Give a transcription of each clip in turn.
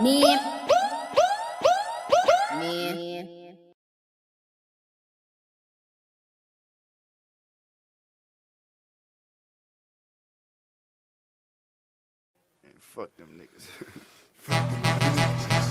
Me. Fuck them niggas. Fuck them niggas.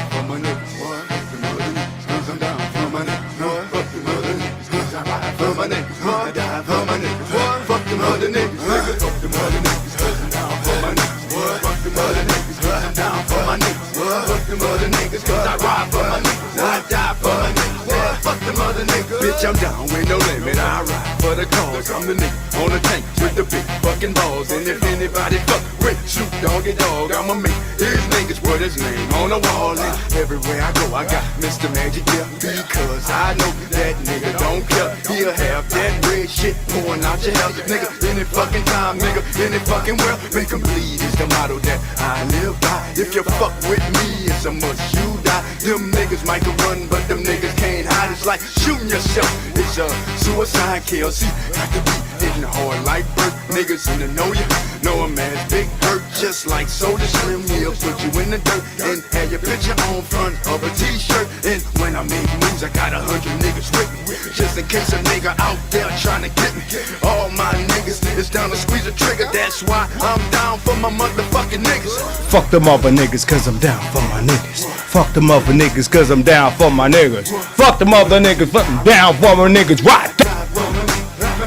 For my niggas, boy. Fuck them other niggas. Cause I'm down for my niggas, boy. Fuck them other niggas. Cause I ride for my niggas, boy. I die for my niggas, boy. Fuck them other niggas, nigga. Fuck them other niggas. Cause I'm down for my niggas, boy. Fuck them other niggas. Cause I'm down for my niggas, boy. Fuck them other niggas. Cause I ride for my niggas, boy. I die for my niggas, boy. Fuck them other niggas. Bitch, I'm down with no limit. I ride for the cause. I'm the nigga on the tank with the big fucking balls. And if anybody fuck with shoot doggy dog, I'ma make his niggas put his name on the wall. And everywhere I go, I got Mr. Magic here. Because I know that nigga don't care. He'll have that red shit pouring out your hell. Nigga, any fucking time, nigga, any fucking world. Make 'em bleed is the motto that I live by. If you fuck with me, it's a must you die. Them niggas might can run, but them niggas can't hide. It's like shooting yourself. It's a suicide kill. See, got to be hitting hard like bird. Niggas in the know you. Know a man's big hurt, just like Soda Slim. He'll put you in the dirt and have your picture on front of a t-shirt. And when I make moves, I got 100 niggas with me, just in case a nigga out there trying to get me. All my niggas is down to squeeze a trigger. That's why I'm down for my motherfucking niggas. Fuck them other niggas, cause I'm down for my niggas. Fuck them other niggas, cause I'm down for my niggas. Fuck them other niggas, fuck them down for my niggas. Right?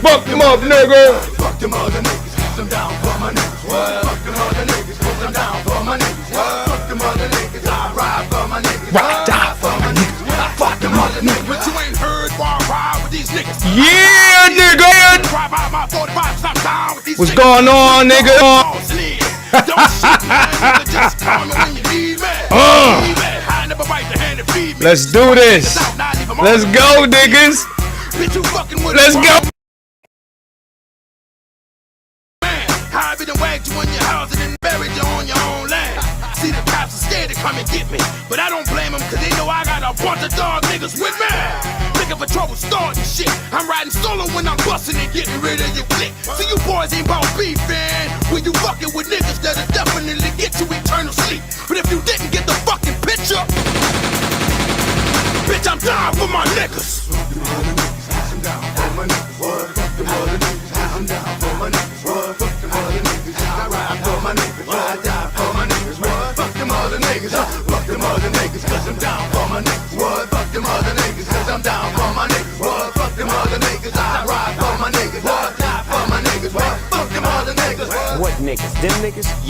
Fuck them other niggas. Fuck them other niggas, cause I'm down for my niggas. Fuck them other niggas, cause I'm down for my niggas. Fuck them other niggas, I ride for my niggas. Right, die for my niggas. Fuck them other niggas. But you ain't heard why I ride with these niggas. Yeah, nigga. What's going on, nigga? Let's do this. Let's go, niggas. Let's go. I been wagged you in your house and then buried you on your own land. See, the cops are scared to come and get me, but I don't blame them, cause they know I got a bunch of dog niggas with me. Looking for trouble starting shit. I'm riding solo when I'm busting and getting rid of your clique. See, you boys ain't about beefing when you fucking with niggas that'll definitely get you eternal sleep. But if you didn't get the fucking picture, bitch, I'm down for my niggas. Fuck them other niggas, I'm down for my niggas. Fuck them other niggas, I'm down for my niggas. Fuck them other niggas, I ride for my niggas. I die for my niggas. Fuck them other niggas, fuck them other niggas, cause I'm down for my niggas. Fuck them other niggas, cause I'm down for my niggas. Fuck them other niggas, I ride for my niggas. I die for my niggas. Fuck them other niggas. What niggas? Them niggas?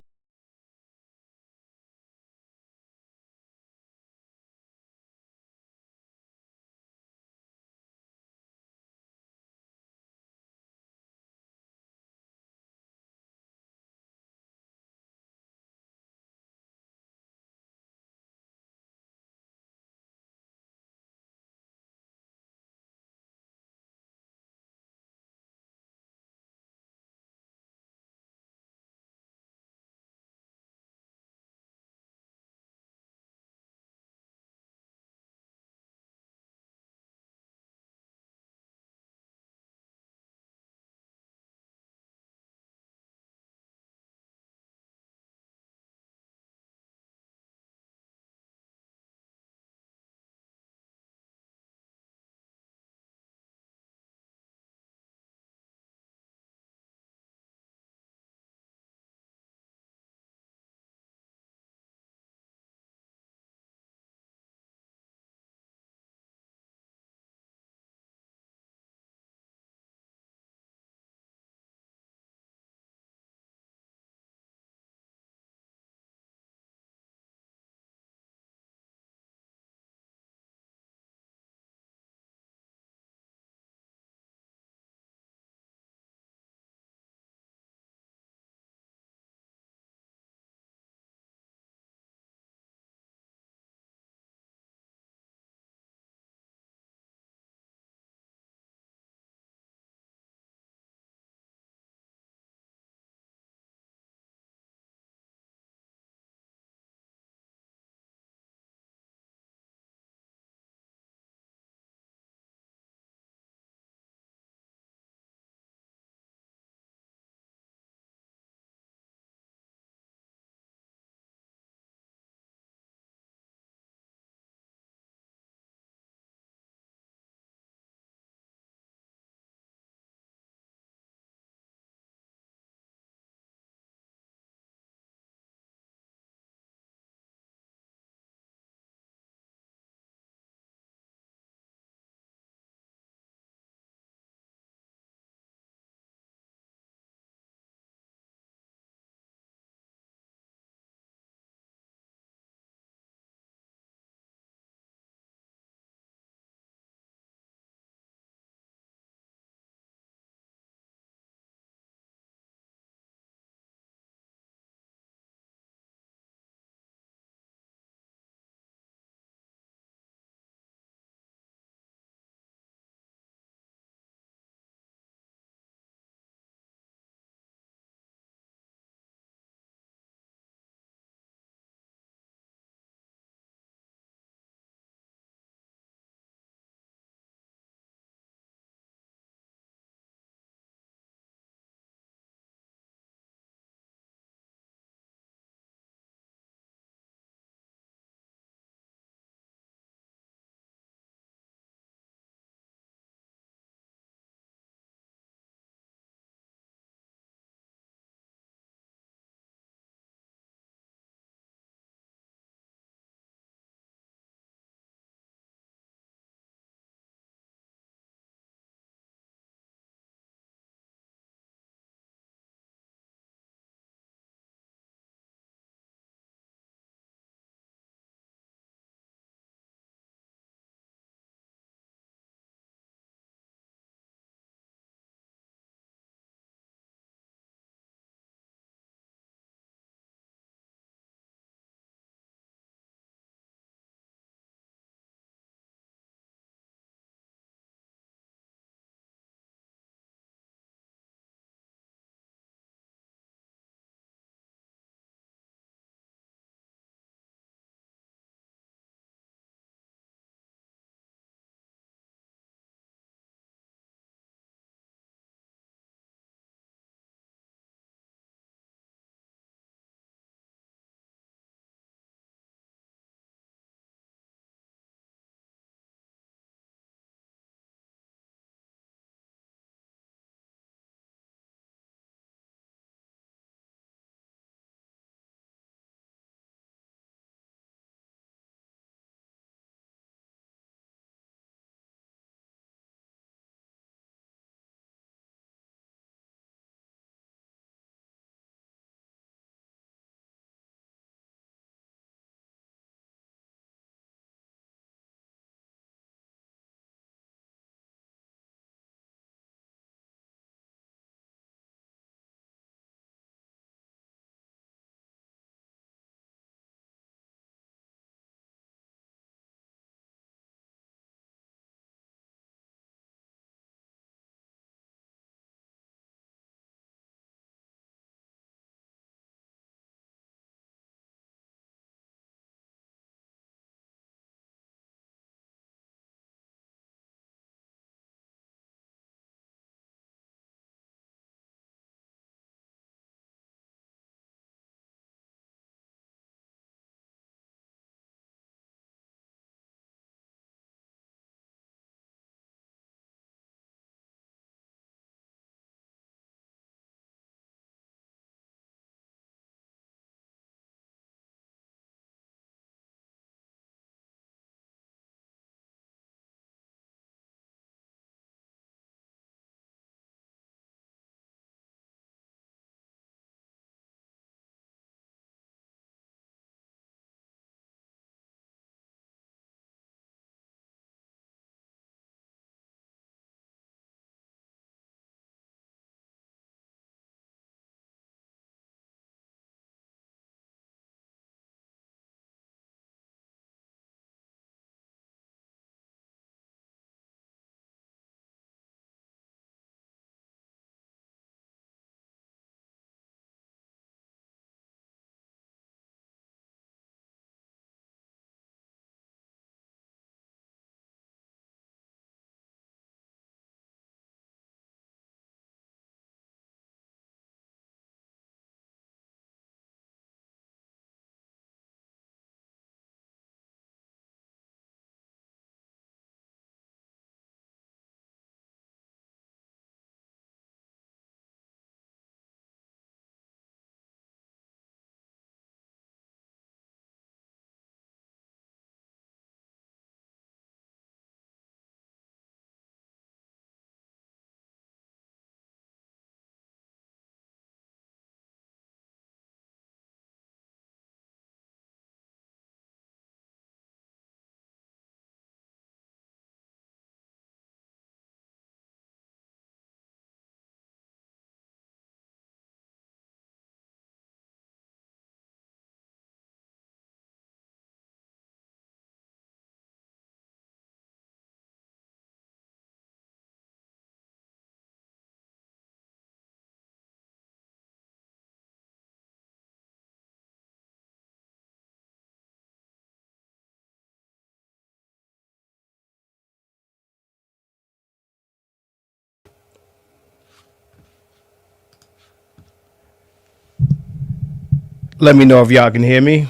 Let me know if y'all can hear me.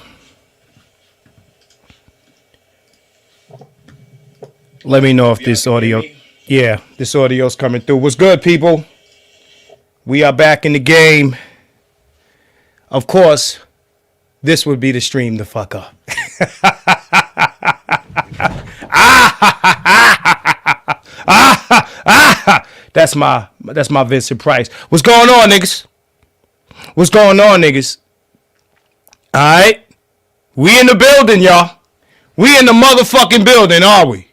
Let me know if this audio, this audio's coming through. What's good, people? We are back in the game. Of course, this would be the stream to fuck up. That's my Vincent Price. What's going on, niggas? What's going on, niggas? All right, we in the building, y'all. We in the motherfucking building, are we?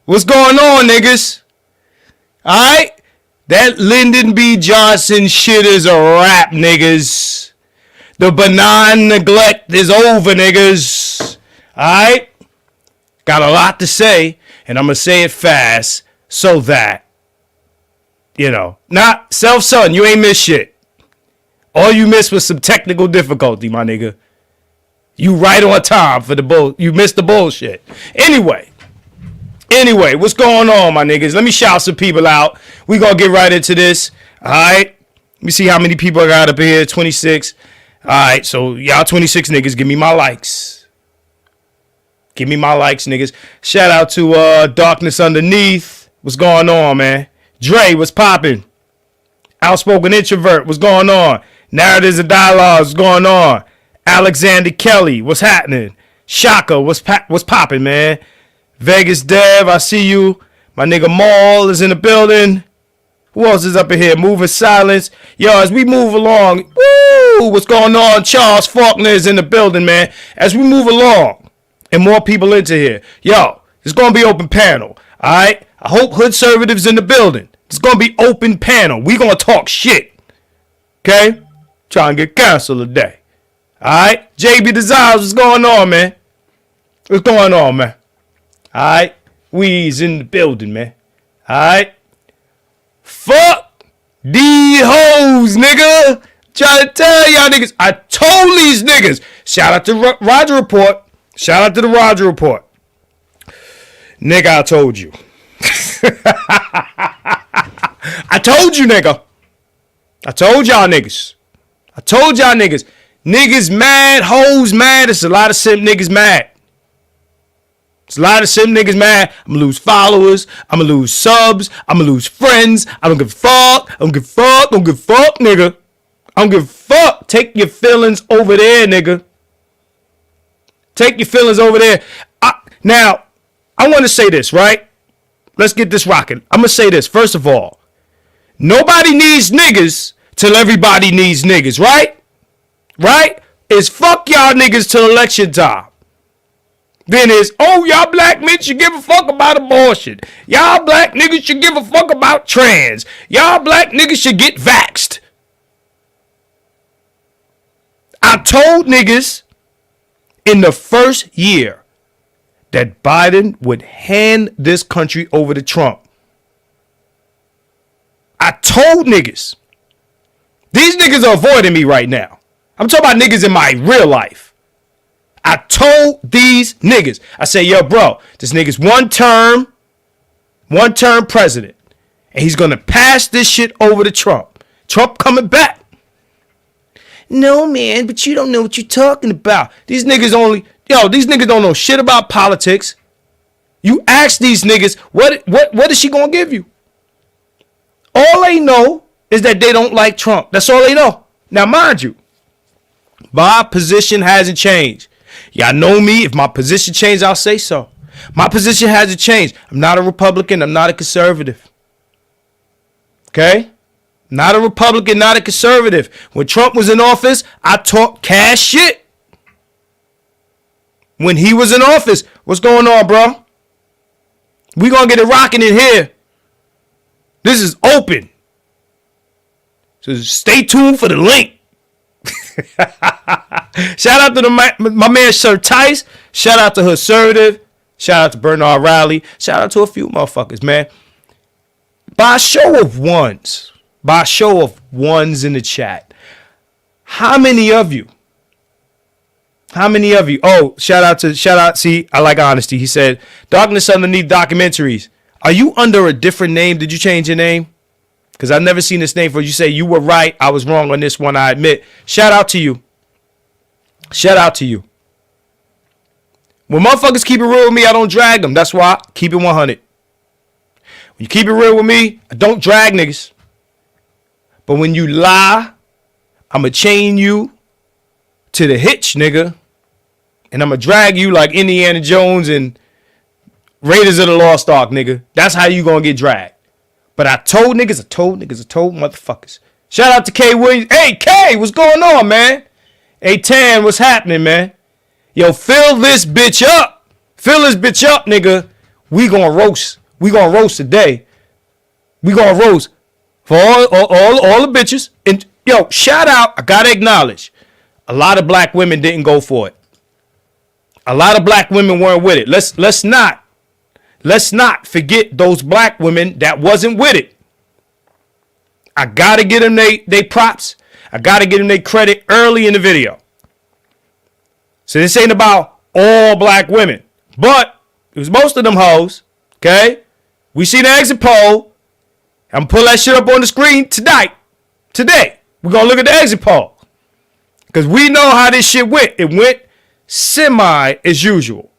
What's going on, niggas? All right, that Lyndon B. Johnson shit is a wrap, niggas. The benign neglect is over, niggas. All right, got a lot to say, and I'm gonna say it fast so that not son. You ain't missed shit. All you missed was some technical difficulty, my nigga. You right on time for the bull. You missed the bullshit. Anyway, what's going on, my niggas? Let me shout some people out. We gonna get right into this. All right. Let me see how many people I got up here. 26. All right. So y'all 26 niggas, give me my likes. Give me my likes, niggas. Shout out to Darkness Underneath. What's going on, man? Dre, what's popping? Outspoken Introvert, what's going on? Narratives and Dialogues, what's going on? Alexander Kelly, what's happening? Shaka, what's popping, man? Vegas Dev, I see you. My nigga Maul is in the building. Who else is up in here? Moving Silence. Yo, as we move along, woo, what's going on? Charles Faulkner is in the building, man. As we move along and more people into here, yo, it's going to be open panel, all right? I hope Hood Conservatives in the building. It's going to be open panel. We going to talk shit, okay? Try and get canceled today. All right, JB Desires, what's going on, man? What's going on, man? All right, we's in the building, man. All right, fuck these hoes, nigga. Trying to tell y'all niggas, I told these niggas. Shout out to Roger Report. Shout out to the Roger Report. Nigga, I told you. I told you, nigga. I told y'all niggas. I told y'all niggas. Niggas mad, hoes mad. It's a lot of simp niggas mad. It's a lot of simp niggas mad. I'm gonna lose followers. I'm gonna lose subs. I'm gonna lose friends. I don't give a fuck. I don't give a fuck. I don't give a fuck, nigga. I don't give a fuck. Take your feelings over there, nigga. Take your feelings over there. Now, I want to say this, right? Let's get this rocking. I'm gonna say this. First of all, nobody needs niggas till everybody needs niggas, right? Right? It's fuck y'all niggas till election time. Then it's, oh, y'all black men should give a fuck about abortion. Y'all black niggas should give a fuck about trans. Y'all black niggas should get vaxxed. I told niggas in the first year that Biden would hand this country over to Trump. I told niggas. These niggas are avoiding me right now. I'm talking about niggas in my real life. I told these niggas. I say, yo, bro, this nigga's one term president. And he's going to pass this shit over to Trump. Trump coming back. No, man, but you don't know what you're talking about. These niggas don't know shit about politics. You ask these niggas, what is she going to give you? All they know is that they don't like Trump. That's all they know. Now, mind you, my position hasn't changed. Y'all know me. If my position changed, I'll say so. My position hasn't changed. I'm not a Republican. I'm not a conservative. Okay? Not a Republican, not a conservative. When Trump was in office, I talked cash shit. When he was in office, what's going on, bro? We gonna get it rocking in here. This is open. So stay tuned for the link. Shout out to my man Sir Tice. Shout out to Conservative. Shout out to Bernard Riley. Shout out to a few motherfuckers, man. By a show of ones in the chat, how many of you? Oh, shout out. See, I like honesty. He said, Darkness Underneath Documentaries. Are you under a different name? Did you change your name? Because I've never seen this name for you. Say you were right. I was wrong on this one. I admit. Shout out to you. Shout out to you. When motherfuckers keep it real with me, I don't drag them. That's why I keep it 100. When you keep it real with me, I don't drag niggas. But when you lie, I'ma chain you to the hitch, nigga. And I'ma drag you like Indiana Jones and Raiders of the Lost Ark, nigga. That's how you gonna get dragged. But I told motherfuckers. Shout out to K Williams. Hey, K, what's going on, man? Hey, Tan, what's happening, man? Yo, fill this bitch up. Fill this bitch up, nigga. We gonna roast. We gonna roast today. We gonna roast for all the bitches. And yo, shout out. I gotta acknowledge, a lot of black women didn't go for it. A lot of black women weren't with it. Let's not forget those black women that wasn't with it. I gotta get them they props. I gotta give them their credit early in the video. So this ain't about all black women, but it was most of them hoes. Okay, we see the exit poll. I'm gonna pull that shit up on the screen tonight. Today, we're gonna look at the exit poll because we know how this shit went. It went semi as usual.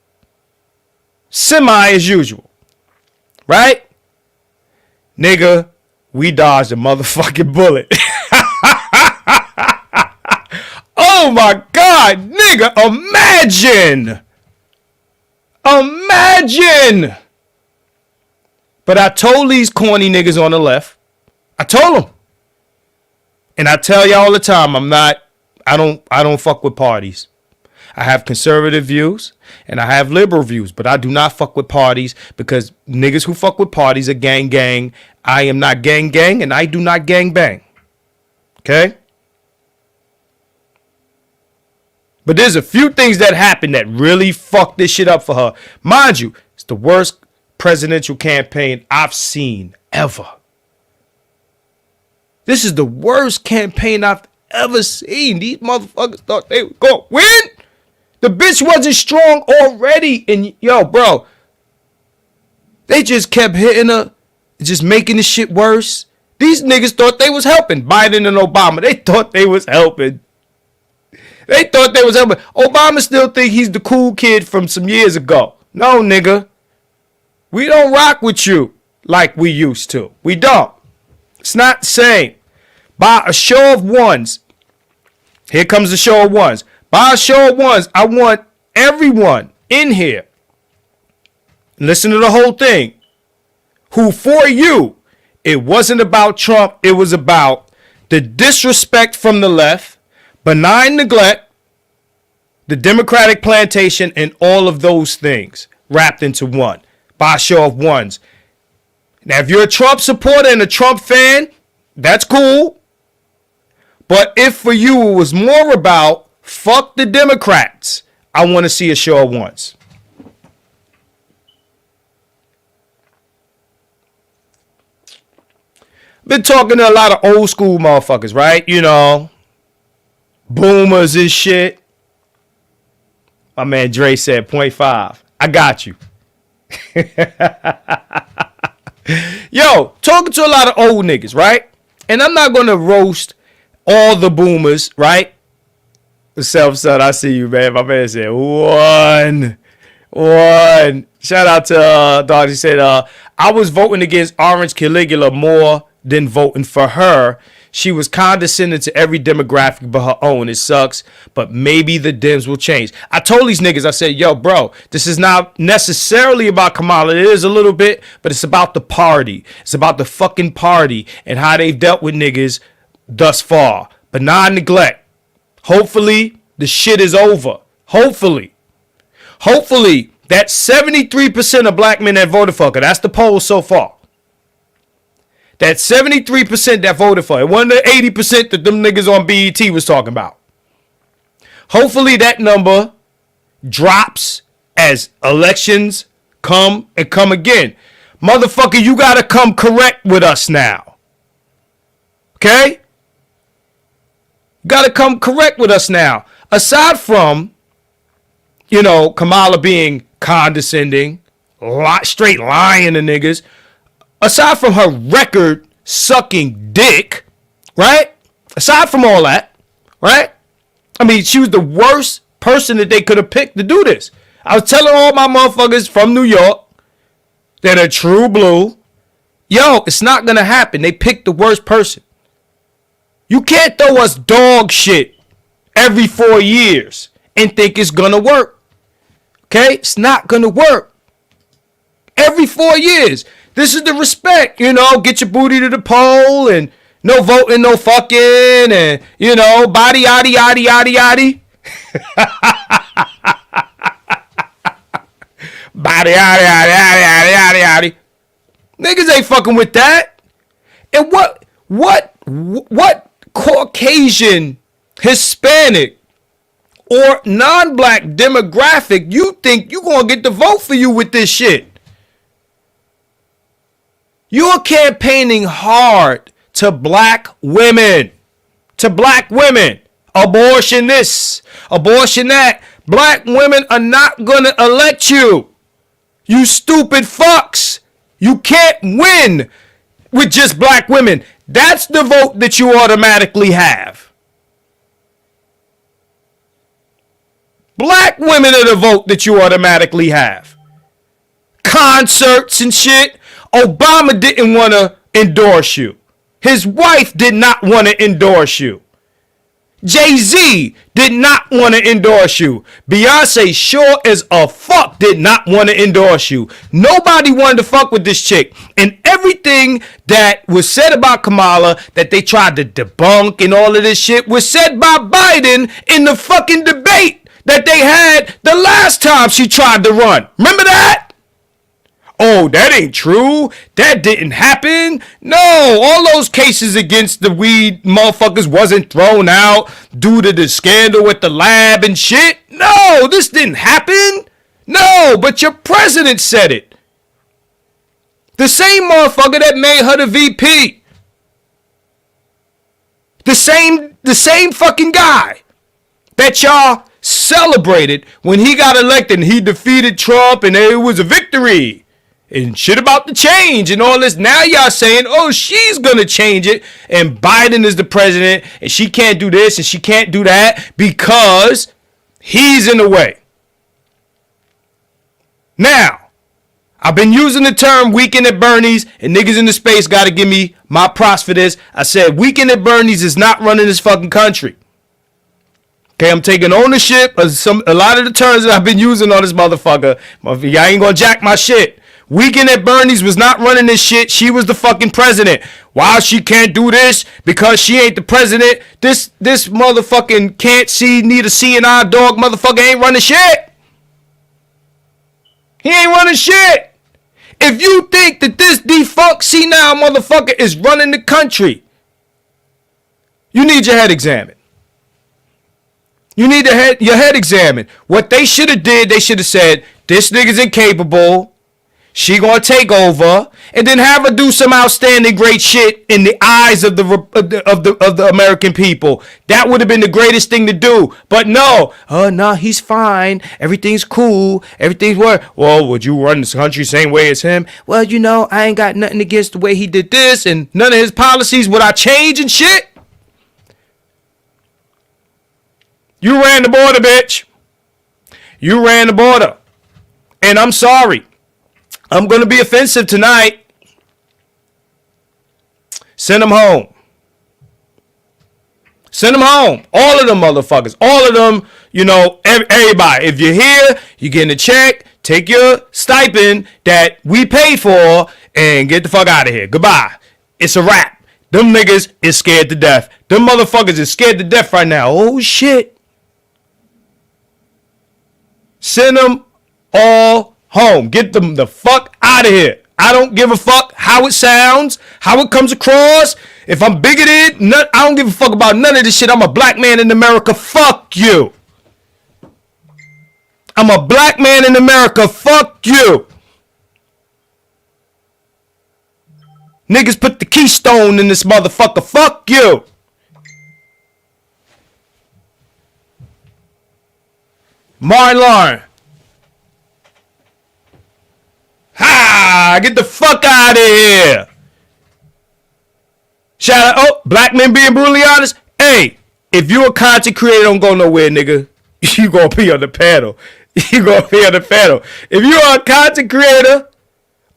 Semi as usual, right? Nigga, we dodged a motherfucking bullet. Oh my God, nigga, imagine. But I told these corny niggas on the left, I told them. And I tell y'all all the time, I don't fuck with parties. I have conservative views and I have liberal views, but I do not fuck with parties because niggas who fuck with parties are gang. I am not gang and I do not gang bang. Okay? But there's a few things that happened that really fucked this shit up for her. Mind you, it's the worst presidential campaign I've seen ever. This is the worst campaign I've ever seen. These motherfuckers thought they would go win. The bitch wasn't strong already. And yo, bro, they just kept hitting her, just making the shit worse. These niggas thought they was helping. Biden and Obama, they thought they was helping. Obama still think he's the cool kid from some years ago. No, nigga. We don't rock with you like we used to. We don't. It's not the same. By a show of ones. Here comes the show of ones. By a show of ones, I want everyone in here, listen to the whole thing, who for you, it wasn't about Trump, it was about the disrespect from the left, benign neglect, the Democratic plantation, and all of those things wrapped into one. By a show of ones. Now, if you're a Trump supporter and a Trump fan, that's cool. But if for you it was more about fuck the Democrats, I want to see a show of ones. Been talking to a lot of old school motherfuckers, right? You know, boomers and shit. My man Dre said 0.5. I got you. Yo, talking to a lot of old niggas, right? And I'm not going to roast all the boomers, right? Self-son, I see you, man. My man said one. Shout out to Dog. He said, I was voting against Orange Caligula more than voting for her. She was condescending to every demographic but her own. It sucks, but maybe the Dems will change. I told these niggas, I said, yo, bro, this is not necessarily about Kamala. It is a little bit, but it's about the party. It's about the fucking party and how they've dealt with niggas thus far. Benign neglect. Hopefully, the shit is over. Hopefully, that 73% of black men that voted for her, that's the poll so far. That 73% that voted for it. It wasn't the 80% that them niggas on BET was talking about. Hopefully that number drops as elections come and come again. Motherfucker, you gotta come correct with us now. Okay? You gotta come correct with us now. Aside from, you know, Kamala being condescending, straight lying to niggas, aside from her record sucking dick, right? Aside from all that, right? I mean, she was the worst person that they could have picked to do this. I was telling all my motherfuckers from New York that are true blue, yo, it's not going to happen. They picked the worst person. You can't throw us dog shit every 4 years and think it's going to work. Okay? It's not going to work. Every 4 years. This is the respect, you know, get your booty to the poll and no voting, no fucking, and, you know, body, yaddy, yaddy, yaddy, yaddy. Body, yaddy, yaddy, yaddy, yaddy, yaddy. Niggas ain't fucking with that. And what Caucasian, Hispanic, or non-black demographic you think you gonna get the vote for you with this shit? You're campaigning hard to black women. To black women. Abortion this, abortion that. Black women are not gonna elect you. You stupid fucks. You can't win with just black women. That's the vote that you automatically have. Black women are the vote that you automatically have. Concerts and shit. Obama didn't want to endorse you. His wife did not want to endorse you. Jay-Z did not want to endorse you. Beyonce sure as a fuck did not want to endorse you. Nobody wanted to fuck with this chick. And everything that was said about Kamala that they tried to debunk and all of this shit was said by Biden in the fucking debate that they had the last time she tried to run. Remember that? Oh, that ain't true. That didn't happen. No, all those cases against the weed motherfuckers wasn't thrown out due to the scandal with the lab and shit. No, this didn't happen. No, but your president said it. The same motherfucker that made her the VP. The same fucking guy that y'all celebrated when he got elected and he defeated Trump and it was a victory. And shit about the change and all this. Now y'all saying, oh, she's going to change it. And Biden is the president. And she can't do this and she can't do that because he's in the way. Now, I've been using the term weekend at Bernie's. And niggas in the space got to give me my props for this. I said weekend at Bernie's is not running this fucking country. Okay, I'm taking ownership of a lot of the terms that I've been using on this motherfucker. Y'all ain't going to jack my shit. Weekend at Bernie's was not running this shit. She was the fucking president. Why she can't do this? Because she ain't the president. This motherfucking can't see, need a seeing eye dog motherfucker ain't running shit. He ain't running shit. If you think that this defunct senile motherfucker is running the country, you need your head examined. You need your head examined. What they should have did, they should have said, this nigga's incapable. She gonna take over and then have her do some outstanding great shit in the eyes of the American people. That would have been the greatest thing to do. But no, he's fine. Everything's cool. Everything's what? Well, would you run this country same way as him? Well, you know, I ain't got nothing against the way he did this and none of his policies would I change and shit. You ran the border, bitch. You ran the border. And I'm sorry. I'm going to be offensive tonight. Send them home. Send them home. All of them motherfuckers. All of them, you know, everybody. If you're here, you're getting a check. Take your stipend that we pay for and get the fuck out of here. Goodbye. It's a wrap. Them niggas is scared to death. Them motherfuckers is scared to death right now. Oh, shit. Send them all home. Get them the fuck out of here. I don't give a fuck how it sounds, how it comes across. If I'm bigoted, I don't give a fuck about none of this shit. I'm a black man in America. Fuck you. I'm a black man in America. Fuck you. Niggas put the keystone in this motherfucker. Fuck you. Martin Lauren. Ha! Get the fuck out of here. Shout out. Oh, black men being brutally honest. Hey, If you a content creator, don't go nowhere, nigga. You gonna be on the panel. You gonna be on the panel. If you are a content creator,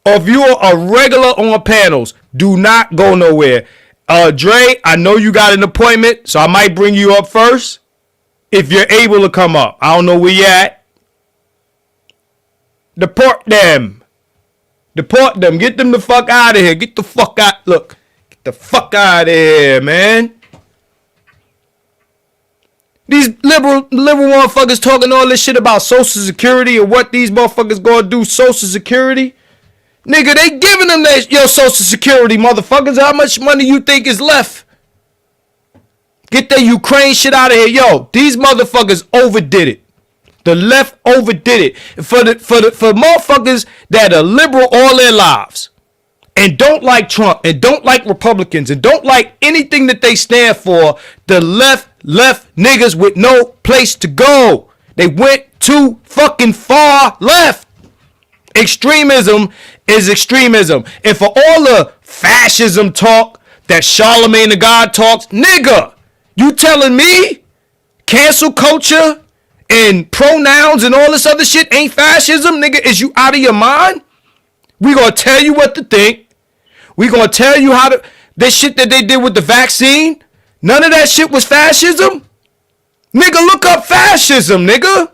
or if you are a regular on panels, do not go nowhere. Dre, I know you got an appointment, so I might bring you up first. If you're able to come up. I don't know where you at. Deport them. Deport them. Get them the fuck out of here. Get the fuck out. Look. Get the fuck out of here, man. These liberal motherfuckers talking all this shit about Social Security or what these motherfuckers gonna do Social Security. Nigga, they giving them your Social Security, motherfuckers. How much money you think is left? Get that Ukraine shit out of here. Yo, these motherfuckers overdid it. The left overdid it. For motherfuckers that are liberal all their lives and don't like Trump and don't like Republicans and don't like anything that they stand for, the left niggas with no place to go. They went too fucking far left. Extremism is extremism. And for all the fascism talk that Charlemagne the God talks, nigga, you telling me cancel culture and pronouns and all this other shit ain't fascism, nigga? Is you out of your mind? We gonna tell you what to think. We gonna tell you how to... This shit that they did with the vaccine, none of that shit was fascism? Nigga, look up fascism, nigga.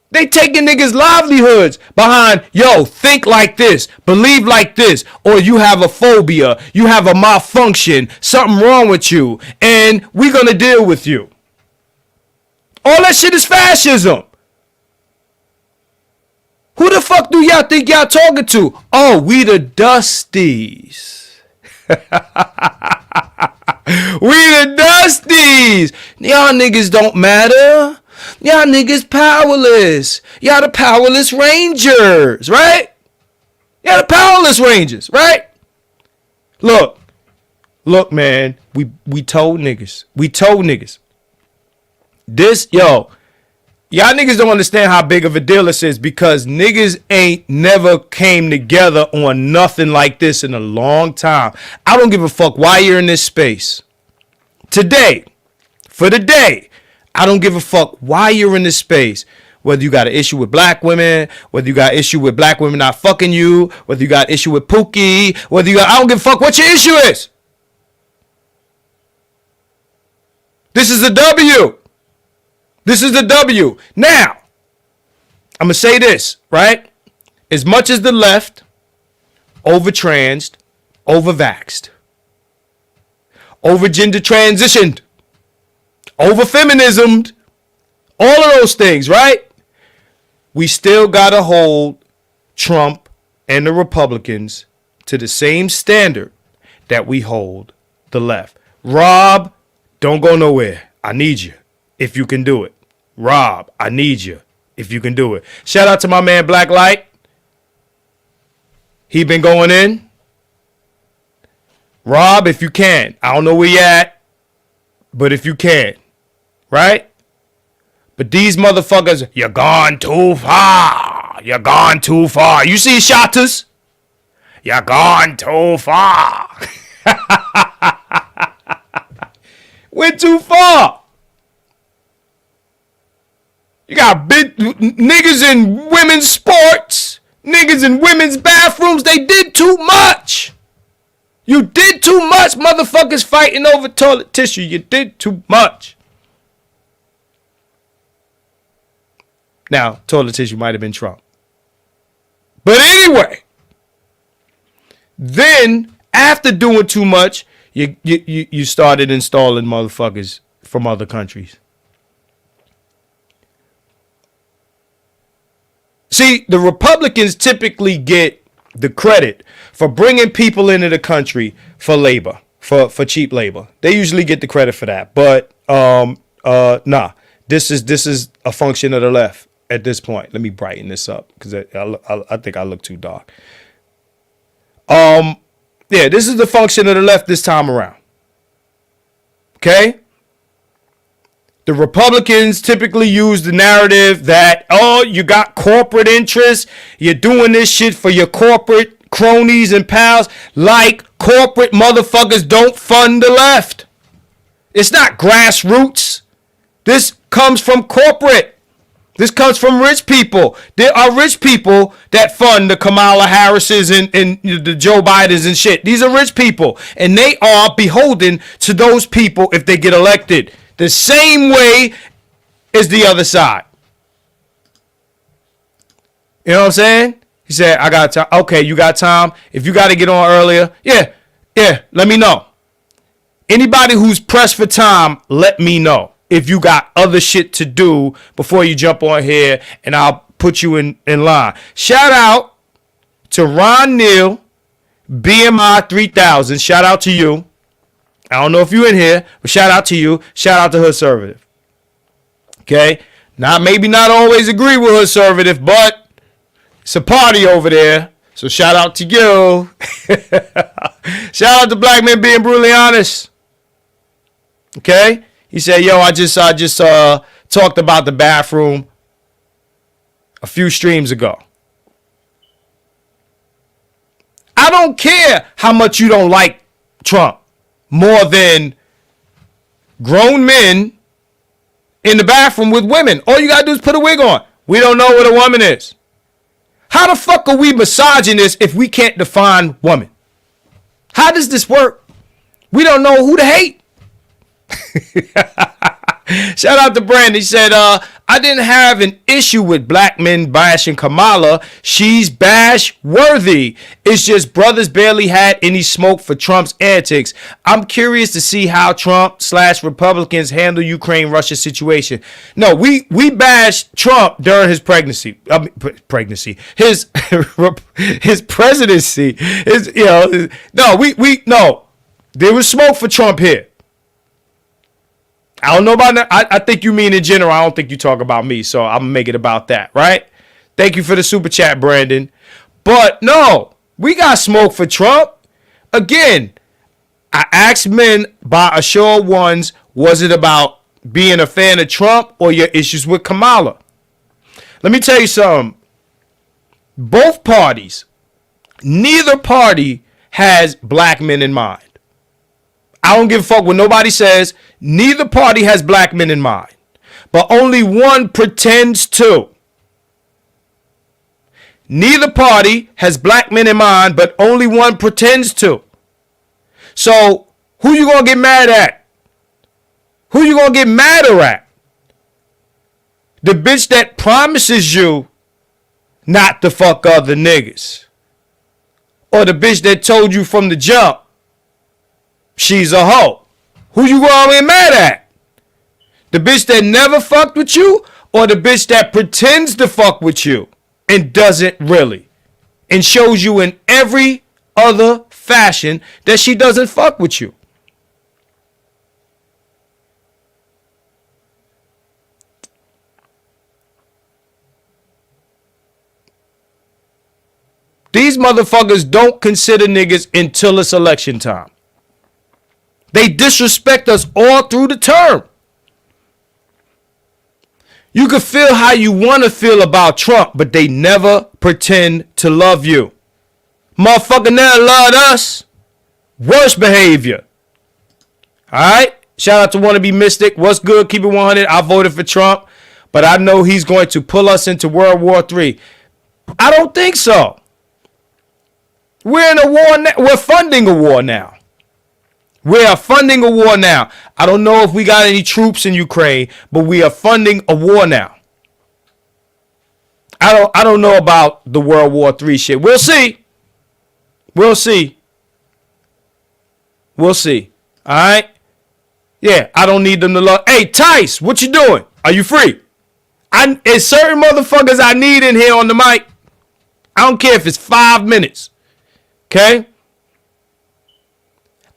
They taking niggas' livelihoods behind, yo, think like this, believe like this, or you have a phobia, you have a malfunction, something wrong with you, and we gonna deal with you. All that shit is fascism. Who the fuck do y'all think y'all talking to? Oh, we the Dusties. We the Dusties. Y'all niggas don't matter. Y'all niggas powerless. Y'all the powerless rangers, right? Y'all the powerless rangers, right? Look, man. We told niggas. This, yo, y'all niggas don't understand how big of a deal this is because niggas ain't never came together on nothing like this in a long time. I don't give a fuck why you're in this space. Today, for the day, I don't give a fuck why you're in this space. Whether you got an issue with black women, whether you got an issue with black women not fucking you, whether you got an issue with Pookie, I don't give a fuck what your issue is. This is a W. This is the W. Now, I'm going to say this, right? As much as the left over-transed, over-vaxxed, over-gender transitioned, over-feminismed, all of those things, right? We still got to hold Trump and the Republicans to the same standard that we hold the left. Rob, don't go nowhere. I need you if you can do it. Rob, I need you if you can do it. Shout out to my man Black Light. He been going in. Rob, if you can. I don't know where you at, but if you can, right? But these motherfuckers, you're gone too far. You're gone too far. You see shotters? You're gone too far. Went too far. You got big niggas in women's sports, niggas in women's bathrooms. They did too much. You did too much, motherfuckers fighting over toilet tissue. You did too much. Now, toilet tissue might have been Trump. But anyway, then after doing too much, you started installing motherfuckers from other countries. See, the Republicans typically get the credit for bringing people into the country for labor, for cheap labor. They usually get the credit for that. But nah, this is a function of the left at this point. Let me brighten this up because I think I look too dark. Yeah, this is the function of the left this time around. Okay? The Republicans typically use the narrative that, oh, you got corporate interests. You're doing this shit for your corporate cronies and pals. Like Corporate motherfuckers don't fund the left. It's not grassroots. This comes from corporate. This comes from rich people. There are rich people that fund the Kamala Harrises and the Joe Bidens and shit. These are rich people. And they are beholden to those people if they get elected. The same way as the other side. You know what I'm saying? He said, I got time. Okay, you got time? If you got to get on earlier, yeah, let me know. Anybody who's pressed for time, let me know. If you got other shit to do before you jump on here, and I'll put you in line. Shout out to Ron Neal, BMI 3000. Shout out to you. I don't know if you're in here, but shout out to you. Shout out to Hoodservative. Okay? Maybe not always agree with Hoodservative, but it's a party over there. So shout out to you. Shout out to Black Men Being Brutally Honest. Okay? He said, yo, I just talked about the bathroom a few streams ago. I don't care how much you don't like Trump more than grown men in the bathroom with women. All you got to do is put a wig on. We don't know what a woman is. How the fuck are we misogynists if we can't define woman? How does this work? We don't know who to hate. Shout out to Brandon. He said, I didn't have an issue with black men bashing Kamala. She's bash worthy. It's just brothers barely had any smoke for Trump's antics. I'm curious to see how Trump/Republicans handle Ukraine-Russia situation. No, we bashed Trump during his pregnancy. His presidency. No. There was smoke for Trump here. I don't know about that. I think you mean in general. I don't think you talk about me. So I'm going to make it about that, right? Thank you for the super chat, Brandon. But no, we got smoke for Trump. Again, I asked men by a show of ones, was it about being a fan of Trump or your issues with Kamala? Let me tell you something. Both parties, neither party has black men in mind. I don't give a fuck what nobody says. Neither party has black men in mind. But only one pretends to. Neither party has black men in mind, but only one pretends to. So, who you gonna get mad at? Who you gonna get madder at? The bitch that promises you not to fuck other niggas. Or the bitch that told you from the jump she's a hoe. Who you gonna get mad at? The bitch that never fucked with you, or the bitch that pretends to fuck with you and doesn't really, and shows you in every other fashion that she doesn't fuck with you? These motherfuckers don't consider niggas until it's election time. They disrespect us all through the term. You can feel how you want to feel about Trump, but they never pretend to love you. Motherfucker never loved us. Worst behavior. Alright? Shout out to Wannabe Mystic. What's good? Keep it 100. I voted for Trump, but I know he's going to pull us into World War III. I don't think so. We're in a war now. We're funding a war now. We are funding a war now. I don't know if we got any troops in Ukraine, but we are funding a war now. I don't know about the World War III shit. We'll see. We'll see. All right? Yeah, I don't need them to love. Hey, Tice, what you doing? Are you free? There's certain motherfuckers I need in here on the mic. I don't care if it's 5 minutes. Okay?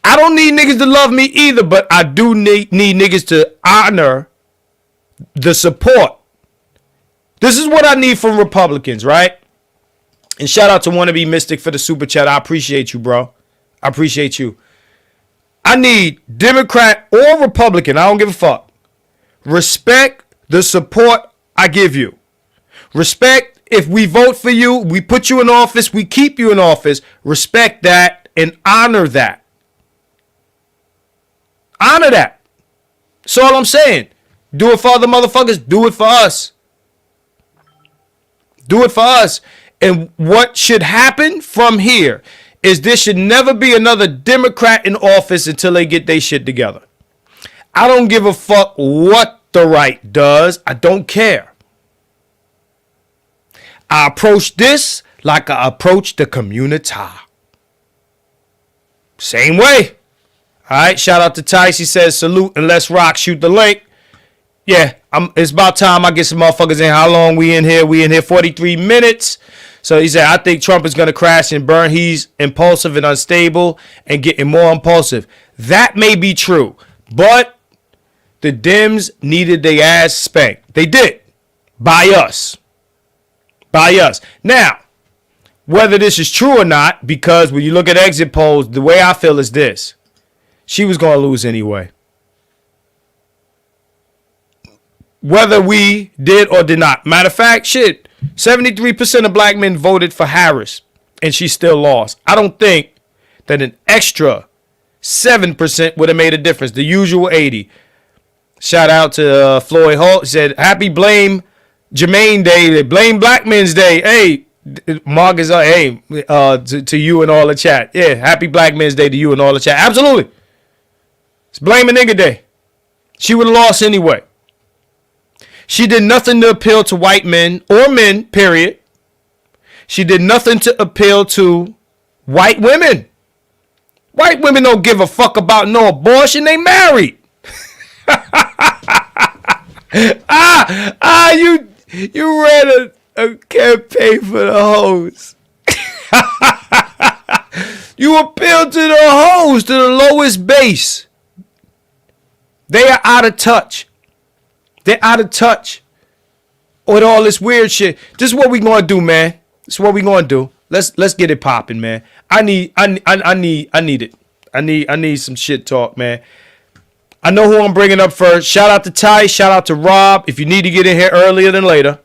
I don't need niggas to love me either, but I do need niggas to honor the support. This is what I need from Republicans, right? And shout out to Wannabe Mystic for the super chat. I appreciate you, bro. I appreciate you. I need Democrat or Republican. I don't give a fuck. Respect the support I give you. Respect if we vote for you, we put you in office, we keep you in office. Respect that and honor that. Honor that. That's all I'm saying. Do it for other motherfuckers. Do it for us. Do it for us. And what should happen from here is there should never be another Democrat in office until they get their shit together. I don't give a fuck what the right does. I don't care. I approach this like I approach the community. Same way. All right. Shout out to Tice. He says, salute and let's rock. Shoot the link. Yeah, it's about time I get some motherfuckers in. How long we in here? We in here 43 minutes. So he said, I think Trump is going to crash and burn. He's impulsive and unstable and getting more impulsive. That may be true, but the Dems needed their ass spanked. They did. By us. By us. Now, whether this is true or not, because when you look at exit polls, the way I feel is this. She was going to lose anyway. Whether we did or did not. Matter of fact, shit, 73% of black men voted for Harris, and she still lost. I don't think that an extra 7% would have made a difference. The usual 80. Shout out to Floyd Holt. He said, happy blame Jermaine Day. Blame Black Men's Day. Hey, Mark is to you and all the chat. Yeah, happy Black Men's Day to you and all the chat. Absolutely. It's blame a nigga day. She would have lost anyway. She did nothing to appeal to white men or men, period. She did nothing to appeal to white women. White women don't give a fuck about no abortion. They married. You ran a campaign for the hoes. You appeal to the hoes, to the lowest base. They are out of touch. They're out of touch with all this weird shit. This is what we gonna do, man. This is what we gonna do. Let's get it popping, man. I need it. I need some shit talk, man. I know who I'm bringing up first. Shout out to Ty. Shout out to Rob. If you need to get in here earlier than later,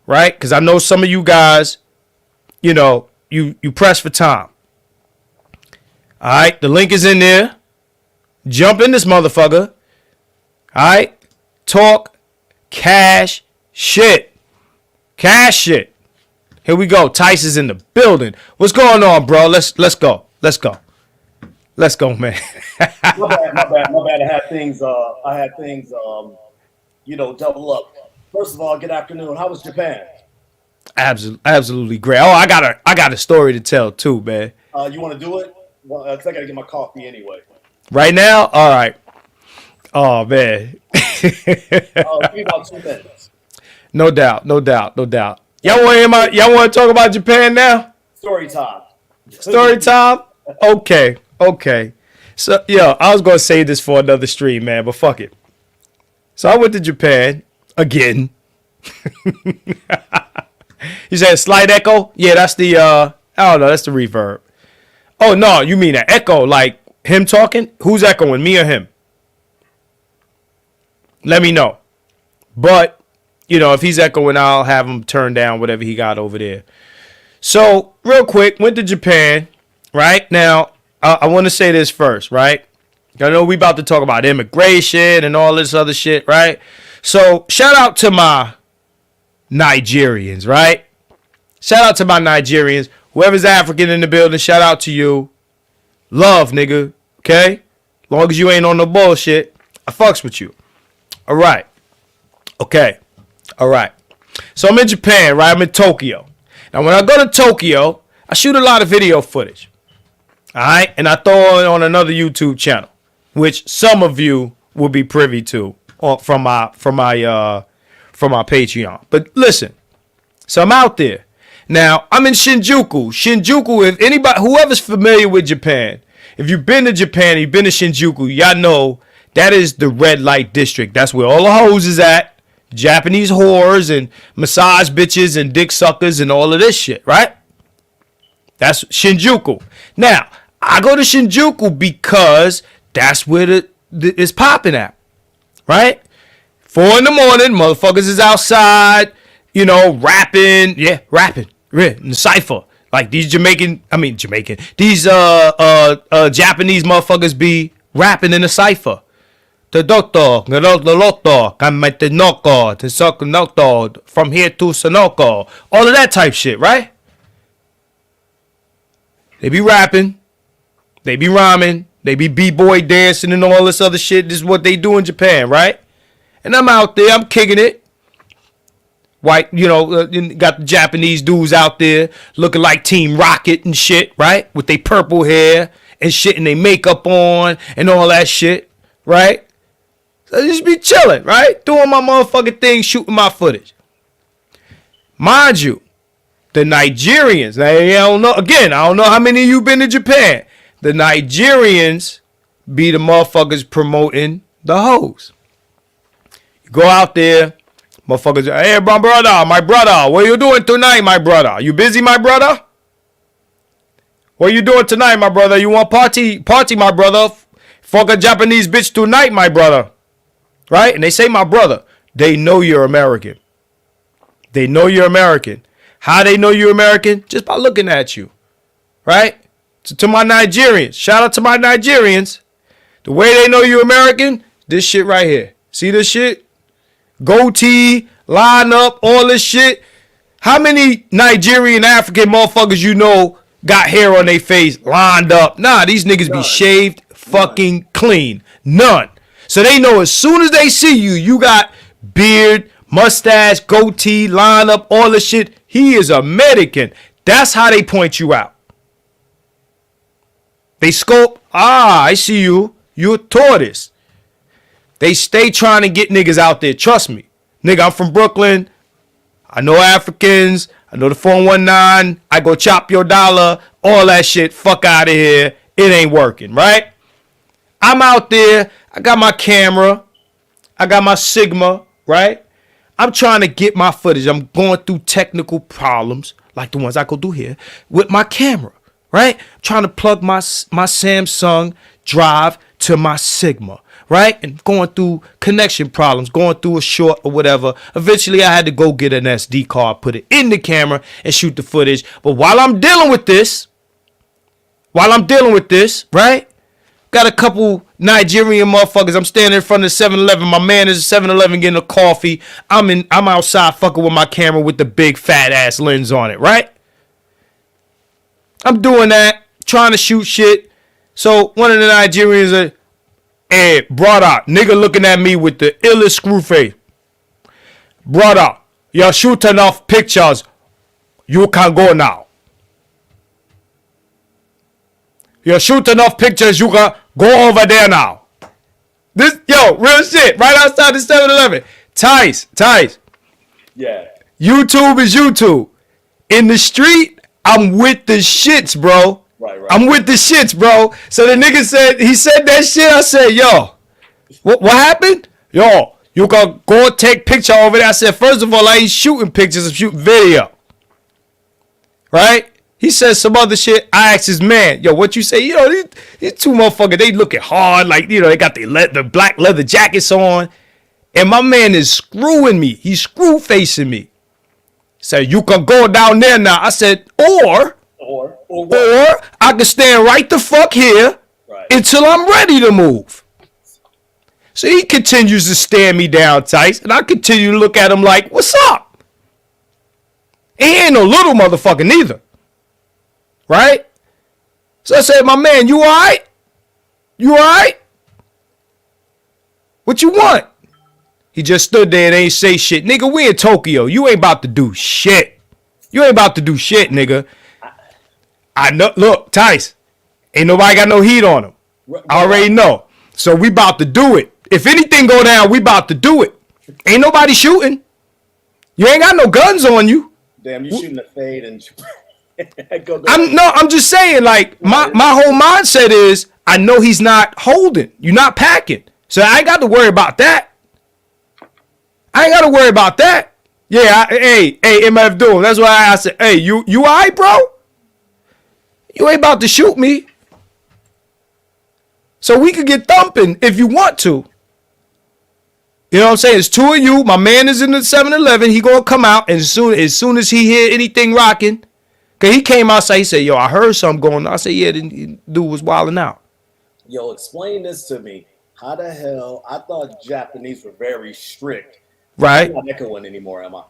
right? Because I know some of you guys, you know, you press for time. All right, the link is in there. Jump in this motherfucker. All right. Talk cash shit. Cash shit. Here we go. Tice is in the building. What's going on, bro? Let's go. Let's go. Let's go, man. My bad. I had things, double up. First of all, good afternoon. How was Japan? Absolutely great. Oh, I got a story to tell too, man. You want to do it? Well, 'cause I gotta get my coffee anyway. Right now? All right. Oh man. Give me about 2 minutes. No doubt. Y'all want to talk about Japan now? Story time. Story time? Okay. So, I was going to say this for another stream, man, but fuck it. So I went to Japan again. You said slight echo? Yeah, that's the, I don't know, that's the reverb. Oh, no, you mean an echo, like him talking? Who's echoing, me or him? Let me know. But, if he's echoing, I'll have him turn down whatever he got over there. So, real quick, went to Japan, right? Now, I want to say this first, right? I know we about to talk about immigration and all this other shit, right? So, shout out to my Nigerians, right? Shout out to my Nigerians. Whoever's African in the building, shout out to you. Love, nigga, okay? Long as you ain't on no bullshit, I fucks with you. All right. Okay. All right. So I'm in Japan, right? I'm in Tokyo. Now, when I go to Tokyo, I shoot a lot of video footage. All right. And I throw it on another YouTube channel, which some of you will be privy to from my Patreon. But listen, so I'm out there. Now, I'm in Shinjuku. Shinjuku, if anybody, whoever's familiar with Japan, if you've been to Japan, you've been to Shinjuku, y'all know that is the red light district. That's where all the hoes is at. Japanese whores and massage bitches and dick suckers and all of this shit, right? That's Shinjuku. Now, I go to Shinjuku because that's where it's popping at, right? 4 a.m, motherfuckers is outside, rapping. Yeah, rapping. In the cypher. Like these Japanese motherfuckers be rapping in a cipher. The doctor, the loto, come at the noko, the sokonoto, from here to Sonoko. All of that type shit, right? They be rapping, they be rhyming, they be b-boy dancing and all this other shit. This is what they do in Japan, right? And I'm out there, I'm kicking it. White, got the Japanese dudes out there looking like Team Rocket and shit, right? With their purple hair and shit and their makeup on and all that shit, right? So I just be chilling, right? Doing my motherfucking thing, shooting my footage. Mind you, the Nigerians, I don't know how many of you been to Japan. The Nigerians be the motherfuckers promoting the hoes. You go out there. Motherfuckers, hey, my brother, what you doing tonight, my brother? You busy, my brother? What you doing tonight, my brother? You want party, my brother? Fuck a Japanese bitch tonight, my brother. Right? And they say my brother. They know you're American. They know you're American. How they know you're American? Just by looking at you. Right? To my Nigerians. Shout out to my Nigerians. The way they know you're American, this shit right here. See this shit? Goatee, line up, all this shit. How many Nigerian African motherfuckers you know got hair on their face lined up? Nah, these niggas be shaved fucking clean. None. So they know as soon as they see you, you got beard, mustache, goatee, line up, all this shit. He is American. That's how they point you out. They scope. I see you. You're a tortoise. They stay trying to get niggas out there. Trust me. Nigga, I'm from Brooklyn. I know Africans. I know the 419. I go chop your dollar. All that shit. Fuck out of here. It ain't working, right? I'm out there. I got my camera. I got my Sigma, right? I'm trying to get my footage. I'm going through technical problems like the ones I go do here with my camera, right? Trying to plug my Samsung drive to my Sigma. Right? And going through connection problems, going through a short or whatever. Eventually, I had to go get an SD card, put it in the camera, and shoot the footage. But while I'm dealing with this, right? Got a couple Nigerian motherfuckers. I'm standing in front of 7-Eleven. My man is at 7-Eleven getting a coffee. I'm outside fucking with my camera with the big fat ass lens on it, right? I'm doing that, trying to shoot shit. So one of the Nigerians hey, brother, nigga looking at me with the illest screw face. Brother, you're shooting enough pictures. You can go now. You're shooting enough pictures. You can go over there now. This, real shit. Right outside the 7-Eleven. Tice. Yeah. YouTube is YouTube. In the street, I'm with the shits, bro. Right. I'm with the shits, bro. So the nigga said that shit. I said, yo, what happened? Yo, you can go take picture over there. I said, first of all, I ain't shooting pictures, I'm shooting video. Right? He said some other shit. I asked his man, yo, what you say? These two motherfuckers, they looking hard, like, they got the black leather jackets on. And my man is screwing me. He's screw facing me. He said, you can go down there now. I said, or I can stand right the fuck here until I'm ready to move. So he continues to stare me down, Tice, and I continue to look at him like, what's up? He ain't no little motherfucker neither. Right? So I said, my man, you all right? You all right? What you want? He just stood there and ain't say shit. Nigga, we in Tokyo. You ain't about to do shit. You ain't about to do shit, nigga. I know. Look, Tice, ain't nobody got no heat on him. I already know. So we about to do it. If anything go down, we about to do it. Ain't nobody shooting. You ain't got no guns on you. Damn, you shooting a fade and go. I'm just saying, like, my whole mindset is I know he's not holding. You're not packing. So I ain't got to worry about that. Yeah, hey, MF Doom. That's why I said, hey, you all right, bro? You ain't about to shoot me. So we could get thumping if you want to. You know what I'm saying? It's two of you. My man is in the 7-Eleven. He gonna come out, and as soon as he hear anything rocking, Cause he came outside, he said, yo, I heard something going on. I said, yeah, the dude was wilding out. Yo, explain this to me. How the hell? I thought Japanese were very strict. Right? I'm not echoing anymore, am I?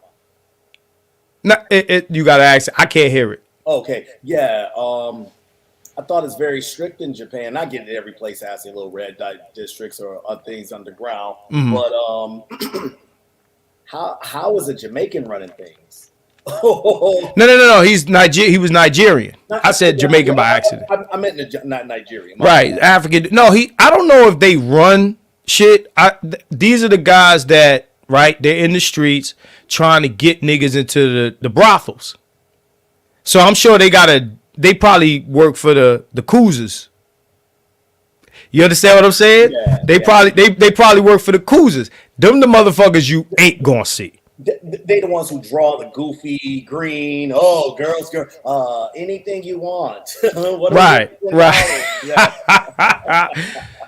No, you gotta ask. I can't hear it. Okay, yeah. I thought it's very strict in Japan. I get it. Every place has their little red light districts or things underground. Mhm. But how is a Jamaican running things? No. He was Nigerian. I said Jamaican by accident. I meant not Nigerian. Right, African. No, I don't know if they run shit. These are the guys that, right, they're in the streets trying to get niggas into the brothels. So I'm sure they probably work for the Coozers. You understand what I'm saying? Yeah, they probably work for the Coozers. Them the motherfuckers you ain't gonna see. They the ones who draw the goofy green. Oh, girls, anything you want. Right. Yeah.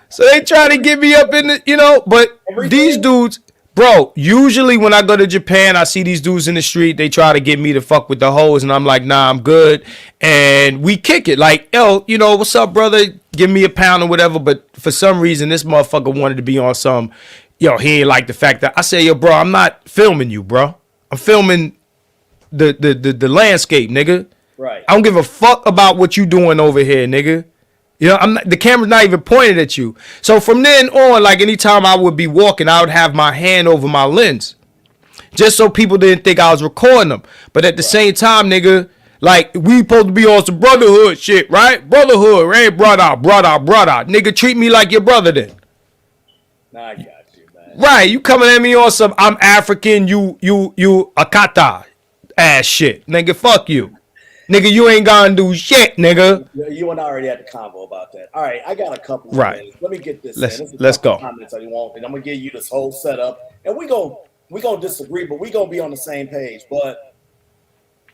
So they try to get me up in the, but these dudes, bro, usually when I go to Japan, I see these dudes in the street, they try to get me to fuck with the hoes, and I'm like, nah, I'm good. And we kick it like, yo, what's up, brother? Give me a pound or whatever. But for some reason, this motherfucker wanted to be on some, he ain't like the fact that I say, yo, bro, I'm not filming you, bro. I'm filming the landscape, nigga. Right. I don't give a fuck about what you doing over here, nigga. The camera's not even pointed at you. So from then on, like anytime I would be walking, I would have my hand over my lens, just so people didn't think I was recording them. But at the same time, nigga, like we supposed to be on some brotherhood shit, right? Brotherhood, right? Brother. Nigga, treat me like your brother then. Nah, I got you, man. Right, you coming at me on some I'm African, you Akata ass shit. Nigga, fuck you. Nigga, you ain't gonna do shit, nigga. You and I already had the convo about that. All right, I got a couple of minutes. Let me get this. Let's go. Comments I want, and I'm gonna give you this whole setup, and we gonna disagree, but we gonna be on the same page. But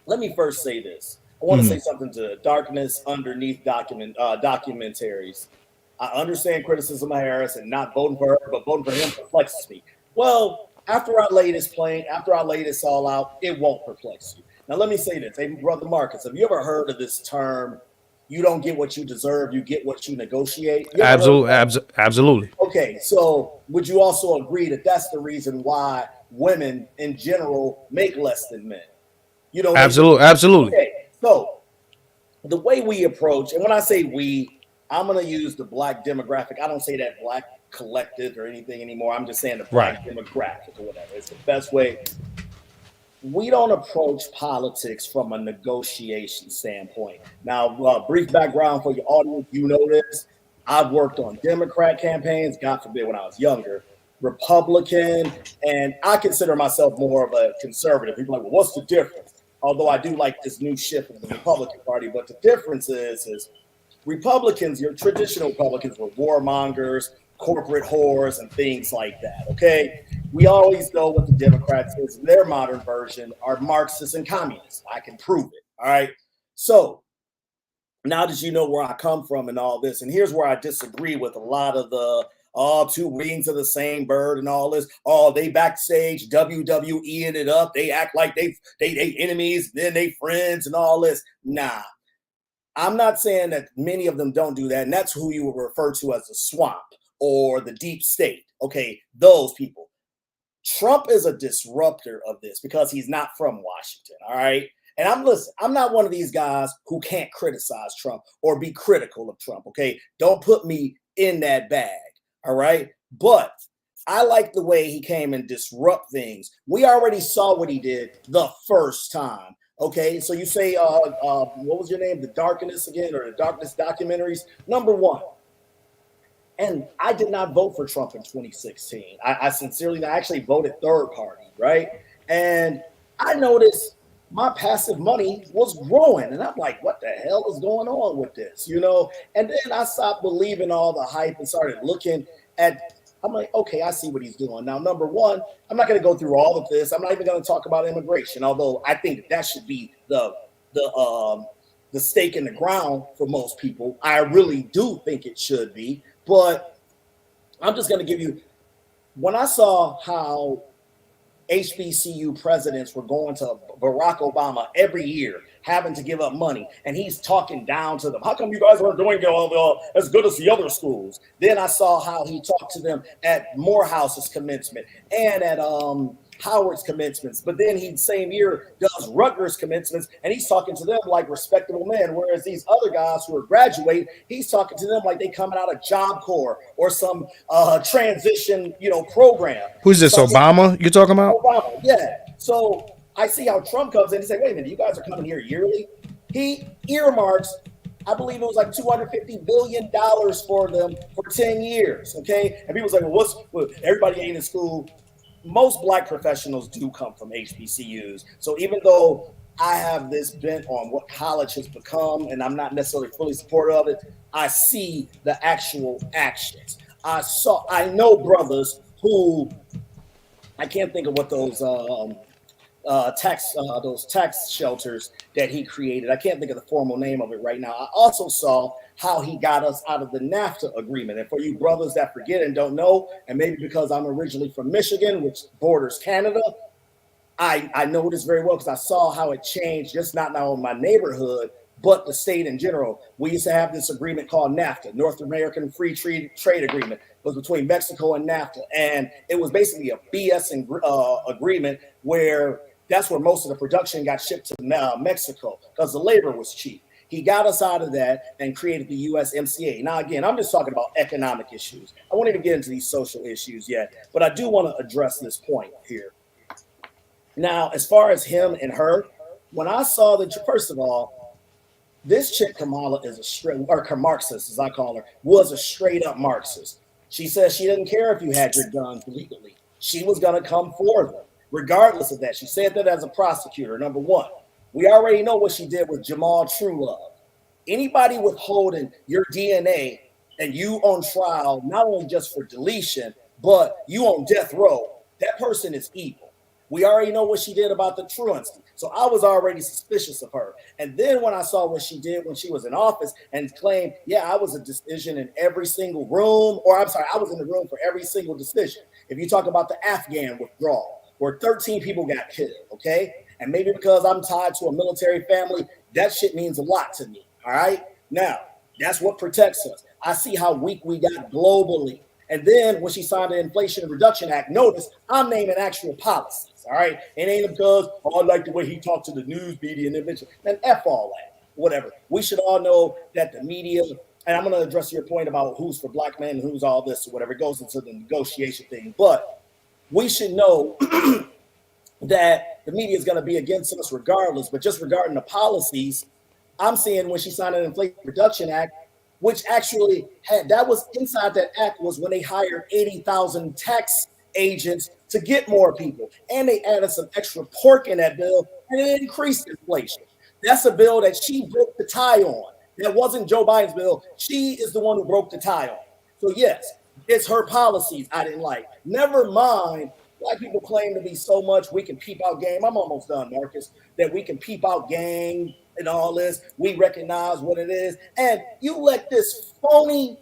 let me first say this. I want to say something to Darkness Underneath documentaries. I understand criticism of Harris and not voting for her, but voting for him perplexes me. Well, after I lay this all out, it won't perplex you. Now, let me say this. Hey, Brother Marcus, have you ever heard of this term, you don't get what you deserve, you get what you negotiate? Absolutely. Okay, so would you also agree that that's the reason why women in general make less than men? Absolutely. Okay, so the way we approach, and when I say we, I'm going to use the black demographic. I don't say that black collective or anything anymore. I'm just saying the black demographic or whatever. It's the best way. We don't approach politics from a negotiation standpoint. Now, brief background for your audience, you know this. I've worked on Democrat campaigns, God forbid when I was younger, Republican, and I consider myself more of a conservative. People are like, well, what's the difference? Although I do like this new shift of the Republican Party, but the difference is Republicans, your traditional Republicans were warmongers, corporate whores, and things like that, okay? We always know what the Democrats is. Their modern version are Marxists and communists. I can prove it, all right? So now that you know where I come from and all this, and here's where I disagree with a lot of the two wings of the same bird and all this. Oh, they backstage WWEing it up. They act like they enemies, then they friends and all this. Nah. I'm not saying that many of them don't do that, and that's who you would refer to as the swamp or the deep state. Okay, those people. Trump is a disruptor of this because he's not from Washington, all right? And I'm not one of these guys who can't criticize Trump or be critical of Trump, okay? Don't put me in that bag, all right? But I like the way he came and disrupt things. We already saw what he did the first time. Okay, so you say, what was your name? The Darkness again, or the Darkness documentaries? Number one. And I did not vote for Trump in 2016. I sincerely, I actually voted third party, right? And I noticed my passive money was growing. And I'm like, what the hell is going on with this? And then I stopped believing all the hype and started looking at, I'm like, okay, I see what he's doing. Now, number one, I'm not going to go through all of this. I'm not even going to talk about immigration, although I think that should be the stake in the ground for most people. I really do think it should be. But I'm just going to give you, when I saw how HBCU presidents were going to Barack Obama every year, having to give up money, and he's talking down to them. How come you guys aren't doing as good as the other schools? Then I saw how he talked to them at Morehouse's commencement and at Howard's commencements, but then he same year does Rutgers commencements, and he's talking to them like respectable men. Whereas these other guys who are graduating, he's talking to them like they coming out of Job Corps or some transition, program. Who's this? Obama? You talking about? Obama, yeah. So I see how Trump comes in and say, "Wait a minute, you guys are coming here yearly." He earmarks, I believe it was like $250 billion for them for 10 years. Okay, and people's like, "Well, everybody ain't in school." Most black professionals do come from HBCUs. So even though I have this bent on what college has become, and I'm not necessarily fully supportive of it, I see the actual actions. I know brothers who, I can't think of what those tax shelters that he created. I can't think of the formal name of it right now. I also saw how he got us out of the NAFTA agreement. And for you brothers that forget and don't know, and maybe because I'm originally from Michigan, which borders Canada, I know this very well because I saw how it changed, just not now in my neighborhood, but the state in general. We used to have this agreement called NAFTA, North American Free Trade Agreement. It was between Mexico and NAFTA. And it was basically a BS agreement where that's where most of the production got shipped to Mexico because the labor was cheap. He got us out of that and created the USMCA. Now, again, I'm just talking about economic issues. I won't even get into these social issues yet, but I do want to address this point here. Now, as far as him and her, when I saw that, first of all, this chick Kamala is a straight, or Marxist, as I call her, was a straight up Marxist. She says she didn't care if you had your guns legally. She was going to come for them, regardless of that. She said that as a prosecutor, number one. We already know what she did with Jamal Truelove. Anybody withholding your DNA and you on trial, not only just for deletion, but you on death row, that person is evil. We already know what she did about the truancy. So I was already suspicious of her. And then when I saw what she did when she was in office and claimed, yeah, I was a decision in every single room, or I'm sorry, I was in the room for every single decision. If you talk about the Afghan withdrawal, where 13 people got killed, okay? And maybe because I'm tied to a military family, that shit means a lot to me, all right? Now, that's what protects us. I see how weak we got globally. And then when she signed the Inflation Reduction Act, notice I'm naming actual policies, all right? It ain't because, I like the way he talked to the news media and eventually, man, F all that, whatever. We should all know that the media, and I'm going to address your point about who's for black men and who's all this or whatever, it goes into the negotiation thing. But we should know that the media is going to be against us regardless. But just regarding the policies, I'm seeing when she signed an Inflation Reduction Act, which actually had, that was inside that act was when they hired 80,000 tax agents to get more people. And they added some extra pork in that bill and it increased inflation. That's a bill that she broke the tie on. That wasn't Joe Biden's bill. She is the one who broke the tie on. So yes, it's her policies I didn't like. Never mind, black people claim to be so much we can peep out game. I'm almost done, Marcus. That we can peep out gang and all this. We recognize what it is. And you let this phony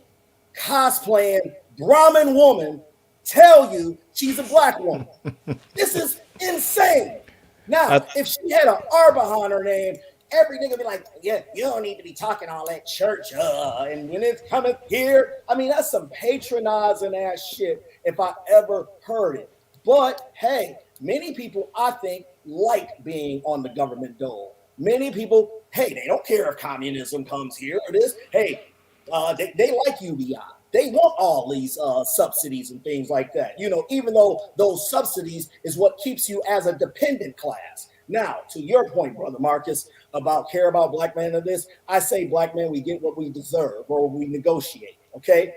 cosplaying Brahmin woman tell you she's a black woman. This is insane. Now, if she had an R behind her name, every nigga be like, yeah, you don't need to be talking all that church. And when it's coming here, I mean, that's some patronizing ass shit if I ever heard it. But hey, many people, I think, like being on the government dole. Many people, hey, they don't care if communism comes here or this. Hey, they like UBI. They want all these subsidies and things like that. You know, even though those subsidies is what keeps you as a dependent class. Now, to your point, Brother Marcus, about care about black men and this, I say black men, we get what we deserve or we negotiate, okay?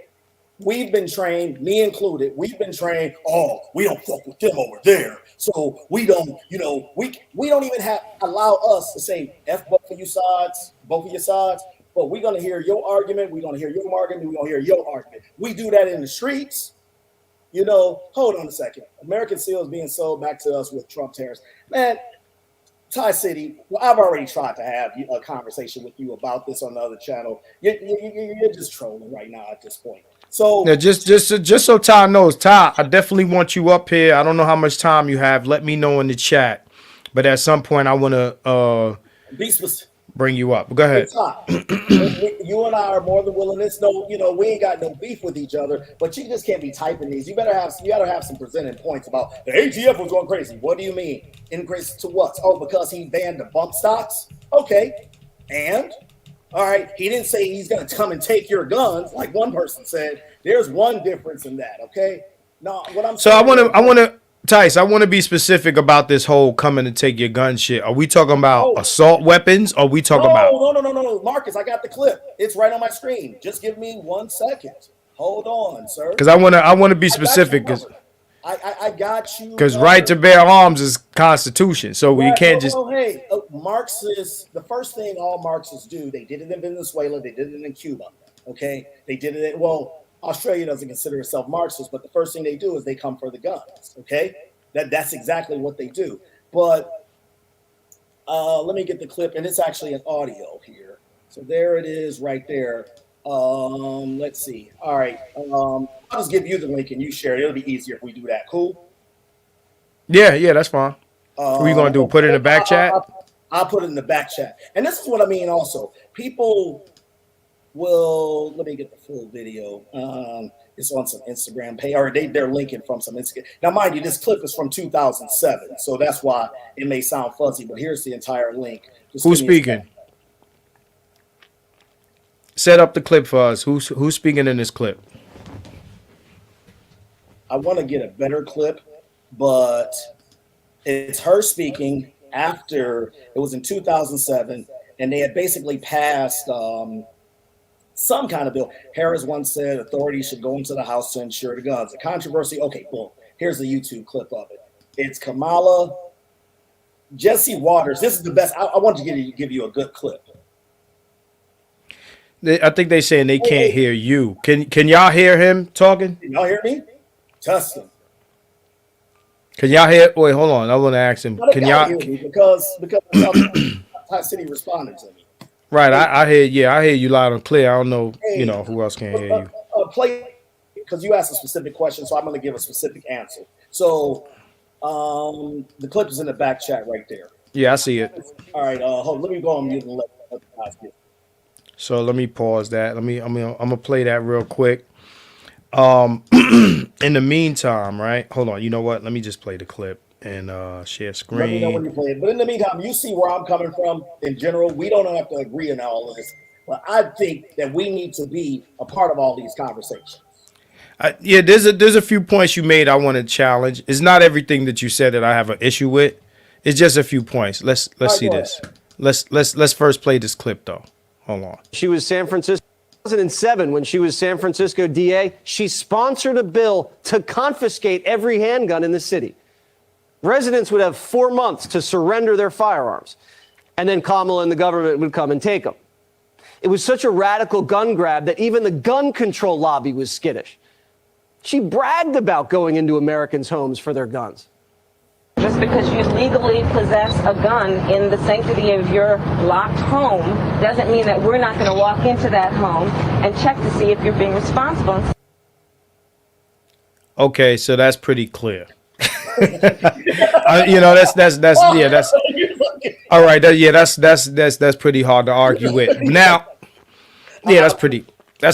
We've been trained, me included, we've been trained, oh, we don't fuck with them over there. So we don't, you know, we don't even allow us to say F both of your sides, but we're going to hear your argument, we're going to hear your argument, we're going to hear your argument. We do that in the streets. You know, hold on a second. American Seal is being sold back to us with Trump tariffs. Man, Ty City, well, I've already tried to have a conversation with you about this on the other channel. You're just trolling right now at this point. So Now, just so Ty knows, Ty, I definitely want you up here. I don't know how much time you have. Let me know in the chat. But at some point, I want to be specific. bring you up. Go ahead. You and I are more than willing. It's no, we ain't got no beef with each other, but you just can't be typing these. You gotta have some presenting points about the ATF was going crazy. What do you mean? Increase to what? Oh, because he banned the bump stocks? Okay. And all right, he didn't say he's gonna come and take your guns, like one person said. There's one difference in that, okay? No, what I'm So saying I want to Tice, I want to be specific about this whole coming to take your gun shit. Are we talking about assault weapons? Or are we talking about No, Marcus, I got the clip. It's right on my screen. Just give me 1 second. Hold on, sir. because I want to be specific because I got you. because right to bear arms is constitution, so we can't just. Hey, Marxists. The first thing all Marxists do, they did it in Venezuela, they did it in Cuba. Okay, they did it. Australia doesn't consider itself Marxist, but the first thing they do is they come for the guns. Okay, that's exactly what they do. But let me get the clip, and it's actually an audio here. So there it is, right there. Let's see. All right. I'll just give you the link and you share it. It'll be easier if we do that. Cool. Yeah, that's fine. What are you gonna do? Put it in the back chat? I'll put it in the back chat. And this is what I mean. Also, people will. Let me get the full video. It's on some Instagram page, or they're linking from some Instagram. Now, mind you, this clip is from 2007, so that's why it may sound fuzzy. But here's the entire link. Who's speaking? Set up the clip for us. Who's speaking in this clip? I want to get a better clip, but it's her speaking after it was in 2007, and they had basically passed some kind of bill. Harris once said authorities should go into the house to ensure the guns. The controversy. Okay, boom. Here's the YouTube clip of it. It's Kamala, Jesse Waters. This is the best. I want to give you a good clip. I think they saying they can't hear you. Can y'all hear him talking? Can y'all hear me? Tustin. Can y'all hear? Wait, hold on. I want to ask him. Can y'all hear me? Because Hot City responded to me. Right, I hear. Yeah, I hear you loud and clear. I don't know. Who else can hear you? Play because you asked a specific question, so I'm going to give a specific answer. So, the clip is in the back chat right there. Yeah, I see it. All right. Hold on, let me go on mute and let the guys get. So let me pause that. I'm gonna play that real quick. In the meantime, right? Hold on. You know what? Let me just play the clip and share screen. Let me know when you play it. But in the meantime, you see where I'm coming from. In general, we don't have to agree on all of this, but I think that we need to be a part of all these conversations. Yeah, there's a few points you made I want to challenge. It's not everything that you said that I have an issue with. It's just a few points. Let's see this. Let's first play this clip though. Hold on. She was San Francisco. 2007, when she was San Francisco DA, she sponsored a bill to confiscate every handgun in the city. Residents would have 4 months to surrender their firearms, and then Kamala and the government would come and take them. It was such a radical gun grab that even the gun control lobby was skittish. She bragged about going into Americans' homes for their guns. Just because you legally possess a gun in the sanctity of your locked home doesn't mean that we're not going to walk into that home and check to see if you're being responsible. Okay, so that's pretty clear. That's all right. That's pretty hard to argue with. Now, yeah, that's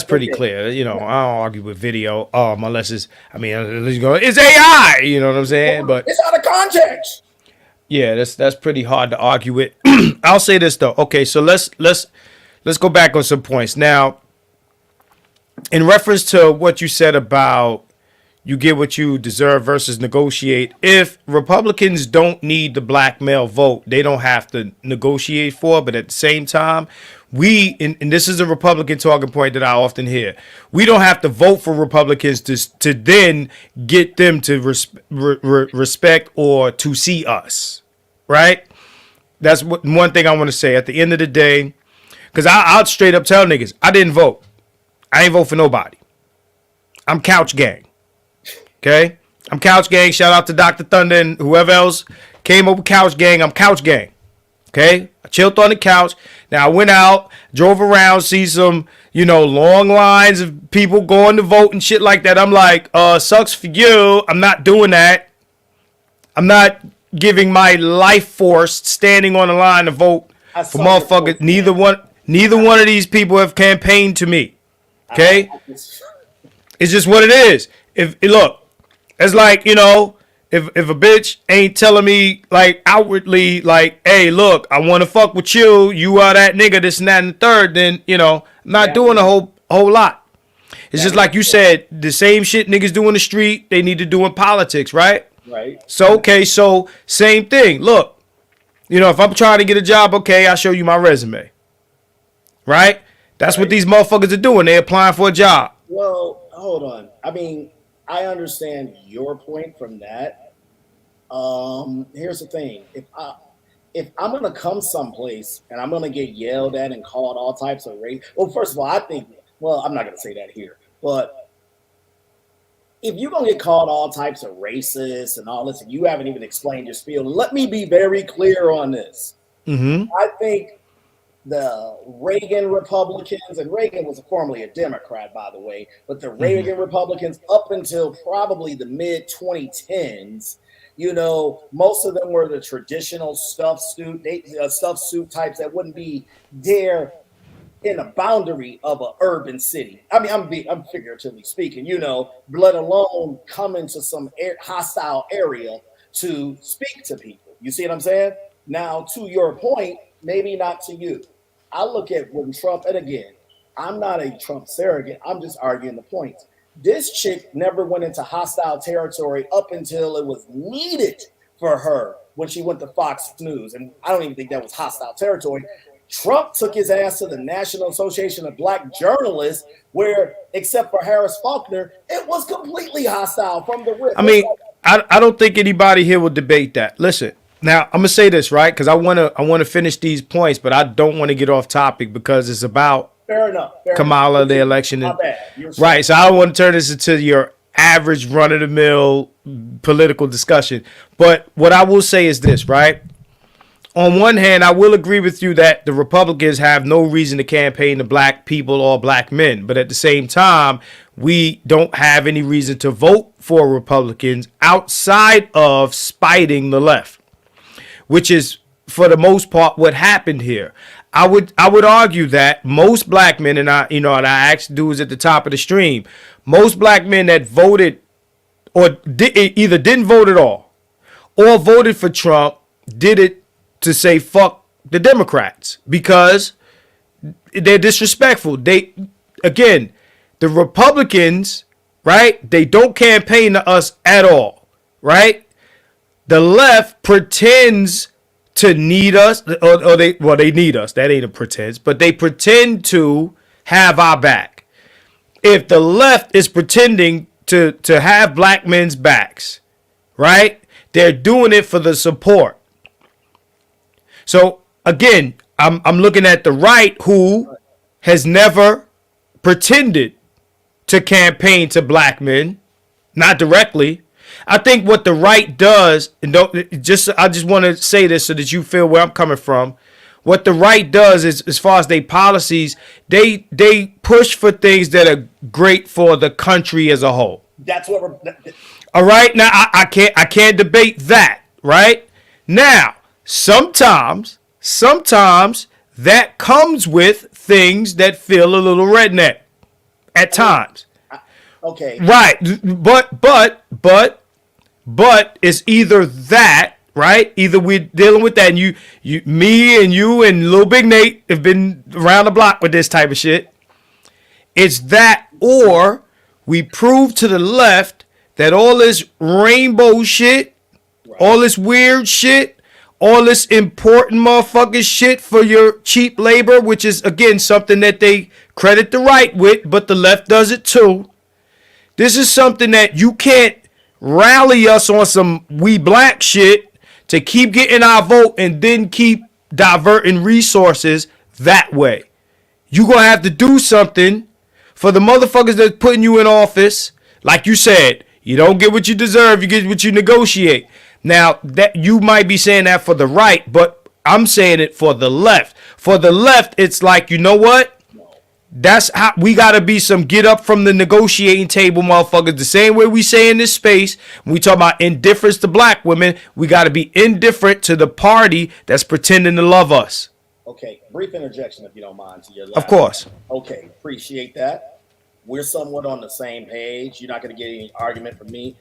pretty clear. I don't argue with video, unless it's AI. You know what I'm saying? But it's out of context. Yeah, that's pretty hard to argue with. I'll say this though. Okay, so let's go back on some points now. In reference to what you said about you get what you deserve versus negotiate. If Republicans don't need the black male vote, they don't have to negotiate for. But at the same time, and this is a Republican talking point that I often hear, we don't have to vote for Republicans to then get them to respect or to see us, right? That's one thing I want to say. At the end of the day, because I'll straight up tell niggas, I didn't vote. I ain't vote for nobody. I'm couch gang. Okay? I'm couch gang. Shout out to Dr. Thunder and whoever else came up with couch gang. I'm couch gang. Okay, I chilled on the couch. Now I went out, drove around, see some, long lines of people going to vote and shit like that. I'm like, sucks for you. I'm not doing that. I'm not giving my life force standing on the line to vote for motherfuckers. Neither one of these people have campaigned to me. Okay, it's just what it is. It's like, if a bitch ain't telling me like outwardly like, hey, look, I want to fuck with you, you are that nigga, this and that and the third, then I'm not doing a whole lot. It's just like you said, the same shit niggas do in the street, they need to do in politics, right? Right. So same thing. Look, if I'm trying to get a job, okay, I'll show you my resume. Right? That's what these motherfuckers are doing. They're applying for a job. Well, hold on. I mean, I understand your point from that. Here's the thing: if I'm gonna come someplace and I'm gonna get yelled at and called all types of race, well, first of all, I'm not gonna say that here, but if you're gonna get called all types of racist and all this, and you haven't even explained your spiel, let me be very clear on this. Mm-hmm. I think the Reagan Republicans, and Reagan was formerly a Democrat, by the way, but the Reagan Republicans up until probably the mid 2010s, most of them were the traditional stuffed suit types that wouldn't be there in a boundary of an urban city. I mean, I'm figuratively speaking, let alone come into some hostile area to speak to people. You see what I'm saying? Now, to your point, maybe not to you. I look at when Trump, and again, I'm not a Trump surrogate. I'm just arguing the point. This chick never went into hostile territory up until it was needed for her when she went to Fox News. And I don't even think that was hostile territory. Trump took his ass to the National Association of Black Journalists, where, except for Harris Faulkner, it was completely hostile from the rip. I mean, I don't think anybody here will debate that. Listen. Now, I'm going to say this, right? Because I want to finish these points, but I don't want to get off topic because it's about Kamala, the election. Right. So I don't want to turn this into your average run-of-the-mill political discussion. But what I will say is this, right? On one hand, I will agree with you that the Republicans have no reason to campaign to black people or black men. But at the same time, we don't have any reason to vote for Republicans outside of spiting the left, which is, for the most part, what happened here. I would argue that most black men, and I asked dudes at the top of the stream, most black men that voted or either didn't vote at all or voted for Trump did it to say fuck the Democrats because they're disrespectful. The Republicans, right? They don't campaign to us at all, right? The left pretends to need us, or they need us. That ain't a pretense, but they pretend to have our back. If the left is pretending to have black men's backs, right? They're doing it for the support. So again, I'm looking at the right, who has never pretended to campaign to black men, not directly. I think what the right does, and I just want to say this so that you feel where I'm coming from. What the right does is, as far as their policies, they push for things that are great for the country as a whole. That's what we're. All right, now I can't debate that. Right now, sometimes that comes with things that feel a little redneck at times. Okay. Right, but it's either that, right? Either we're dealing with that, and me and you and Lil Big Nate have been around the block with this type of shit. It's that, or we prove to the left that all this rainbow shit, all this weird shit, all this important motherfucking shit for your cheap labor, which is, again, something that they credit the right with, but the left does it too. This is something that you can't rally us on some we black shit to keep getting our vote and then keep diverting resources that way. You're going to have to do something for the motherfuckers that's putting you in office. Like you said, you don't get what you deserve, you get what you negotiate. Now, that you might be saying that for the right, but I'm saying it for the left. For the left, it's like, you know what? That's how we gotta be some get up from the negotiating table, motherfuckers. The same way we say in this space, when we talk about indifference to black women, we gotta be indifferent to the party that's pretending to love us. Okay, brief interjection if you don't mind to your last. Of course. Okay, appreciate that. We're somewhat on the same page. You're not going to get any argument from me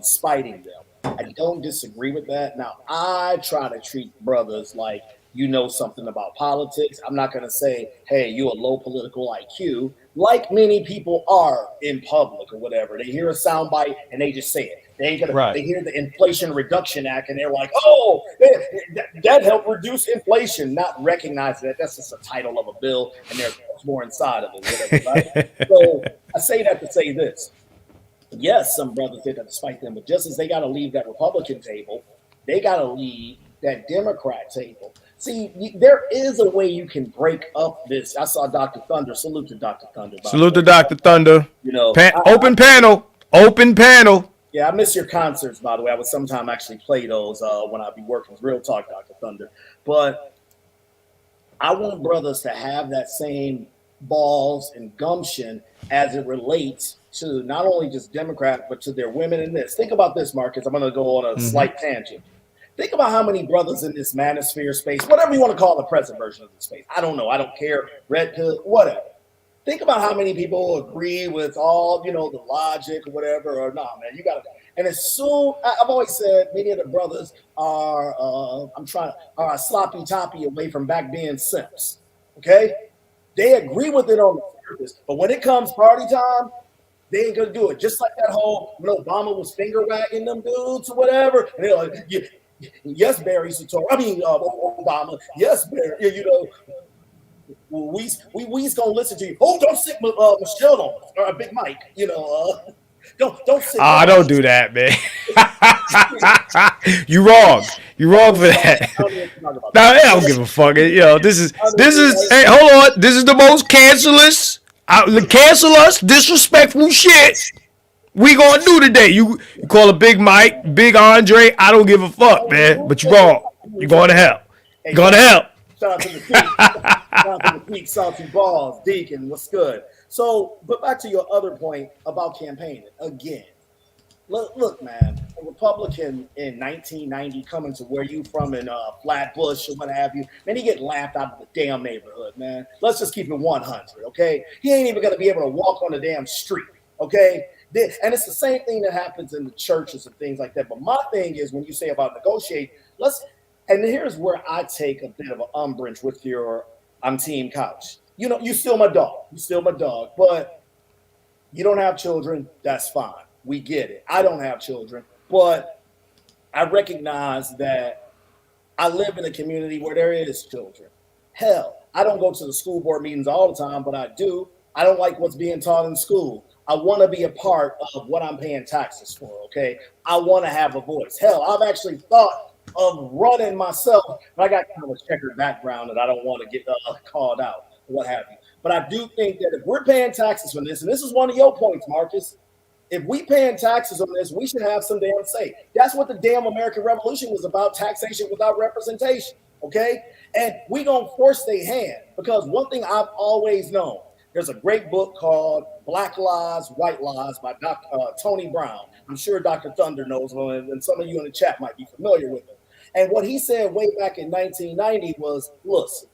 spiting them. I don't disagree with that. Now, I try to treat brothers like you know something about politics. I'm not going to say, hey, you're a low political IQ, like many people are in public or whatever. They hear a soundbite and they just say it. They ain't gonna. Right. They hear the Inflation Reduction Act and they're like, "Oh, that helped reduce inflation." Not recognizing that that's just a title of a bill and there's more inside of it. Whatever, right? So I say that to say this: yes, some brothers did that to spite them, but just as they got to leave that Republican table, they got to leave that Democrat table. See, there is a way you can break up this. I saw Dr. Thunder. Salute to Dr. Thunder. Salute to Dr. Thunder. You know, open panel. Open panel. Yeah, I miss your concerts, by the way. I would sometime actually play those when I'd be working. Real talk, Dr. Thunder. But I want brothers to have that same balls and gumption as it relates to not only just Democrats, but to their women in this. Think about this, Marcus. I'm going to go on a slight tangent. Think about how many brothers in this manosphere space, whatever you want to call the present version of the space. I don't know. I don't care. Red pill, whatever. Think about how many people agree with all, the logic or whatever, or nah, man, you got to. And as soon, I've always said, many of the brothers are, are sloppy toppy away from back being simps. Okay? They agree with it on the surface, but when it comes party time, they ain't gonna do it. Just like that whole, when Obama was finger wagging them dudes or whatever, and they're like, yes, Barry Soetoro. I mean, Obama. Yes, Barry. We's gonna listen to you. Oh, don't sit Michelle on us, or Big Mike. Don't sit. Don't do that, man. You wrong. You wrong for that. I don't give a fuck. This is. Hey, hold on. This is the most cancelous, cancel us, disrespectful shit we gonna do today. You call a Big Mike, Big Andre. I don't give a fuck, man. But you wrong. You going to hell. You going to hell. Shout out to the Peak. Shout out to the Peak, Salty Balls, Deacon. What's good? So, but back to your other point about campaigning again. Look, man, a Republican in 1990 coming to where you from in Flatbush or what have you, man, he get laughed out of the damn neighborhood, man. Let's just keep it 100, okay? He ain't even gonna be able to walk on the damn street, okay? And it's the same thing that happens in the churches and things like that. But my thing is, when you say about negotiate, and here's where I take a bit of an umbrage with your I'm Team Couch. You still my dog. You still my dog. But you don't have children, that's fine. We get it. I don't have children. But I recognize that I live in a community where there is children. Hell, I don't go to the school board meetings all the time, but I do. I don't like what's being taught in school. I want to be a part of what I'm paying taxes for, okay? I want to have a voice. Hell, I've actually thought of running myself, but I got kind of a checkered background that I don't want to get called out, what have you. But I do think that if we're paying taxes for this, and this is one of your points, Marcus, if we paying taxes on this, we should have some damn say. That's what the damn American Revolution was about, taxation without representation, okay? And we gonna force their hand, because one thing I've always known, there's a great book called Black Lies, White Lies by Dr. Tony Brown. I'm sure Dr. Thunder knows one, and some of you in the chat might be familiar with it. And what he said way back in 1990 was, listen,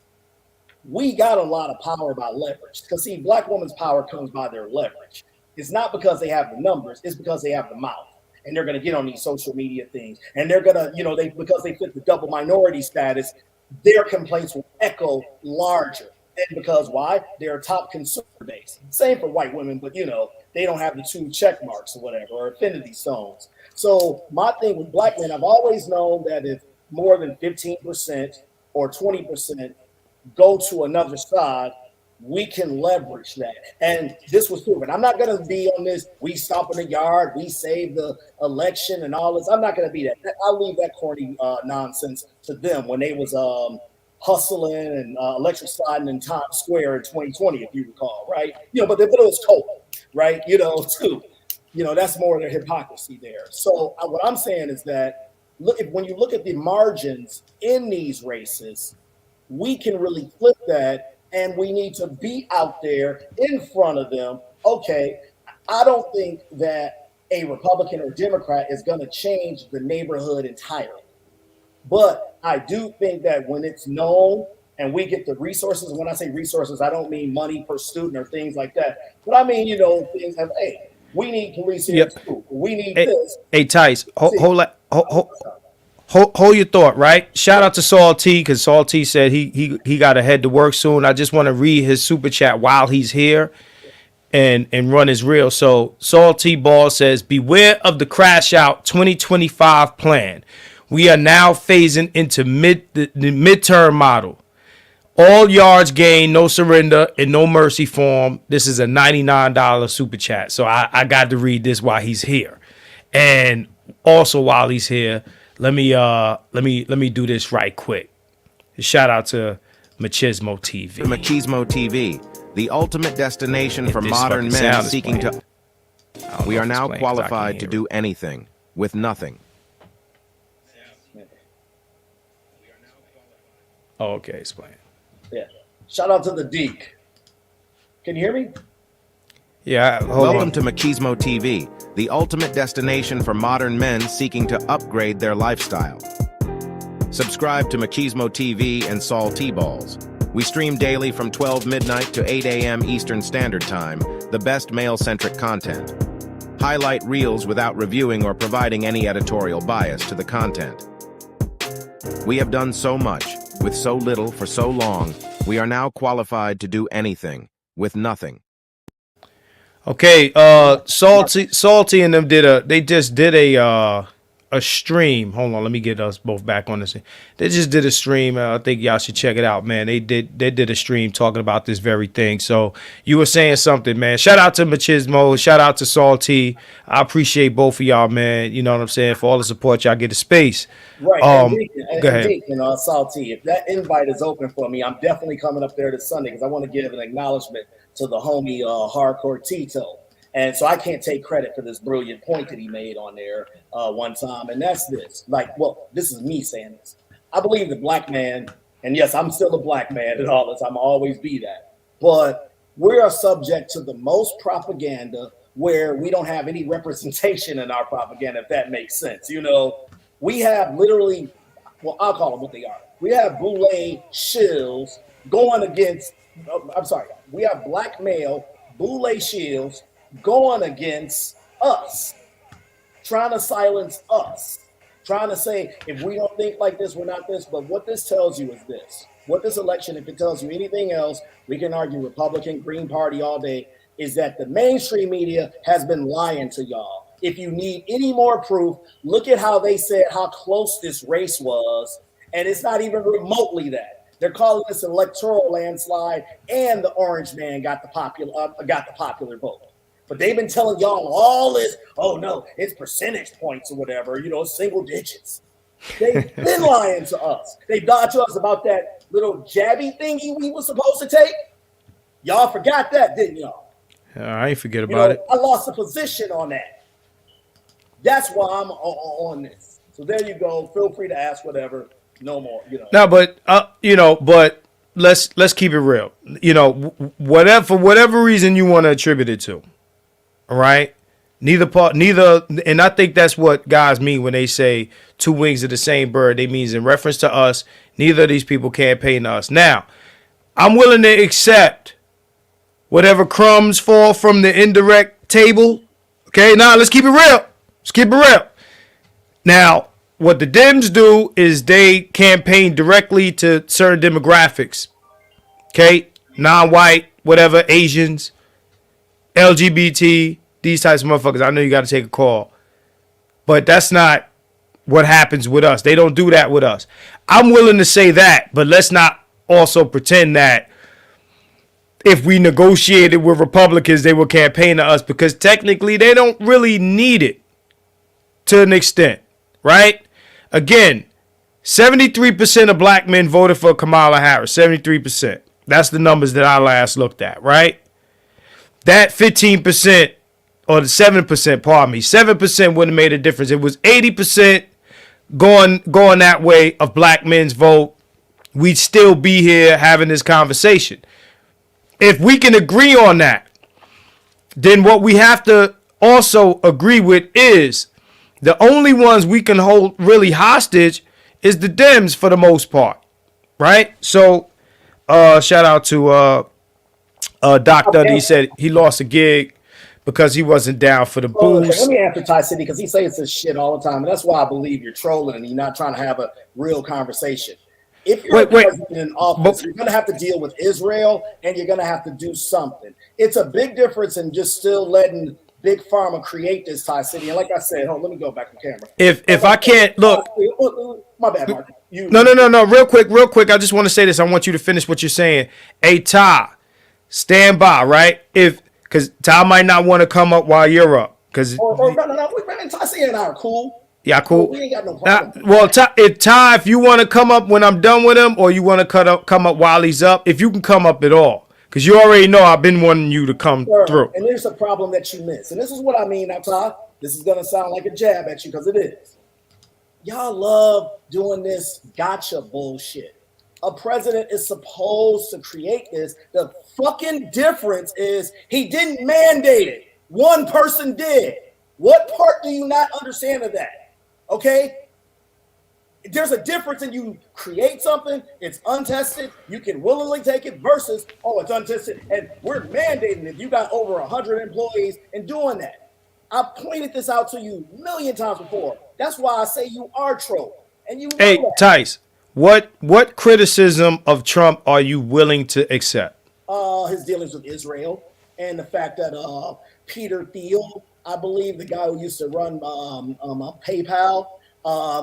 we got a lot of power by leverage. Because, see, black women's power comes by their leverage. It's not because they have the numbers. It's because they have the mouth. And they're going to get on these social media things. And they're going to, because they fit the double minority status, their complaints will echo larger. And because why? They're a top consumer base. Same for white women, but they don't have the 2 check marks or whatever, or affinity stones. So my thing with black men, I've always known that if more than 15% or 20% go to another side, we can leverage that. And this was proven. I'm not going to be on this, we stop in the yard, we save the election and all this. I'm not going to be that. I'll leave that corny nonsense to them when they was hustling and electric sliding in Times Square in 2020, if you recall, right? But it was cold, right? Too. That's more of their hypocrisy there. So what I'm saying is that when you look at the margins in these races, we can really flip that, and we need to be out there in front of them. Okay, I don't think that a Republican or Democrat is going to change the neighborhood entirely. But I do think that when it's known and we get the resources, when I say resources, I don't mean money per student or things like that. But I mean, things of, hey, we need police here too. We need this. Hey, Tice, hold your thought, right? Shout out to Saul T, because Saul T said he got to head to work soon. I just want to read his super chat while he's here and run his reel. So Saul T Ball says, beware of the crash out 2025 plan. We are now phasing into the midterm model. All yards gained, no surrender, and no mercy form. This is a $99 super chat. So I got to read this while he's here. And also while he's here, let me do this right quick. Shout out to Machismo TV. Machismo TV, the ultimate destination for modern men seeking to. We are now qualified to do anything with nothing. Oh, okay, explain. Yeah. Shout out to the Deke. Can you hear me? Yeah. Welcome to Machismo TV, the ultimate destination for modern men seeking to upgrade their lifestyle. Subscribe to Machismo TV and Saul T-Balls. We stream daily from 12 midnight to 8 a.m. Eastern Standard Time, the best male-centric content. Highlight reels without reviewing or providing any editorial bias to the content. We have done so much, with so little for so long, we are now qualified to do anything, with nothing. Okay, Salty and them just did a stream. Hold on, let me get us both back on this. They just did a stream. I think y'all should check it out, man. They did a stream talking about this very thing. So you were saying something, man. Shout out to Machismo. Shout out to Salty. I appreciate both of y'all, man. You know what I'm saying? For all the support y'all get to space. Right. Go ahead. Salty, if that invite is open for me, I'm definitely coming up there this Sunday because I want to give an acknowledgement to the homie Hardcore Tito. And so I can't take credit for this brilliant point that he made on there one time. And that's this. This is me saying this. I believe the black man, and yes, I'm still a black man and all this. I'm always be that. But we are subject to the most propaganda where we don't have any representation in our propaganda, if that makes sense. We have literally, I'll call them what they are. We have boule shills going against, we have black male boule shills going against us, trying to silence us, trying to say, if we don't think like this, we're not this. But what this tells you is this. What this election, if it tells you anything else, we can argue Republican, Green Party all day, is that the mainstream media has been lying to y'all. If you need any more proof, look at how they said how close this race was, and it's not even remotely that. They're calling this an electoral landslide, and the orange man got the popular vote. But they've been telling y'all all this, oh no, it's percentage points or whatever, single digits. They've been lying to us. They lied to us about that little jabby thingy we were supposed to take. Y'all forgot that, didn't y'all? I ain't forget about it. I lost a position on that. That's why I'm on this. So there you go. Feel free to ask whatever. No more. No, but but let's keep it real. For whatever reason you want to attribute it to. All right. Neither, and I think that's what guys mean when they say two wings of the same bird. They means in reference to us. Neither of these people campaign to us. Now, I'm willing to accept whatever crumbs fall from the indirect table. Okay, now let's keep it real. Let's keep it real. Now, what the Dems do is they campaign directly to certain demographics. Okay, non-white, whatever, Asians, LGBT, these types of motherfuckers. I know you got to take a call, but that's not what happens with us. They don't do that with us. I'm willing to say that, but let's not also pretend that if we negotiated with Republicans, they would campaign to us, because technically they don't really need it to an extent, right? Again, 73% of black men voted for Kamala Harris. 73%. That's the numbers that I last looked at, right? That 15%, or the 7%, pardon me, 7% wouldn't have made a difference. It was 80% going that way of black men's vote, we'd still be here having this conversation. If we can agree on that, then what we have to also agree with is the only ones we can hold really hostage is the Dems for the most part, right? So shout out to Doc Dudley. He said he lost a gig because he wasn't down for the booze. Let me answer Ty City because he says this shit all the time, and that's why I believe you're trolling and you're not trying to have a real conversation. If you're president in office, you're going to have to deal with Israel, and you're going to have to do something. It's a big difference in just still letting Big Pharma create this, Ty City. And like I said, hold on, let me go back to camera. If I can't look, my bad, Mark. No. Real quick. I just want to say this. I want you to finish what you're saying. Hey, Ty, stand by, right? Because Ty might not want to come up while you're up. No. Ty City and I are cool. Yeah, cool. We ain't got no problem. Well, Ty, if you want to come up when I'm done with him, or you want to come up while he's up, if you can come up at all, because you already know I've been wanting you to come through. And there's a problem that you miss, and this is what I mean. Now, Ty, this is gonna sound like a jab at you because it is. Y'all love doing this gotcha bullshit. A president is supposed to create this. The fucking difference is he didn't mandate it. One person did. What part do you not understand of that? Okay, there's a difference in you create something, it's untested, you can willingly take it versus, it's untested, and we're mandating if you got over 100 employees and doing that. I pointed this out to you a million times before. That's why I say you are troll. And you know hey, that. Tice, what criticism of Trump are you willing to accept? His dealings with Israel and the fact that Peter Thiel, I believe the guy who used to run PayPal,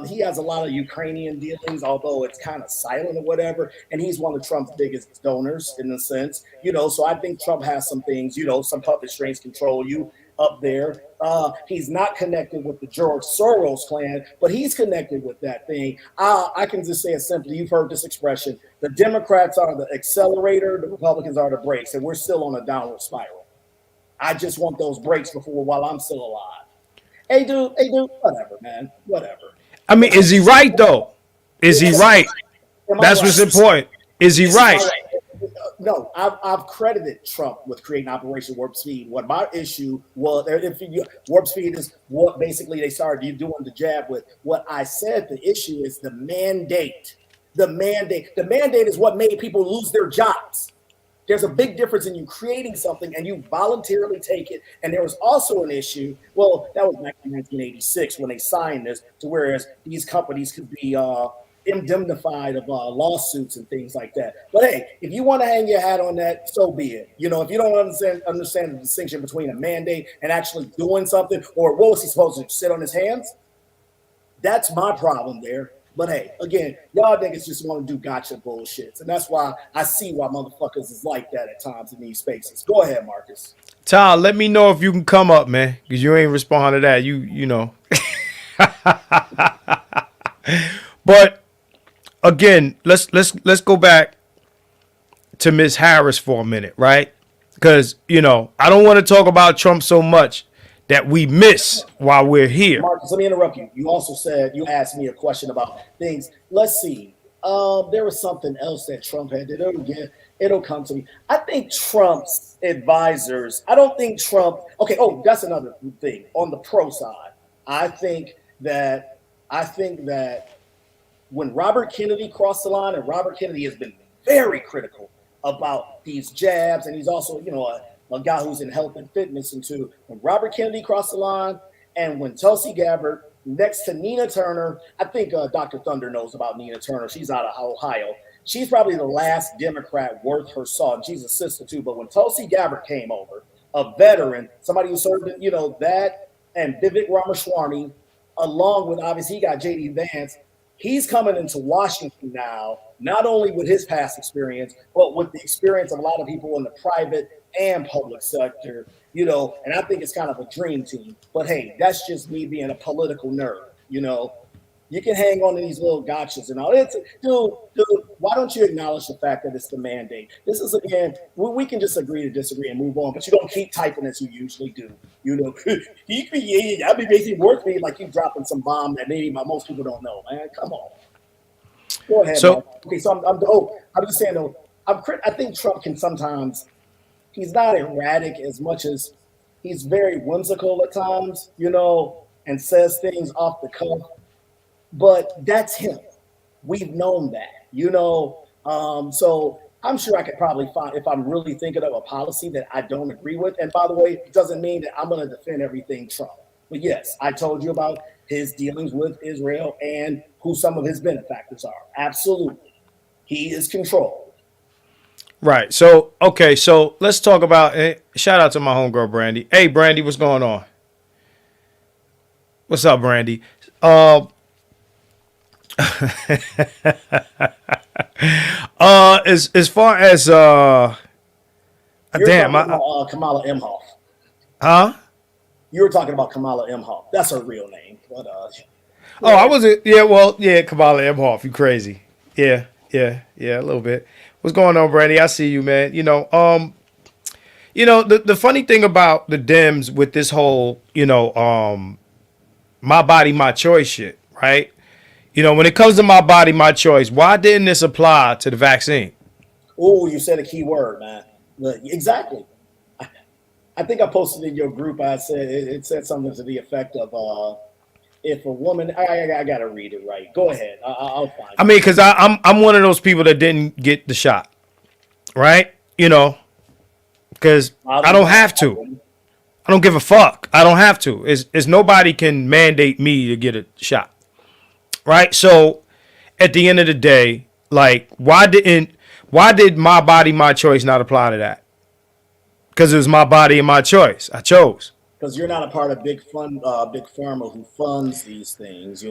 he has a lot of Ukrainian dealings, although it's kind of silent or whatever. And he's one of Trump's biggest donors in a sense, so I think Trump has some things, some puppet strings control you up there. He's not connected with the George Soros clan, but he's connected with that thing. I can just say it simply. You've heard this expression. The Democrats are the accelerator, the Republicans are the brakes, and we're still on a downward spiral. I just want those breaks while I'm still alive. Hey, dude, whatever, man, whatever. I mean, is he right, though? Is he right? That's what's important. Is he right? No, I've credited Trump with creating Operation Warp Speed. What my issue was, Warp Speed is what basically they started doing the jab with. What I said the issue is the mandate. The mandate is what made people lose their jobs. There's a big difference in you creating something and you voluntarily take it. And there was also an issue. Well, that was back in 1986 when they signed this, to whereas these companies could be indemnified of lawsuits and things like that. But hey, if you want to hang your hat on that, so be it. If you don't understand the distinction between a mandate and actually doing something, or what was he supposed to sit on his hands? That's my problem there. But hey, again, y'all niggas just want to do gotcha bullshits. And that's why I see why motherfuckers is like that at times in these spaces. Go ahead, Marcus. Ty, let me know if you can come up, man, because you ain't respond to that. You know. But again, let's go back to Ms. Harris for a minute, right? Because, I don't want to talk about Trump so much that we miss while we're here. Marcus, let me interrupt you. You also said, you asked me a question about things. Let's see. There was something else that Trump had. It'll come to me. I think Trump's advisors, I don't think Trump, okay, that's another thing. On the pro side, I think that when Robert Kennedy crossed the line, and Robert Kennedy has been very critical about these jabs, and he's also, a guy who's in health and fitness, and too. When Robert Kennedy crossed the line, and when Tulsi Gabbard next to Nina Turner, I think Dr. Thunder knows about Nina Turner. She's out of Ohio. She's probably the last Democrat worth her salt, and she's a sister too. But when Tulsi Gabbard came over, a veteran, somebody who served, that, and Vivek Ramaswamy, along with obviously he got J.D. Vance. He's coming into Washington now, not only with his past experience, but with the experience of a lot of people in the private and public sector, and I think it's kind of a dream team. But hey, that's just me being a political nerd, You can hang on to these little gotchas and all. It's dude. Why don't you acknowledge the fact that it's the mandate? This is again, we can just agree to disagree and move on, but you don't keep typing as you usually do. You know, he created. I'll be basically work me like you dropping some bomb that maybe most people don't know. Man, come on. Go ahead. So man. Okay, so I'm just saying though. I think Trump can sometimes. He's not erratic as much as he's very whimsical at times, you know, and says things off the cuff. But that's him. We've known that, you know. So I'm sure I could probably find, if I'm really thinking of a policy that I don't agree with. And by the way, it doesn't mean that I'm going to defend everything Trump. But yes, I told you about his dealings with Israel and who some of his benefactors are. Absolutely. He is controlled. right. So okay. So let's talk about. Shout out to my homegirl Brandy. Hey, Brandy, what's going on? What's up, Brandy? As far as You're damn, talking about, Kamala Imhoff. huh? You were talking about Kamala Imhoff. That's her real name. But Oh, I wasn't. Yeah, well, yeah, Kamala Imhoff. You crazy? Yeah, a little bit. What's going on, Brandy? I see you, man. The funny thing about the Dems with this whole, my body, my choice shit, right? When it comes to my body, my choice, why didn't this apply to the vaccine? oh, you said a key word, man. Exactly. I think I posted in your group. I said it said something to the effect of if a woman. I gotta read it right. Go ahead. I'll find. I mean, because I'm one of those people that didn't get the shot, right? Because I don't have to. I don't give a fuck. I don't have to. It's nobody can mandate me to get a shot, right? So at the end of the day, like, why did my body, my choice not apply to that? Because it was my body and my choice. I chose. Because you're not a part of big pharma who funds these things,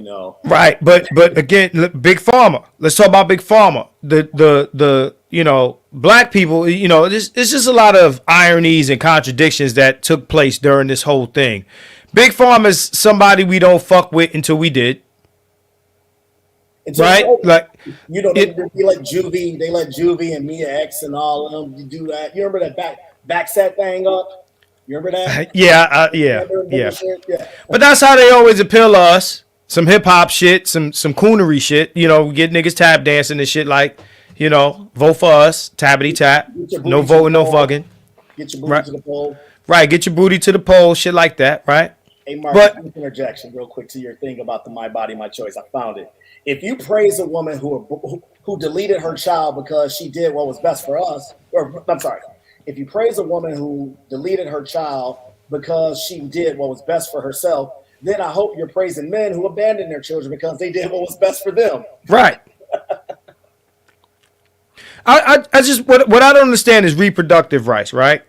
Right, but again, big pharma. Let's talk about big pharma. The black people. It's just a lot of ironies and contradictions that took place during this whole thing. Big pharma is somebody we don't fuck with until we did. Right, like they let Juvie, and Mia X and all of them do that. You remember that back set thing up? You remember that? Yeah. Yeah. But that's how they always appeal to us. Some hip hop shit, some coonery shit. We get niggas tap dancing and shit like, vote for us, tappity tap. No voting, no fucking. Get your booty to the poll. Right, get your booty to the poll, shit like that, right? Hey, Mark, interjection real quick to your thing about the my body, my choice. I found it. If you praise a woman who deleted her child because she did what was best for us, or I'm sorry, if you praise a woman who deleted her child because she did what was best for herself, then I hope you're praising men who abandoned their children because they did what was best for them. Right. I just what I don't understand is reproductive rights, right?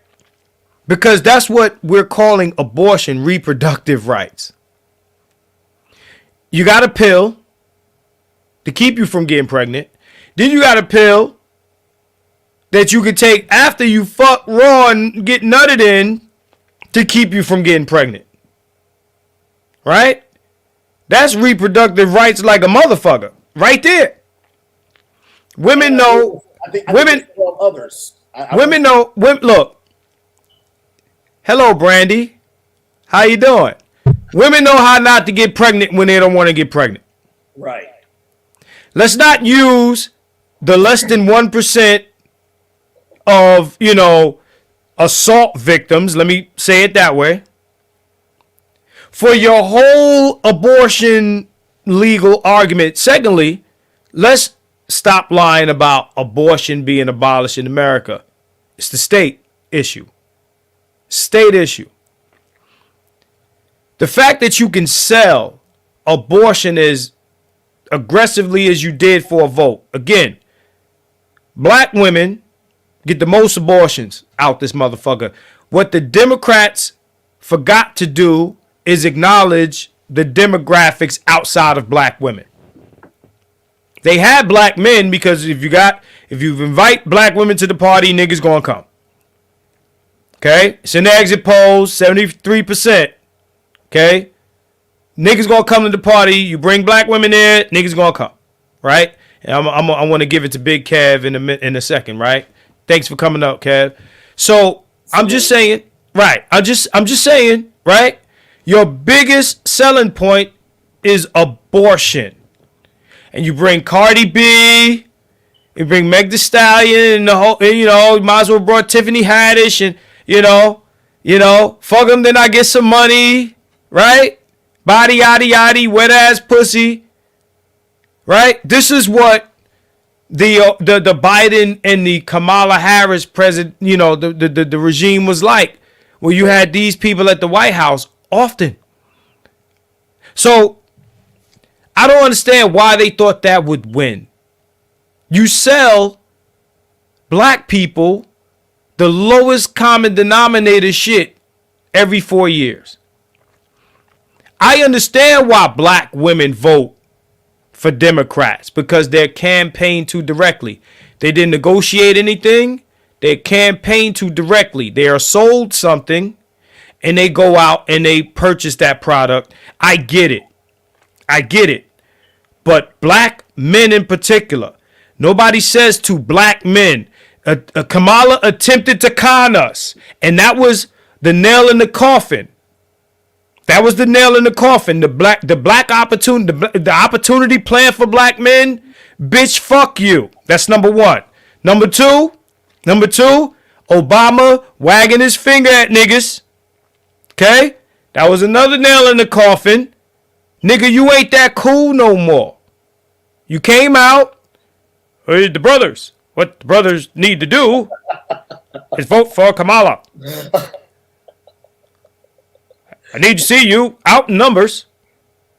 Because that's what we're calling abortion, reproductive rights. You got a pill to keep you from getting pregnant. Then you got a pill that you could take after you fuck raw and get nutted in to keep you from getting pregnant. Right? That's reproductive rights like a motherfucker. Right there. Women know. Women know. Look. Hello, Brandy. How you doing? Women know how not to get pregnant when they don't want to get pregnant. Right. Let's not use the less than 1% of, assault victims, let me say it that way, for your whole abortion legal argument. Secondly, let's stop lying about abortion being abolished in America. It's the state issue. State issue. The fact that you can sell abortion as aggressively as you did for a vote. Again, black women get the most abortions out this motherfucker. What the Democrats forgot to do is acknowledge the demographics outside of black women. They had black men because if you invite black women to the party, niggas gonna come. Okay? It's in the exit polls, 73%. Okay? niggas gonna come to the party. You bring black women there, niggas gonna come, right? And I want to give it to Big Kev in a second, right? Thanks for coming up, Kev. So I'm just saying, right? I'm just saying, right? Your biggest selling point is abortion, and you bring Cardi B, you bring Meg Thee Stallion, and the whole, you know, you might as well brought Tiffany Haddish, and you know, fuck them, then I get some money, right? Body yaddy yaddy, wet ass pussy, right? This is what the Biden and the Kamala Harris president, you know, the regime was like, where you had these people at the White House often. So I don't understand why they thought that would win. You sell black people the lowest common denominator shit every 4 years. I understand why black women vote for Democrats, because they're campaigned to directly. They didn't negotiate anything. They're campaigned to directly. They are sold something and they go out and they purchase that product. I get it. But black men in particular, nobody says to black men, Kamala attempted to con us, and that was the nail in the coffin. That was the nail in the coffin. The black opportunity, the opportunity plan for black men. Bitch, fuck you. That's number one. Number two, Obama wagging his finger at niggas. Okay, that was another nail in the coffin. Nigga, you ain't that cool no more. You came out. Hey, the brothers. What the brothers need to do is vote for Kamala. I need to see you out in numbers.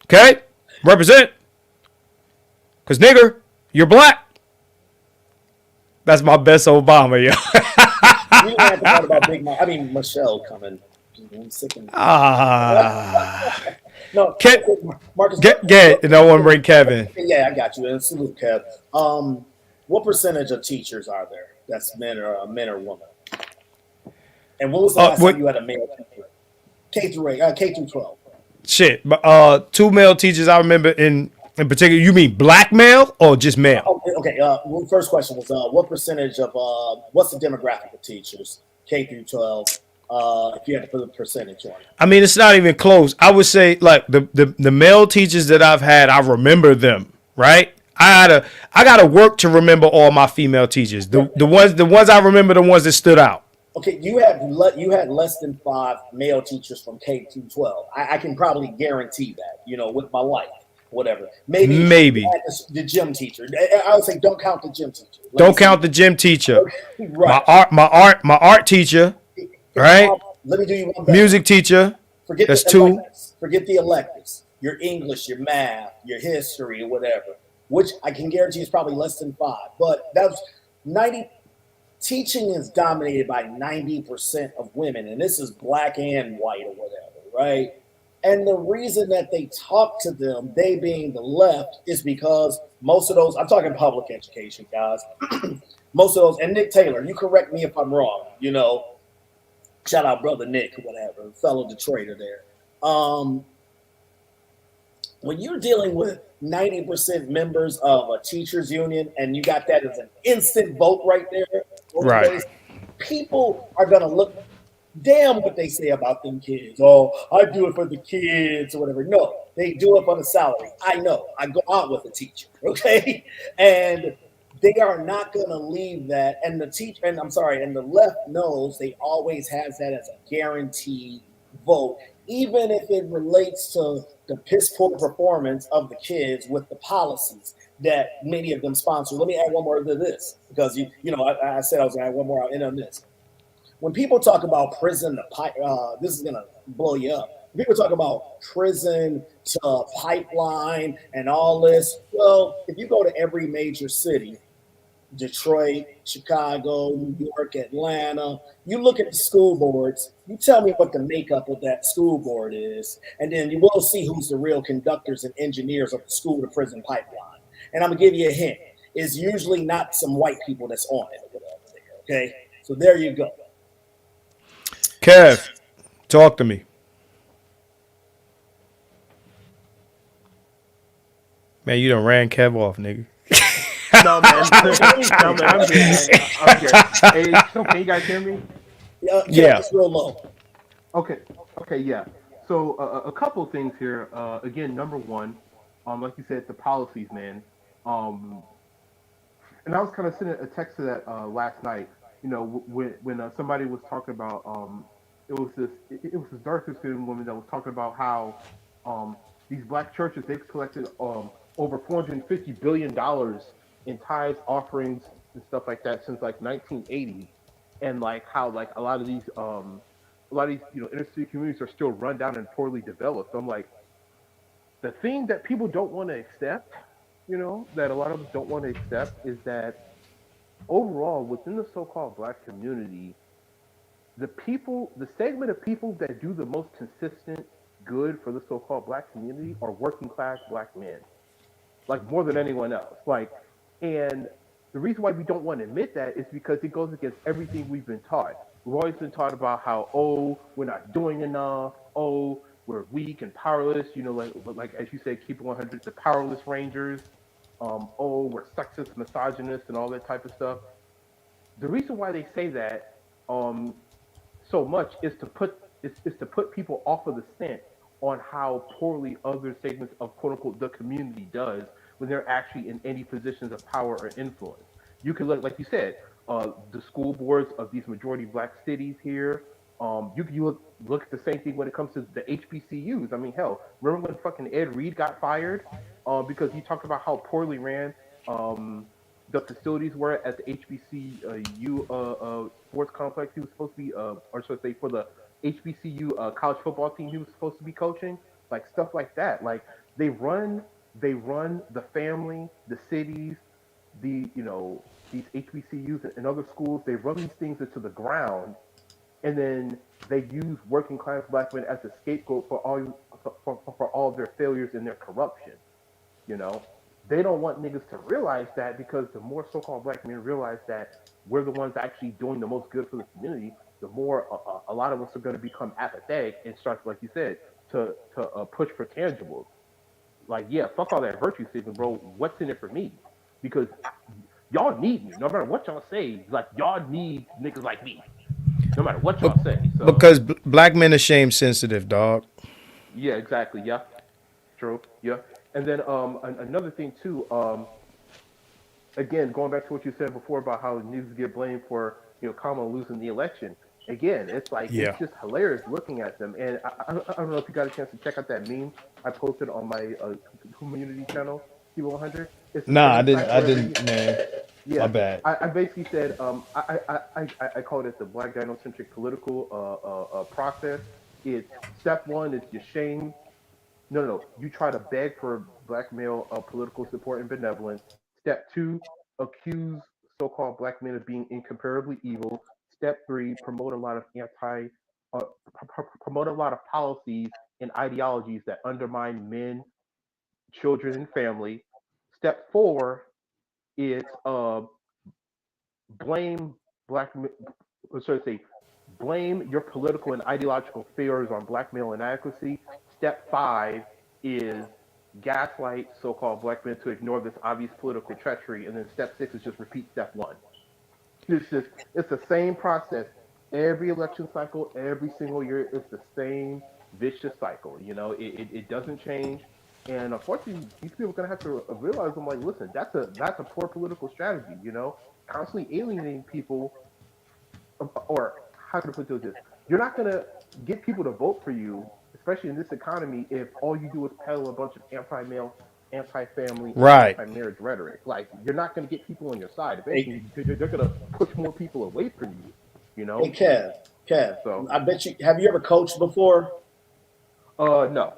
Okay? Represent. Because, nigger, you're black. That's my best Obama, yo. We don't have to talk about Big Mom. I mean, Michelle coming. I'm sick of No, Marcus. Get no one bring Kevin. Yeah, I got you. And salute, Kev. What percentage of teachers are there that's men or women? And when was the last time you had a male teacher? K through 8, K through 12. Shit, but 2 male teachers I remember in particular. You mean black male or just male? Okay. Well, first question was what percentage of what's the demographic of teachers K through 12? If you had to put a percentage on it. I mean, it's not even close. I would say like the male teachers that I've had, I remember them, right? I gotta work to remember all my female teachers. The ones I remember, the ones that stood out. Okay, you had less than 5 male teachers from K through 12. I can probably guarantee that, you know, with my life, whatever. Maybe the gym teacher. I would say don't count the gym teacher. Don't count the gym teacher. Right. My art teacher. Right. Let me do you one better. Music teacher. That's 2. Forget the electives. Your English, your math, your history, or whatever. Which I can guarantee is probably less than 5. But that's 90. Teaching is dominated by 90% of women, and this is black and white or whatever, right? And the reason that they talk to them, they being the left, is because most of those, I'm talking public education, guys. Most of those, and Nick Taylor, you correct me if I'm wrong, you know. Shout out brother Nick, whatever, fellow Detroiter there. When you're dealing with 90% members of a teachers union and you got that as an instant vote right there, right? People are gonna look damn what they say about them kids. Oh, I do it for the kids or whatever. No, they do it for the salary. I know. I go out with a teacher, okay, and they are not going to leave that. And the teacher, and the left knows they always has that as a guaranteed vote, even if it relates to the piss poor performance of the kids with the policies that many of them sponsor. Let me add one more to this, because I said I was going to add one more. I'll end on this. When people talk about prison, this is going to blow you up. When people talk about prison to pipeline and all this. Well, if you go to every major city, Detroit, Chicago, New York, Atlanta, you look at the school boards, you tell me what the makeup of that school board is, and then you will see who's the real conductors and engineers of the school to prison pipeline. And I'm going to give you a hint. It's usually not some white people that's on it. Okay? So there you go. Kev, talk to me. Man, you done ran Kev off, nigga. No, man. No, man. I'm here, man. I'm here. Hey, so can you guys hear me? Yeah, just real low. Okay. Okay. Yeah. So a couple of things here. Again, number one, like you said, the policies, man. Um, and I was kind of sending a text to that last night. You know, when somebody was talking about it was this darker skinned woman that was talking about how these black churches they've collected over $450 billion in tithes, offerings, and stuff like that since like 1980, and like how like a lot of these inner city communities are still run down and poorly developed. I'm like, the thing that people don't want to accept, that a lot of us don't want to accept, is that overall within the so-called black community, the segment of people that do the most consistent good for the so-called black community are working class black men, like more than anyone else. Like, and the reason why we don't want to admit that is because it goes against everything we've been taught. We've always been taught about how, oh, we're not doing enough, oh, we're weak and powerless, like as you say, keep it 100, the powerless rangers, oh, we're sexist, misogynist, and all that type of stuff. The reason why they say that so much is to put people off of the scent on how poorly other segments of quote unquote the community does when they're actually in any positions of power or influence. You can look, like you said, the school boards of these majority black cities here. You look at the same thing when it comes to the HBCUs. I mean, hell, remember when fucking Ed Reed got fired because he talked about how poorly ran the facilities were at the HBCU sports complex he was supposed to be, or should I say, for the HBCU college football team he was supposed to be coaching, like stuff like that. Like they run the family, the cities, these HBCUs and other schools. They run these things into the ground, and then they use working class black men as a scapegoat for all of their failures and their corruption. They don't want niggas to realize that, because the more so-called black men realize that we're the ones actually doing the most good for the community, the more a lot of us are going to become apathetic and start, like you said, to push for tangibles. Like, yeah, fuck all that virtue signaling, bro. What's in it for me? Because y'all need me. No matter what y'all say, like, y'all need niggas like me. No matter what y'all say. So, Because black men are shame sensitive, dog. yeah, exactly. Yeah, true. Yeah. And then another thing too, again, going back to what you said before about how niggas get blamed for Kamala losing the election. Again, it's like Yeah. it's just hilarious looking at them. And I don't know if you got a chance to check out that meme I posted on my community channel, KeepItOneHunned. Nah, I didn't, man. Yeah, My bad. I basically said I called it the black gynocentric political process. It's step one is your shame. No. You try to beg for black male political support and benevolence. Step two, accuse so-called black men of being incomparably evil. Step three, uh, promote a lot of policies and ideologies that undermine men, children, and family. Step four is blame black. Let's sort of say blame your political and ideological failures on black male inadequacy. Step five is gaslight so-called black men to ignore this obvious political treachery, and then step six is just repeat step one. It's the same process every election cycle, every single year. It's the same vicious cycle. It doesn't change. And unfortunately, these people are gonna have to realize. I'm like, listen, that's a poor political strategy. Constantly alienating people, or how can I put this? You're not gonna get people to vote for you, especially in this economy, if all you do is peddle a bunch of anti-male, anti-family, Right. anti-marriage rhetoric. Like, you're not gonna get people on your side. Hey, Eventually, they're gonna push more people away from you. hey Kev, So, I bet you, have you ever coached before? no.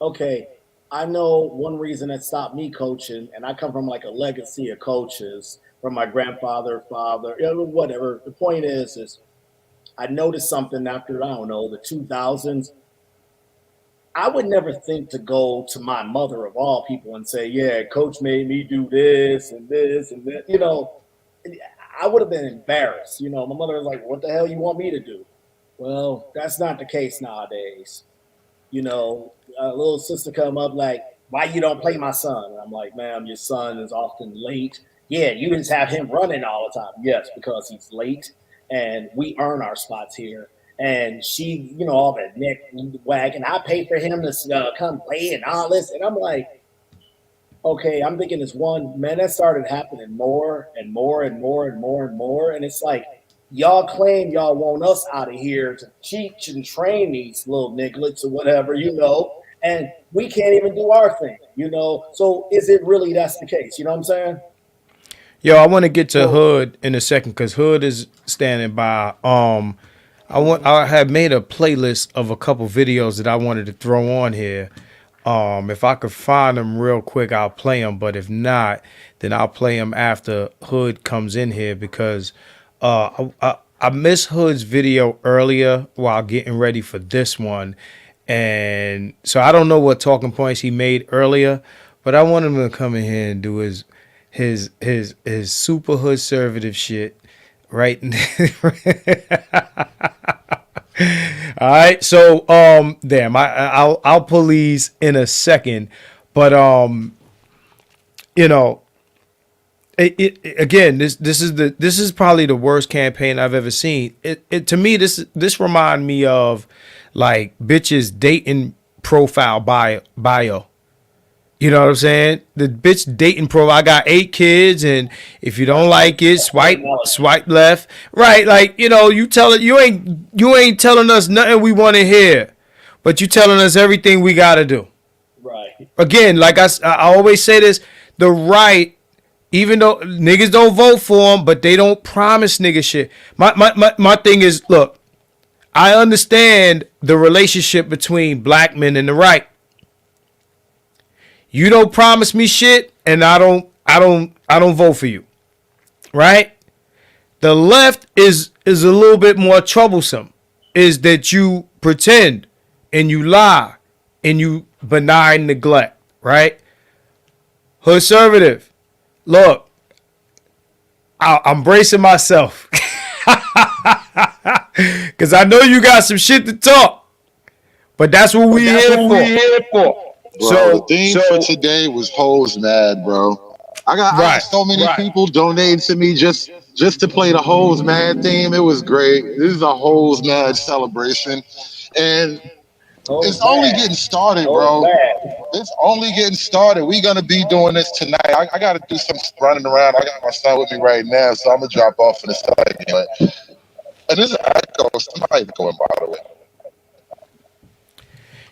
Okay. I know one reason that stopped me coaching, and I come from like a legacy of coaches from my grandfather, father, whatever. The point is I noticed something after, I don't know, the 2000s. I would never think to go to my mother of all people and say, yeah, coach made me do this and this and that. I would have been embarrassed. My mother was like, what the hell you want me to do? Well, that's not the case nowadays. A little sister come up like, why you don't play my son? And I'm like, ma'am, your son is often late. Yeah, you just have him running all the time. Yes, because he's late and we earn our spots here. And she, all that neck wagging. I pay for him to come play and all this. And I'm like, okay, I'm thinking this one, man, that started happening more and more and more and more and more. And it's like, y'all claim y'all want us out of here to teach and train these little nigglets or whatever, and we can't even do our thing. So is it really that's the case? You know what I'm saying? Yo, I want to get to Hood in a second because Hood is standing by. I had made a playlist of a couple videos that I wanted to throw on here. If I could find them real quick, I'll play them. But if not, then I'll play them after Hood comes in here because I missed Hood's video earlier while getting ready for this one. And so I don't know what talking points he made earlier, but I want him to come in here and do his super hood conservative shit, right? All right, so damn, I'll pull these in a second, but again, this is probably the worst campaign I've ever seen. It to me this remind me of like bitches dating profile bio. You know what I'm saying? The bitch dating pro. I got 8 kids, and if you don't like it, swipe left. Right? Like you tell it. You ain't telling us nothing we want to hear, but you telling us everything we gotta do. Right. Again, like I always say this: the right, even though niggas don't vote for them, but they don't promise nigga shit. My thing is, look, I understand the relationship between black men and the right. You don't promise me shit, and I don't vote for you. Right? The left is a little bit more troublesome. Is that you pretend and you lie and you benign neglect, right? Conservative. Look, I'm bracing myself. Cause I know you got some shit to talk. But that's what we here for. Bro, the theme for today was hoes mad, bro. I got so many people donating to me just to play the hoes mad theme. It was great. This is a hoes mad celebration, and it's only getting started, bro. It's only getting started. We gonna be doing this tonight. I gotta do some running around. I got my son with me right now, so I'm gonna drop off in a second. And this is echo. Somebody going by the way.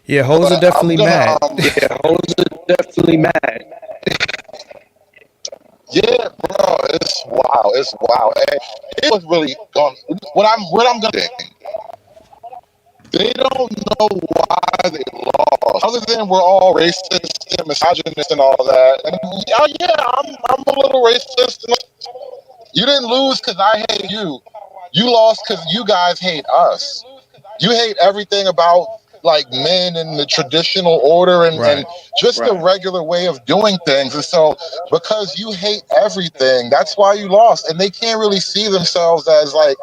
Yeah, hoes are definitely mad. Yeah, hoes are definitely mad. Yeah, bro, it's wow. It's wow. And it was really going. What I'm gonna do. They don't know why they lost. Other than we're all racist and misogynist and all that. And I'm a little racist. You didn't lose because I hate you. You lost because you guys hate us. You hate everything about like men and the traditional order and just the regular way of doing things. And so because you hate everything, that's why you lost. And they can't really see themselves as like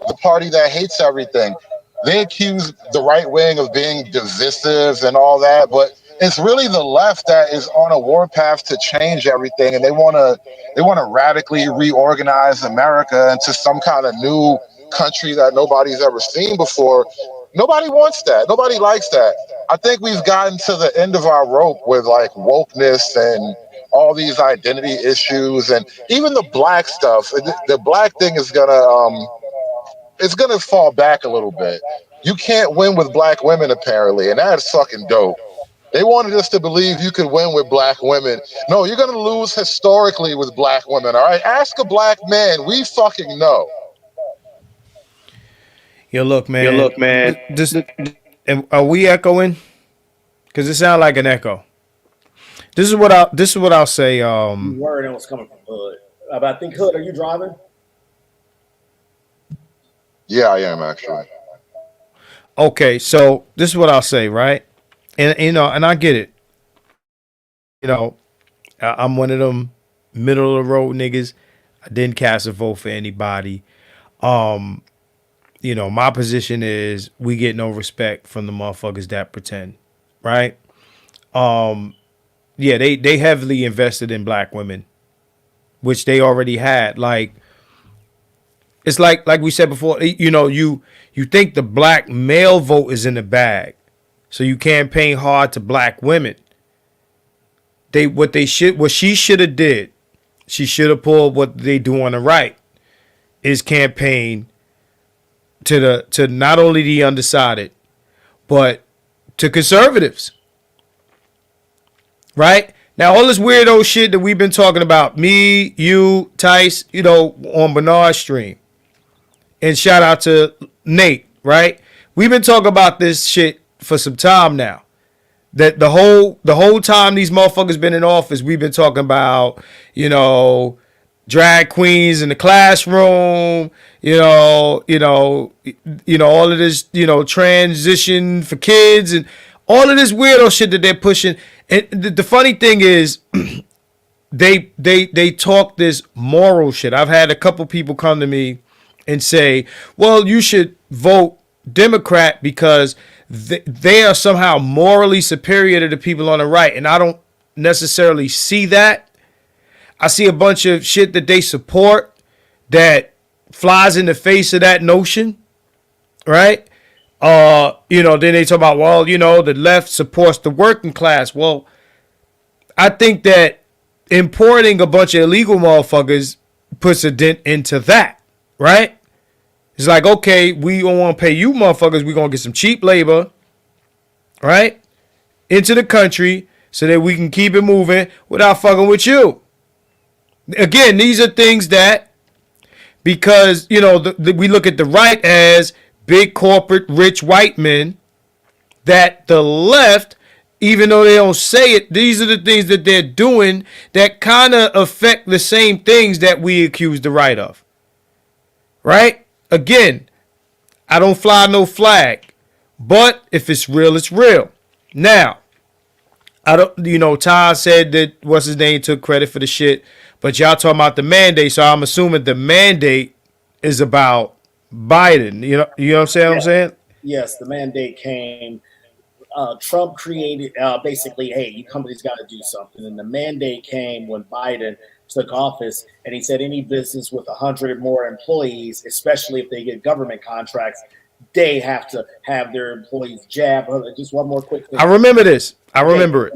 the party that hates everything. They accuse the right wing of being divisive and all that, but it's really the left that is on a warpath to change everything, and they want to radically reorganize America into some kind of new country that nobody's ever seen before. Nobody wants that. Nobody likes that. I think we've gotten to the end of our rope with like wokeness and all these identity issues, and even the black stuff. The black thing is gonna it's gonna fall back a little bit. You can't win with black women apparently, and that's fucking dope. They wanted us to believe you could win with black women. No, you're gonna lose historically with black women. All right, ask a black man. We fucking know. Yo, look, man. Are we echoing? Because it sounds like an echo. This is what I'll say. You worried it was coming from Hood. But I think Hood, are you driving? Yeah, I am actually. Okay, so this is what I'll say, right? And and I get it. I'm one of them middle of the road niggas. I didn't cast a vote for anybody. My position is we get no respect from the motherfuckers that pretend, right? yeah, they heavily invested in black women, which they already had. Like, it's like we said before, you know, you think the black male vote is in the bag, so you campaign hard to black women. What she should have did, she should have pulled what they do on the right, is campaign to not only the undecided, but to conservatives. Right? Now, all this weirdo shit that we've been talking about, me, you, Tice, you know, on Bernard's stream, and shout out to Nate, right? We've been talking about this shit for some time now. That the whole time these motherfuckers been in office, we've been talking about, you know, drag queens in the classroom, you know, all of this, you know, transition for kids and all of this weirdo shit that they're pushing. And the funny thing is, they talk this moral shit. I've had a couple people come to me and say, well, you should vote Democrat because they are somehow morally superior to the people on the right. And I don't necessarily see that. I see a bunch of shit that they support that flies in the face of that notion, right? You know, then they talk about, well, you know, the left supports the working class. Well, I think that importing a bunch of illegal motherfuckers puts a dent into that, right? It's like, okay, we don't want to pay you motherfuckers. We're going to get some cheap labor, right, into the country so that we can keep it moving without fucking with you. Again, these are things that, because, you know, we look at the right as big corporate rich white men, that the left, even though they don't say it, these are the things that they're doing that kind of affect the same things that we accuse the right of. Right? Again, I don't fly no flag, but if it's real, it's real. Now, I don't, you know, Ty said that what's his name took credit for the shit, but y'all talking about the mandate, so I'm assuming the mandate is about Biden. You know what I'm saying? Yeah. I'm saying? Yes, the mandate came. Trump created basically, hey, you companies got to do something. And the mandate came when Biden took office, and he said any business with 100 or more employees, especially if they get government contracts, they have to have their employees jab. Just one more quick thing. I remember this. I remember it.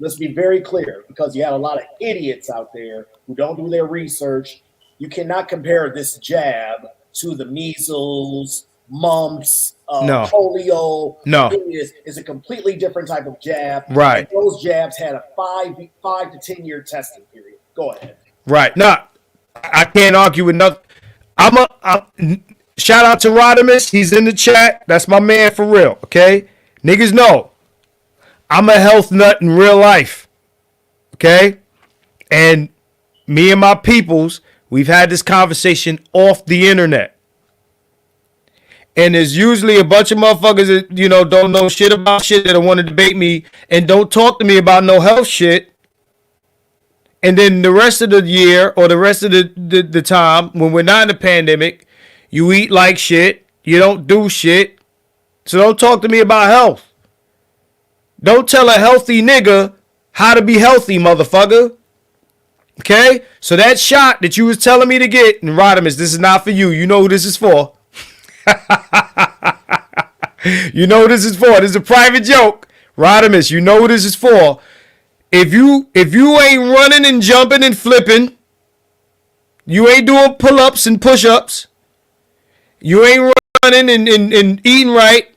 Let's be very clear, because you had a lot of idiots out there who don't do their research. You cannot compare this jab to the measles, mumps, polio. No. It's a completely different type of jab. Right. And those jabs had a 5 to 10 year testing period. Go ahead. Right. No, I can't argue with nothing. Shout out to Rodimus. He's in the chat. That's my man for real. Okay. Niggas know I'm a health nut in real life. Okay. And me and my peoples, we've had this conversation off the internet. And there's usually a bunch of motherfuckers that, you know, don't know shit about shit that want to debate me and don't talk to me about no health shit. And then the rest of the year or the rest of the time when we're not in a pandemic, you eat like shit. You don't do shit. So don't talk to me about health. Don't tell a healthy nigga how to be healthy, motherfucker. Okay? So that shot that you was telling me to get, and Rodimus, this is not for you. You know who this is for. You know who this is for. This is a private joke. Rodimus, you know who this is for. If you ain't running and jumping and flipping, you ain't doing pull-ups and push-ups, you ain't running and eating right,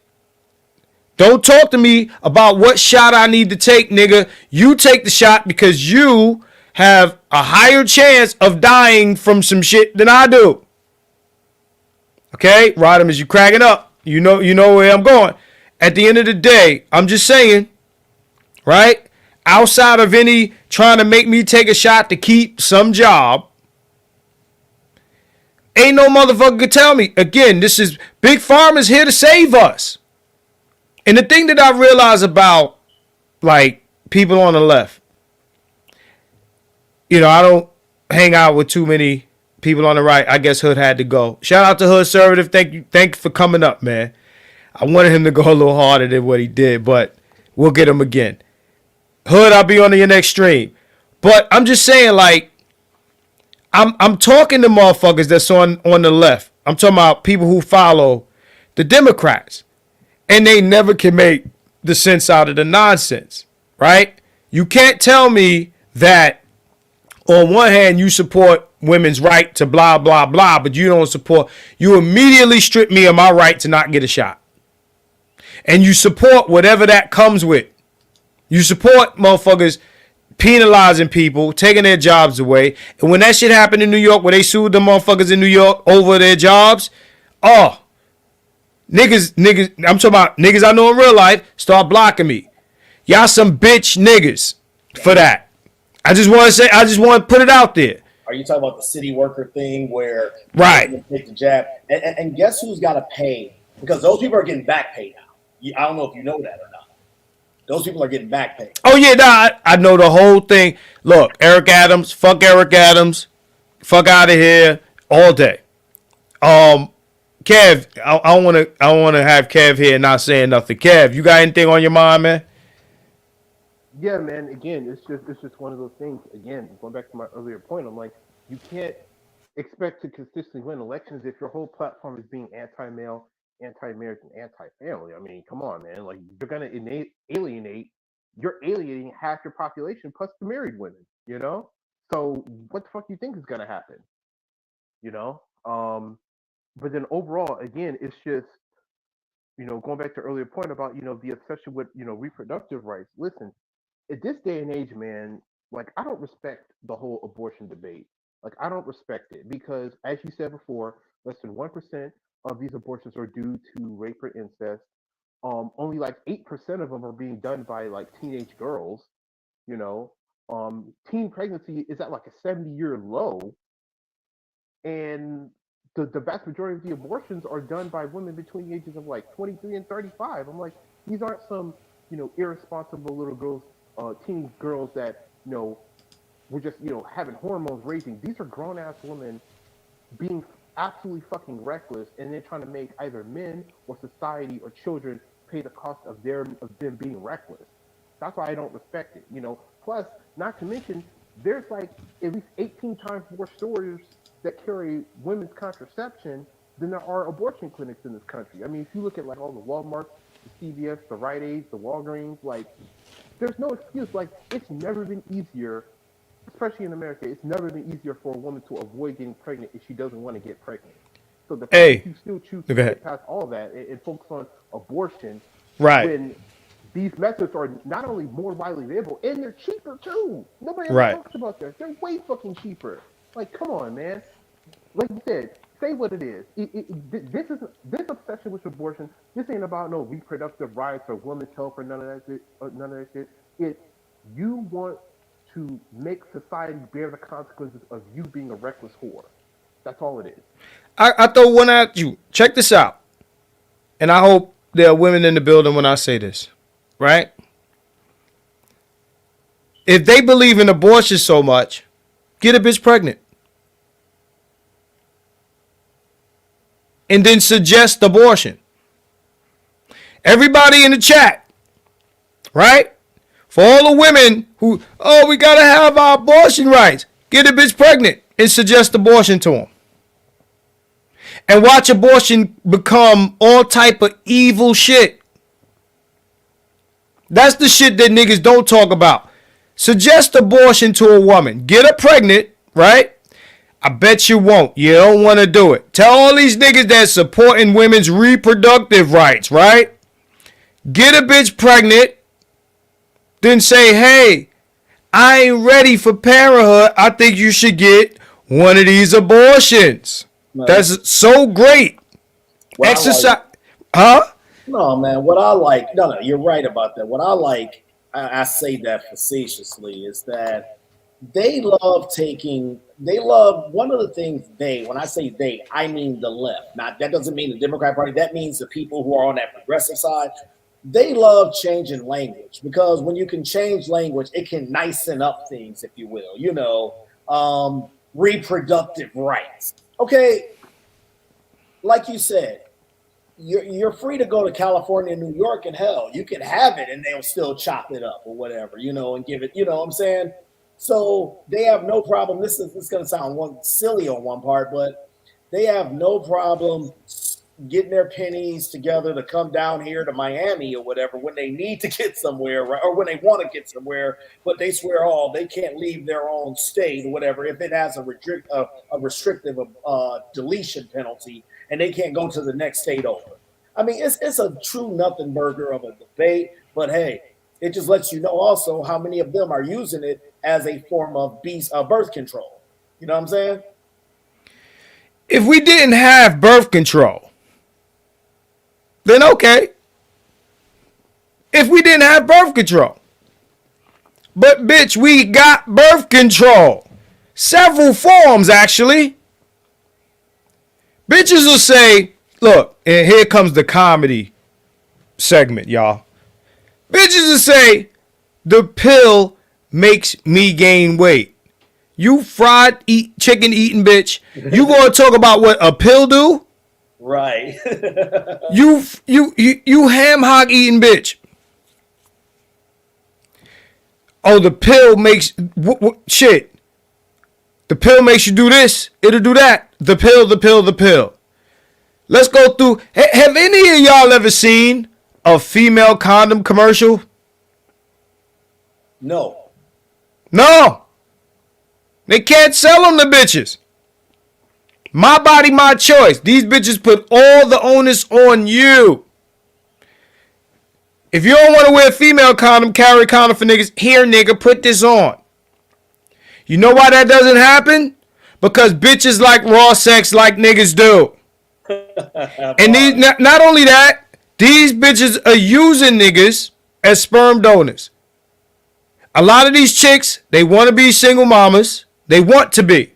don't talk to me about what shot I need to take, nigga. You take the shot because you have a higher chance of dying from some shit than I do. Okay? Rodimus, you cracking up. You know where I'm going. At the end of the day, I'm just saying, right? Outside of any trying to make me take a shot to keep some job, ain't no motherfucker could tell me. Again, this is Big Pharma's here to save us. And the thing that I realize about, like, people on the left, you know, I don't hang out with too many people on the right. I guess Hood had to go. Shout out to Hood Conservative. Thank you for coming up, man. I wanted him to go a little harder than what he did, but we'll get him again. Hood, I'll be on the next stream. But I'm just saying, like, I'm talking to motherfuckers that's on the left. I'm talking about people who follow the Democrats. And they never can make the sense out of the nonsense, right? You can't tell me that on one hand you support women's right to blah, blah, blah, but you don't support, you immediately strip me of my right to not get a shot. And you support whatever that comes with. You support motherfuckers penalizing people, taking their jobs away. And when that shit happened in New York, where they sued the motherfuckers in New York over their jobs, oh, niggas, I'm talking about niggas I know in real life, start blocking me. Y'all some bitch niggas for that. I just want to put it out there. Are you talking about the city worker thing where right? Take the jab, and guess who's got to pay? Because those people are getting back pay now. I don't know if you know that or not. Those people are getting back pay. Oh yeah, nah, I know the whole thing. Look, Eric Adams, fuck Eric Adams, fuck out of here all day. Kev, I want to have Kev here not saying nothing. Kev, you got anything on your mind, man? Yeah, man. Again, it's just one of those things. Again, going back to my earlier point, I'm like, you can't expect to consistently win elections if your whole platform is being anti-male, anti-marriage, and anti-family. I mean, come on, man. Like, you're gonna alienate. You're alienating half your population plus the married women. You know. So what the fuck do you think is gonna happen? You know. But then overall, again, it's just, going back to earlier point about, the obsession with, reproductive rights. Listen, at this day and age, man, like, I don't respect the whole abortion debate. Like, I don't respect it because, as you said before, less than 1% of these abortions are due to rape or incest. Only like 8% of them are being done by like teenage girls. You know, teen pregnancy is at like a 70-year low, and the vast majority of the abortions are done by women between the ages of like 23 and 35. I'm like, these aren't some, irresponsible little girls, teen girls that, were just, having hormones raging. These are grown ass women being absolutely fucking reckless, and they're trying to make either men or society or children pay the cost of them being reckless. That's why I don't respect it. Plus, not to mention, there's like at least 18 times more stores that carry women's contraception than there are abortion clinics in this country. I mean, if you look at like all the Walmarts, the CVS, the Rite Aids, the Walgreens, like, there's no excuse. Like, it's never been easier, especially in America, it's never been easier for a woman to avoid getting pregnant if she doesn't want to get pregnant. So the fact that you still choose to get past all that and focus on abortion, right, when these methods are not only more widely available, and they're cheaper too. Nobody ever talks about that. They're way fucking cheaper. Like, come on, man. Like you said, say what it is. This obsession with abortion. This ain't about no reproductive rights or women's health or none of that shit. You want to make society bear the consequences of you being a reckless whore. That's all it is. I throw one at you. Check this out. And I hope there are women in the building when I say this, right? If they believe in abortion so much, get a bitch pregnant. And then suggest abortion. Everybody in the chat, right? For all the women who, we got to have our abortion rights, get a bitch pregnant and suggest abortion to them. And watch abortion become all type of evil shit. That's the shit that niggas don't talk about. Suggest abortion to a woman. Get her pregnant, right? I bet you won't. You don't want to do it. Tell all these niggas that supporting women's reproductive rights, right? Get a bitch pregnant. Then say, hey, I ain't ready for parenthood. I think you should get one of these abortions. No. That's so great. Exercise. Huh? No, man. What I like, no, you're right about that. What I like, I say that facetiously, is that they love one of the things when I say they, I mean the left. Not, that doesn't mean the Democrat Party. That means the people who are on that progressive side. They love changing language, because when you can change language, it can nicen up things, if you will, reproductive rights. Okay. Like you said, you're free to go to California, New York, and hell, you can have it, and they'll still chop it up or whatever, and give it. You know what I'm saying? So they have no problem. This is going to sound silly on one part, but they have no problem getting their pennies together to come down here to Miami or whatever when they need to get somewhere, right? Or when they want to get somewhere, but they swear they can't leave their own state or whatever if it has a restrictive deletion penalty, and they can't go to the next state over. I mean, it's a true nothing burger of a debate, but hey, it just lets you know also how many of them are using it as a form of birth control. You know what I'm saying? If we didn't have birth control, then okay. If we didn't have birth control. But bitch, we got birth control. Several forms, actually. Bitches will say, look, and here comes the comedy segment, y'all. Bitches will say, the pill makes me gain weight. You fried chicken eating bitch. You gonna talk about what a pill do? Right. you ham hog eating bitch. Oh, the pill makes shit. The pill makes you do this. It'll do that. The pill. Let's go through. Have any of y'all ever seen a female condom commercial? No. They can't sell them to bitches. My body, my choice. These bitches put all the onus on you. If you don't want to wear a female condom, carry a condom for niggas. Here, nigga, put this on. You know why that doesn't happen? Because bitches like raw sex like niggas do. And these, not only that, these bitches are using niggas as sperm donors. A lot of these chicks, they want to be single mamas. They want to be.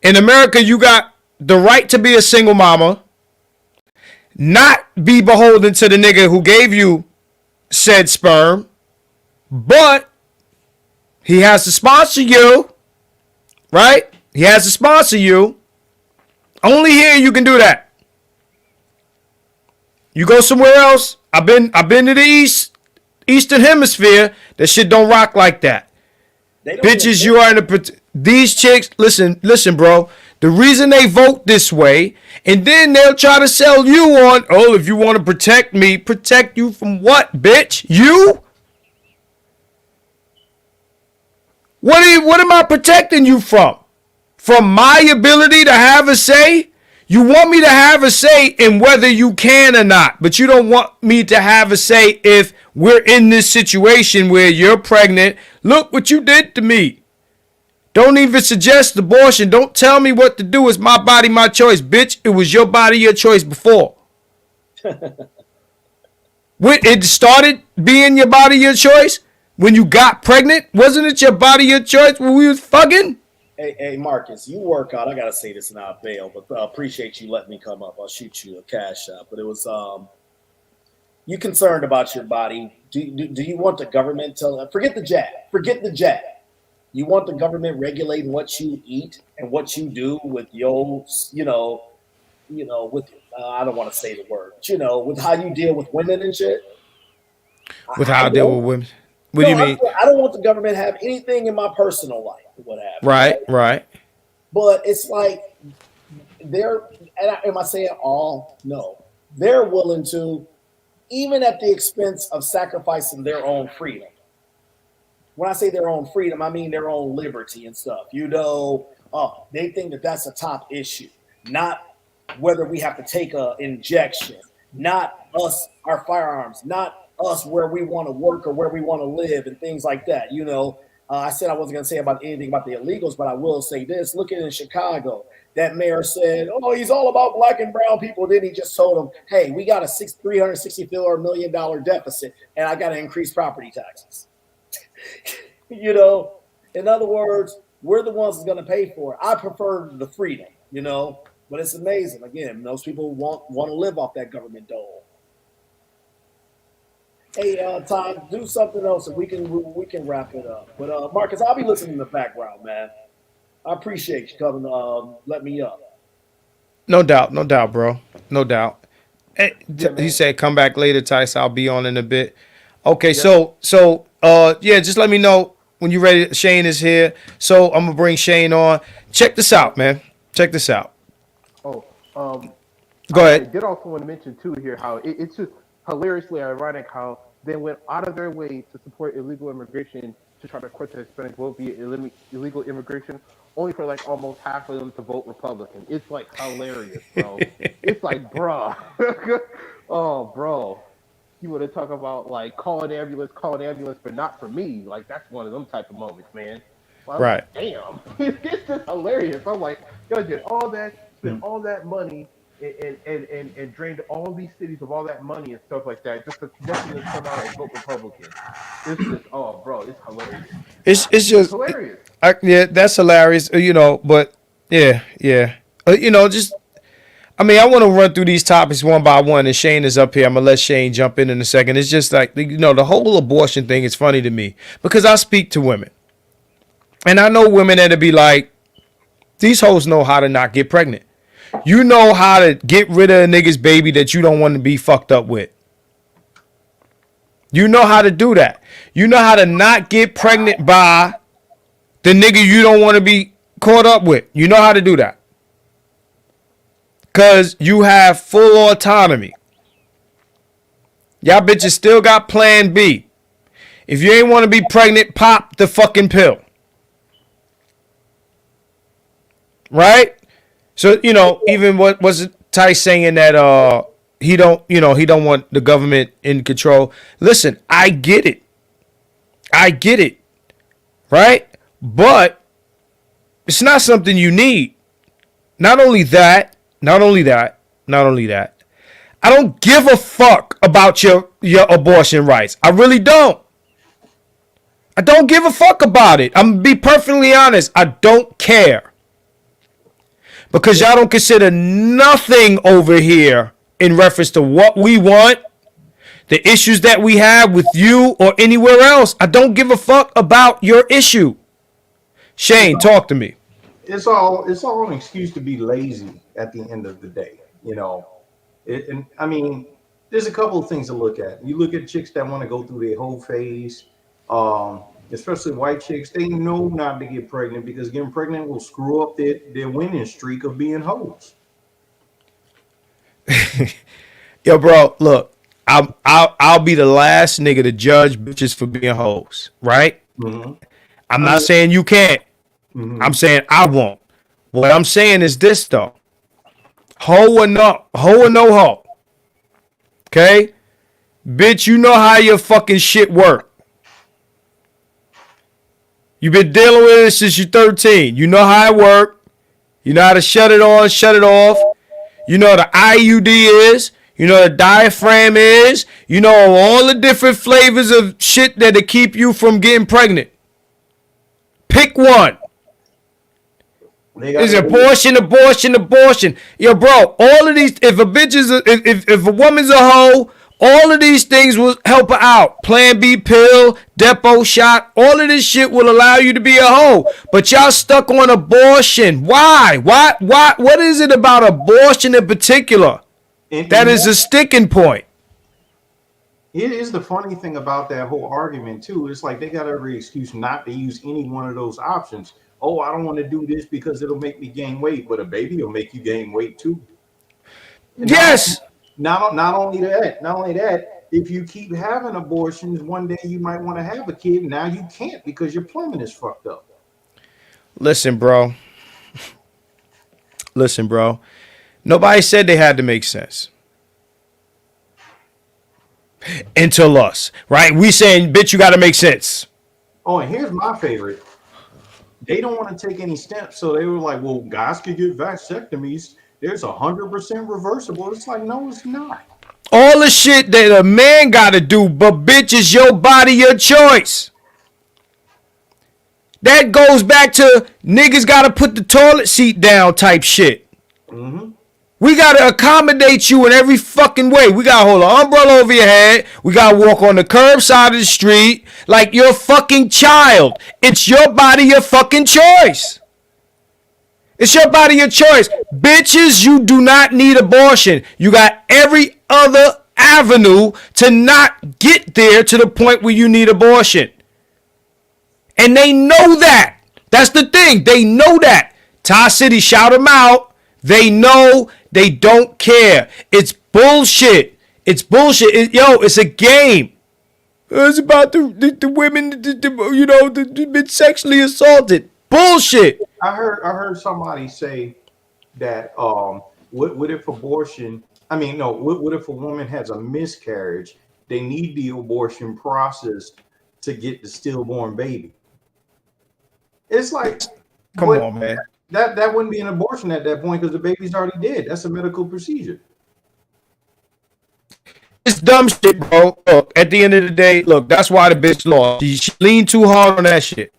In America, you got the right to be a single mama, not be beholden to the nigga who gave you said sperm, but he has to sponsor you, right? He has to sponsor you. Only here you can do that. You go somewhere else. I've been to the Eastern Hemisphere. That shit don't rock like that. Bitches, you are in these chicks. Listen, bro. The reason they vote this way, and then they'll try to sell you on, oh, if you want to protect me, protect you from what, bitch? You? What am I protecting you from? From my ability to have a say? You want me to have a say in whether you can or not, but you don't want me to have a say if we're in this situation where you're pregnant. Look what you did to me. Don't even suggest abortion. Don't tell me what to do. It's my body, my choice. Bitch, it was your body, your choice before. When it started being your body, your choice, when you got pregnant, wasn't it your body, your choice when we was fucking? Hey, Marcus, you work out. I gotta say this and I'll bail, but appreciate you letting me come up. I'll shoot you a cash out. But it was you concerned about your body. Do you want the government to forget the jab? Forget the jab. You want the government regulating what you eat and what you do with your, with I don't want to say the word, with how you deal with women and shit. With how I deal with women. What do you mean? I don't want the government to have anything in my personal life or what have you. Right. But it's like am I saying all? No. They're willing to, even at the expense of sacrificing their own freedom. When I say their own freedom, I mean their own liberty and stuff. They think that that's a top issue. Not whether we have to take an injection. Not us, our firearms. Not us where we want to work or where we want to live and things like that. I said I wasn't going to say about anything about the illegals, but I will say this. Look at in Chicago. That mayor said, oh, he's all about black and brown people. Then he just told them, hey, we got a $364 million deficit, and I got to increase property taxes. In other words, we're the ones that's going to pay for it. I prefer the freedom, but it's amazing. Again, most people want to live off that government dole. Hey, Tom, do something else and we can wrap it up. But Marcus, I'll be listening in the background, man. I appreciate you coming, let me up. No doubt, bro. No doubt. Yeah, man. He said, "Come back later, Tice. I'll be on in a bit." Okay, Yep. yeah, just let me know when you're ready. Shane is here, so I'm gonna bring Shane on. Check this out, man. Check this out. Oh, Go I ahead. did also want to mention too here how it's just hilariously ironic how they went out of their way to support illegal immigration to try to quit the Hispanic vote via illegal immigration, only for like almost half of them to vote Republican. It's like hilarious, bro. It's like, bruh. Oh, bro. You want to talk about like call an ambulance, but not for me. Like that's one of them type of moments, man. Well, I was Right. like, damn, it's just hilarious. I'm like, y'all did all that, spent all that money, and drained all these cities of all that money and stuff like that, just to come out and vote Republican. It's just, oh, bro, it's hilarious. It's It's just, hilarious. yeah, that's hilarious. But yeah. Just I mean, I want to run through these topics one by one, and Shane is up here. I'm gonna let Shane jump in a second. It's just like the whole abortion thing is funny to me because I speak to women, and I know women that'll be like, these hoes know how to not get pregnant. You know how to get rid of a nigga's baby that you don't want to be fucked up with. You know how to do that. You know how to not get pregnant by the nigga you don't want to be caught up with. You know how to do that. Because you have full autonomy. Y'all bitches still got plan B. If you ain't want to be pregnant, pop the fucking pill. Right? So, even what was it Tice saying that he don't want the government in control. Listen, I get it. Right? But it's not something you need. Not only that, I don't give a fuck about your abortion rights. I really don't. I don't give a fuck about it. I'm gonna be perfectly honest. I don't care. Because y'all don't consider nothing over here in reference to what we want, the issues that we have with you or anywhere else. I don't give a fuck about your issue. Shane, talk to me. It's all an excuse to be lazy at the end of the day, and I mean, there's a couple of things to look at. You look at chicks that want to go through their whole phase, especially white chicks. They know not to get pregnant because getting pregnant will screw up their winning streak of being hoes. Yo, bro, look, I'll be the last nigga to judge bitches for being hoes, right? Mm-hmm. I'm not saying you can't. Mm-hmm. I'm saying I won't. What I'm saying is this though. Hoe or no hoe. Okay? Bitch, you know how your fucking shit work. You've been dealing with it since you're 13. You know how it work. You know how to shut it on, shut it off. You know what the IUD is. You know what the diaphragm is. You know all the different flavors of shit that'll keep you from getting pregnant. Pick one. Is abortion. Yo, bro, all of these, if a bitch is if a woman's a hoe, all of these things will help her out. Plan B pill, depot shot, all of this shit will allow you to be a hoe. But y'all stuck on abortion. Why? What is it about abortion in particular that is a sticking point? It is the funny thing about that whole argument too. It's like they got every excuse not to use any one of those options. Oh, I don't want to do this because it'll make me gain weight, but a baby will make you gain weight too. Yes. Not only that, if you keep having abortions, one day you might want to have a kid. Now you can't because your plumbing is fucked up. Listen, bro. Nobody said they had to make sense. Until us, right? We saying, bitch, you got to make sense. Oh, and here's my favorite. They don't want to take any steps, so they were like, well, guys could get vasectomies. There's 100% reversible. It's like, no, it's not. All the shit that a man got to do, but bitch, is your body, your choice. That goes back to niggas got to put the toilet seat down type shit. Mm-hmm. We got to accommodate you in every fucking way. We got to hold an umbrella over your head. We got to walk on the curb side of the street like you're a fucking child. It's your body, your fucking choice. It's your body, your choice. Bitches, you do not need abortion. You got every other avenue to not get there to the point where you need abortion. And they know that. That's the thing. They know that. Ty City, shout them out. They know, they don't care. It's bullshit. It's bullshit. It's a game. It's about the women, been sexually assaulted. Bullshit. I heard somebody say that what if abortion? I mean, no. What if a woman has a miscarriage? They need the abortion process to get the stillborn baby. It's like, come on, man. That wouldn't be an abortion at that point because the baby's already dead. That's a medical procedure. It's dumb shit, bro. Look, at the end of the day, look, that's why the bitch lost. She leaned too hard on that shit.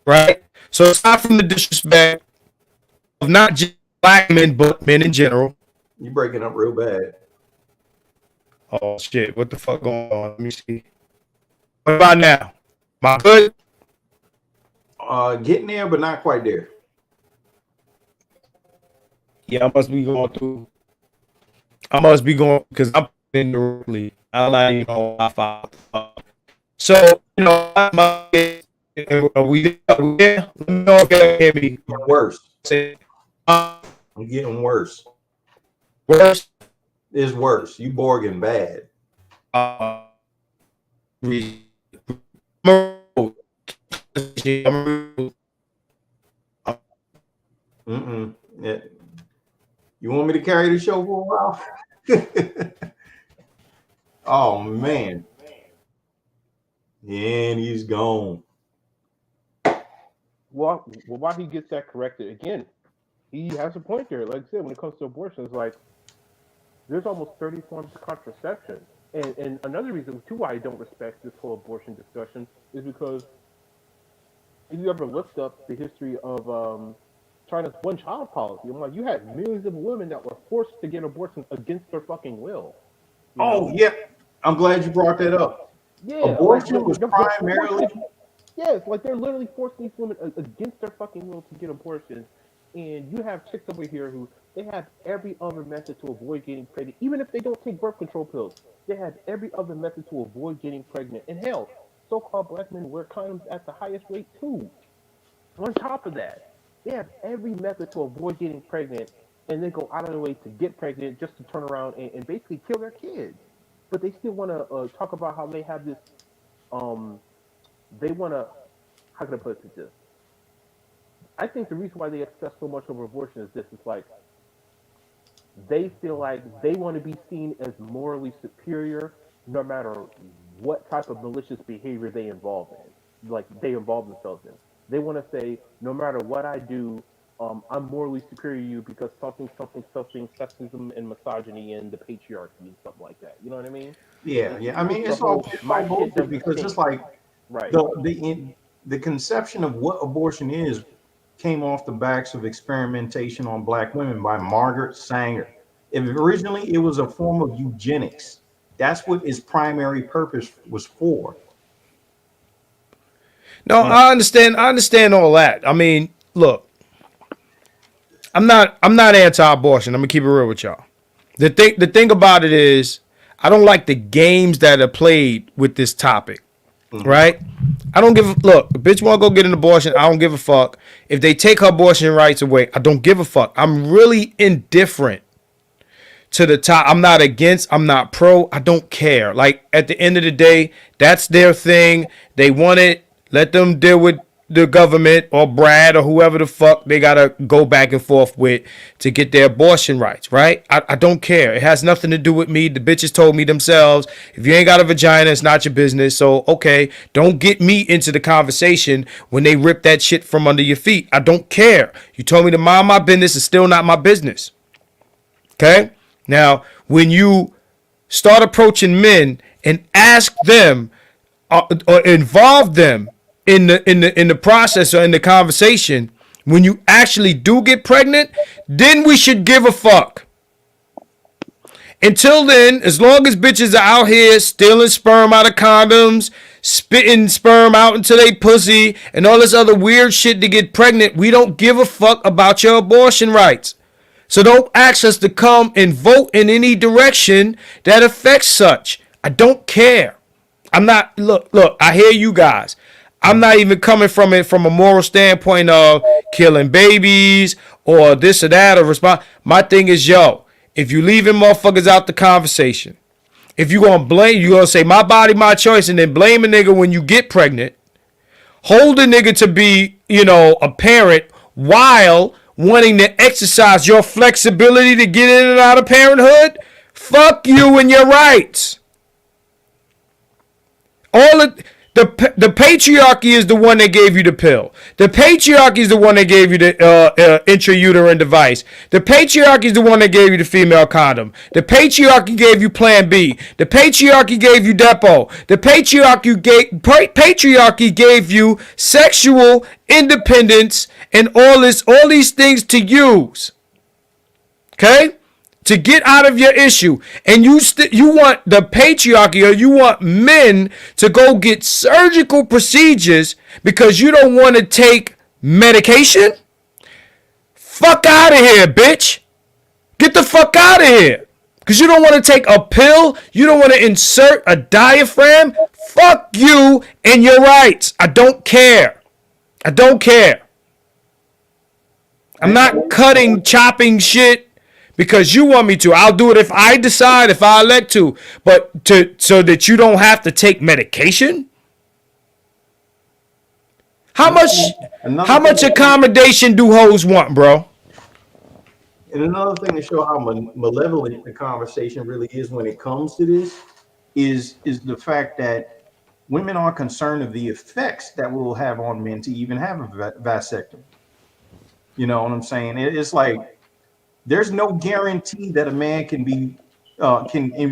Right? So aside from the disrespect of not just black men, but men in general. You breaking up real bad. Oh, shit. What the fuck going on? Let me see. What about now? Am I good? Getting there, but not quite there. Yeah, I must be going because I'm in the league. I'm not even on Wi-Fi. So, we let me know if you hear me. Worse. I'm getting worse. Worse? It's worse. You Borging bad. Yeah. You want me to carry the show for a while? Oh man. And he's gone. Well, while he gets that corrected again, he has a point there. Like I said, when it comes to abortion, it's like there's almost 30 forms of contraception. And another reason too why I don't respect this whole abortion discussion is because if you ever looked up the history of China's one-child policy, I'm like, you had millions of women that were forced to get abortions against their fucking will. Yeah. I'm glad you brought that up. Yeah, abortion was primarily. Yes, like they're literally forcing these women against their fucking will to get abortions. And you have chicks over here who they have every other method to avoid getting pregnant, even if they don't take birth control pills. They have every other method to avoid getting pregnant. And hell, so-called black men wear condoms at the highest rate too. On top of that, they have every method to avoid getting pregnant, and they go out of their way to get pregnant just to turn around and basically kill their kids. But they still want to talk about how they have this. They want to. How can I put it this? I think the reason why they obsess so much over abortion is this: it's like they feel like they want to be seen as morally superior, no matter what type of malicious behavior they involve themselves in. They want to say, no matter what I do, I'm morally superior to you because something, sexism and misogyny and the patriarchy and stuff like that. You know what I mean? Yeah. I mean, it's all bullshit because it's like right. The conception of what abortion is came off the backs of experimentation on black women by Margaret Sanger. Originally, it was a form of eugenics. That's what its primary purpose was for. No, I understand all that. I mean, look, I'm not anti-abortion. I'm gonna keep it real with y'all. The thing about it is, I don't like the games that are played with this topic. Right? I don't look, a bitch want to go get an abortion. I don't give a fuck. If they take her abortion rights away, I don't give a fuck. I'm really indifferent to the top. I'm not against, I'm not pro. I don't care. Like, at the end of the day, that's their thing. They want it. Let them deal with the government or Brad or whoever the fuck they got to go back and forth with to get their abortion rights, right? I don't care. It has nothing to do with me. The bitches told me themselves, if you ain't got a vagina, it's not your business. So, okay, don't get me into the conversation when they rip that shit from under your feet. I don't care. You told me to mind my business. It's still not my business. Okay? Now, when you start approaching men and ask them or involve them in the process or in the conversation, when you actually do get pregnant, then we should give a fuck. Until then, as long as bitches are out here stealing sperm out of condoms, spitting sperm out into their pussy and all this other weird shit to get pregnant. We don't give a fuck about your abortion rights. So don't ask us to come and vote in any direction that affects such. I don't care. I'm not, look, I hear you guys. I'm not even coming from it from a moral standpoint of killing babies or this or that or respond. My thing is, yo, if you leaving motherfuckers out the conversation, if you gonna blame, you gonna say my body, my choice, and then blame a nigga when you get pregnant, hold a nigga to be, a parent while wanting to exercise your flexibility to get in and out of parenthood, fuck you and your rights. The patriarchy is the one that gave you the pill. The patriarchy is the one that gave you the intrauterine device. The patriarchy is the one that gave you the female condom. The patriarchy gave you Plan B. The patriarchy gave you Depo. The patriarchy gave you sexual independence and all these things to use. Okay? To get out of your issue, and you want the patriarchy, or you want men to go get surgical procedures because you don't want to take medication? Fuck out of here, bitch. Get the fuck out of here. Because you don't want to take a pill, you don't want to insert a diaphragm. Fuck you and your rights. I don't care. I'm not chopping shit because you want me to. I'll do it if I decide, if I elect to. But so that you don't have to take medication? How much accommodation do hoes want, bro? And another thing to show how malevolent the conversation really is when it comes to this is the fact that women are concerned of the effects that will have on men to even have a vasectomy. You know what I'm saying? It's like there's no guarantee that a man can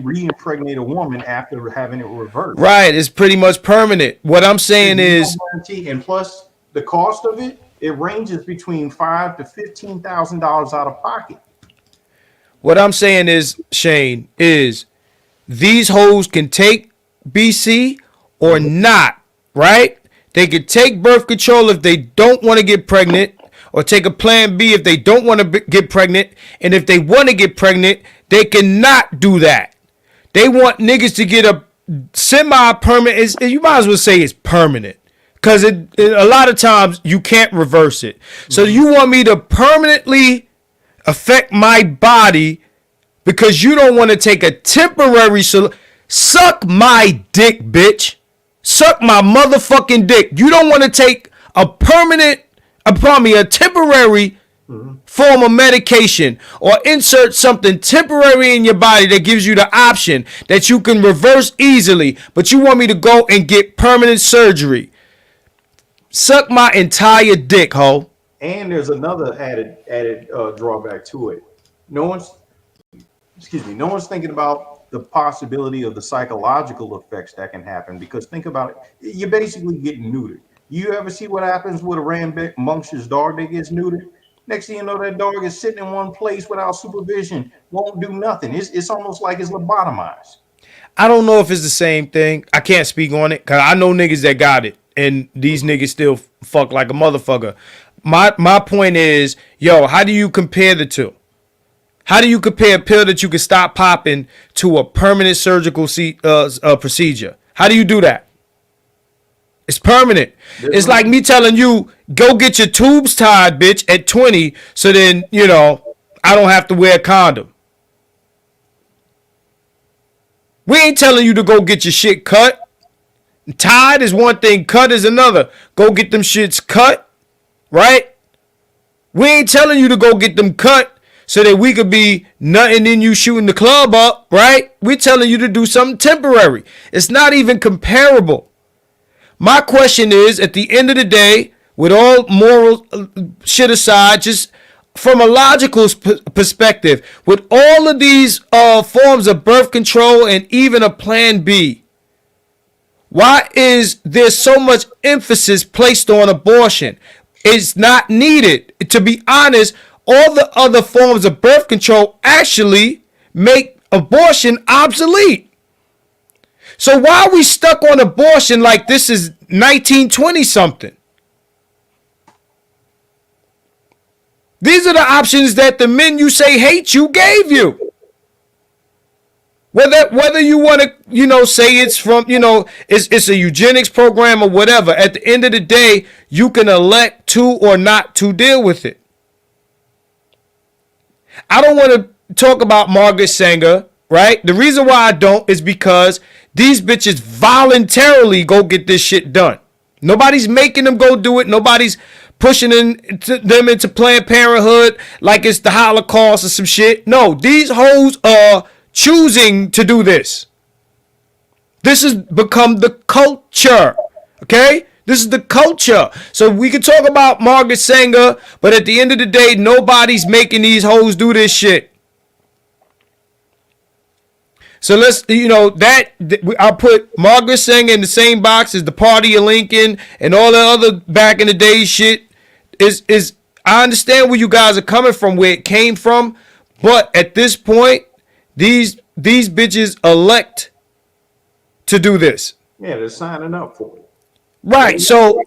re-impregnate a woman after having it reversed. Right, it's pretty much permanent. What I'm saying is, and plus the cost of it ranges between $5,000 to $15,000 out of pocket. What I'm saying is, Shane, is these hoes can take BC or not, right? They could take birth control if they don't want to get pregnant, or take a Plan B if they don't want to get pregnant. And if they want to get pregnant, they cannot do that. They want niggas to get a semi-permanent. You might as well say it's permanent. Because a lot of times you can't reverse it. So you want me to permanently affect my body because you don't want to take a temporary solution. Suck my dick, bitch. Suck my motherfucking dick. You don't want to take a temporary form of medication or insert something temporary in your body that gives you the option that you can reverse easily, but you want me to go and get permanent surgery. Suck my entire dick, ho. And there's another added drawback to it. No one's thinking about the possibility of the psychological effects that can happen, because think about it. You're basically getting neutered. You ever see what happens with a rambunctious dog that gets neutered? Next thing you know, that dog is sitting in one place without supervision, won't do nothing. It's almost like it's lobotomized. I don't know if it's the same thing. I can't speak on it because I know niggas that got it, and these niggas still fuck like a motherfucker. My point is, yo, how do you compare the two? How do you compare a pill that you can stop popping to a permanent surgical procedure? How do you do that? It's permanent. It's like me telling you, go get your tubes tied, bitch, at 20, so then, I don't have to wear a condom. We ain't telling you to go get your shit cut. Tied is one thing, cut is another. Go get them shits cut, right? We ain't telling you to go get them cut so that we could be nutting in you shooting the club up, right? We're telling you to do something temporary. It's not even comparable. My question is, at the end of the day, with all moral shit aside, just from a logical perspective, with all of these forms of birth control and even a Plan B, why is there so much emphasis placed on abortion? It's not needed. To be honest, all the other forms of birth control actually make abortion obsolete. So why are we stuck on abortion like this is 1920 something? These are the options that the men you say hate you gave you. Whether you want to, say it's from, it's a eugenics program or whatever. At the end of the day, you can elect to or not to deal with it. I don't want to talk about Margaret Sanger, right? The reason why I don't is because these bitches voluntarily go get this shit done. Nobody's making them go do it. Nobody's pushing them into Planned Parenthood like it's the Holocaust or some shit. No, these hoes are choosing to do this. This has become the culture. Okay? This is the culture. So we can talk about Margaret Sanger, but at the end of the day, nobody's making these hoes do this shit. So let's, I'll put Margaret Sanger in the same box as the Party of Lincoln and all the other back in the day shit. Is I understand where you guys are coming from, where it came from, but at this point, these bitches elect to do this. Yeah, they're signing up for it. Right. So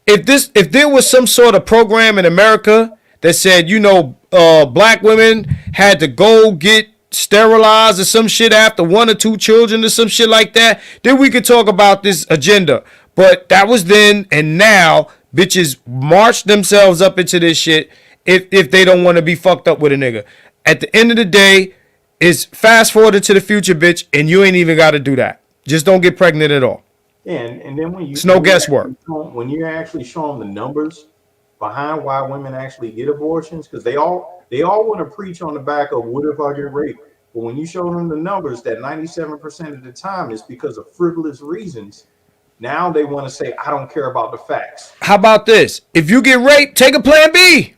if there was some sort of program in America that said, black women had to go get sterilized or some shit after 1 or 2 children or some shit like that, then we could talk about this agenda. But that was then, and now bitches march themselves up into this shit if they don't want to be fucked up with a nigga. At the end of the day, it's fast forwarded to the future, bitch, and you ain't even got to do that. Just don't get pregnant at all. Yeah, and then it's no guesswork. When you're actually showing the numbers behind why women actually get abortions, because they all want to preach on the back of what if I get raped, but when you show them the numbers that 97% of the time is because of frivolous reasons, now they want to say I don't care about the facts. How about this? If you get raped, take a plan B.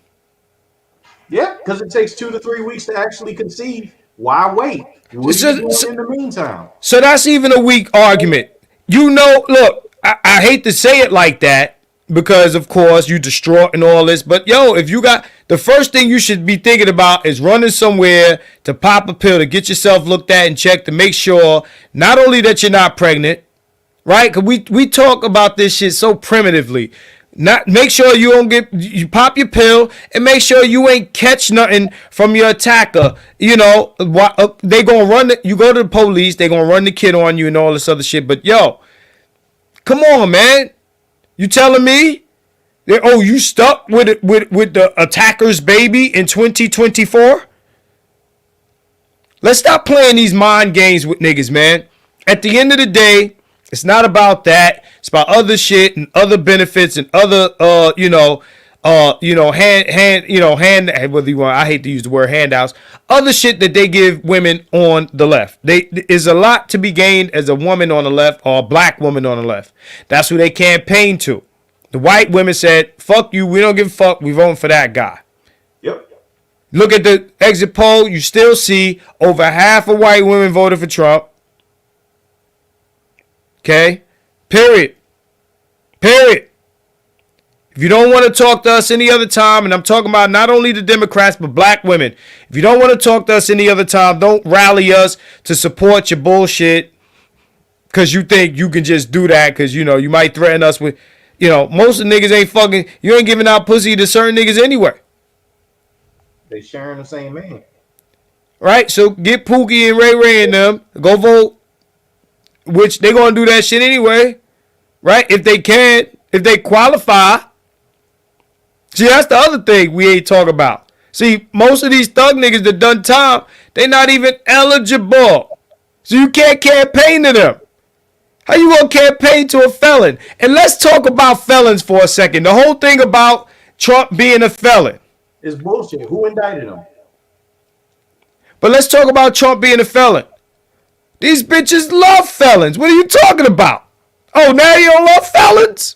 Yeah, because it takes 2 to 3 weeks to actually conceive. Why wait? What are you doing in the meantime? So that's even a weak argument. Look, I hate to say it like that because, of course, you distraught and all this. But, if you got the first thing you should be thinking about is running somewhere to pop a pill to get yourself looked at and checked to make sure not only that you're not pregnant, right? Because we talk about this shit so primitively. Not make sure you pop your pill and make sure you ain't catch nothing from your attacker. They gonna run you go to the police, they gonna run the kid on you and all this other shit. But come on, man. You telling me that you stuck with the attacker's baby in 2024? Let's stop playing these mind games with niggas, man. At the end of the day, it's not about that. It's about other shit and other benefits and other, whether you want, I hate to use the word handouts, other shit that they give women on the left. There's a lot to be gained as a woman on the left or a black woman on the left. That's who they campaign to. The white women said, fuck you, we don't give a fuck, we voting for that guy. Yep. Look at the exit poll, you still see over half of white women voted for Trump. Okay? Period. If you don't want to talk to us any other time, and I'm talking about not only the Democrats, but black women. If you don't want to talk to us any other time, don't rally us to support your bullshit because you think you can just do that because, you might threaten us with, most of the niggas ain't fucking, you ain't giving out pussy to certain niggas anyway. They sharing the same man. Right? So get Pookie and Ray Ray and them, go vote. Which they gonna do that shit anyway, right? If they can, if they qualify. See, that's the other thing we ain't talking about. See, most of these thug niggas that done time, they not even eligible. So you can't campaign to them. How you gonna campaign to a felon? And let's talk about felons for a second. The whole thing about Trump being a felon is bullshit. Who indicted him? But let's talk about Trump being a felon. These bitches love felons. What are you talking about? Oh, now you don't love felons?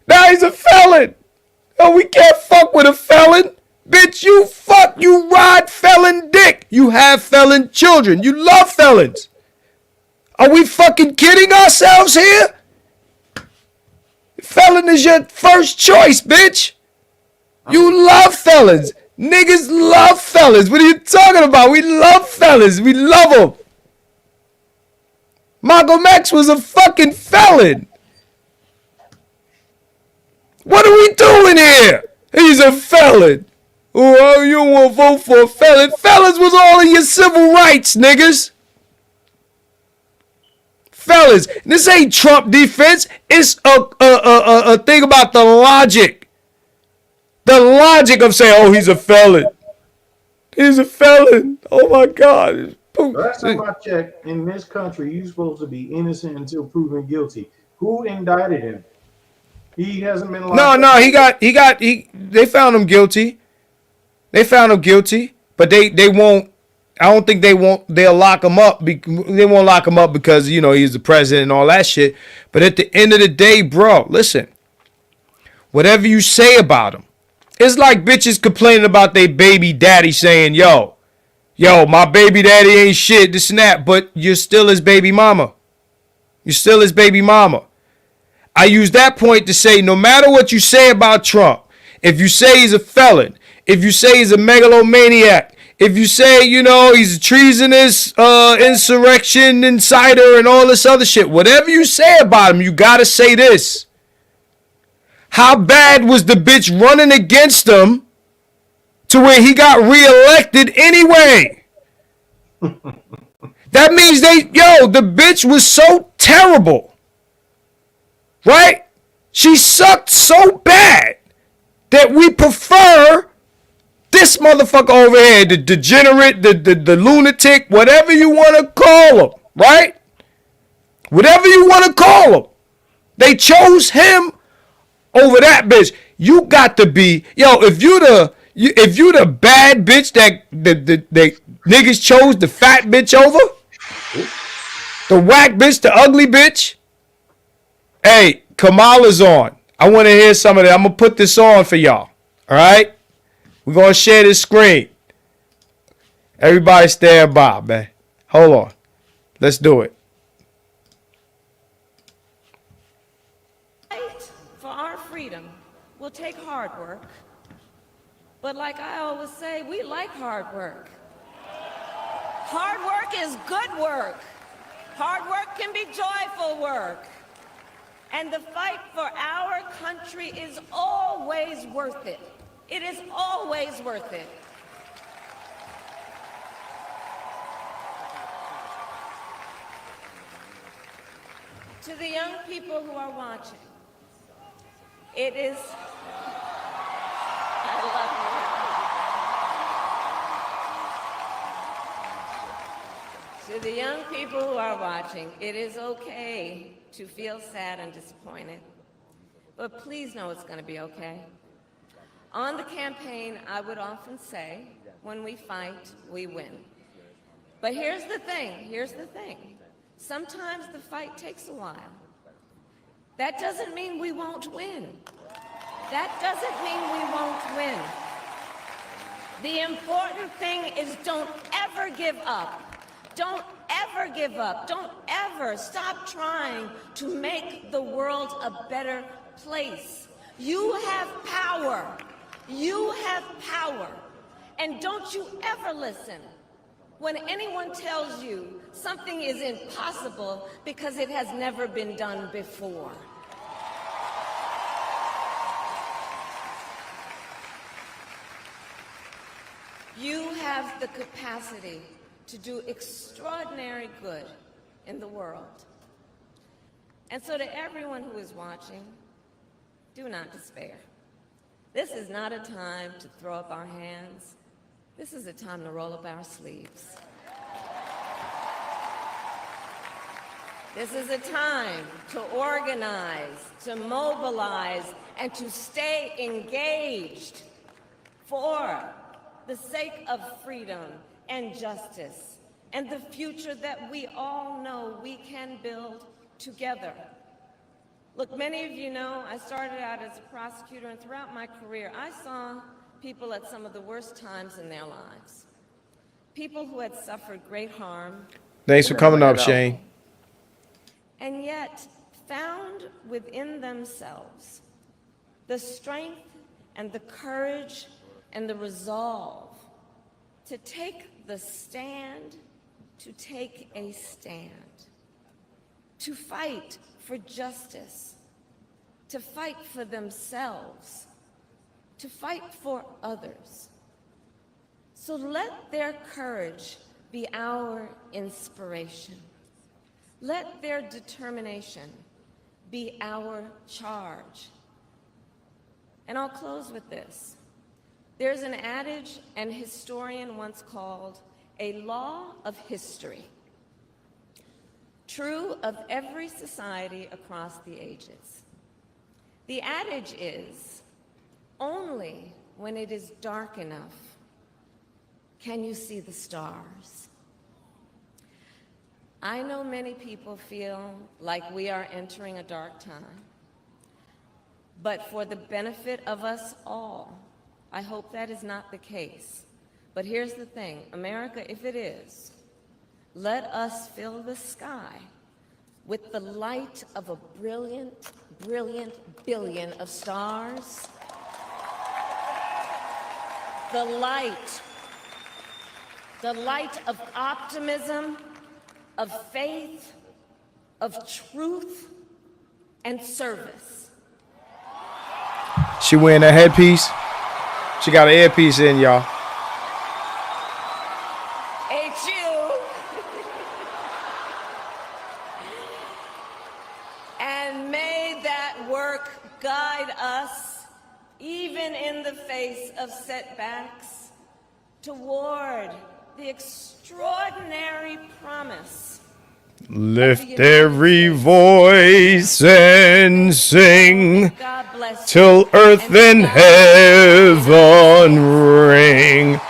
Now he's a felon. Oh, we can't fuck with a felon. Bitch, you ride felon dick. You have felon children. You love felons. Are we fucking kidding ourselves here? Felon is your first choice, bitch. You love felons. Niggas love felons. What are you talking about? We love felons. We love them. Malcolm X was a fucking felon. What are we doing here? He's a felon. Oh, you don't want to vote for a felon. Felons was all in your civil rights, niggas. Fellas, this ain't Trump defense. It's a thing about the logic. The logic of saying, oh, he's a felon. He's a felon. Oh, my God. Last time I checked, in this country, you're supposed to be innocent until proven guilty. Who indicted him? He hasn't been locked up. They found him guilty. They found him guilty, but they won't. I don't think they'll lock him up. They won't lock him up because, you know, he's the president and all that shit. But at the end of the day, bro, listen, whatever you say about him, it's like bitches complaining about their baby daddy saying, yo, my baby daddy ain't shit, this and that, but you're still his baby mama. You're still his baby mama. I use that point to say, no matter what you say about Trump, if you say he's a felon, if you say he's a megalomaniac, if you say, you know, he's a treasonous insurrection insider and all this other shit, whatever you say about him, you gotta say this. How bad was the bitch running against him to where he got reelected anyway? That means the bitch was so terrible. Right? She sucked so bad that we prefer this motherfucker over here, the degenerate, the lunatic, whatever you want to call him, right? Whatever you want to call him. They chose him over that bitch. You got to be, if you the bad bitch that the niggas chose the fat bitch over, the whack bitch, the ugly bitch. Hey, Kamala's on. I want to hear some of that. I'm going to put this on for y'all. All right? We're going to share this screen. Everybody stand by, man. Hold on. Let's do it. Fight for our freedom will take hard work. But like I always say, we like hard work. Hard work is good work. Hard work can be joyful work. And the fight for our country is always worth it. It is always worth it. To the young people who are watching, it is... I love you. To the young people who are watching, it is okay to feel sad and disappointed, but please know it's going to be okay. On the campaign, I would often say, when we fight, we win. But here's the thing. Sometimes the fight takes a while. That doesn't mean we won't win. That doesn't mean we won't win. The important thing is don't ever give up. Don't ever give up. Don't ever stop trying to make the world a better place. You have power. You have power. And don't you ever listen when anyone tells you something is impossible because it has never been done before. You have the capacity to do extraordinary good in the world. And so to everyone who is watching, do not despair. This is not a time to throw up our hands. This is a time to roll up our sleeves. This is a time to organize, to mobilize, and to stay engaged for the sake of freedom and justice, and the future that we all know we can build together. Look, many of you know I started out as a prosecutor, and throughout my career, I saw people at some of the worst times in their lives. People who had suffered great harm. Thanks for coming up, Shane. And yet found within themselves the strength and the courage and the resolve to take the stand, to take a stand. to fight for justice, to fight for themselves, to fight for others. So let their courage be our inspiration. Let their determination be our charge. And I'll close with this. There's an adage an historian once called a law of history, true of every society across the ages. The adage is, only when it is dark enough can you see the stars. I know many people feel like we are entering a dark time, but for the benefit of us all, I hope that is not the case. But here's the thing, America, if it is, let us fill the sky with the light of a brilliant, brilliant billion of stars. The light of optimism, of faith, of truth, and service. She wearing a headpiece. She got an earpiece in, y'all. And may that work guide us, even in the face of setbacks, toward the extraordinary promise. Lift every voice and sing till earth and heaven ring.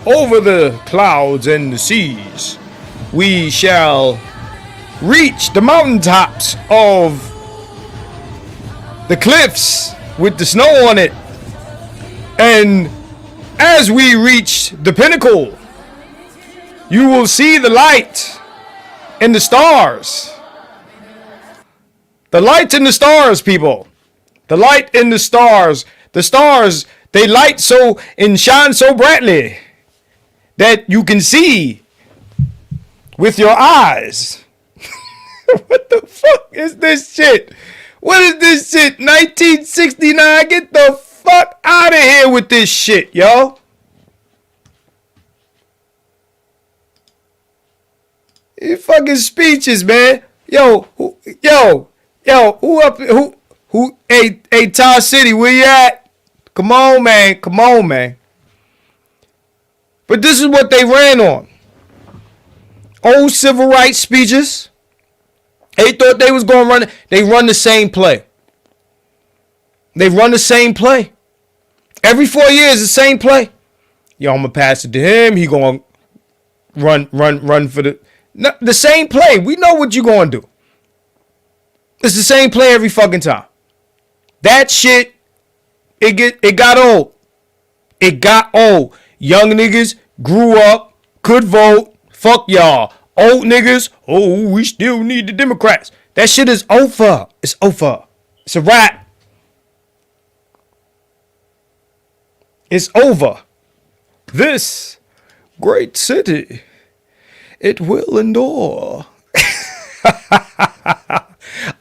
Over the clouds and the seas, we shall reach the mountaintops of the cliffs with the snow on it. And as we reach the pinnacle, you will see the light and the stars. The light and the stars, people. The light and the stars. The stars, they light so and shine so brightly that you can see with your eyes. What the fuck is this shit? What is this shit? 1969? Get the fuck out of here with this shit, yo. You fucking speeches, man. Yo, hey, Tar City, where you at? Come on, man. But this is what they ran on. Old civil rights speeches. They thought they was going to run it. They run the same play. Every 4 years, the same play. Yo, I'm going to pass it to him. He going to run for the... No, the same play. We know what you going to do. It's the same play every fucking time. That shit, it got old. It got old. Young niggas grew up, could vote. Fuck y'all. Old niggas, oh, we still need the Democrats. That shit is over. It's over. It's a wrap. It's over. This great city, it will endure.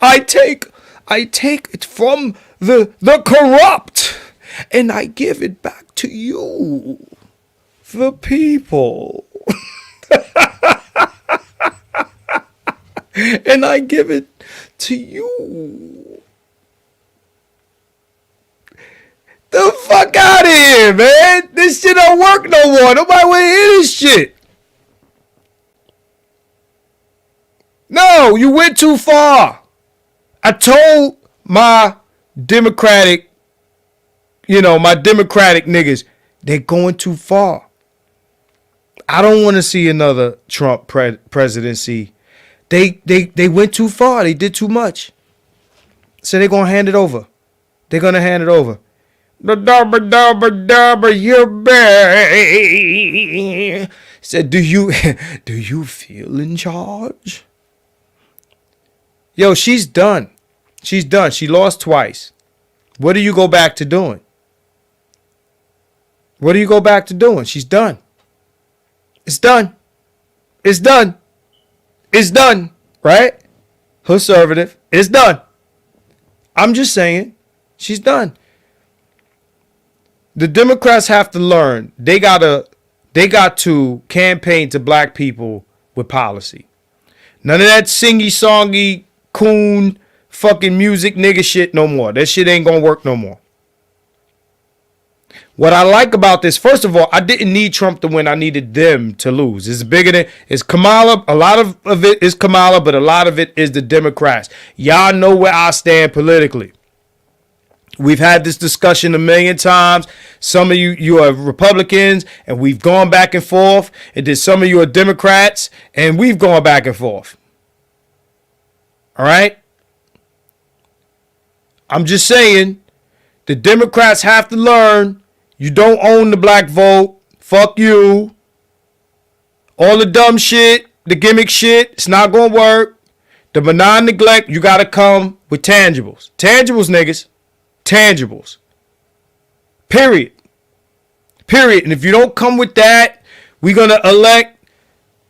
I take it from the corrupt and I give it back to you, the people. And I give it to you. The fuck out of here, man. This shit don't work no more. Nobody want to hear this shit. No, you went too far. I told my Democratic my Democratic niggas, they're going too far. I don't want to see another Trump presidency. They went too far. They did too much. So they're going to hand it over. They're going to hand it over. The dabba, you're back. Said, do you feel in charge? Yo, she's done. She's done. She lost twice. What do you go back to doing? What do you go back to doing? She's done. It's done. It's done. It's done. Right? Conservative. It's done. I'm just saying. She's done. The Democrats have to learn. They got to campaign to black people with policy. None of that singy-songy, coon, fucking music nigga shit no more. That shit ain't gonna work no more. What I like about this, first of all, I didn't need Trump to win. I needed them to lose. It's bigger than, it's Kamala. A lot of it is Kamala, but a lot of it is the Democrats. Y'all know where I stand politically. We've had this discussion a million times. Some of you are Republicans, and we've gone back and forth. And then some of you are Democrats, and we've gone back and forth. All right? I'm just saying, the Democrats have to learn, you don't own the black vote. Fuck you. All the dumb shit, the gimmick shit, it's not going to work. The benign neglect, you got to come with tangibles. Tangibles, niggas. Tangibles. Period. Period. And if you don't come with that, we're going to elect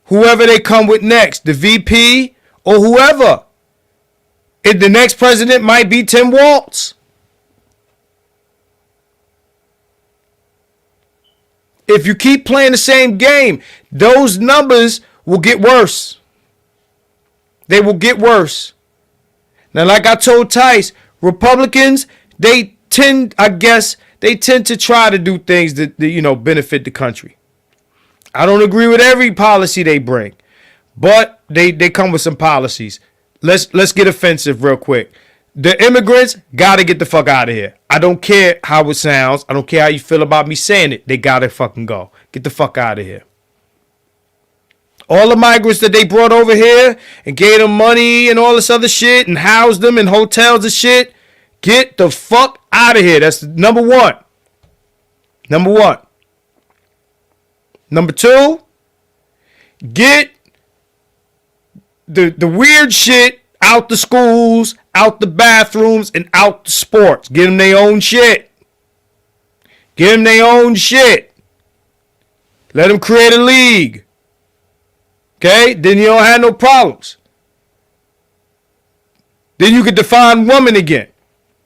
whoever they come with next, the VP or whoever. If the next president might be Tim Walz. If you keep playing the same game, those numbers will get worse. They will get worse. Now, like I told Tice, Republicans, they tend to try to do things that benefit the country. I don't agree with every policy they bring, but they come with some policies. Let's get offensive real quick. The immigrants got to get the fuck out of here. I don't care how it sounds. I don't care how you feel about me saying it. They got to fucking go. Get the fuck out of here. All the migrants that they brought over here and gave them money and all this other shit and housed them in hotels and shit, get the fuck out of here. That's number one. Number one. Number two, get the weird shit out the schools, out the bathrooms, and out the sports. Get them their own shit. Get them their own shit. Let them create a league. Okay? Then you don't have no problems. Then you can define woman again.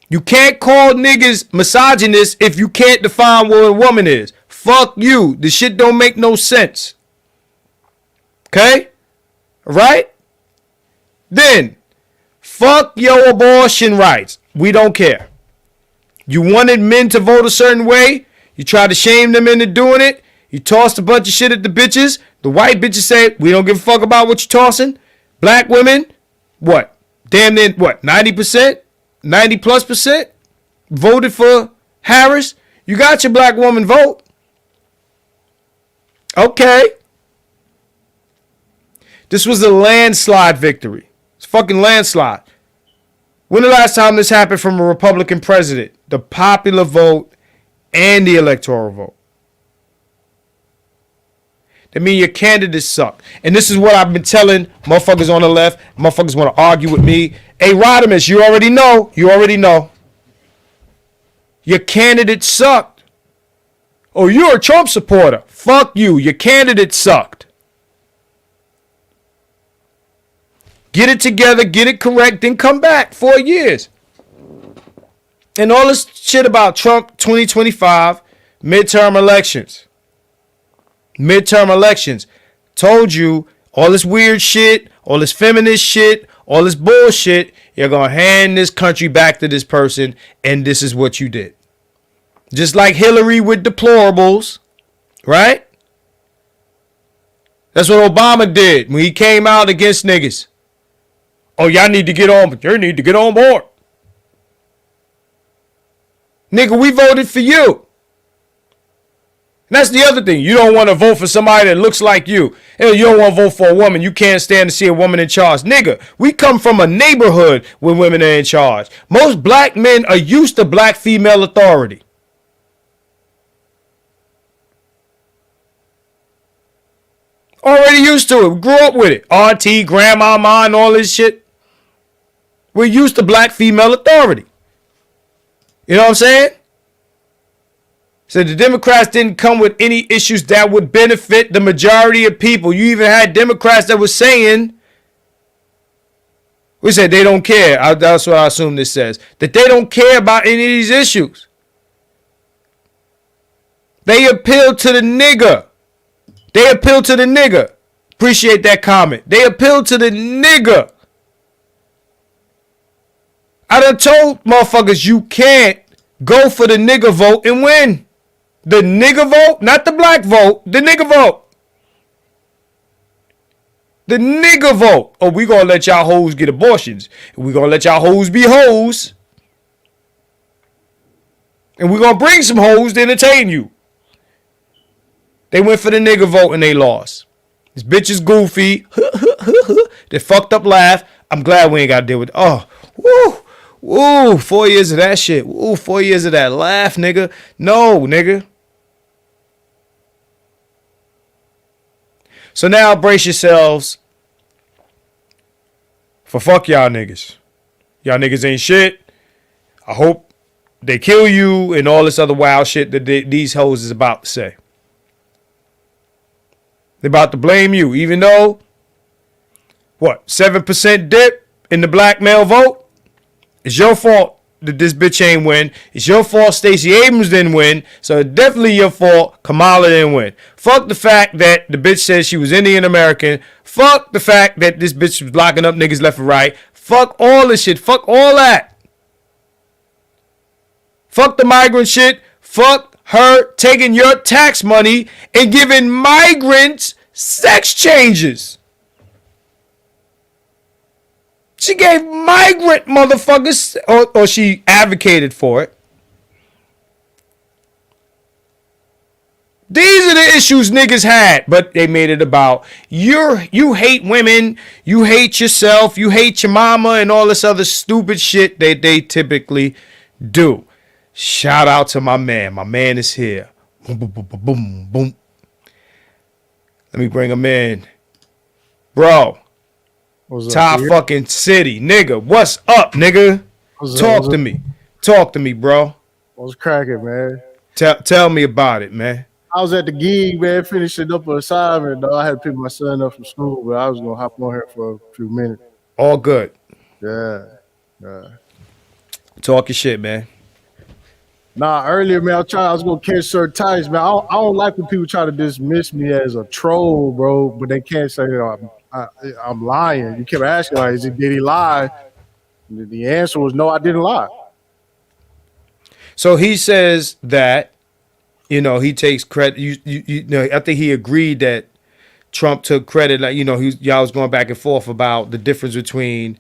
You can't call niggas misogynist if you can't define what a woman is. Fuck you. This shit don't make no sense. Okay? All right? Then, fuck your abortion rights. We don't care. You wanted men to vote a certain way. You tried to shame them into doing it. You tossed a bunch of shit at the bitches. The white bitches say, we don't give a fuck about what you're tossing. Black women, what? Damn near, what, 90%? 90+% voted for Harris. You got your black woman vote. Okay. This was a landslide victory. It's a fucking landslide. When the last time this happened from a Republican president? The popular vote and the electoral vote. That means your candidates suck. And this is what I've been telling motherfuckers on the left. Motherfuckers want to argue with me. Hey, Rodimus, you already know. You already know. Your candidates sucked. Oh, you're a Trump supporter. Fuck you. Your candidate sucked. Get it together. Get it correct. Then come back 4 years. And all this shit about Trump 2025 midterm elections. Midterm elections. Told you all this weird shit, all this feminist shit, all this bullshit. You're going to hand this country back to this person. And this is what you did. Just like Hillary with deplorables. Right? That's what Obama did when he came out against niggas. Oh, y'all need to get on, but you need to get on board. Nigga, we voted for you. And that's the other thing. You don't want to vote for somebody that looks like you. You don't want to vote for a woman. You can't stand to see a woman in charge. Nigga, we come from a neighborhood where women are in charge. Most black men are used to black female authority. Already used to it. We grew up with it. Auntie, grandmama, and all this shit. We're used to black female authority. You know what I'm saying? So the Democrats didn't come with any issues that would benefit the majority of people. You even had Democrats that were saying, we said they don't care. That's what I assume this says. That they don't care about any of these issues. They appeal to the nigger. They appeal to the nigger. Appreciate that comment. They appeal to the nigger. I done told motherfuckers you can't go for the nigger vote and win. The nigger vote, not the black vote, the nigger vote. The nigger vote. Oh, we gonna let y'all hoes get abortions. And we gonna let y'all hoes be hoes. And we gonna bring some hoes to entertain you. They went for the nigger vote and they lost. This bitch is goofy. They fucked up laugh. I'm glad we ain't got to deal with it. Oh, woo. Woo, 4 years of that shit. Woo, 4 years of that laugh, nigga. No, nigga. So now brace yourselves for fuck y'all niggas. Y'all niggas ain't shit. I hope they kill you and all this other wild shit that these hoes is about to say. They're about to blame you, even though, 7% dip in the black male vote? It's your fault that this bitch ain't win. It's your fault Stacey Abrams didn't win. So it's definitely your fault Kamala didn't win. Fuck the fact that the bitch said she was Indian American. Fuck the fact that this bitch was locking up niggas left and right. Fuck all this shit. Fuck all that. Fuck the migrant shit. Fuck her taking your tax money and giving migrants sex changes. She gave migrant motherfuckers, or she advocated for it. These are the issues niggas had, but they made it about you hate women, you hate yourself, you hate your mama, and all this other stupid shit that they typically do. Shout out to my man. My man is here. Boom, boom, boom, boom, boom, boom. Let me bring him in. Bro. Top fucking city. Nigga, what's up, nigga? Talk to me. Talk to me, bro. What's cracking, man? Tell me about it, man. I was at the gig, man, finishing up an assignment. Though I had to pick my son up from school, but I was going to hop on here for a few minutes. All good. Yeah. Talk your shit, man. Nah, earlier, man, I was going to catch certain times, man. I don't like when people try to dismiss me as a troll, bro, but they can't say that I'm lying. You kept asking, like, did he lie? And the answer was no, I didn't lie. So he says that, he takes credit. You know, I think he agreed that Trump took credit. Like, y'all was going back and forth about the difference between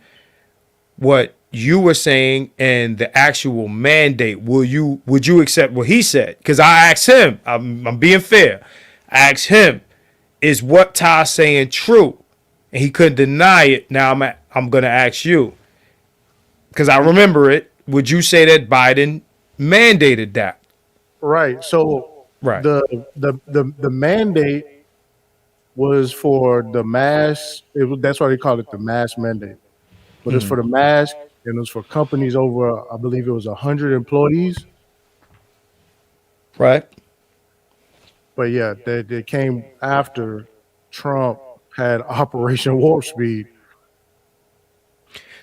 what you were saying and the actual mandate. Would you accept what he said? Because I asked him. I'm being fair. I asked him, is what Ty's saying true? And he couldn't deny it. Now I'm gonna ask you, because I remember it. Would you say that Biden mandated that? Right. So the mandate was for the mass. That's why they call it the mass mandate. But it's for the mass, and it was for companies over, I believe it was 100 employees. Right. But yeah, they came after Trump had Operation Warp Speed.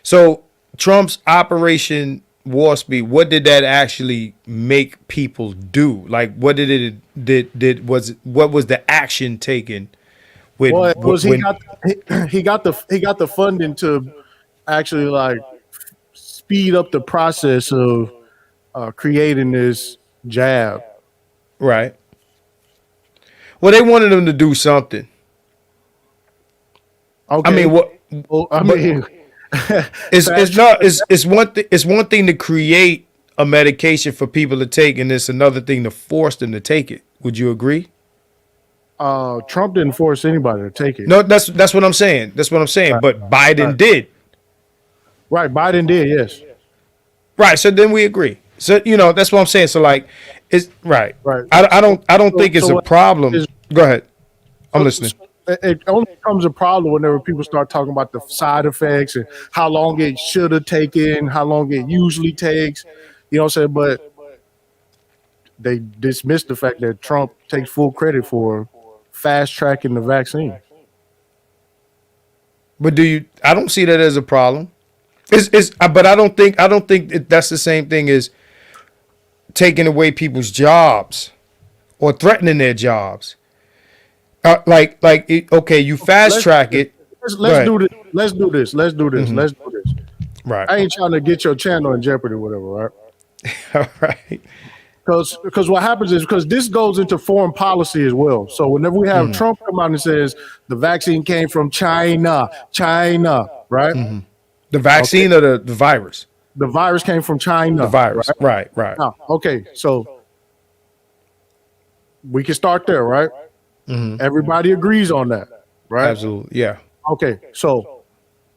So Trump's Operation Warp Speed, what did that actually make people do? Like, what did what was the action taken? He got the funding to actually like speed up the process of creating this jab. Right. Well, they wanted him to do something. Okay. I mean, what? Well, I mean, it's one thing to create a medication for people to take, and it's another thing to force them to take it. Would you agree? Trump didn't force anybody to take it. No, that's what I'm saying. That's what I'm saying. Right. But Biden Right. did. Right, Biden did, yes. Right. So then we agree. So that's what I'm saying. So like, it's right. Right. I don't think it's a what problem. is- Go ahead. I'm listening. It only becomes a problem whenever people start talking about the side effects and how long it should have taken, how long it usually takes. You know what I'm saying? But they dismiss the fact that Trump takes full credit for fast tracking the vaccine. But I don't see that as a problem. But I don't think that's the same thing as taking away people's jobs or threatening their jobs. Okay, you fast track it. Let's do this. Let's do this. Let's do this. Mm-hmm. Let's do this. Right. I ain't trying to get your channel in jeopardy or whatever, right? All right. Because what happens is because this goes into foreign policy as well. So whenever we have Trump come out and says the vaccine came from China, right? Mm-hmm. The vaccine or the virus? The virus came from China. The virus. Right. Now, okay, so we can start there, right? Mm-hmm. Everybody agrees on that, right? Absolutely. Yeah. Okay, so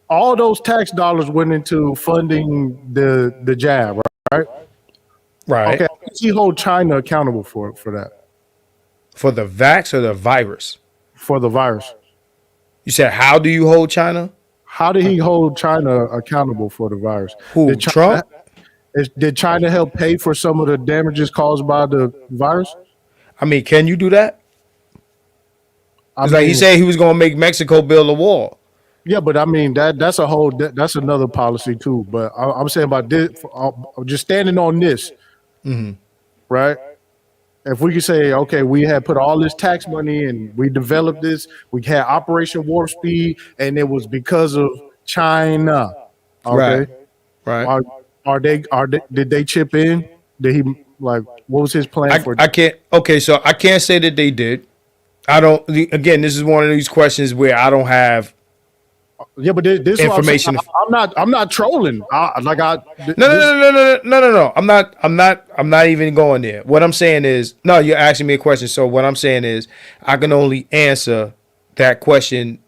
all those tax dollars went into funding the jab, right? Right. Okay, how does he hold China accountable for that? For the vax or the virus? For the virus. You said, how do you hold China? How did he hold China accountable for the virus? Who, Trump? Did China help pay for some of the damages caused by the virus? I mean, can you do that? Like he said he was going to make Mexico build a wall. Yeah, but I mean that's another policy too. But I'm saying about this, just standing on this, right? If we could say, okay, we had put all this tax money and we developed this, we had Operation Warp Speed, and it was because of China. Okay, right. Did they chip in? Did he what was his plan for? I can't. Okay, so I can't say that they did. I don't. Again, this is one of these questions where I don't have. Yeah, but this information. I'm not trolling. No. I'm not even going there. What I'm saying is, no, you're asking me a question. So what I'm saying is, I can only answer that question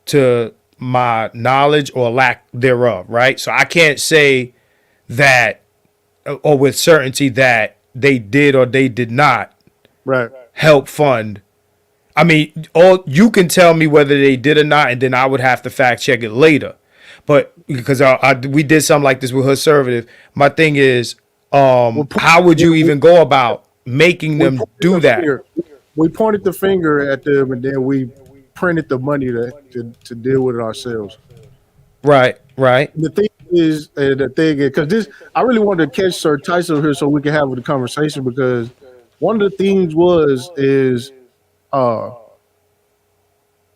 to my knowledge or lack thereof, right? So I can't say that, or with certainty that they did or they did not, right, help fund. I mean, you can tell me whether they did or not, and then I would have to fact check it later. But because we did something like this with Conservative, my thing is, how would you even go about making them do that? We pointed the finger at them, and then we printed the money to deal with it ourselves. Right. The thing is, because this, I really wanted to catch Sir Tyson here so we can have the conversation, because one of the things is.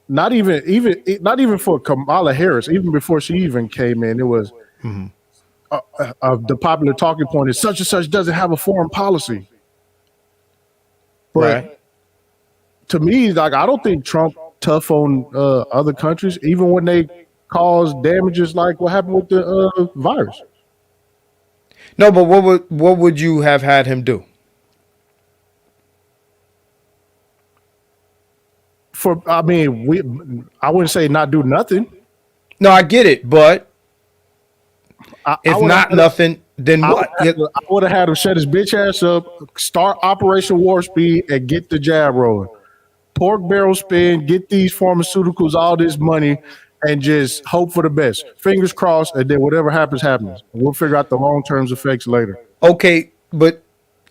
Not even for Kamala Harris, even before she even came in, it was the popular talking point is such and such doesn't have a foreign policy. But to me, like, I don't think Trump tough on other countries, even when they cause damages like what happened with the virus. No, but what would you have had him do? I wouldn't say not do nothing. No, I get it, but if not nothing, then what? I would have had him shut his bitch ass up, start Operation Warp Speed, and get the jab rolling. Pork barrel spin, get these pharmaceuticals all this money, and just hope for the best. Fingers crossed, and then whatever happens, happens. We'll figure out the long-term effects later. Okay, but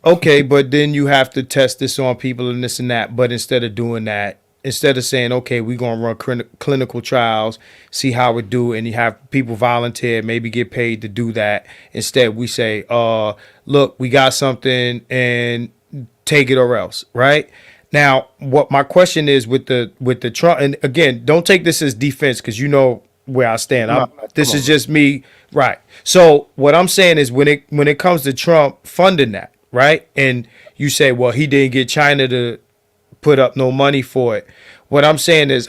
then you have to test this on people and this and that. But instead of doing that, instead of saying, okay, we're going to run clinical trials, see how it do, and you have people volunteer, maybe get paid to do that. Instead, we say, look, we got something and take it or else, right? Now, what my question is with the Trump, and again, don't take this as defense because you know where I stand. This is just me, right? So what I'm saying is when it comes to Trump funding that, right? And you say, well, he didn't get China to put up no money for it. What I'm saying is,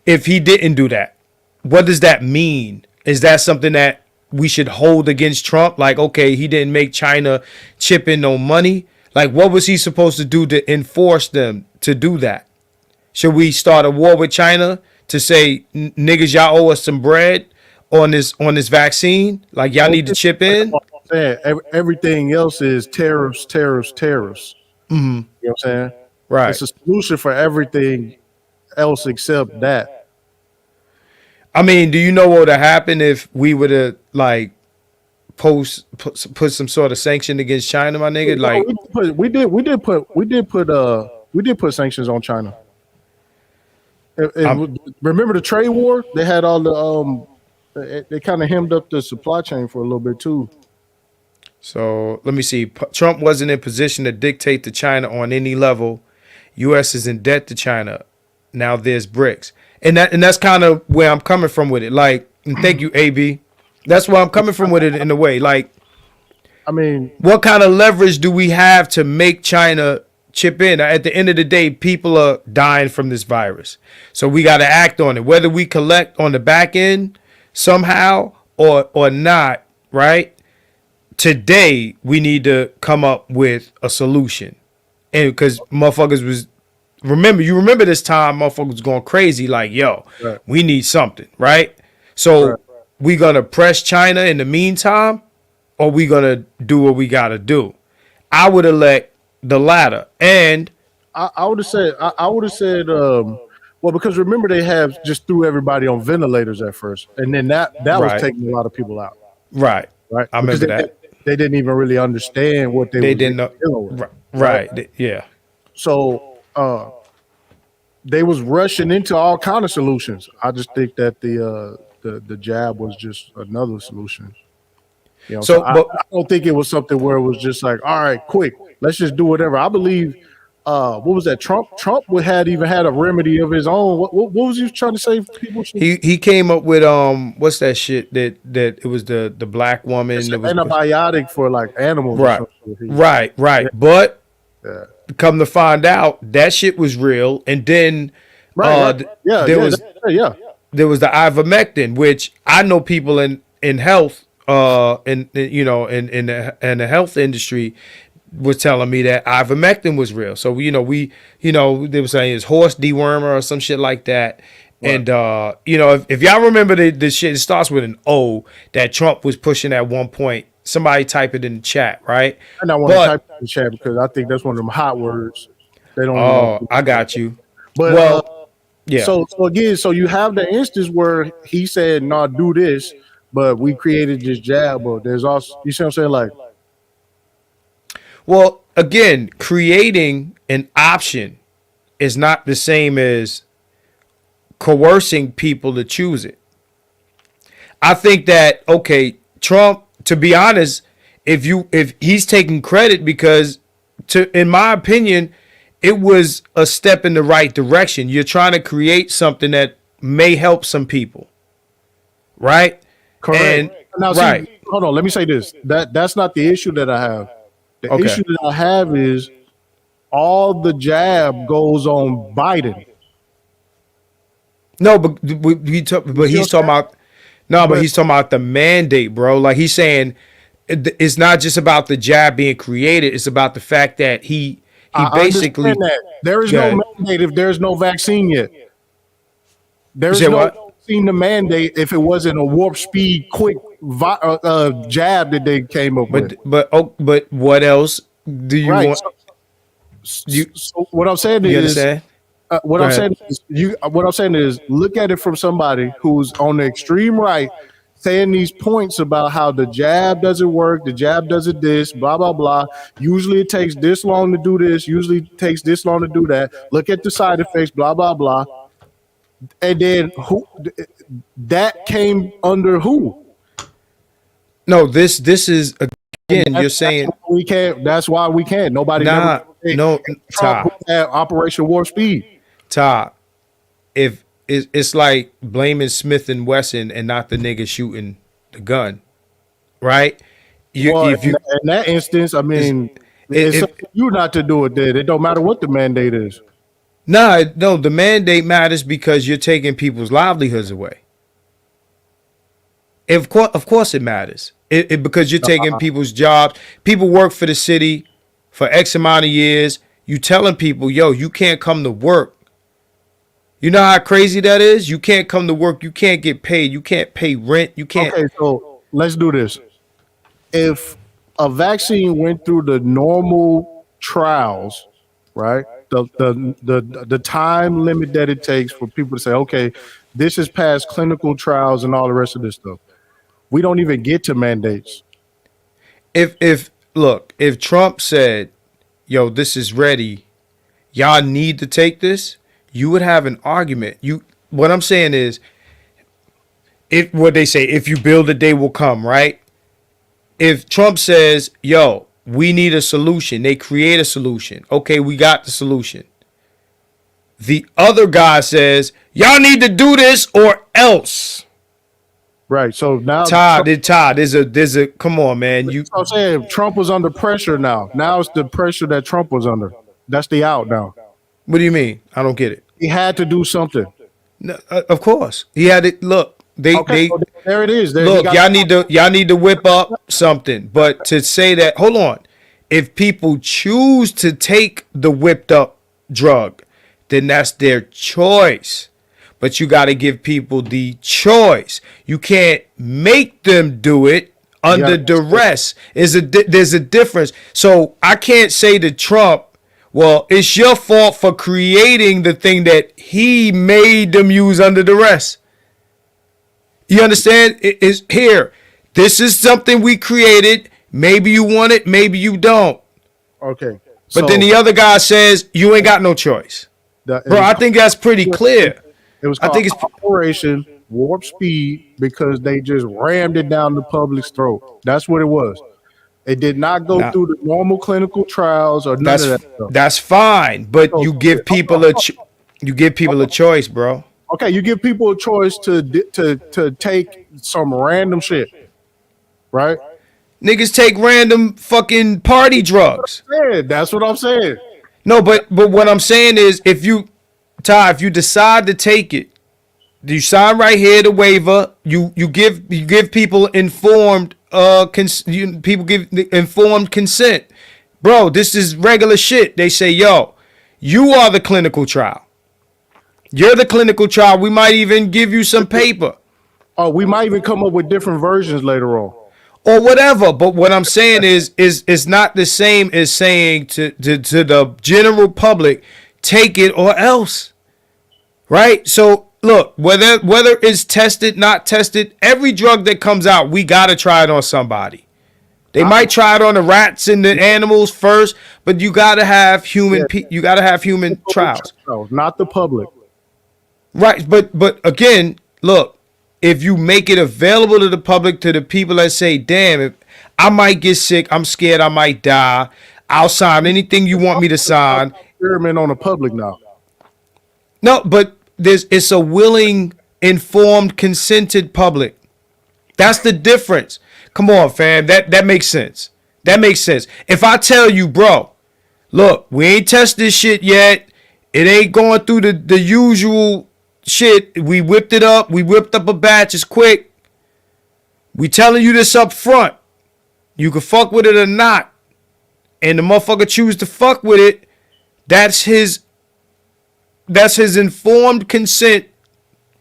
if he didn't do that, what does that mean? Is that something that we should hold against Trump? Like, okay, he didn't make China chip in no money. Like, what was he supposed to do to enforce them to do that? Should we start a war with China to say, niggas, y'all owe us some bread on this vaccine? Like, y'all need to chip in? Everything else is tariffs. Mm-hmm. You know what I'm saying? Right. It's a solution for everything else except that. I mean, do you know what would have happened if we would have like put some sort of sanction against China, my nigga? Like, we did put sanctions on China. Remember the trade war? They had all the they kind of hemmed up the supply chain for a little bit too. So let me see. Trump wasn't in position to dictate to China on any level. U.S. is in debt to China. Now there's BRICS, and that's kind of where I'm coming from with it. Like, and thank you, AB. That's where I'm coming from with it in a way. Like, I mean, what kind of leverage do we have to make China chip in? At the end of the day, people are dying from this virus, so we got to act on it. Whether we collect on the back end somehow or not, right? Today we need to come up with a solution, and because motherfuckers was. You remember this time motherfuckers was going crazy like, yo, right. We need something, right? So right. We gonna press China in the meantime, or we gonna do what we gotta do? I would elect the latter. And I would have said, well, because remember they have just threw everybody on ventilators at first, and then that right. was taking a lot of people out. Right. Right. I remember that. They didn't even really understand what they didn't know. Right. Yeah. So they was rushing into all kind of solutions. I just think that the jab was just another solution. You know, so I don't think it was something where it was just like, all right, quick, let's just do whatever. I believe what was that? Trump had a remedy of his own. What was he trying to say? People he came up with what's that shit that it was the black woman. It's an antibiotic for like animals. Right. Yeah. But come to find out that shit was real, and then there was the ivermectin, which I know people in health in the health industry was telling me that ivermectin was real. So they were saying it's horse dewormer or some shit like that. Right. And if y'all remember the shit, it starts with an O that Trump was pushing at one point. Somebody type it in the chat, right? I don't want to type it in the chat because I think that's one of them hot words. They don't. Oh, I got you. But yeah. So again, you have the instance where he said, "No, do this," but we created this jab. But there's also, you see what I'm saying, like. Well, again, creating an option is not the same as coercing people to choose it. I think that, okay, Trump, to be honest, if he's taking credit because in my opinion, it was a step in the right direction. You're trying to create something that may help some people. Right? Correct. And, now, see, hold on, let me say this. That's not the issue that I have. The issue that I have is all the jab goes on Biden. No, but he's talking about he's talking about the mandate, bro. Like he's saying, it's not just about the jab being created; it's about the fact that he basically there is no mandate if there's no vaccine yet. There's no vaccine to mandate if it wasn't a warp speed quick jab that they came up with. But what else do you want? So what I'm saying is, what I'm saying is, look at it from somebody who's on the extreme right, saying these points about how the jab doesn't work, the jab doesn't this, blah blah blah. Usually it takes this long to do this. Usually it takes this long to do that. Look at the side effects, blah blah blah. And then that came under who? No, this is again. You're saying we can't. That's why we can't. Nobody. Trump had Operation Warp Speed. Todd, if it's like blaming Smith and Wesson and not the nigga shooting the gun, right? In that instance, I mean, it's up to you not to do it. Then it don't matter what the mandate is. No, the mandate matters because you're taking people's livelihoods away. Of course it matters. Because you're taking people's jobs. People work for the city for X amount of years. You telling people, yo, you can't come to work. You know how crazy that is? You can't come to work. You can't get paid. You can't pay rent. You can't. Okay, so let's do this. If a vaccine went through the normal trials, right? The time limit that it takes for people to say, okay, this is past clinical trials and all the rest of this stuff. We don't even get to mandates. If Trump said, yo, this is ready, y'all need to take this, you would have an argument. What I'm saying is, what they say, if you build it, they will come, right? If Trump says, yo, we need a solution, they create a solution. Okay, we got the solution. The other guy says, y'all need to do this or else. Right. So now Todd, there's a come on, man. I'm saying Trump was under pressure now. Now it's the pressure that Trump was under. That's the out now. What do you mean? I don't get it. He had to do something. No, of course. He had it. Look, so there it is. Look, y'all need to whip up something. But to say that, hold on. If people choose to take the whipped up drug, then that's their choice. But you got to give people the choice. You can't make them do it under duress. There's a difference. So I can't say to Trump, well, it's your fault for creating the thing that he made them use under duress. You understand? It's here. This is something we created. Maybe you want it, maybe you don't. Okay. But then the other guy says you ain't got no choice. Bro, I think that's pretty clear. It was called Operation Warp Speed because they just rammed it down the public's throat. That's what it was. It did not go through the normal clinical trials or none of that stuff. That's fine, but you give people a choice, bro. Okay, you give people a choice to take some random shit, right? Niggas take random fucking party drugs. That's what I'm saying. No, but what I'm saying is, if you decide to take it, you sign right here the waiver. You give people informed people give informed consent. Bro, this is regular shit. They say, yo, you are the clinical trial. You're the clinical trial. We might even give you some paper. Oh, we might even come up with different versions later on. Or whatever. But what I'm saying is it's not the same as saying to the general public, take it or else. Right? So look, whether it's tested, not tested, every drug that comes out, we gotta try it on somebody. They might try it on the rats and the animals first, but you gotta have human trials. Not the public. Right, but again, look, if you make it available to the public, to the people that say, damn, if I might get sick, I'm scared I might die, I'll sign anything you want me to sign. Experiment on the public now. No, but it's a willing, informed, consented public. That's the difference. Come on, fam. That makes sense. That makes sense. If I tell you, bro, look, we ain't test this shit yet. It ain't going through the usual shit. We whipped it up. We whipped up a batch. It's quick. We telling you this up front. You can fuck with it or not. And the motherfucker choose to fuck with it. That's his informed consent,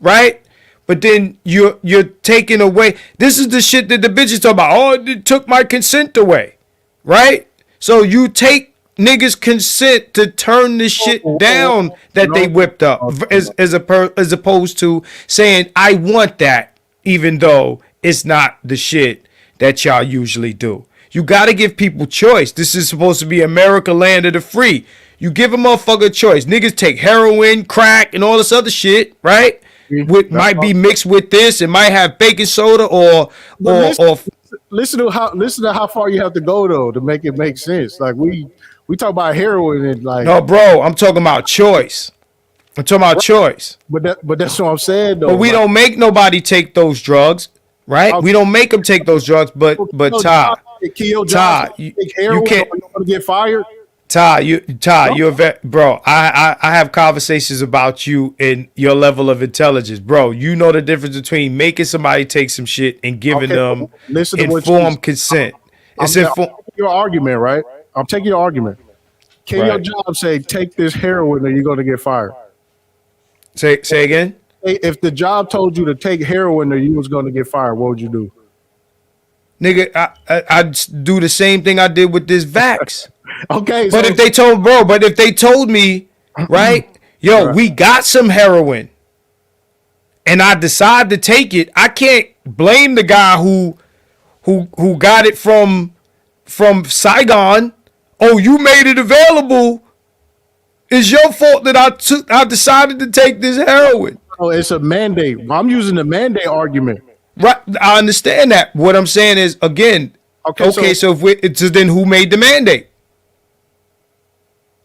right? But then you're taking away. This is the shit that the bitches talk about. Oh, it took my consent away, right? So you take niggas' consent to turn this shit down that they whipped up, as opposed to saying I want that, even though it's not the shit that y'all usually do. You got to give people choice. This is supposed to be America, land of the free. You give a motherfucker a choice. Niggas take heroin, crack, and all this other shit, right? Might be mixed with this. It might have baking soda or listen to how far you have to go though to make it make sense. Like we talk about heroin and like no, bro. I'm talking about choice. But that's what I'm saying though. But we don't make nobody take those drugs, right? We don't make them take those drugs. But Todd, you can't. Want to get fired? Ty, you're a vet, bro. I have conversations about you and your level of intelligence, bro. You know the difference between making somebody take some shit and giving them listen to informed consent. I'm taking your argument, right? I'm taking your argument. Can your job say take this heroin or you're going to get fired? Say again. If the job told you to take heroin or you was going to get fired, what would you do? Nigga, I'd do the same thing I did with this vax. Okay, but if they told me, right, yo, we got some heroin, and I decide to take it, I can't blame the guy who got it from Saigon. Oh, you made it available. It's your fault that I decided to take this heroin. Oh, it's a mandate. I'm using the mandate argument. Right, I understand that. What I'm saying is, again, okay, so then who made the mandate?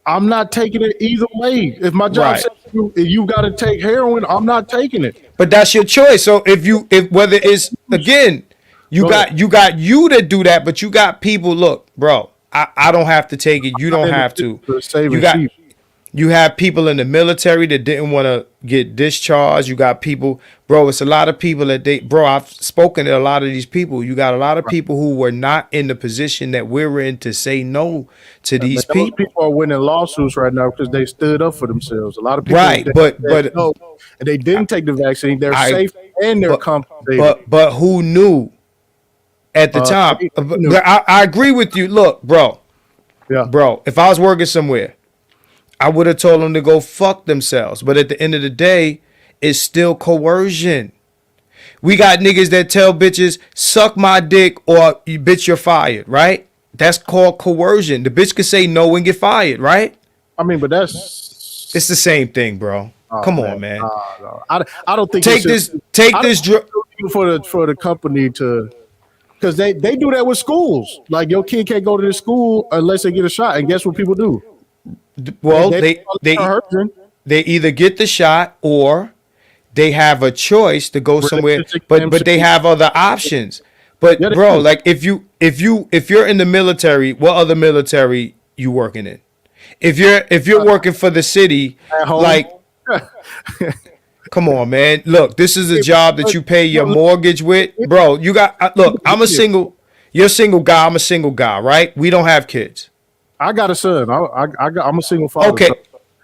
I'm not taking it either way. If my job says you got to take heroin, I'm not taking it. But that's your choice. So if whether it's again, you got you to do that, but you got people. Look, bro, I don't have to take it. You don't have to. You have people in the military that didn't want to get discharged. You got people, bro. It's a lot of people that I've spoken to a lot of these people. You got a lot of people who were not in the position that we're in to say no to these people. Those people are winning lawsuits right now because they stood up for themselves. A lot of people, but no, and they didn't take the vaccine. They're safe and they're compensated. But who knew at the time? I agree with you. Look, bro. Yeah, bro. If I was working somewhere, I would have told them to go fuck themselves. But at the end of the day, it's still coercion. We got niggas that tell bitches, suck my dick or you bitch, you're fired, right? That's called coercion. The bitch could say no and get fired, right? I mean, but it's the same thing, bro. Come on, man. No. I don't think take this for the company to, because they do that with schools. Like your kid can't go to the school unless they get a shot. And guess what people do? Well, they either get the shot or they have a choice to go somewhere, but they have other options. But bro, like if you're in the military, what other military you working in? If you're working for the city, like come on, man. Look, this is a job that you pay your mortgage with, bro. You got look. I'm a single. You're a single guy. I'm a single guy, right? We don't have kids. I got a son. I'm a single father. Okay,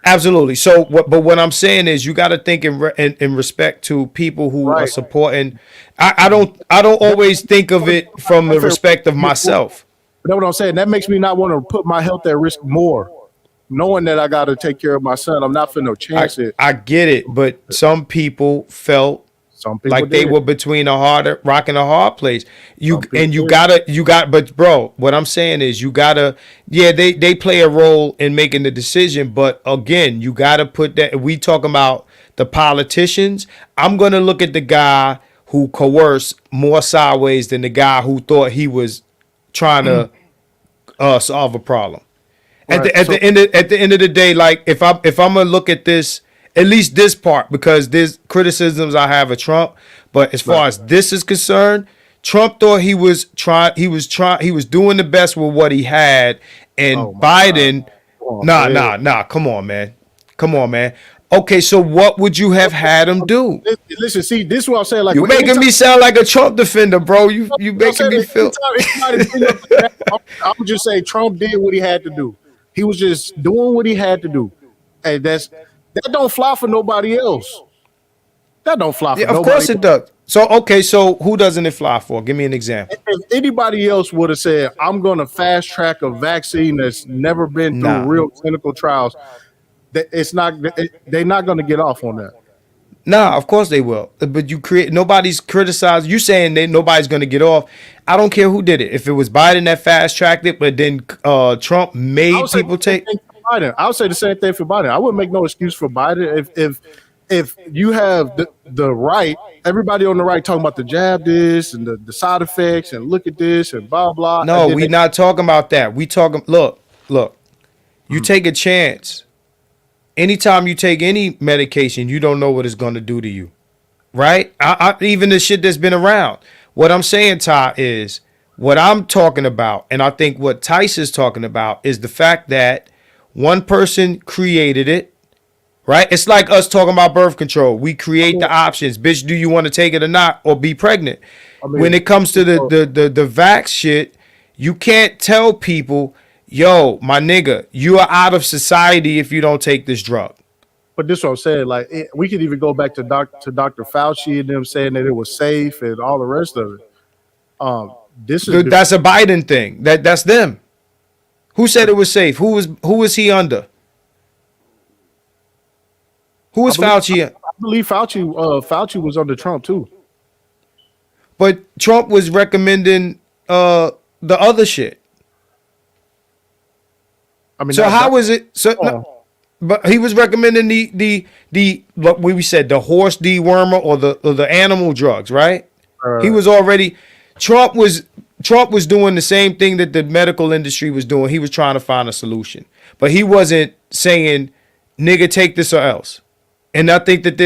absolutely. So, but what I'm saying is, you got to think in respect to people who are supporting. I don't always think of it from the respect of myself. But that's what I'm saying. That makes me not want to put my health at risk more, knowing that I got to take care of my son. I'm not finna chance it. I get it, but some people felt like they were between a rock and a hard place. But bro, what I'm saying is you gotta, they play a role in making the decision, but again, you gotta put that. If we talking about the politicians, I'm gonna look at the guy who coerced more sideways than the guy who thought he was trying to solve a problem. At the end of the day, like if I'm gonna look at this. At least this part, because there's criticisms I have of Trump, but as far as this is concerned, Trump thought he was doing the best with what he had, and Biden, come on, man. Okay, so what would you have had him do? Listen, see, this is what I'm saying. Like you're making me sound like a Trump defender, bro. You making me feel. I would just say Trump did what he had to do. He was just doing what he had to do, and that don't fly for nobody else. That don't fly for nobody. Of course it does. So who doesn't it fly for? Give me an example. If anybody else would have said, I'm going to fast track a vaccine that's never been through real clinical trials, they're not going to get off on that. Nah, of course they will. But nobody's criticized. You saying that nobody's going to get off. I don't care who did it. If it was Biden that fast tracked it, but then Trump made people take. I would say the same thing for Biden. I wouldn't make no excuse for Biden if you have the right, everybody on the right talking about the jab this and the side effects and look at this and blah blah. No, we're not talking about that. We talking look. You take a chance. Anytime you take any medication, you don't know what it's going to do to you, right? Even the shit that's been around. What I'm saying, Ty, is what I'm talking about, and I think what Tice is talking about is the fact that One person created it, right? It's like us talking about birth control. We create the options. Bitch, do you want to take it or not, or be pregnant? When it comes to the vax shit, you can't tell people, yo, my nigga, you are out of society if you don't take this drug. But this is what I'm saying. Like, we could even go back to Dr. Fauci and them saying that it was safe and all the rest of it. That's a Biden thing. That's them. Who said it was safe? Who was he under? Who was Fauci? I believe Fauci was under Trump too. But Trump was recommending the other shit. I mean, so how was it? So, but he was recommending the what we said, the horse dewormer or the animal drugs, right? He was already. Trump was doing the same thing that the medical industry was doing. He was trying to find a solution, but he wasn't saying, "Nigga, take this or else." And I think that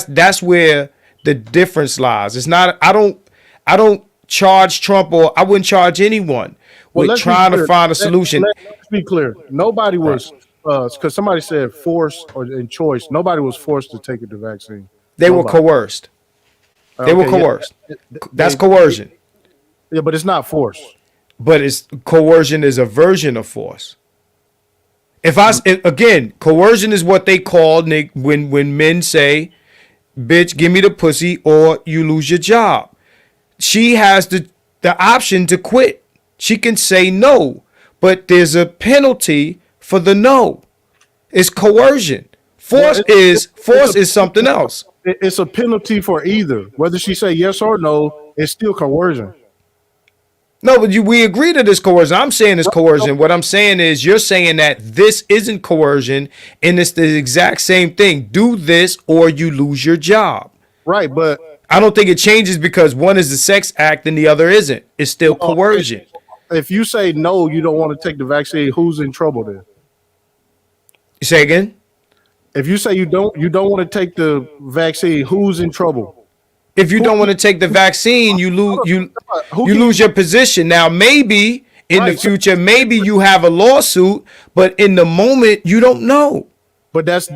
that's where the difference lies. It's not. I don't charge Trump, or I wouldn't charge anyone with trying to find a solution. Let's be clear. Nobody was because somebody said force or in choice. Nobody was forced to take the vaccine. They were coerced. They were coerced. That's coercion. Yeah, but it's not force. But coercion is a version of force. Again, coercion is what they call when men say, "Bitch, give me the pussy or you lose your job." She has the option to quit. She can say no, but there's a penalty for the no. It's coercion. Force is something else. It's a penalty for either. Whether she say yes or no, it's still coercion. No, but we agree that it's coercion. I'm saying it's coercion. What I'm saying is you're saying that this isn't coercion, and it's the exact same thing. Do this or you lose your job. Right, but I don't think it changes because one is a sex act and the other isn't. It's still coercion. If you say no, you don't want to take the vaccine, who's in trouble then? You say again? If you say you don't want to take the vaccine, who's in trouble? If you don't want to take the vaccine, you lose your position. Now, maybe in the future, maybe you have a lawsuit, but in the moment, you don't know. But that's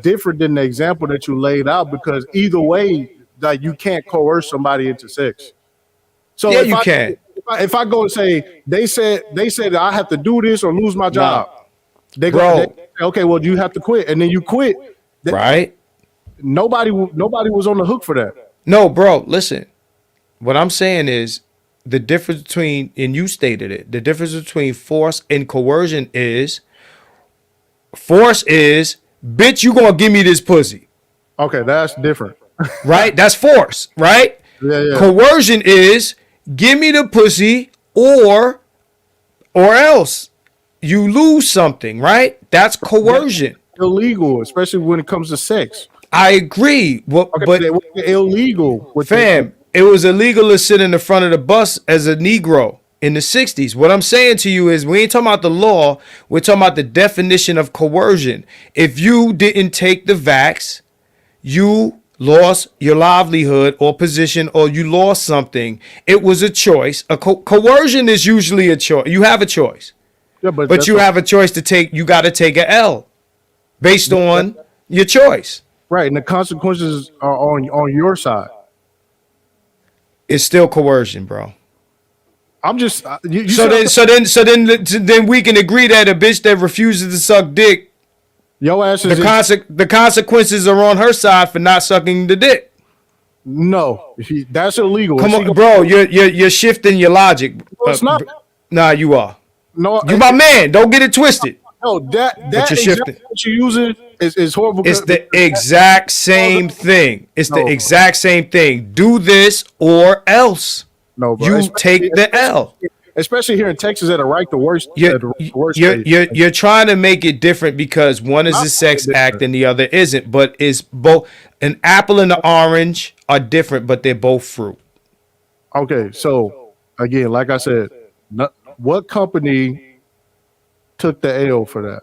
different than the example that you laid out, because either way, like, you can't coerce somebody into sex. So yeah, you can. If I go and say they said that I have to do this or lose my job, they say, okay, well, you have to quit, and then you quit. Right? Nobody was on the hook for that. No, bro, listen. What I'm saying is the difference between, and you stated it, the difference between force and coercion is, force is, bitch, you gonna give me this pussy. Okay, that's different. Right? That's force, right? Yeah. Coercion is, give me the pussy or else you lose something, right? That's coercion. That's illegal, especially when it comes to sex. I agree. But illegal. Fam, it was illegal to sit in the front of the bus as a Negro in the 60s. What I'm saying to you is we ain't talking about the law. We're talking about the definition of coercion. If you didn't take the vax, you lost your livelihood or position, or you lost something. It was a choice. Coercion is usually a choice. You have a choice. Yeah, but you have a choice to take. You got to take an L based on your choice. Right, and the consequences are on your side. It's still coercion, bro. I'm just then we can agree that a bitch that refuses to suck dick, your ass is the consequences are on her side for not sucking the dick. No, that's illegal. Come on, bro, you're shifting your logic. No, it's not. Nah, you are. No, you my man. Don't get it twisted. No, that example that you're using is horrible. It's the exact same thing. It's the exact same thing. Do this or else. No, bro. You take the L. Especially here in Texas, at a right the worst. You're trying to make it different because one is a sex act and the other isn't. But it's both. An apple and an orange are different, but they're both fruit. Okay, so again, like I said, what company took the L for that?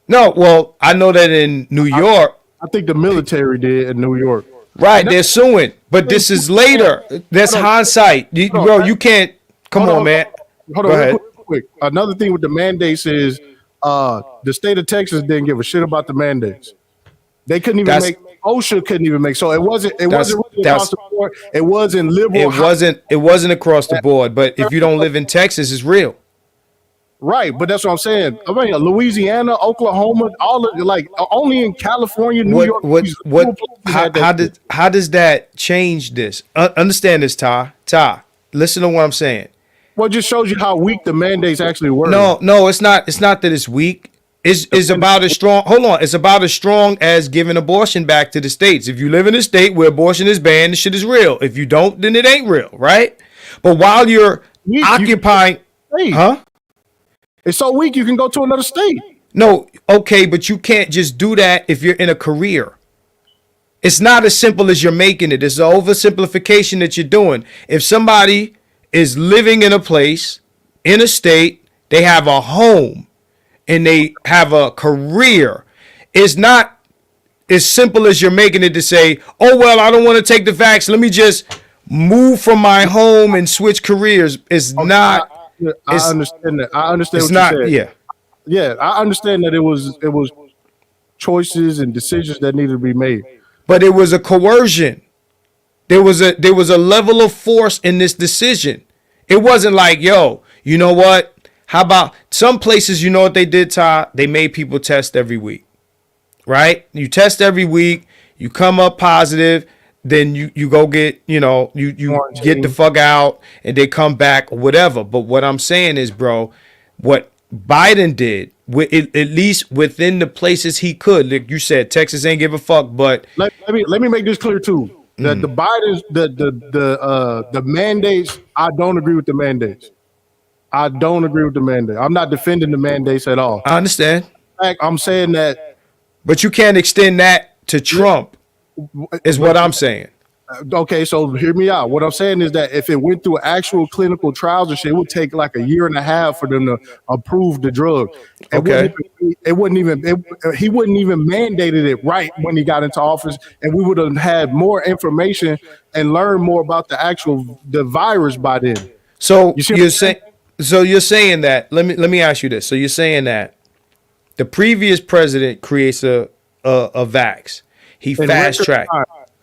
No, well, I know that in New York. I think the military did in New York. Right, they're suing, but this is later. That's hindsight. Bro, you can't. Come on, man. Hold on, real quick. Another thing with the mandates is the state of Texas didn't give a shit about the mandates. They couldn't even make. OSHA couldn't even make. So it wasn't really across the board. It wasn't liberal. It wasn't across the board. But if you don't live in Texas, it's real. Right, but that's what I'm saying. I mean, Louisiana, Oklahoma, all of like only in California, New York. How does that change this? Understand this, Ty. Listen to what I'm saying. Well, it just shows you how weak the mandates actually were. No, it's not. It's not that it's weak. It's about as strong. Hold on. It's about as strong as giving abortion back to the states. If you live in a state where abortion is banned, the shit is real. If you don't, then it ain't real, right? But while you're occupying, huh? It's so weak you can go to another state. No, okay, but you can't just do that if you're in a career. It's not as simple as you're making it. It's an oversimplification that you're doing. If somebody is living in a place, in a state, they have a home, and they have a career, it's not as simple as you're making it to say, oh, well, I don't want to take the vax. Let me just move from my home and switch careers. It's not. I understand that. I understand it's what not, you said. yeah. Yeah, I understand that it was choices and decisions that needed to be made. But it was a coercion. There was a level of force in this decision. It wasn't like, yo, you know what? How about some places, you know what they did, Ty? They made people test every week. Right? You test every week, you come up positive, then you go get, you get the fuck out and they come back or whatever. But what I'm saying is, bro, what Biden did, at least within the places he could, like you said, Texas ain't give a fuck. But let me make this clear too. That the Biden's the mandates, I don't agree with the mandates. I don't agree with the mandate. I'm not defending the mandates at all. I understand. In fact, I'm saying that. But you can't extend that to Trump, is what I'm saying. Okay, so hear me out. What I'm saying is that if it went through actual clinical trials and shit, it would take like a year and a half for them to approve the drug. Okay. He wouldn't even mandated it right when he got into office, and we would have had more information and learned more about the virus by then. So you're saying that. Let me ask you this. So you're saying that the previous president creates a vax. He fast tracked.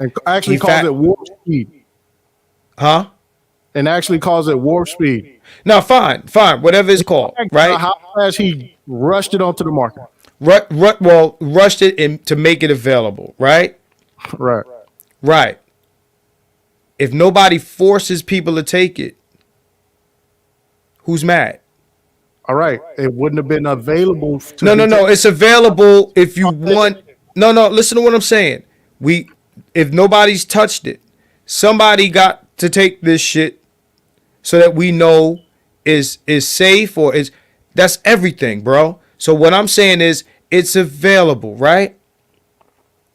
And actually calls it warp speed. Huh? And actually calls it warp speed. No, fine. Whatever it's called, right? How fast he rushed it onto the market. Rushed it to make it available, right? Right. If nobody forces people to take it, who's mad? All right. It wouldn't have been available. No. It's available if you want. No. Listen to what I'm saying. If nobody's touched it, somebody got to take this shit so that we know is safe or is. That's everything, bro. So what I'm saying is it's available, right?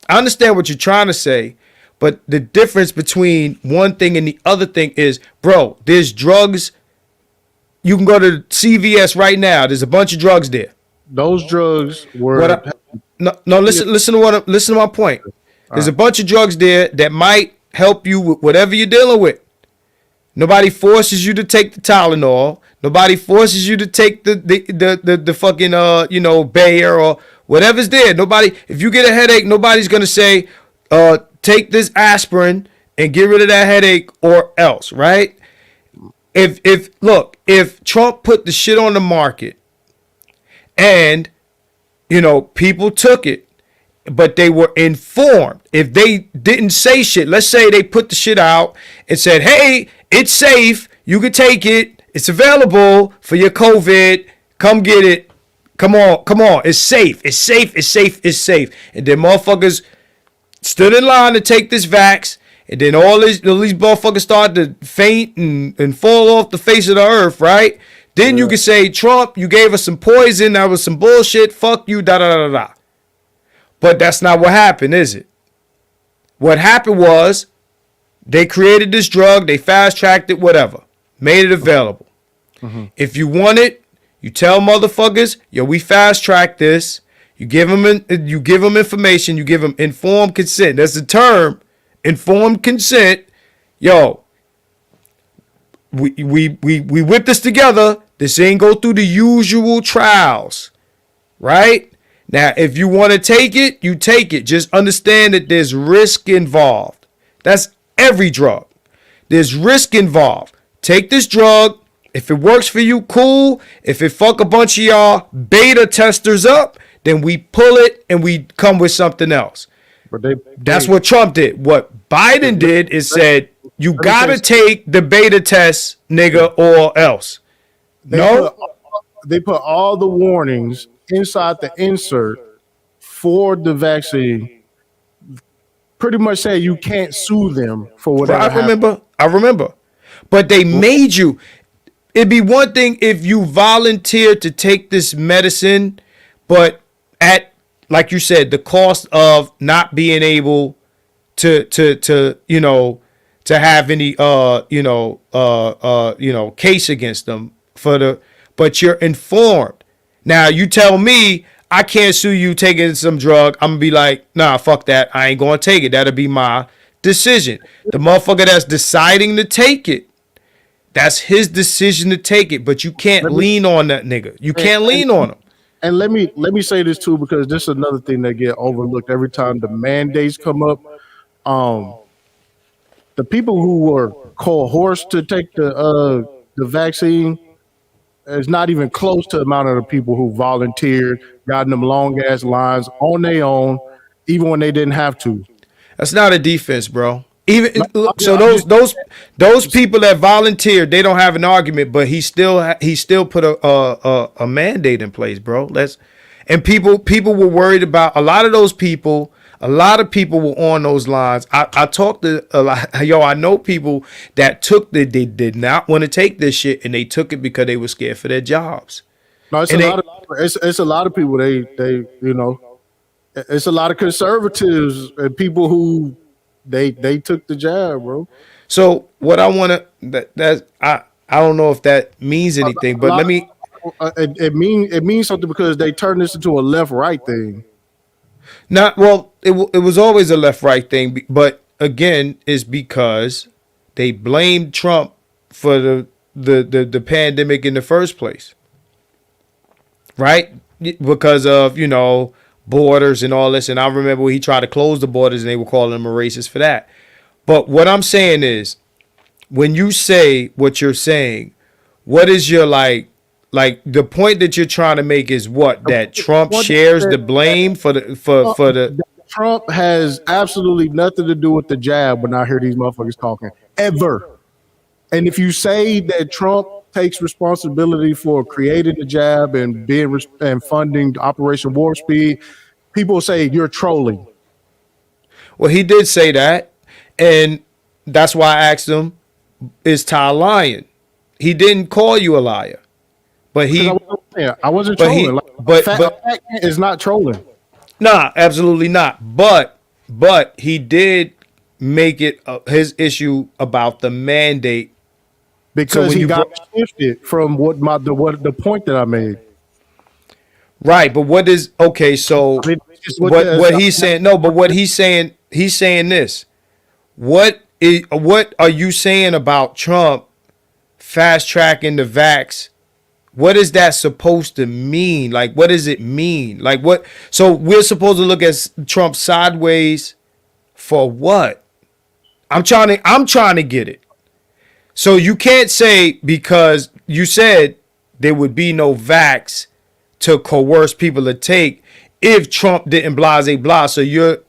I understand what you're trying to say, but the difference between one thing and the other thing is, bro, there's drugs. You can go to CVS right now. There's a bunch of drugs there. Those drugs were. Listen to my point. There's a bunch of drugs there that might help you with whatever you're dealing with. Nobody forces you to take the Tylenol. Nobody forces you to take the fucking Bayer or whatever's there. Nobody. If you get a headache, nobody's gonna say, take this aspirin and get rid of that headache or else, right? If Trump put the shit on the market and people took it, but they were informed. If they didn't say shit, let's say they put the shit out and said, hey, it's safe. You can take it. It's available for your COVID. Come get it. Come on. It's safe. It's safe. And then motherfuckers stood in line to take this vax. And then all these motherfuckers started to faint and fall off the face of the earth, right? Then you can say, Trump, you gave us some poison. That was some bullshit. Fuck you, da-da-da-da-da. But that's not what happened, is it? What happened was they created this drug, they fast-tracked it, whatever, made it available. Mm-hmm. If you want it, you tell motherfuckers, yo, we fast-tracked this. You give them information, you give them informed consent. That's the term, informed consent. Yo, we whip this together. This ain't go through the usual trials. right? Now, if you want to take it, you take it. Just understand that there's risk involved. That's every drug. There's risk involved. Take this drug. If it works for you, cool. If it fuck a bunch of y'all beta testers up, then we pull it and we come with something else. But that's what Trump did. What Biden did is said, you gotta take the beta test, nigga, or else. They put all the warnings inside the insert for the vaccine. Pretty much say you can't sue them for whatever. I remember. But they made you. It'd be one thing if you volunteered to take this medicine, but at, like you said, the cost of not being able to have any case against them but you're informed. Now you tell me I can't sue you taking some drug. I'm gonna be like, nah, fuck that. I ain't gonna take it. That'll be my decision. The motherfucker that's deciding to take it, that's his decision to take it. But you can't lean on that nigga. You can't lean on him. And let me say this too, because this is another thing that get overlooked every time the mandates come up. The people who were coerced to take the vaccine is not even close to the amount of the people who volunteered, got in them long ass lines on their own, even when they didn't have to. That's not a defense, bro. Even so, those people that volunteered, they don't have an argument, but he still put a mandate in place, bro. And people were worried about a lot of those people. A lot of people were on those lines. I talked to a lot. I know people that they did not want to take this shit, and they took it because they were scared for their jobs. No, it's a lot of people. It's a lot of conservatives and people who they took the jab, bro. So what I want to I don't know if that means anything, but let me. It means something because they turned this into a left-right thing. It was always a left-right thing, but again, it's because they blamed Trump for the pandemic in the first place, right? Because of borders and all this. And I remember when he tried to close the borders, and they were calling him a racist for that. But what I'm saying is, when you say what you're saying, what is your like the point that you're trying to make is what? That Trump shares the blame for the Trump has absolutely nothing to do with the jab when I hear these motherfuckers talking ever. And if you say that Trump takes responsibility for creating the jab and and funding Operation Warp Speed, people say you're trolling. Well, he did say that, and that's why I asked him, is Ty lying? He didn't call you a liar. But I wasn't trolling. But is not trolling. Nah, absolutely not. But he did make it his issue about the mandate because he got shifted from the point that I made. Right, but what is okay? So what he's saying? No, but what he's saying this. What are you saying about Trump fast tracking the vax? What is that supposed to mean? Like, what does it mean? Like, what? So we're supposed to look at Trump sideways for what? I'm trying to get it. So you can't say because you said there would be no vax to coerce people to take if Trump didn't blah. So you're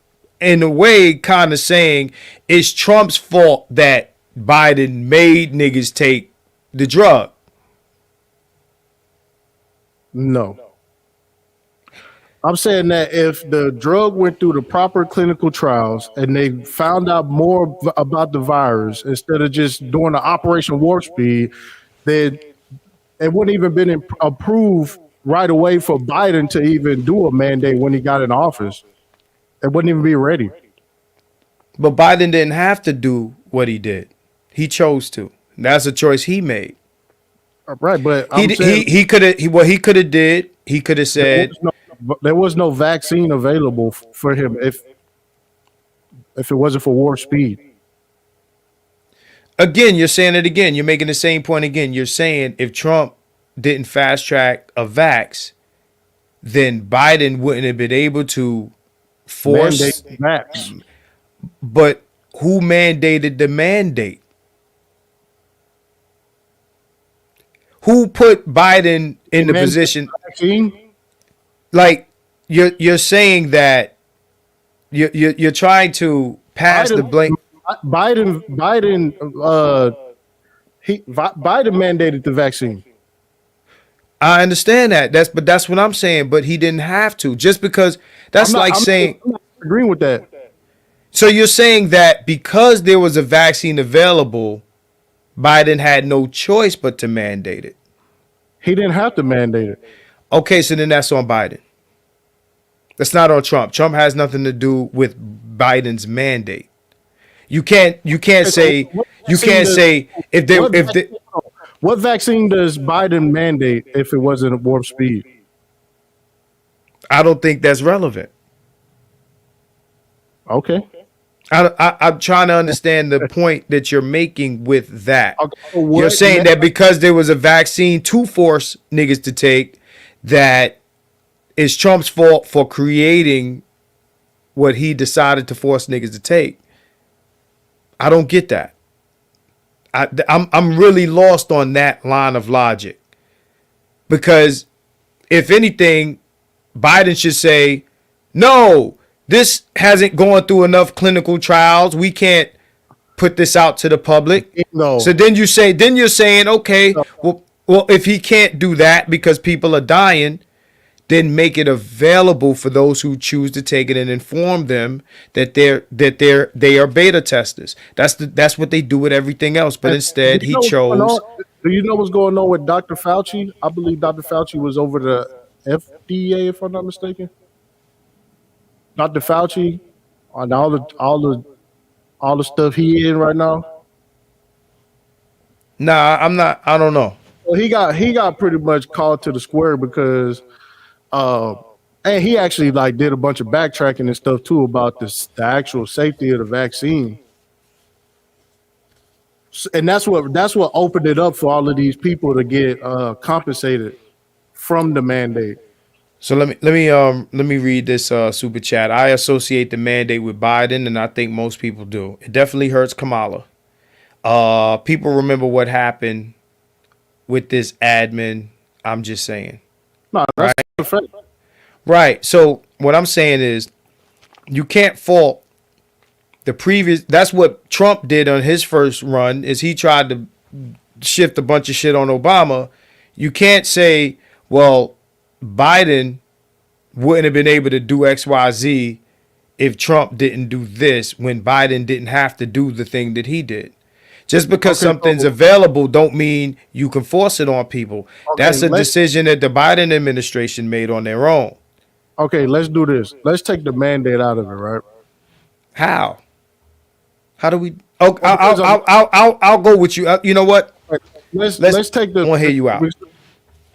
in a way kind of saying it's Trump's fault that Biden made niggas take the drug. No. I'm saying that if the drug went through the proper clinical trials and they found out more about the virus instead of just doing the Operation Warp Speed, then it wouldn't even been approved right away for Biden to even do a mandate when he got in office. It wouldn't even be ready. But Biden didn't have to do what he did. He chose to. That's a choice he made. Right, but he could have said there was no vaccine available for him if it wasn't for Warp Speed. Again, you're saying it again. You're making the same point again. You're saying if Trump didn't fast track a vax, then Biden wouldn't have been able to Mandate force. vax. But who mandated the mandate? Who put Biden in the position? Vaccine? Like you're saying that you're trying to pass the blame. Biden mandated the vaccine. I understand that. That's what I'm saying. But he didn't have to. Just because I'm not agreeing with that. So you're saying that because there was a vaccine available, Biden had no choice but to mandate it. He didn't have to mandate it. Okay, so then that's on Biden. That's not on Trump. Trump has nothing to do with Biden's mandate. You can't say what vaccine does Biden mandate if it wasn't at warp speed? I don't think that's relevant. Okay. I'm trying to understand the point that you're making with that. Okay, you're saying that because there was a vaccine to force niggas to take, that is Trump's fault for creating what he decided to force niggas to take. I don't get that. I'm really lost on that line of logic. Because if anything, Biden should say, no, this hasn't gone through enough clinical trials. We can't put this out to the public. No. So then you're saying, okay, well, if he can't do that because people are dying, then make it available for those who choose to take it and inform them that they are beta testers. That's what they do with everything else. But instead, he chose. Do you know what's going on with Dr. Fauci? I believe Dr. Fauci was over the FDA, if I'm not mistaken. Dr. Fauci on all the stuff he in right now. Nah, I'm not. I don't know. Well, he got pretty much called to the square because, and he actually like did a bunch of backtracking and stuff too about the actual safety of the vaccine. And that's what opened it up for all of these people to get compensated from the mandate. So let me read this super chat. I associate the mandate with Biden, and I think most people do. It definitely hurts Kamala. People remember what happened with this admin. I'm just saying. No, that's a fact. Right. So what I'm saying is, you can't fault the previous. That's what Trump did on his first run. Is he tried to shift a bunch of shit on Obama. You can't say, well, Biden wouldn't have been able to do X, Y, Z if Trump didn't do this when Biden didn't have to do the thing that he did. Just because something's available don't mean you can force it on people. That's a decision that the Biden administration made on their own. Okay, let's do this. Let's take the mandate out of it, right? How? How do we? Oh, I'll go with you. You know what? Let's take the. I want to hear you out.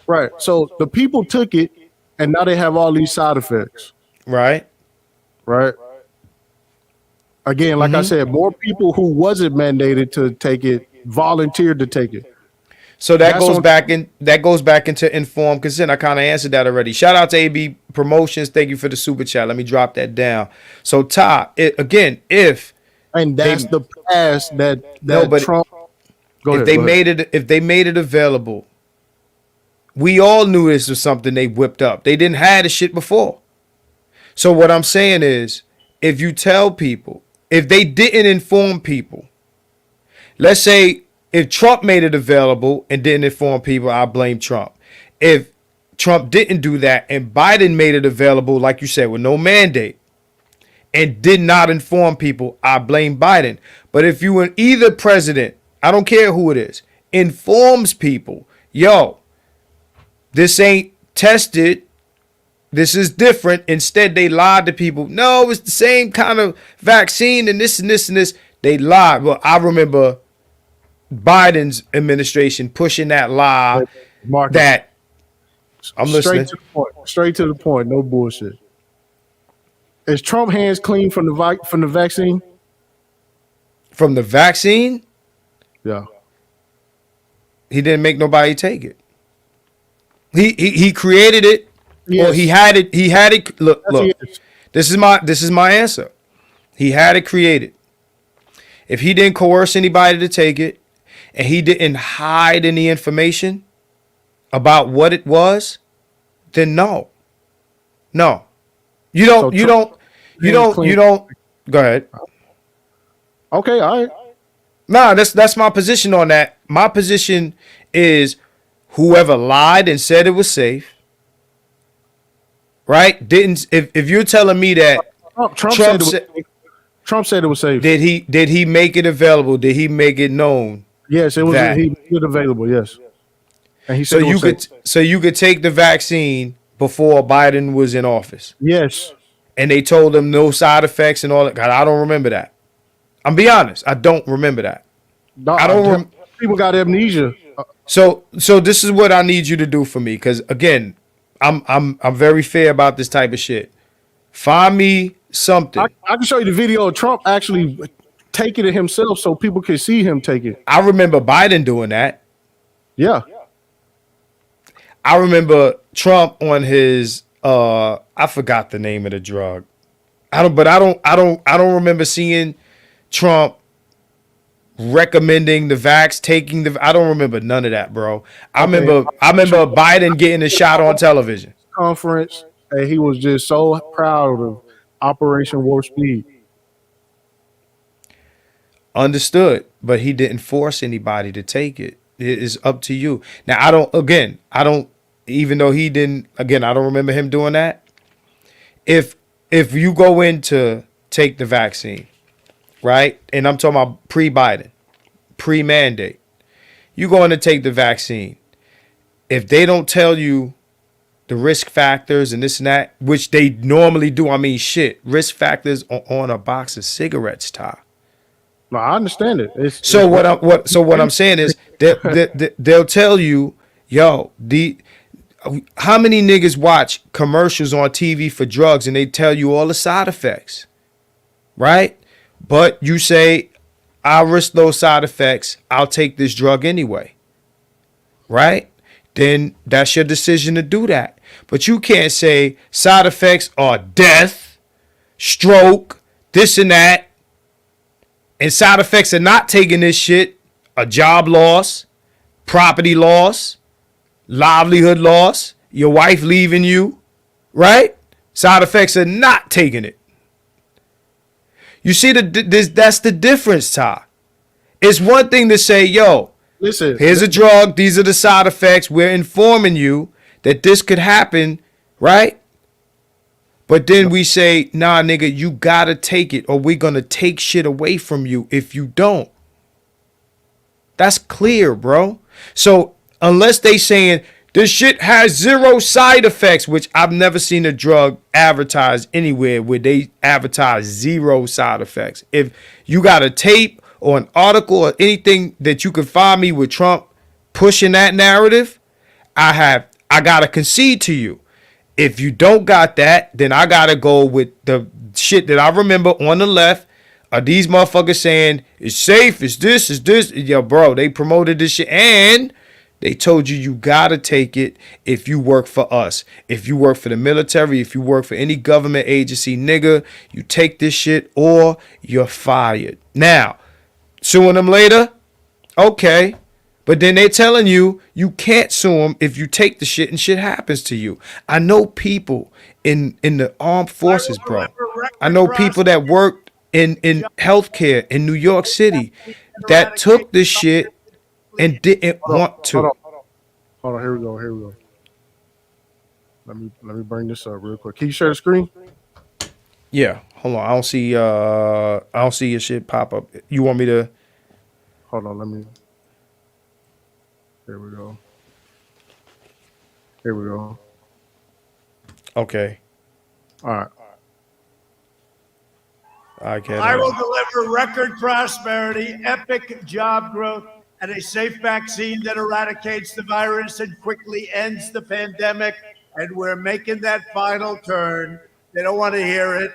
Right. So the people took it, and now they have all these side effects. Right. Right. Again, like I said, more people who wasn't mandated to take it volunteered to take it. So that goes back into informed consent. I kind of answered that already. Shout out to AB Promotions. Thank you for the super chat. Let me drop that down. So Ty, if the pass that Trump. If they made it available, we all knew this was something they whipped up. They didn't have the shit before. So what I'm saying is, if you tell people, if they didn't inform people, let's say if Trump made it available and didn't inform people, I blame Trump. If Trump didn't do that and Biden made it available, like you said, with no mandate and did not inform people, I blame Biden. But if you were either president, I don't care who it is, informs people, yo, this ain't tested, this is different. Instead, they lied to people. No, it's the same kind of vaccine and this and this and this. They lied. Well, I remember Biden's administration pushing that lie. That I'm listening. Straight to the point. No bullshit. Is Trump hands clean from the vaccine? From the vaccine? Yeah. He didn't make nobody take it. He created it Or he had it. He had it. Look. This is my answer. He had it created. If he didn't coerce anybody to take it, and he didn't hide any information about what it was, then no. You don't. Go ahead. Okay, all right. Nah, that's my position on that. My position is whoever lied and said it was safe, right? Didn't if you're telling me that Trump said it was safe. Did he make it available? Did he make it known? Yes, it was. He made it available. Yes, and he said so you could take the vaccine before Biden was in office. Yes, and they told him no side effects and all that. God, I don't remember that. I'm be honest, I don't remember that. No, I don't. People got amnesia. So this is what I need you to do for me, because again, I'm very fair about this type of shit. Find me something. I can show you the video of Trump actually taking it himself, so people can see him take it. I remember Biden doing that. Yeah. I remember Trump on his I forgot the name of the drug. I don't remember seeing Trump recommending the vax, taking the. I don't remember none of that, bro. I remember Biden getting a shot on television. Conference, and he was just so proud of Operation Warp Speed. Understood, but he didn't force anybody to take it. It is up to you. Now, I don't. Even though he didn't. Again, I don't remember him doing that. If you go in to take the vaccine, right? And I'm talking about pre-Biden, pre-mandate. You go in to take the vaccine. If they don't tell you the risk factors and this and that, which they normally do, I mean, shit, risk factors on a box of cigarettes, Ty. No, I understand it. What I'm saying is they'll tell you, yo, how many niggas watch commercials on TV for drugs and they tell you all the side effects, right? But you say, I'll risk those side effects. I'll take this drug anyway, right? Then that's your decision to do that. But you can't say side effects are death, stroke, this and that. And side effects of not taking this shit, a job loss, property loss, livelihood loss, your wife leaving you, right? Side effects of not taking it. You see, that's the difference, Ty. It's one thing to say, yo, listen, here's a drug, these are the side effects. We're informing you that this could happen, right? But then we say, nah, nigga, you gotta take it or we're gonna take shit away from you if you don't. That's clear, bro. So unless they saying this shit has 0 side effects, which I've never seen a drug advertised anywhere where they advertise 0 side effects. If you got a tape or an article or anything that you can find me with Trump pushing that narrative, I gotta concede to you. If you don't got that, then I gotta go with the shit that I remember on the left. Are these motherfuckers saying it's safe? It's this? It's this? Yo, bro, they promoted this shit and they told you gotta take it if you work for us. If you work for the military, if you work for any government agency, nigga, you take this shit or you're fired. Now, suing them later? Okay. But then they telling you can't sue them if you take the shit and shit happens to you. I know people in the armed forces, bro. I know people that worked in healthcare in New York City that took this shit and didn't want to. Hold on. Here we go. Let me bring this up real quick. Can you share the screen? Yeah. Hold on. I don't see your shit pop up. You want me to? Hold on. Here we go. Okay. All right. I will deliver record prosperity, epic job growth, and a safe vaccine that eradicates the virus and quickly ends the pandemic. And we're making that final turn. They don't want to hear it.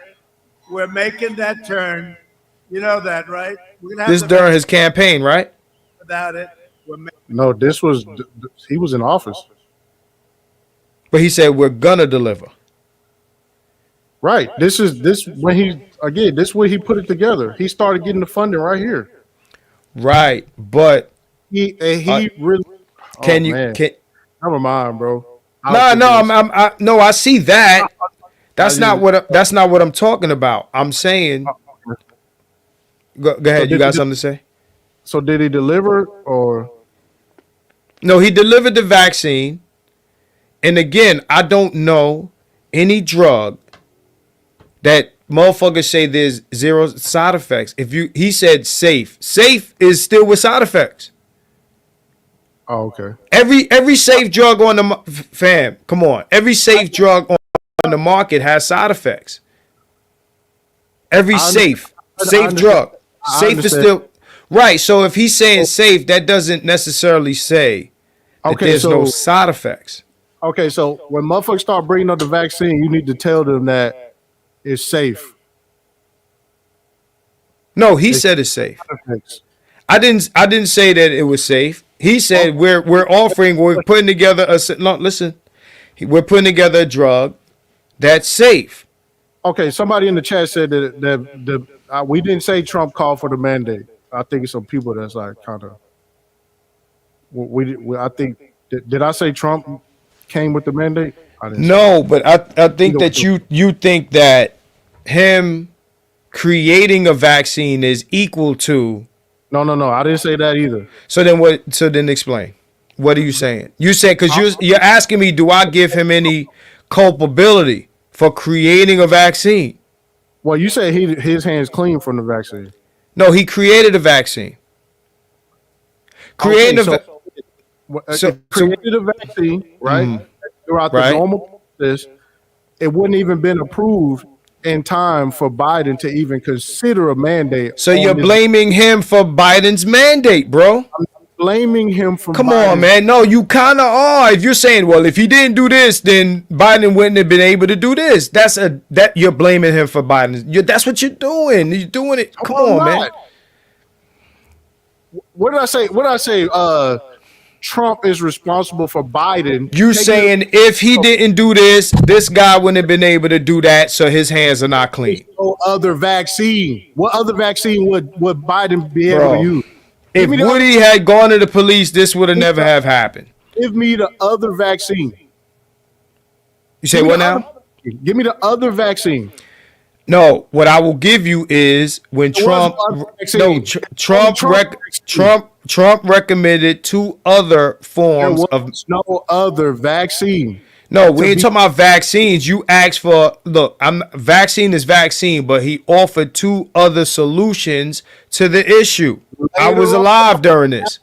We're making that turn. You know that, right? We're gonna have this during his campaign, right? Without it. No, he was in office. But he said we're gonna deliver. Right. This when this way he put it together. He started getting the funding right here. Right, but he really. Can oh, you man. can? Never mind, bro. No, I see that. That's not what I'm talking about. I'm saying. Go ahead. So you got something to say? So did he deliver or? No, he delivered the vaccine. And again, I don't know any drug that motherfuckers say there's zero side effects. He said safe. Safe is still with side effects. Oh, okay. Every safe drug on the fam, come on. Every safe drug on the market has side effects. Every safe drug. Safe is still right. So if he's saying safe, that doesn't necessarily say that there's no side effects. Okay, so when motherfuckers start bringing up the vaccine, you need to tell them that it's safe. No, he said it's safe. I didn't say that it was safe. He said we're putting together we're putting together a drug that's safe. Okay, somebody in the chat said that we didn't say Trump called for the mandate. I think it's some people that's like kind of. I think did I say Trump came with the mandate? No, but I think that you think that him creating a vaccine is equal to. No. I didn't say that either. So then what? So then explain. What are you saying? You said because you're asking me, do I give him any culpability for creating a vaccine? Well, you say his hands clean from the vaccine. No, he created a vaccine. Created a vaccine, right? Mm-hmm. Throughout the normal process, it wouldn't even been approved in time for Biden to even consider a mandate. So you're blaming him for Biden's mandate, bro? I'm blaming him for Come on, man. No, you kind of are. If you're saying, well, if he didn't do this, then Biden wouldn't have been able to do this. That you're blaming him for Biden. That's what you're doing. You're doing it. Come on, man. What did I say? What did I say? Trump is responsible for Biden. You saying if he didn't do this, this guy wouldn't have been able to do that, so his hands are not clean. No other vaccine. What other vaccine would Biden be able to use? If Woody had gone to the police, this would have never have happened. Give me the other vaccine. You say what now? Give me the other vaccine. No, what I will give you is when Trump recommended two other forms of no other vaccine. No, we ain't talking about vaccines. You asked for vaccine is vaccine, but he offered two other solutions to the issue. I was alive during this.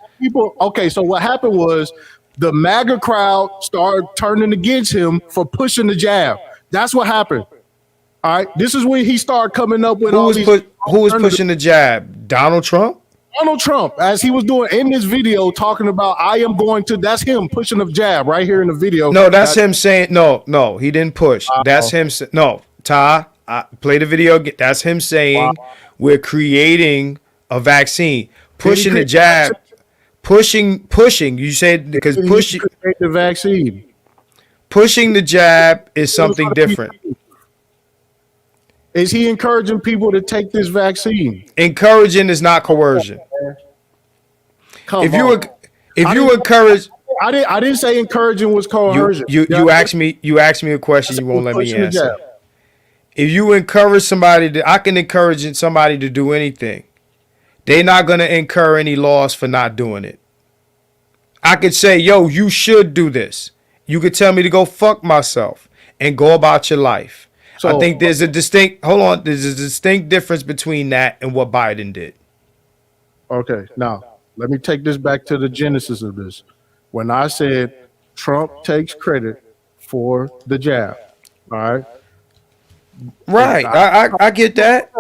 Okay, so what happened was the MAGA crowd started turning against him for pushing the jab. That's what happened. All right, this is when he started coming up with who was pushing the jab? Donald Trump? Donald Trump, as he was doing in this video, talking about that's him pushing the jab right here in the video. No, that's him saying, no, he didn't push. That's him. No, Ty, play the video again. That's him saying we're creating a vaccine. Pushing the jab. Pushing. You said because pushing the vaccine. Pushing the jab is something different. Is he encouraging people to take this vaccine? Encouraging is not coercion. If you encourage, I didn't say encouraging was coercion. You asked me a question. You won't let me answer. If you encourage somebody, I can encourage somebody to do anything. They're not gonna incur any loss for not doing it. I could say, yo, you should do this. You could tell me to go fuck myself and go about your life. So, I think there's a distinct difference between that and what Biden did. Okay, now let me take this back to the genesis of this. When I said Trump takes credit for the jab, all right? Right, I get that.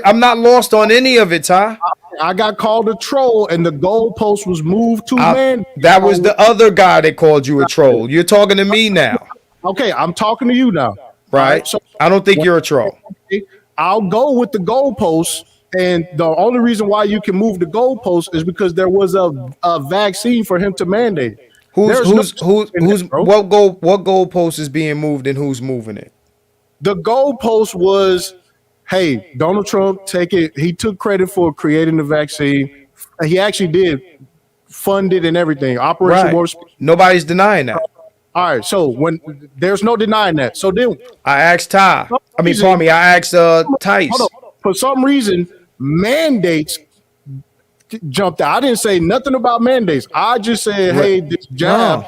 I'm not lost on any of it, Ty. I got called a troll and the goalpost was moved to man. That was the other guy that called you a troll. You're talking to me now. Okay, I'm talking to you now. Right. So I don't think you're a troll. I'll go with the goalposts. And the only reason why you can move the goalposts is because there was a vaccine for him to mandate. Who's what goalpost is being moved and who's moving it? The goalpost was, hey, Donald Trump take it. He took credit for creating the vaccine. He actually did fund it and everything. Operation Warp Speed. Nobody's denying that. All right, so when there's no denying that. So then I asked Ty. I asked Tice. Hold on. For some reason, mandates jumped out. I didn't say nothing about mandates. I just said, hey, this jab,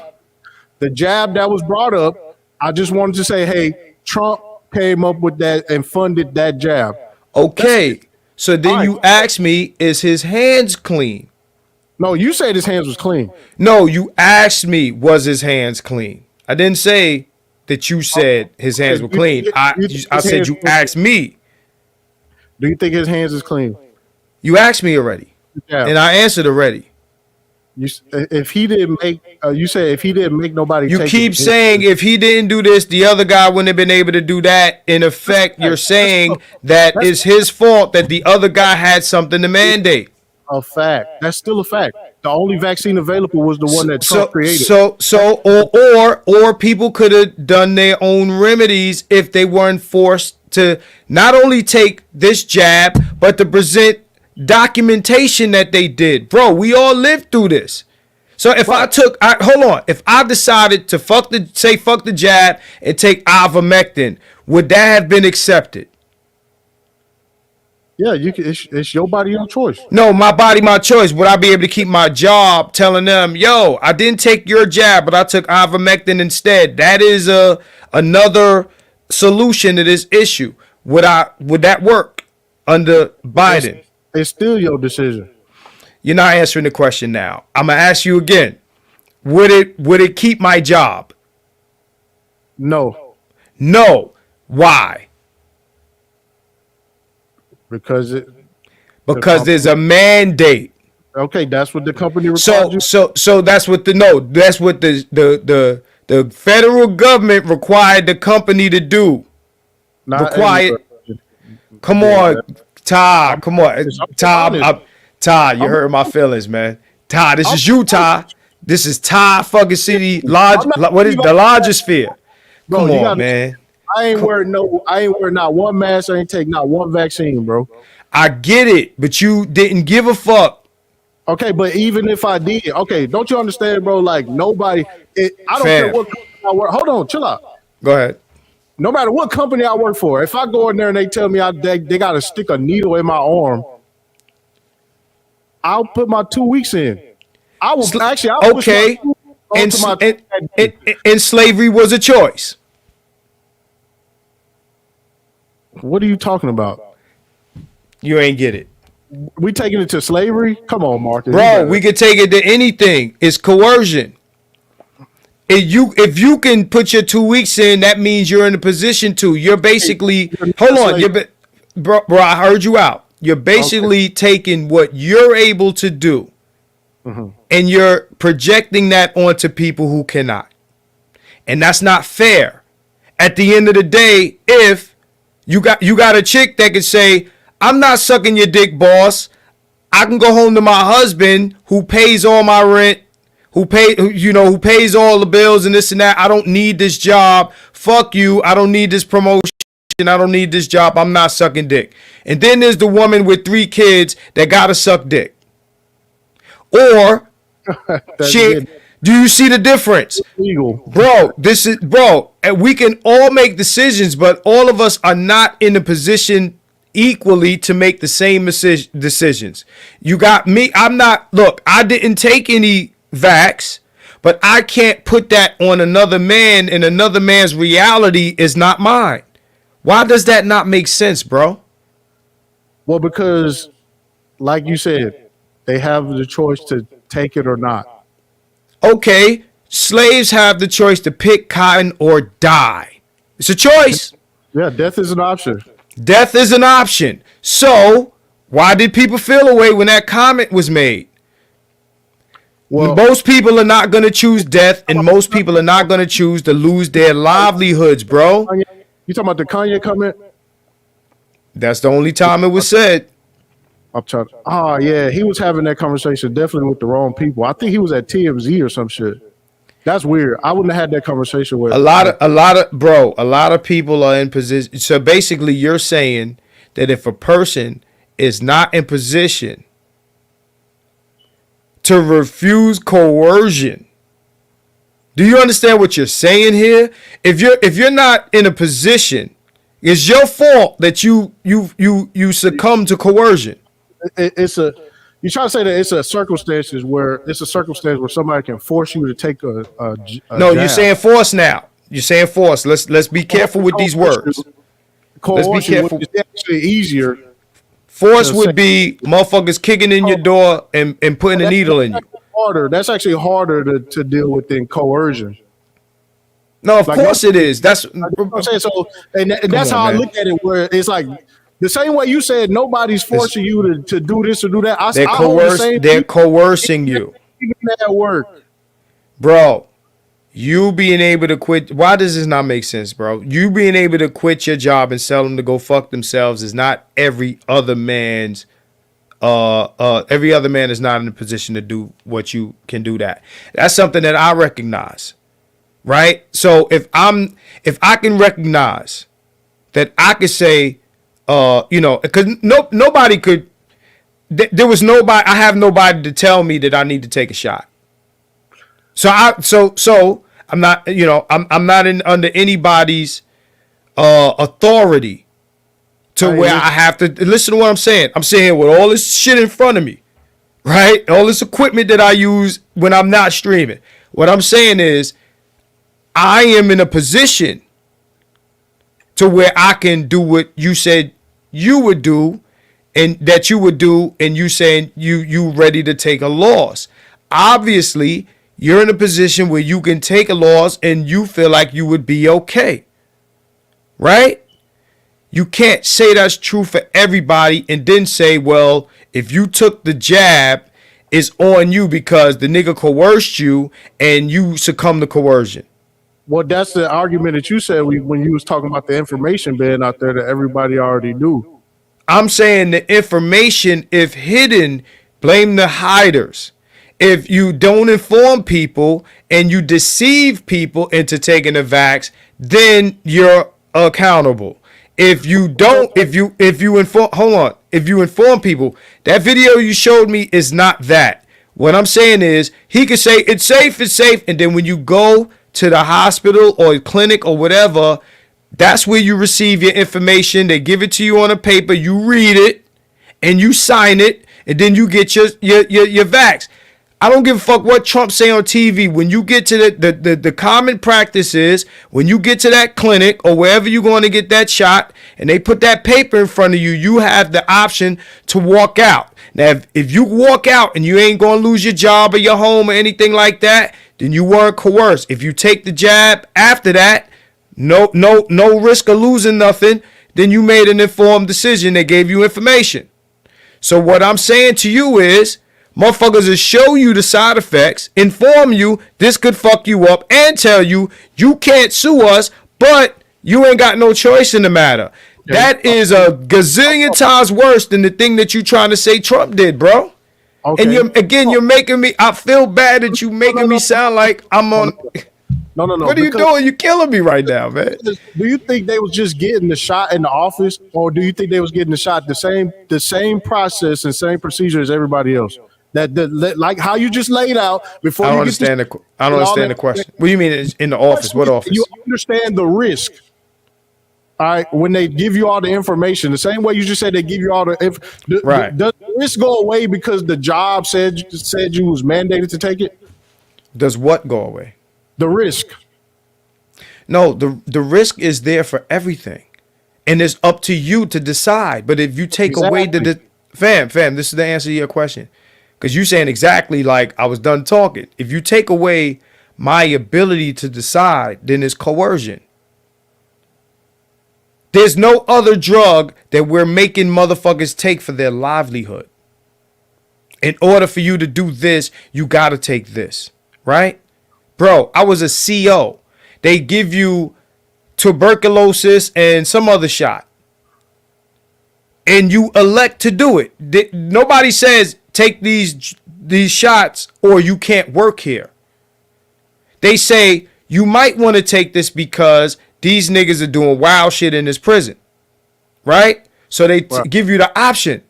the jab that was brought up, I just wanted to say, hey, Trump came up with that and funded that jab. Okay. So then you asked me, is his hands clean? No, you said his hands was clean. No, you asked me, was his hands clean? I didn't say that you said his hands were clean. I said you asked me. Do you think his hands is clean? You asked me already, and I answered already. If he didn't make, you said if he didn't make nobody. You keep saying if he didn't do this, the other guy wouldn't have been able to do that. In effect, you're saying that it's his fault that the other guy had something to mandate. A fact. That's still a fact. The only vaccine available was the one that Trump created. Or people could have done their own remedies if they weren't forced to not only take this jab, but to present documentation that they did. Bro, we all lived through this. So if if I decided to fuck the jab and take ivermectin, would that have been accepted? Yeah, you can. It's your body, your choice. No, my body, my choice. Would I be able to keep my job telling them, yo, I didn't take your jab, but I took ivermectin instead? That is another solution to this issue. Would that work under Biden? It's still your decision. You're not answering the question now. I'm gonna ask you again. Would it keep my job? No. No. Why? Because there's a mandate. Okay, that's what the company requires. So that's what the federal government required the company to do. Come on, Ty. Come on, Ty. You hurt my feelings, man. Ty, this is you, Ty. This is Ty fucking City Lodge. What is the Logosphere? Come on, man. I ain't wearing not one mask. I ain't take not one vaccine, bro. I get it, but you didn't give a fuck. Okay, but even if I did, okay, don't you understand, bro? Like nobody, I don't care what company I work. Hold on, chill out. Go ahead. No matter what company I work for, if I go in there and they tell me they got to stick a needle in my arm, I'll put my 2 weeks in. I will actually. Okay, and slavery was a choice. What are you talking about? You ain't get it. We taking it to slavery? Come on, Marcus. Bro, we could take it to anything. It's coercion. If you can put your 2 weeks in, that means you're in a position to. You're basically hold on. Bro, I heard you out. You're basically taking what you're able to do, and you're projecting that onto people who cannot. And that's not fair. At the end of the day, if you got a chick that can say, I'm not sucking your dick, boss. I can go home to my husband who pays all my rent, who pays all the bills and this and that. I don't need this job. Fuck you. I don't need this promotion. I don't need this job. I'm not sucking dick. And then there's the woman with 3 kids that gotta suck dick. Or do you see the difference? Bro, and we can all make decisions, but all of us are not in a position equally to make the same decisions. You got me. I didn't take any vax, but I can't put that on another man, and another man's reality is not mine. Why does that not make sense, bro? Well, because like you said, they have the choice to take it or not. Okay, slaves have the choice to pick cotton or die. It's a choice. Yeah, death is an option. Death is an option. So why did people feel away when that comment was made? Well, most people are not going to choose death, and most people are not going to choose to lose their livelihoods, bro. You talking about the Kanye comment? That's the only time it was said. Oh, yeah, he was having that conversation definitely with the wrong people. I think he was at TMZ or some shit. That's weird. I wouldn't have had that conversation with a lot of people are in position. So basically, you're saying that if a person is not in position to refuse coercion, do you understand what you're saying here? If you're not in a position, it's your fault that you succumb to coercion. You try to say that it's a circumstance where somebody can force you to take a no, jab. you're saying force now. You're saying force. Let's be careful with these words. Let's be careful. It's actually easier. Force would be motherfuckers kicking in your door and putting a needle in you. That's actually harder to deal with than coercion. No, of course it is. That's what I'm saying. So, and that's how I look at it. Where it's like the same way you said, nobody's forcing you to do this or do that. They're coercing you. Even at work, bro. You being able to quit. Why does this not make sense, bro? You being able to quit your job and tell them to go fuck themselves is not every other man's. Every other man is not in a position to do what you can do. That's something that I recognize, right? So if I can recognize that I could say, because nobody could. There was nobody. I have nobody to tell me that I need to take a shot. So I'm not, I'm not under anybody's authority to where I have to listen to what I'm saying. I'm saying with all this shit in front of me, right? All this equipment that I use when I'm not streaming. What I'm saying is I am in a position to where I can do what you said you would do and that you would do, and you saying you ready to take a loss. Obviously, you're in a position where you can take a loss and you feel like you would be okay. Right? You can't say that's true for everybody and then say, well, if you took the jab, it's on you because the nigga coerced you and you succumb to coercion. Well, that's the argument that you said when you was talking about the information being out there that everybody already knew. I'm saying the information, if hidden, blame the hiders. If you don't inform people and you deceive people into taking the vax, then you're accountable. If you don't, if you inform people, that video you showed me is not that. What I'm saying is he could say it's safe, and then when you go to the hospital or clinic or whatever, that's where you receive your information. They give it to you on a paper, you read it, and you sign it, and then you get your vax. I don't give a fuck what Trump say on TV. When you get to the common practice is when you get to that clinic or wherever you're going to get that shot and they put that paper in front of you, you have the option to walk out. Now, if you walk out and you ain't going to lose your job or your home or anything like that, then you weren't coerced. If you take the jab after that, no risk of losing nothing, then you made an informed decision. They gave you information. So what I'm saying to you is, motherfuckers will show you the side effects, inform you this could fuck you up, and tell you you can't sue us, but you ain't got no choice in the matter. That is a gazillion times worse than the thing that you trying to say Trump did, bro. Okay. And you're making me. I feel bad that you making me sound like I'm on. No. What are you doing? You're killing me right now, man. Do you think they was just getting the shot in the office, or do you think they was getting the shot the same process and same procedure as everybody else? That like how you just laid out before. I don't understand the question. What do you mean in the office? What office? You understand the risk. All right, when they give you all the information, the same way you just said they give you all the right. Does the risk go away because the job said you was mandated to take it? Does what go away? The risk. No, the risk is there for everything, and it's up to you to decide. But if you take away fam, this is the answer to your question. Because you saying exactly like I was done talking. If you take away my ability to decide, then it's coercion. There's no other drug that we're making motherfuckers take for their livelihood. In order for you to do this, you got to take this, right? Bro, I was a CO. They give you tuberculosis and some other shot. And you elect to do it. Nobody says, take these shots or you can't work here. They say you might want to take this because these niggas are doing wild shit in this prison, right? So they give you the option.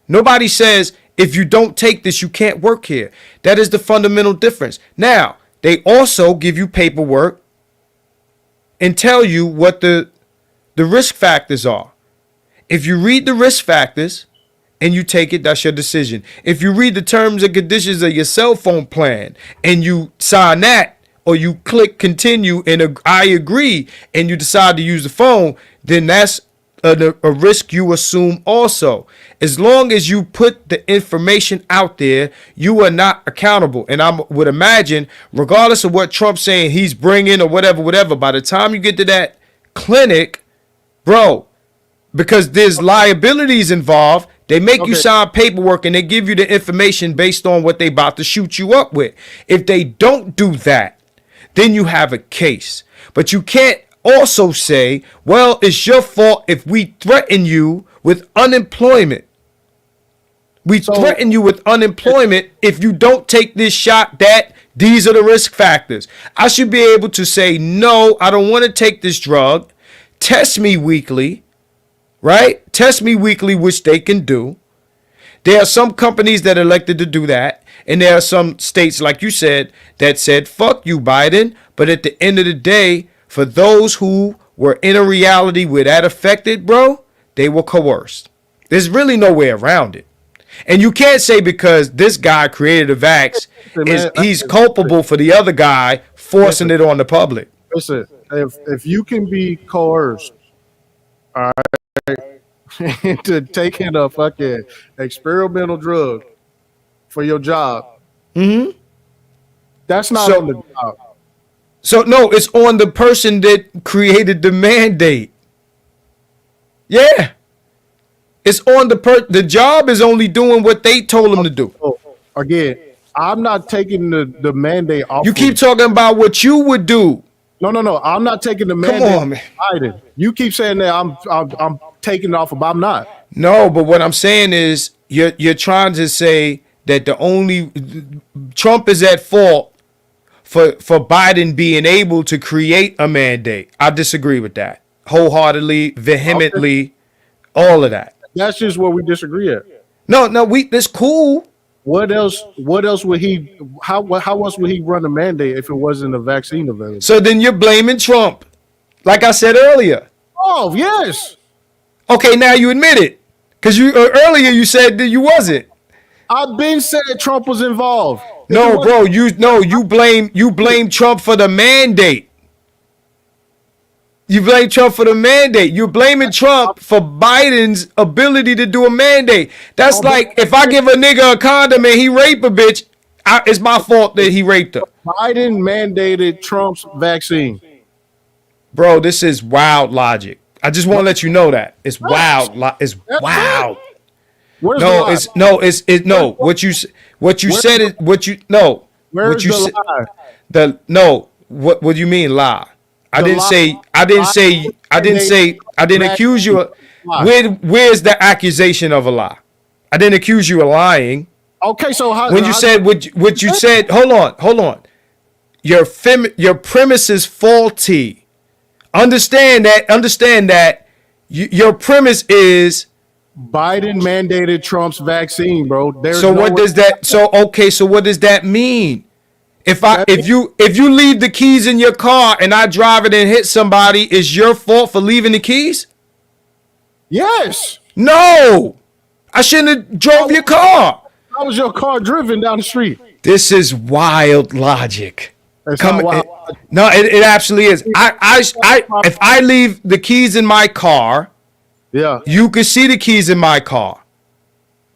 Nobody says if you don't take this, you can't work here. That is the fundamental difference. Now, they also give you paperwork and tell you what the risk factors are. If you read the risk factors and you take it, that's your decision. If you read the terms and conditions of your cell phone plan and you sign that, or you click continue and I agree and you decide to use the phone, then that's a risk you assume also. As long as you put the information out there, you are not accountable. And I would imagine, regardless of what Trump's saying he's bringing or whatever, by the time you get to that clinic, bro, because there's liabilities involved, they make you sign paperwork and they give you the information based on what they about to shoot you up with. If they don't do that, then you have a case. But you can't also say, well, it's your fault if we threaten you with unemployment. We threaten you with unemployment if you don't take this shot, that these are the risk factors. I should be able to say, no, I don't want to take this drug. Test me weekly, right? Test me weekly, which they can do. There are some companies that elected to do that. And there are some states, like you said, that said, fuck you, Biden. But at the end of the day, for those who were in a reality where that affected, bro, they were coerced. There's really no way around it. And you can't say because this guy created a vax, he's culpable for the other guy forcing it on the public. Listen, if you can be coerced, all right, into taking a fucking experimental drug for your job, that's not on the job. So no, it's on the person that created the mandate. Yeah, it's on the job is only doing what they told them to do. Again, I'm not taking the mandate off. You keep talking about what you would do. No. I'm not taking the mandate. Come on, man. Biden. You keep saying that I'm taking it off, but I'm not. No, but what I'm saying is you're trying to say that the only Trump is at fault for Biden being able to create a mandate. I disagree with that wholeheartedly, vehemently, all of that. That's just where we disagree at. No, that's cool. What else would he? How else would he run a mandate if it wasn't a vaccine available? So then you're blaming Trump, like I said earlier. Oh yes. Okay, now you admit it, because you earlier you said that you wasn't. I've been said Trump was involved. No, bro, you blame Trump for the mandate. You blame Trump for the mandate. You're blaming Trump for Biden's ability to do a mandate. That's like if I give a nigga a condom and he rape a bitch, it's my fault that he raped her. Biden mandated Trump's vaccine. Bro, this is wild logic. I just want to let you know that. It's wild. It's wild. What is what you said is what you no. What you said what do you mean lie? I didn't accuse you. Where's the accusation of a lie? I didn't accuse you of lying. Okay, so when you said what you said, hold on. Your premise is faulty. Understand that your premise is Biden mandated Trump's vaccine, bro. So what does that mean? If you leave the keys in your car and I drive it and hit somebody, is your fault for leaving the keys? Yes. No. I shouldn't have drove your car. How was your car driven down the street? This is wild logic. No, it absolutely is. If I leave the keys in my car, yeah, you can see the keys in my car.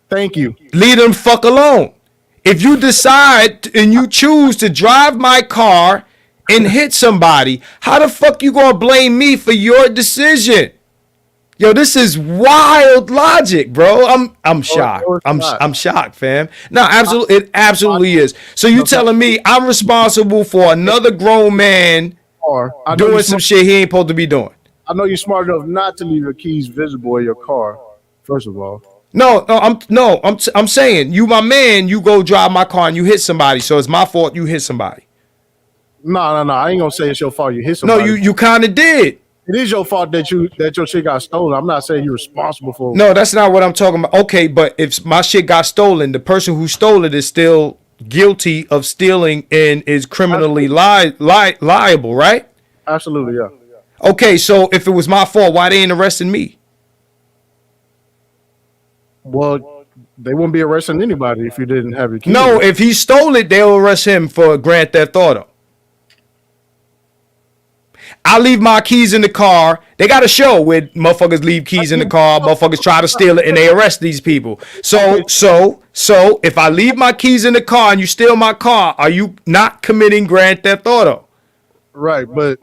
Thank you. Leave them fuck alone. If you decide and you choose to drive my car and hit somebody, how the fuck you gonna blame me for your decision? Yo, this is wild logic, bro. I'm shocked. I'm shocked, fam. No, absolutely, it absolutely is. So you telling me I'm responsible for another grown man doing some shit he ain't supposed to be doing? I know you're smart enough not to leave your keys visible in your car. First of all. I'm saying you my man. You go drive my car and you hit somebody, so it's my fault you hit somebody. No. I ain't gonna say it's your fault you hit No, somebody. you kind of did. It is your fault that your shit got stolen. I'm not saying you're responsible for. No, that's not what I'm talking about. Okay, but if my shit got stolen, the person who stole it is still guilty of stealing and is criminally liable, right? Absolutely, yeah. Okay, so if it was my fault, why they ain't arresting me? Well, they wouldn't be arresting anybody if you didn't have your keys. No, if he stole it, they'll arrest him for Grand Theft Auto. I leave my keys in the car. They got a show where motherfuckers leave keys in the car, motherfuckers try to steal it, and they arrest these people. So if I leave my keys in the car and you steal my car, are you not committing Grand Theft Auto? Right, but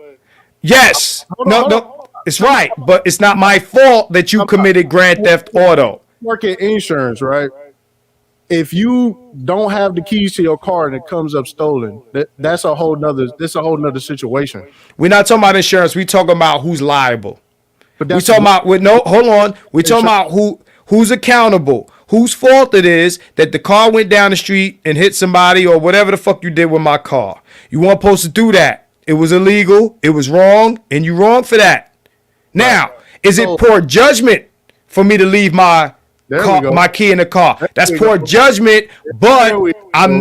yes. No, it's right, but it's not my fault that you committed Grand Theft Auto. Work in insurance, right? If you don't have the keys to your car and it comes up stolen, that's a whole nother situation. We're not talking about insurance. We talking about who's liable. But we talking about hold on. We talking about who's accountable, whose fault it is that the car went down the street and hit somebody or whatever the fuck you did with my car. You weren't supposed to do that. It was illegal. It was wrong, and you wrong for that. Now, is it poor judgment for me to leave my key in the car? That's poor judgment, but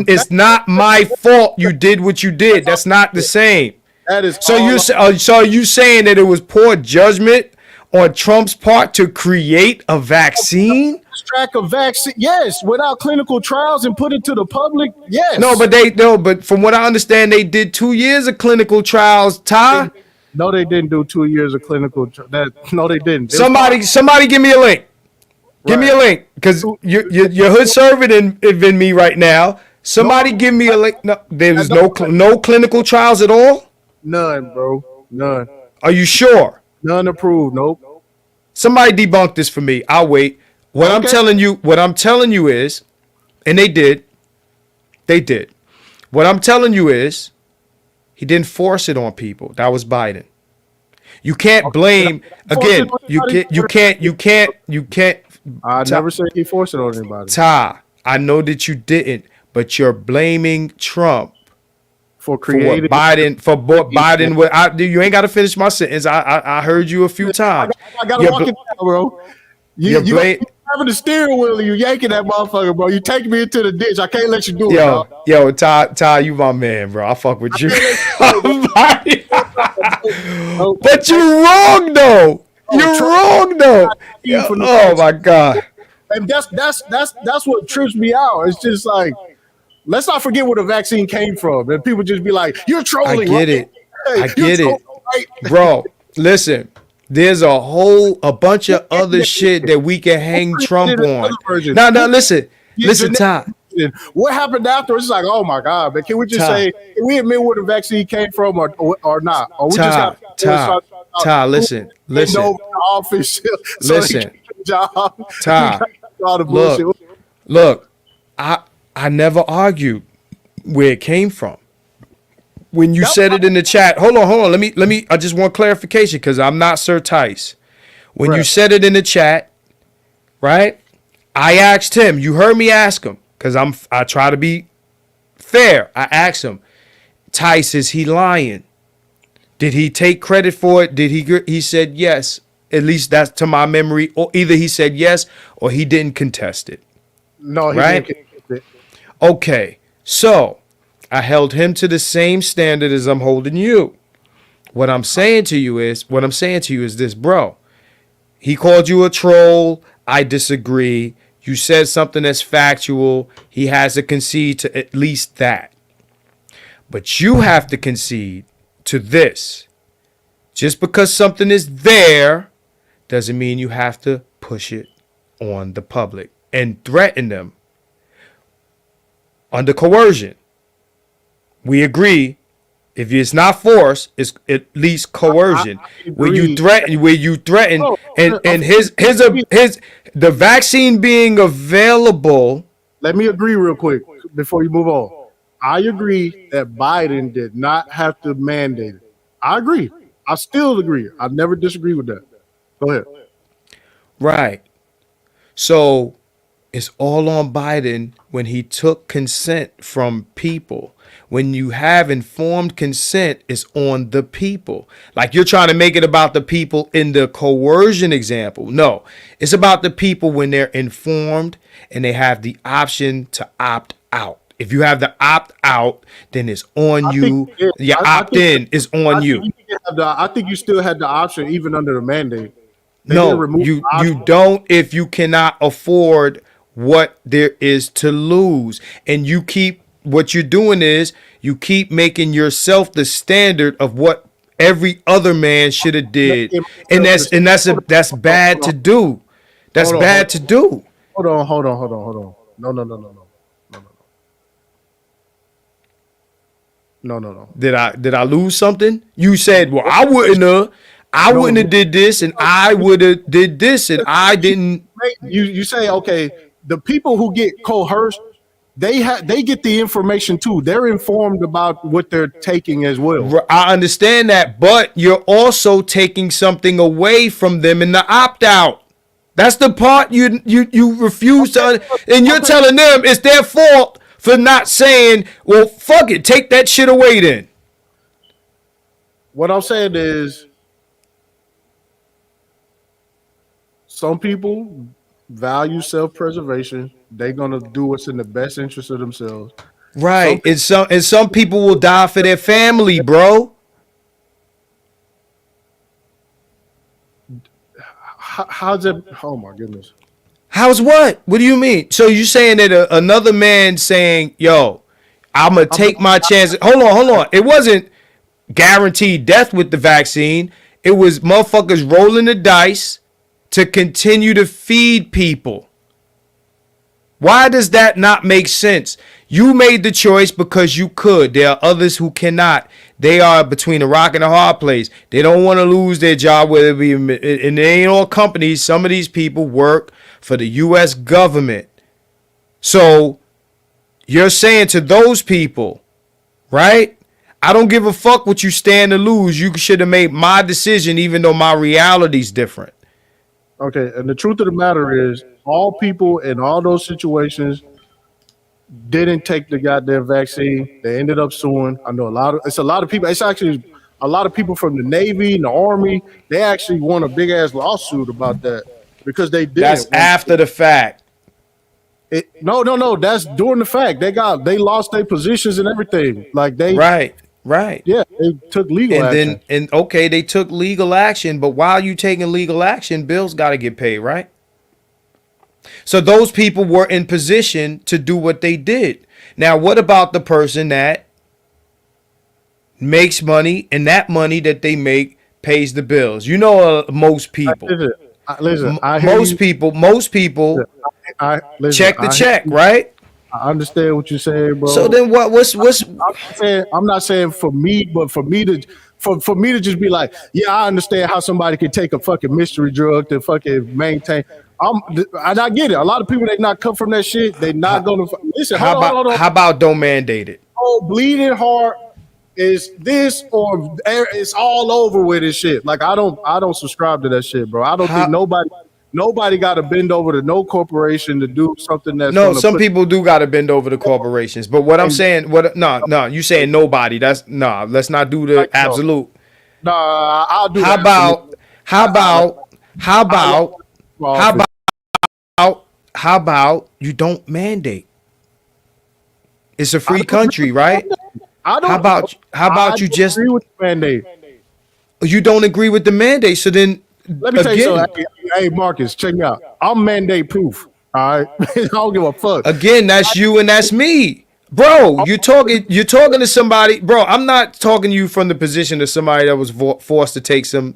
it's not my fault you did what you did. That's not the same. That is so are you saying that it was poor judgment on Trump's part to create a vaccine? Track a vaccine, yes, without clinical trials and put it to the public, yes. But from what I understand, they did 2 years of clinical trials, Ty. No, they didn't do 2 years of clinical. No, they didn't. Somebody give me a link. Give me a link, because your hood servant in me right now. Somebody give me a link. No, there was no clinical trials at all. None, bro. None. Are you sure? None approved. Nope. Somebody debunk this for me. I'll wait. What I'm telling you is, and they did. What I'm telling you is, he didn't force it on people. That was Biden. You can't blame again. You can't. I never said he forced it on anybody. Ty, I know that you didn't, but you're blaming Trump for creating Biden. You ain't got to finish my sentence. I heard you a few times. I gotta walk it down, bro. You having the steering wheel and you yanking that motherfucker, bro. You taking me into the ditch. I can't let you do it. Yo, Ty, you my man, bro. I fuck with you. But you wrong though. You're wrong though. Oh my God. And that's what trips me out. It's just like, let's not forget where the vaccine came from. And people just be like, you're trolling. I get it. Bro, listen. There's a bunch of other shit that we can hang Trump on. Now, listen, Ty. What happened after? It's like, oh my God, man. Can we just say, can we admit where the vaccine came from or not? Or we Ty, listen. Office listen. Ty, look, I never argued where it came from. When you said it in the chat, hold on. Let me. I just want clarification because I'm not Sir Tice. When you said it in the chat, right? I asked him. You heard me ask him because I try to be fair. I asked him, Tice, is he lying? Did he take credit for it? Did he? He said yes. At least that's to my memory. Or either he said yes or he didn't contest it. No, he didn't contest it. Okay, so I held him to the same standard as I'm holding you. What I'm saying to you is this, bro. He called you a troll. I disagree. You said something that's factual. He has to concede to at least that. But you have to concede to this. Just because something is there doesn't mean you have to push it on the public and threaten them under coercion. We agree. If it's not force, it's at least coercion. Where you threaten, and the vaccine being available. Let me agree real quick before you move on. I agree that Biden did not have to mandate it. I agree. I still agree. I never disagree with that. Go ahead. Right. So It's all on Biden when he took consent from people. When you have informed consent, it's on the people. Like you're trying to make it about the people in the coercion example. No, it's about the people when they're informed and they have the option to opt out. If you have the opt out, then it's on you. Your opt in is on you. I think you still had the option even under the mandate. No, you don't if you cannot afford what there is to lose. And you keep what you're doing is you keep making yourself the standard of what every other man should have did. And that's bad to do. That's bad to do. Hold on. No. Did I lose something? You said, well, I wouldn't have did this, and I would have did this, and I didn't. You say, okay, the people who get coerced, they get the information too. They're informed about what they're taking as well. I understand that, but you're also taking something away from them in the opt out. That's the part you refuse to, and you're telling them it's their fault for not saying, well, fuck it, take that shit away then. What I'm saying is some people value self-preservation. They're gonna do what's in the best interest of themselves. Right. And some people will die for their family, bro. How's it? Oh my goodness. How's what? What do you mean? So you saying that another man saying, yo, I'm going to take my chances. Hold on. It wasn't guaranteed death with the vaccine. It was motherfuckers rolling the dice to continue to feed people. Why does that not make sense? You made the choice because you could. There are others who cannot. They are between a rock and a hard place. They don't want to lose their job, whether it be, and it ain't all companies. Some of these people work for the U.S. government. So you're saying to those people, right? I don't give a fuck what you stand to lose. You should have made my decision, even though my reality's different. Okay, and the truth of the matter is, all people in all those situations didn't take the goddamn vaccine. They ended up suing. I know a lot of people. It's actually a lot of people from the Navy and the Army. They actually won a big ass lawsuit about that because they did. That's after the fact. No. That's during the fact. They lost their positions and everything. Like they Right. Yeah, they took legal action. They took legal action, but while you taking legal action, bills got to get paid, right? So those people were in position to do what they did. Now, what about the person that makes money and that money that they make pays the bills? You know, most people. Listen, most people check the check, right? I understand what you're saying, bro. So then what's I'm not saying for me, but for me to just be like, yeah, I understand how somebody can take a fucking mystery drug to fucking maintain. And I get it. A lot of people that not come from that shit, they not gonna listen. Hold on. How about don't mandate it? Oh, bleeding heart is this or it's all over with this shit. Like I don't subscribe to that shit, bro. I don't think nobody got to bend over to no corporation to do something that's some people do got to bend over to corporations. But what I'm saying, you saying nobody. That's let's not do the absolute. I'll do. How about you don't mandate? It's a free country, right? How about you just agree with the mandate? You don't agree with the mandate, so then let me tell you something. Hey, Marcus, check me out. I'm mandate proof. All right, I don't give a fuck. Again, that's you and that's me, bro. You're talking to somebody, bro. I'm not talking to you from the position of somebody that was forced to take some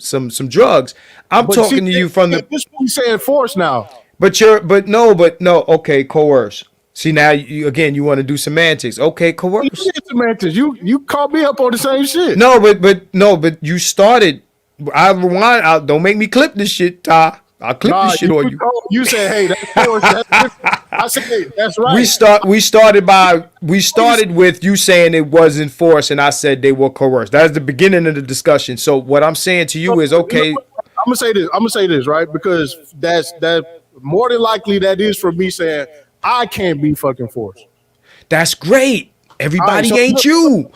drugs. I'm talking to you from the. This we saying force now. But no. Okay, coerce. See now you want to do semantics. Okay, coerce. Semantics. You called me up on the same shit. No, but you started. I rewind. Don't make me clip this shit, Ty. I'll clip this shit on you. You said, "Hey, that's force." I said, "Hey, that's right." We started with you saying it wasn't force, and I said they were coerced. That's the beginning of the discussion. So what I'm saying to you is, okay. I'm gonna say this, right? Because that's more than likely that is for me saying I can't be fucking forced. That's great. Everybody All right, so ain't look, you.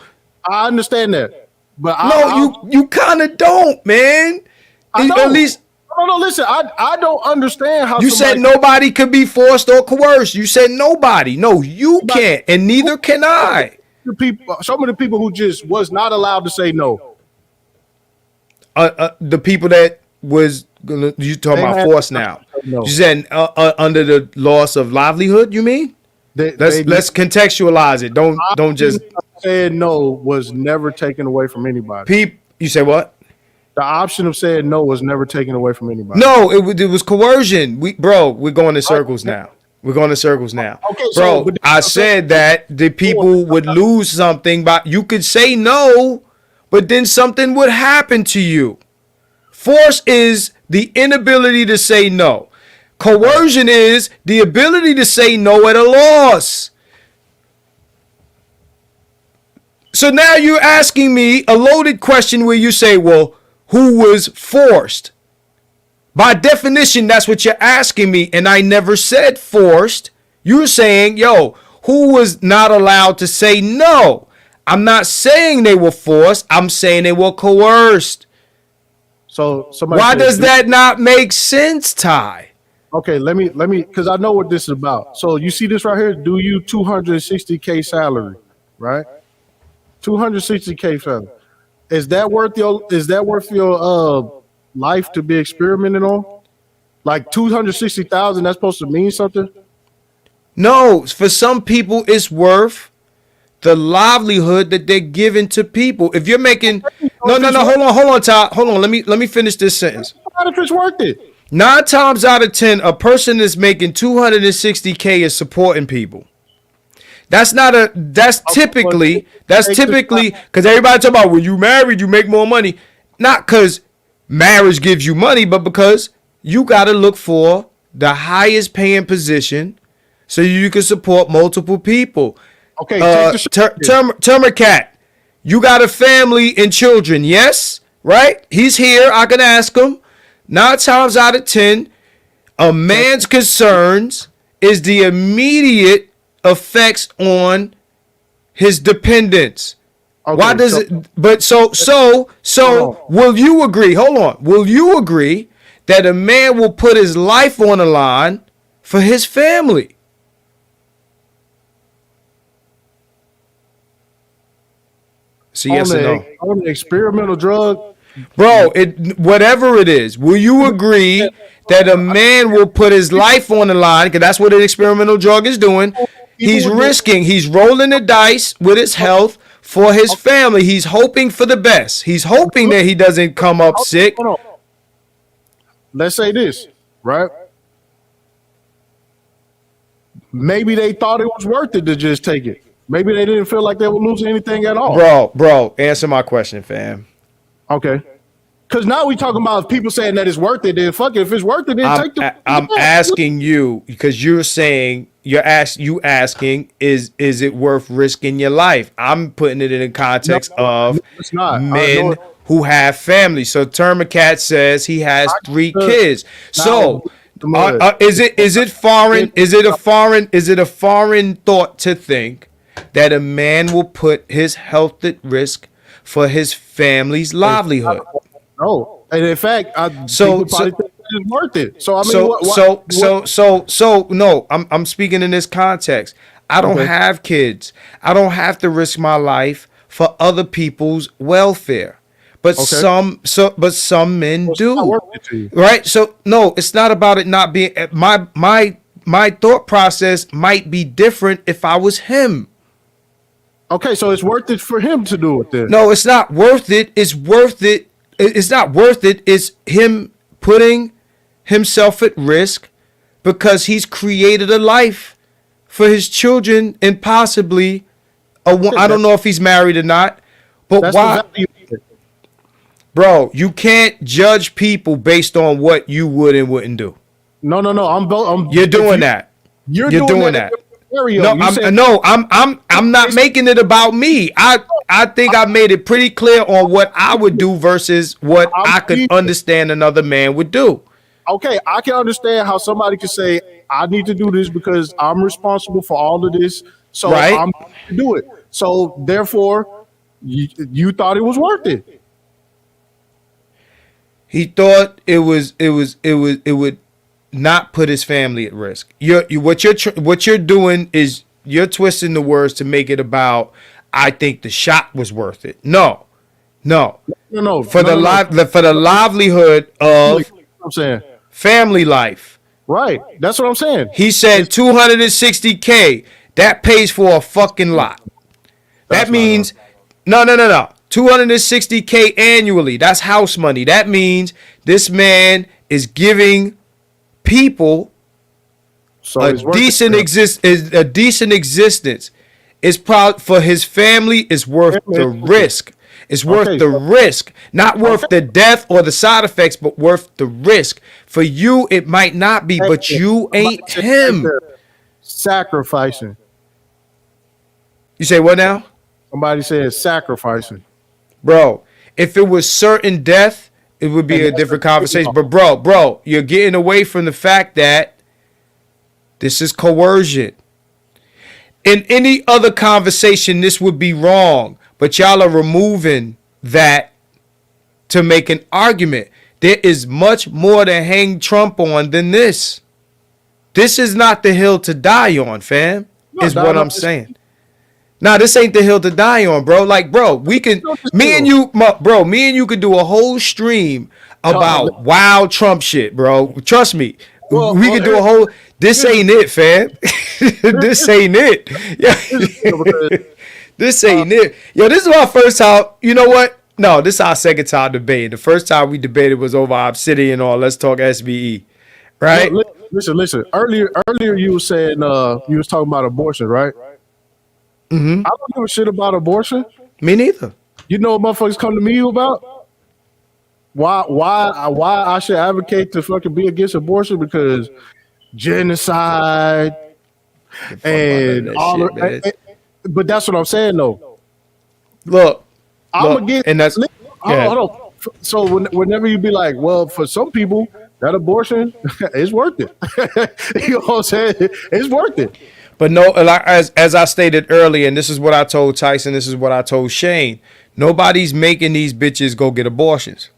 I understand that, but you kind of don't, man. I don't. At least. No, listen. I don't understand how You said nobody could be forced or coerced. You said nobody. No, you can't, and neither can I. Some of the people who just was not allowed to say no. The people that was you talking about force now? No. You said under the loss of livelihood. You mean? Let's contextualize it. Don't just saying no was never taken away from anybody. You say what? The option of saying no was never taken away from anybody. No, it was coercion. We're going in circles now. We're going in circles now. Okay, bro, I said that the people would lose something, but you could say no, but then something would happen to you. Force is the inability to say no. Coercion is the ability to say no at a loss. So now you're asking me a loaded question where you say, well, who was forced? By definition, that's what you're asking me, and I never said forced. You're saying, yo, who was not allowed to say no? I'm not saying they were forced. I'm saying they were coerced. So why does that not make sense, Ty? Okay, let me, because I know what this is about. So you see this right here? Do you 260K salary, right? 260K salary. Is that worth your life to be experimented on? Like 260,000, that's supposed to mean something? No, for some people it's worth the livelihood that they're giving to people. If you're making hold on, Ty. Hold on. Let me finish this sentence. If it's worth it. 9 times out of 10, a person that's making 260K is supporting people. That's typically because everybody talk about when you married, you make more money. Not because marriage gives you money, but because you got to look for the highest paying position so you can support multiple people. Okay, Termercat, you got a family and children, yes? Right? He's here. I can ask him. 9 times out of 10, a man's concerns is the immediate effects on his dependents. Okay, why does it? But so will you agree? Hold on. Will you agree that a man will put his life on the line for his family? So yes or no? On the experimental drug. Bro, whatever it is, will you agree that a man will put his life on the line, because that's what an experimental drug is doing? He's rolling the dice with his health for his family. He's hoping for the best. He's hoping that he doesn't come up sick. Let's say this, right? Maybe they thought it was worth it to just take it. Maybe they didn't feel like they were losing anything at all. Bro, answer my question, fam. Okay. Because now we talking about people saying that it's worth it. Then fuck it. If it's worth it, then take the. I'm asking you because you're saying asking is it worth risking your life? I'm putting it in the context of men who have families. So Termercat says he has 3 kids. So is it foreign? Is it a foreign thought to think that a man will put his health at risk for his family's livelihood? No, and in fact, it's worth it. So I mean, no. I'm speaking in this context. I don't have kids. I don't have to risk my life for other people's welfare. But some men do. Right? So no, it's not about it not being my thought process might be different if I was him. Okay, so it's worth it for him to do it then. No, it's not worth it. It's worth it. It's not worth it. It's him putting himself at risk because he's created a life for his children and possibly I don't know if he's married or not, but why? Bro, you can't judge people based on what you would and wouldn't do. No. You're doing that. You're doing that. I'm not making it about me. I think I made it pretty clear on what I would do versus what I could understand another man would do. okay, I can understand how somebody could say, I need to do this because I'm responsible for all of this. So Right. I'm going to do it. So therefore, you thought it was worth it. He thought it would not put his family at risk. What you're doing is you're twisting the words to make it about, I think the shot was worth it. No. For the livelihood of I'm saying family life. Right. That's what I'm saying. He said $260K. That pays for a fucking lot. That means no. $260K annually. That's house money. That means this man is giving people a decent existence. It's proud for his family. It's worth the risk. It's worth the risk, not worth the death or the side effects, but worth the risk. For you, it might not be, but you ain't him. Sacrificing. You say what now? Somebody said sacrificing. Bro, if it was certain death, it would be a different conversation. But bro, you're getting away from the fact that this is coercion. In any other conversation, this would be wrong. But y'all are removing that to make an argument. There is much more to hang Trump on than this. This is not the hill to die on, fam. Is what I'm saying. Nah, this ain't the hill to die on, bro. Like, bro, we can, me and you could do a whole stream about wild Trump shit, bro. Trust me. We could do a whole, this ain't it, fam. This ain't it. Yeah. This ain't it. Yo, this is our first time. You know what? No, this is our second time debating. The first time we debated was over Obsidian or Let's Talk SBE. Right? Listen. Earlier you were saying you was talking about abortion, right? Mm-hmm. I don't give a shit about abortion. Me neither. You know what motherfuckers come to me about? Why I should advocate to fucking be against abortion? Because genocide and all shit, but that's what I'm saying though. Look, I'm against, and that's hold on. So whenever you be like, well, for some people that abortion is worth it. You know what I'm saying? It's worth it. But no, as I stated earlier, and this is what I told Tyson, this is what I told Shane. Nobody's making these bitches go get abortions.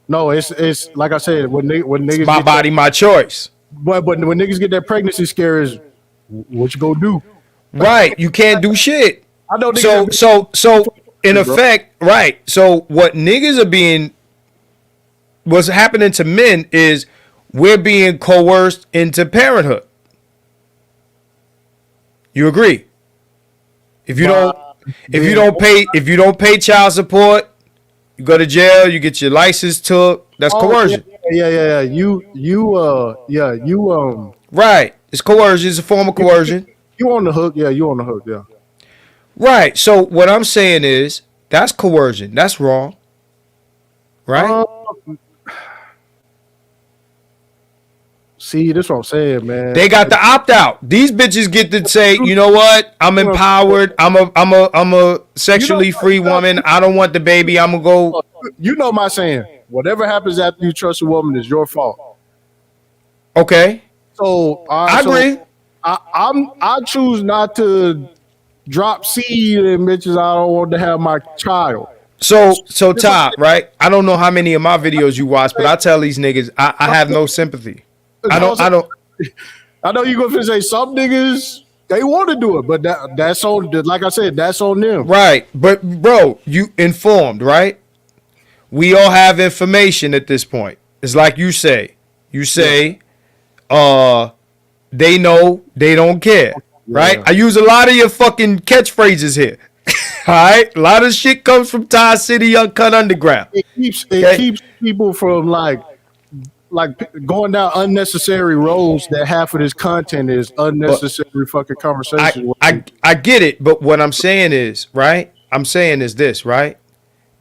No, it's like I said, when niggas, it's my body, my choice. But when niggas get that pregnancy scare, is what you gonna do? Right, you can't do shit. I know. So in effect, right. So what niggas are being, what's happening to men is we're being coerced into parenthood. You agree? If you don't pay child support, you go to jail. You get your license took. That's coercion. Yeah. Right. It's coercion. It's a form of coercion. You on the hook. Yeah, you on the hook. Yeah. Right. So what I'm saying is that's coercion. That's wrong. Right. See, that's what I'm saying, man. They got the opt out. These bitches get to say, you know what? I'm empowered. I'm a sexually free woman. I don't want the baby. I'm gonna go. You know my saying. Whatever happens after you trust a woman is your fault. Okay. So I agree. I choose not to drop seed in bitches I don't want to have my child. So Todd, right? I don't know how many of my videos you watch, but I tell these niggas I have no sympathy. I know you're gonna say some niggas they want to do it, but that's on, like I said, that's on them. Right. But bro, you informed, right? We all have information at this point. It's like you say. You say, they know, they don't care. Right? I use a lot of your fucking catchphrases here. All right? A lot of shit comes from Ty City Uncut Underground. It keeps people from like going down unnecessary roads that half of this content is unnecessary fucking conversation. I get it, but what I'm saying is, right? I'm saying is this, right?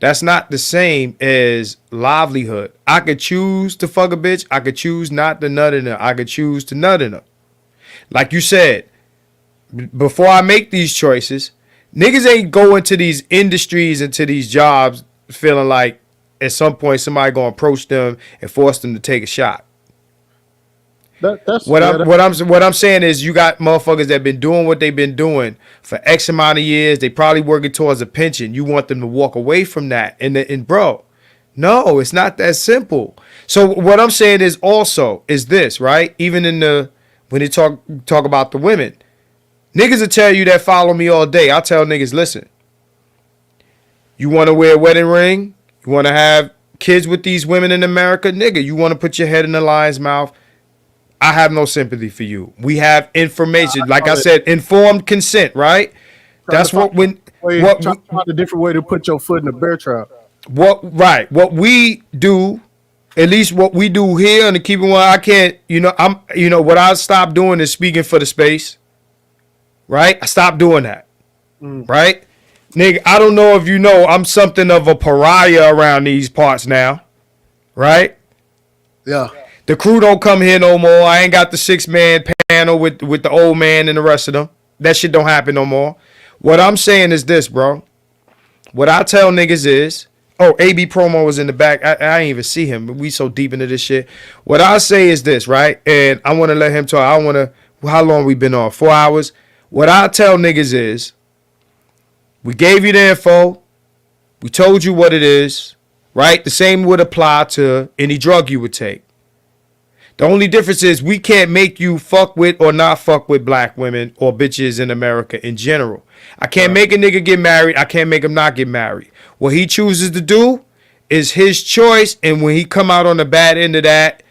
That's not the same as livelihood. I could choose to fuck a bitch. I could choose not to nut in her. I could choose to nut in her. Like you said, before I make these choices, niggas ain't going to these industries and to these jobs feeling like at some point somebody gonna approach them and force them to take a shot. What I'm saying is you got motherfuckers that been doing what they've been doing for X amount of years. They probably working towards a pension. You want them to walk away from that. And bro, no, it's not that simple. So what I'm saying is also is this, right? Even when they talk about the women, niggas will tell you that follow me all day. I tell niggas, listen, you want to wear a wedding ring? You want to have kids with these women in America? Nigga, you want to put your head in the lion's mouth? I have no sympathy for you. We have information. Like I said, informed consent, right? That's what find a different way to put your foot in the bear trap. What we do, at least what we do here on the Keep It 100, I can't, what I stopped doing is speaking for the space. Right? I stopped doing that. Right? Nigga, I don't know if you know, I'm something of a pariah around these parts now. Right? Yeah. The crew don't come here no more. I ain't got the 6-man panel with the old man and the rest of them. That shit don't happen no more. What I'm saying is this, bro. What I tell niggas is, AB Promo was in the back. I ain't even see him. We so deep into this shit. What I say is this, right? And I want to let him talk. I want to, how long we been on? 4 hours? What I tell niggas is, we gave you the info. We told you what it is, right? The same would apply to any drug you would take. The only difference is we can't make you fuck with or not fuck with black women or bitches in America in general. I can't make a nigga get married. I can't make him not get married. What he chooses to do is his choice. And when he come out on the bad end of that,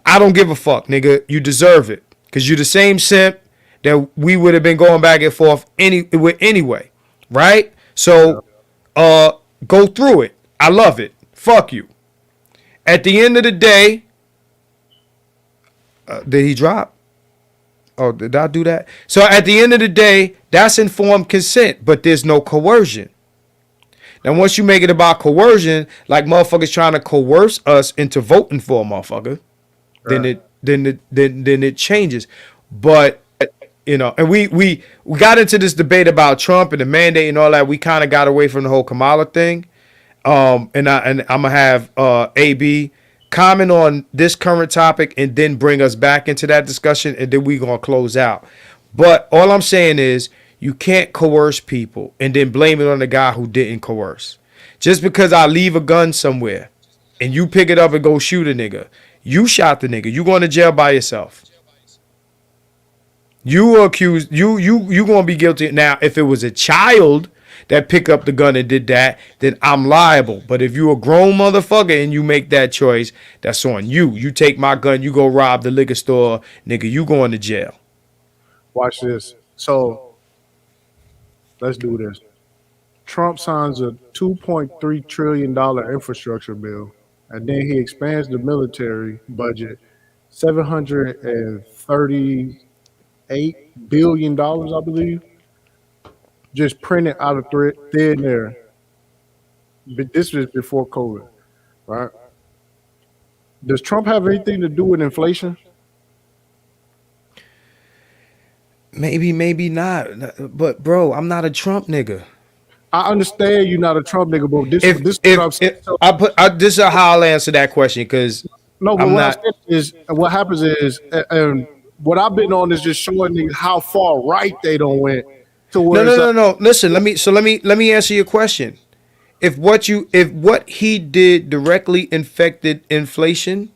I don't give a fuck, nigga. You deserve it. Because you're the same simp that we would have been going back and forth anyway. Right? So go through it. I love it. Fuck you. At the end of the day, did he drop? Oh, did I do that? So at the end of the day, that's informed consent, but there's no coercion. Now, once you make it about coercion, like motherfuckers trying to coerce us into voting for a motherfucker, right, then it changes. But and we got into this debate about Trump and the mandate and all that. We kind of got away from the whole Kamala thing. And I'm gonna have AB comment on this current topic and then bring us back into that discussion, and then we're going to close out. But all I'm saying is you can't coerce people and then blame it on the guy who didn't coerce. Just because I leave a gun somewhere and you pick it up and go shoot a nigga, you shot the nigga. You going to jail by yourself. You accused, you going to be guilty. Now, if it was a child that pick up the gun and did that, then I'm liable. But if you a grown motherfucker and you make that choice, that's on you. You take my gun, you go rob the liquor store, nigga, you going to jail. Watch this. So let's do this. Trump signs a $2.3 trillion infrastructure bill, and then he expands the military budget $738 billion, I believe. Just printed out of thin air. But this was before COVID, right? Does Trump have anything to do with inflation? Maybe not. But bro, I'm not a Trump nigga. I understand you're not a Trump nigga, but this is how I'll answer that question, because no, but what happens is, and what I've been on is just showing niggas how far right they don't went. No. Listen, let me answer your question. If what he did directly infected inflation,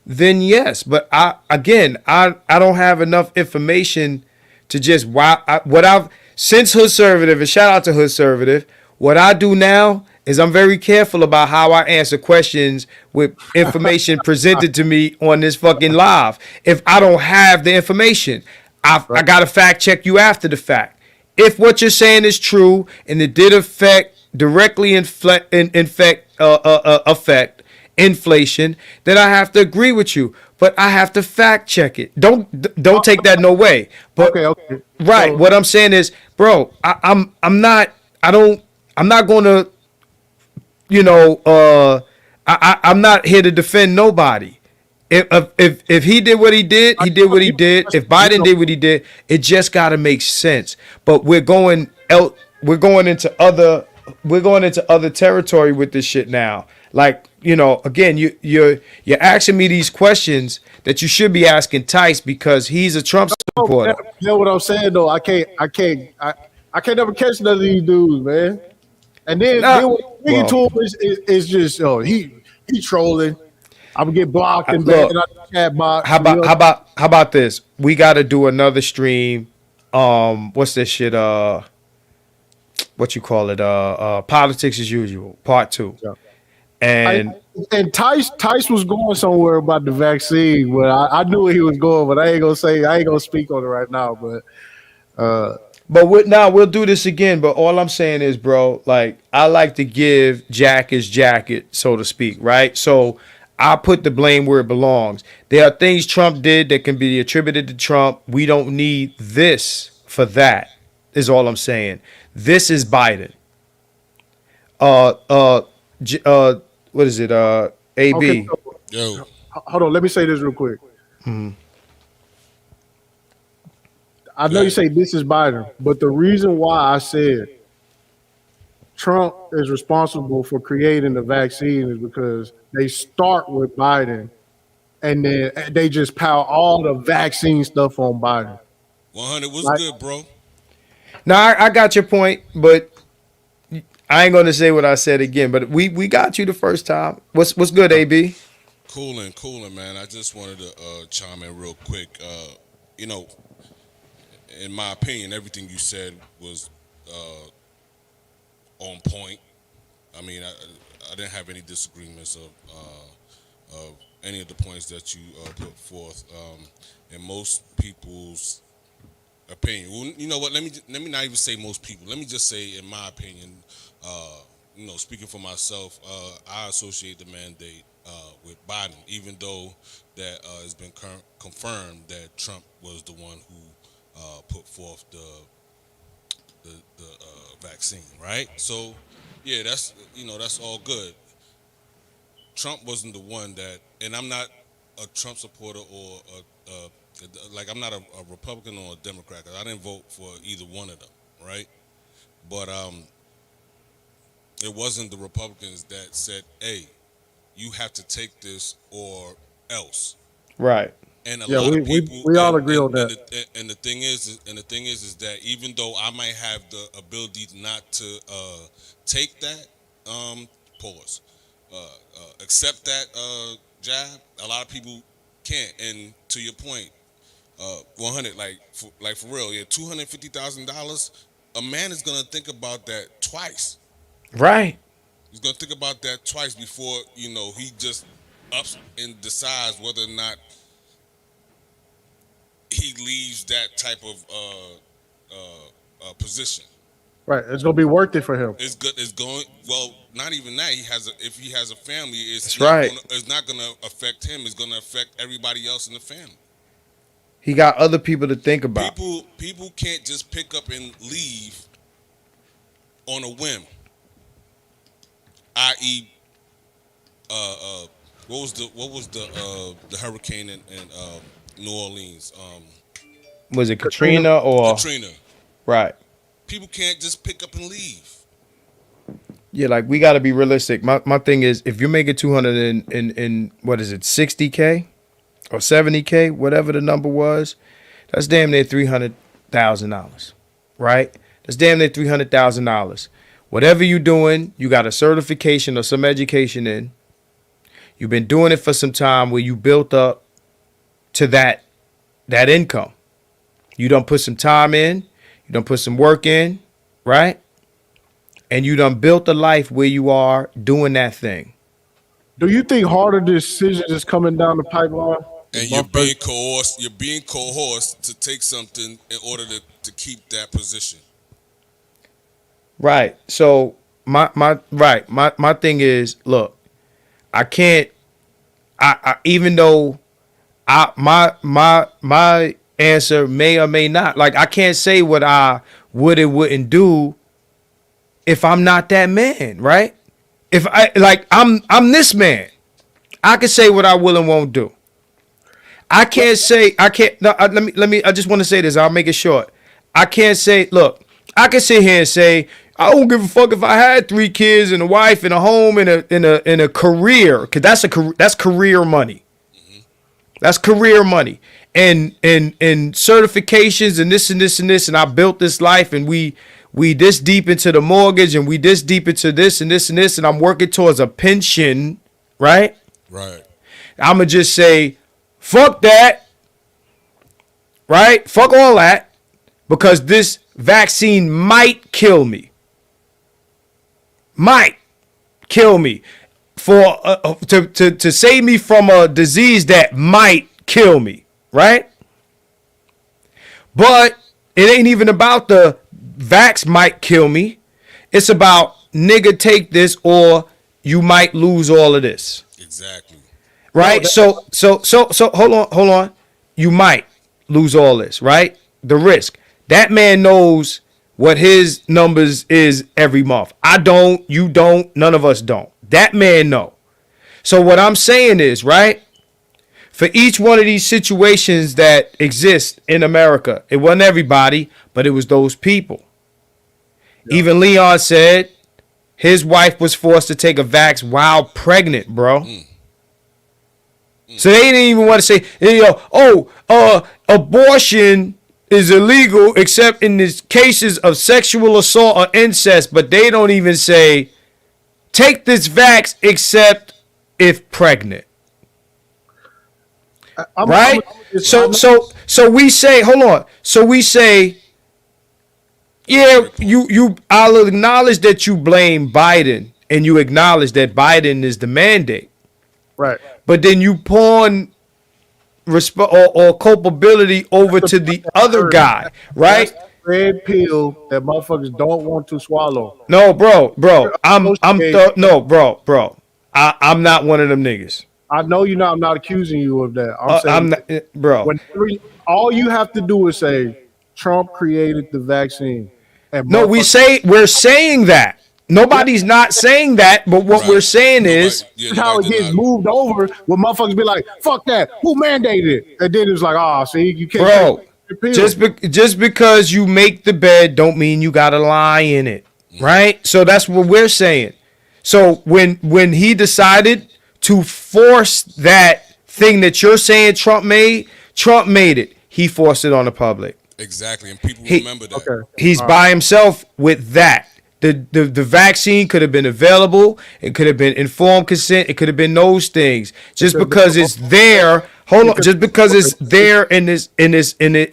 then yes. But I don't have enough information to just since Hoodservative, and shout out to Hoodservative, what I do now is I'm very careful about how I answer questions with information presented to me on this fucking live. If I don't have the information, I gotta fact check you after the fact. If what you're saying is true and it did directly affect inflation, then I have to agree with you. But I have to fact check it. Don't take that no way. But okay. Right. So, what I'm saying is, bro, I'm not going to, I'm not here to defend nobody. If he did what he did, he did what he did. If Biden did what he did, it just got to make sense. But we're going into other territory with this shit now. Like, you know, again, you're asking me these questions that you should be asking Tice because he's a Trump supporter. You know what I'm saying though? I can't never catch none of these dudes, man. And then what we get to him is just he trolling. I'm gonna get blocked and banned out the chat box. How about this? We got to do another stream. What's this shit? What you call it? Politics as usual, part 2. Yeah. And Tice was going somewhere about the vaccine, but I knew where he was going, but I ain't gonna speak on it right now. But we'll do this again. But all I'm saying is, bro, like I like to give Jack his jacket, so to speak, right? So I put the blame where it belongs. There are things Trump did that can be attributed to Trump. We don't need this for that, is all I'm saying. This is Biden. What is it? AB. Okay, so, hold on. Let me say this real quick. I know you say this is Biden, but the reason why I said Trump is responsible for creating the vaccine is because they start with Biden and then they just pile all the vaccine stuff on Biden. 100 was good, bro. Now I got your point, but I ain't gonna say what I said again. But we got you the first time. What's good, AB? Cooling, man. I just wanted to chime in real quick. You know, in my opinion, everything you said was on point. I mean, I didn't have any disagreements of any of the points that you put forth. In most people's opinion, well, you know what? Let me not even say most people. Let me just say, in my opinion, you know, speaking for myself, I associate the mandate with Biden, even though that it's been confirmed that Trump was the one who put forth the vaccine, right? So, yeah, that's all good. Trump wasn't the one that, and I'm not a Trump supporter or like I'm not a Republican or a Democrat. I didn't vote for either one of them, right? But it wasn't the Republicans that said, "Hey, you have to take this or else." Right. And a lot of people, we all agree on that. And the thing is that even though I might have the ability not to take that accept that jab, a lot of people can't. And to your point, 100, like for real, yeah, $250,000. A man is gonna think about that twice. Right. He's gonna think about that twice before he just ups and decides whether or not he leaves that type of position. Right, it's gonna be worth it for him. It's good. It's going well. Not even that. If he has a family, it's not gonna affect him. It's gonna affect everybody else in the family. He got other people to think about. People can't just pick up and leave on a whim. I.e., what was the hurricane in New Orleans? Was it Katrina or Katrina? Right. People can't just pick up and leave. Yeah, like we got to be realistic. My thing is, if you're making 200 and what is it, 60K or 70K, whatever the number was, that's damn near $300,000, right? That's damn near $300,000. Whatever you're doing, you got a certification or some education in. You've been doing it for some time where you built up to that income. You done put some time in. You done put some work in, right? And you done built a life where you are doing that thing. Do you think harder decisions is coming down the pipeline? And you're being coerced. You're being coerced to take something in order to keep that position. Right. So my thing is, look, I can't. I even though my answer may or may not, like I can't say what I would and wouldn't do if I'm not that man, right? If I'm this man, I can say what I will and won't do. I can't. No, let me. I just want to say this. I'll make it short. I can't say. Look, I can sit here and say I don't give a fuck if I had 3 kids and a wife and a home and a career, because that's career money. That's career money and certifications and this and this and this. And I built this life, and we this deep into the mortgage, and we this deep into this and this and this. And I'm working towards a pension, right? Right. I'm going to just say, fuck that, right? Fuck all that, because this vaccine might kill me. Might kill me for to save me from a disease that might kill me, right? But it ain't even about the vax might kill me. It's about nigga take this or you might lose all of this. Exactly. Right? No, so hold on. You might lose all this, right? The risk. That man knows what his numbers is every month. I don't, you don't, none of us don't. That man know. So what I'm saying is, right, for each one of these situations that exist in America, it wasn't everybody, but it was those people. Yeah. Even Leon said his wife was forced to take a vax while pregnant, bro. So they didn't even want to say, abortion is illegal except in the cases of sexual assault or incest, but they don't even say take this vax except if pregnant. Right? So we say, hold on. So we say, yeah, I'll acknowledge that you blame Biden and you acknowledge that Biden is the mandate. Right. But then you pawn or culpability over to the other guy, right? That's red pill that motherfuckers don't want to swallow. No, bro. I'm not one of them niggas. I know you're not. I'm not accusing you of that. I'm saying, I'm not, bro. All you have to do is say Trump created the vaccine. And no, we're saying that. Nobody's not saying that, but what we're saying is how it gets moved over. When motherfuckers be like, "Fuck that! Who mandated it?" And then it's like, "Oh, see, you can't." Bro, just because you make the bed, don't mean you gotta lie in it, right? So that's what we're saying. So when he decided to force that thing that you're saying Trump made it. He forced it on the public. Exactly, and people remember that. Okay. He's by himself with that. The vaccine could have been available. It could have been informed consent. It could have been those things. Just because it's there, hold on. Just because it's there and it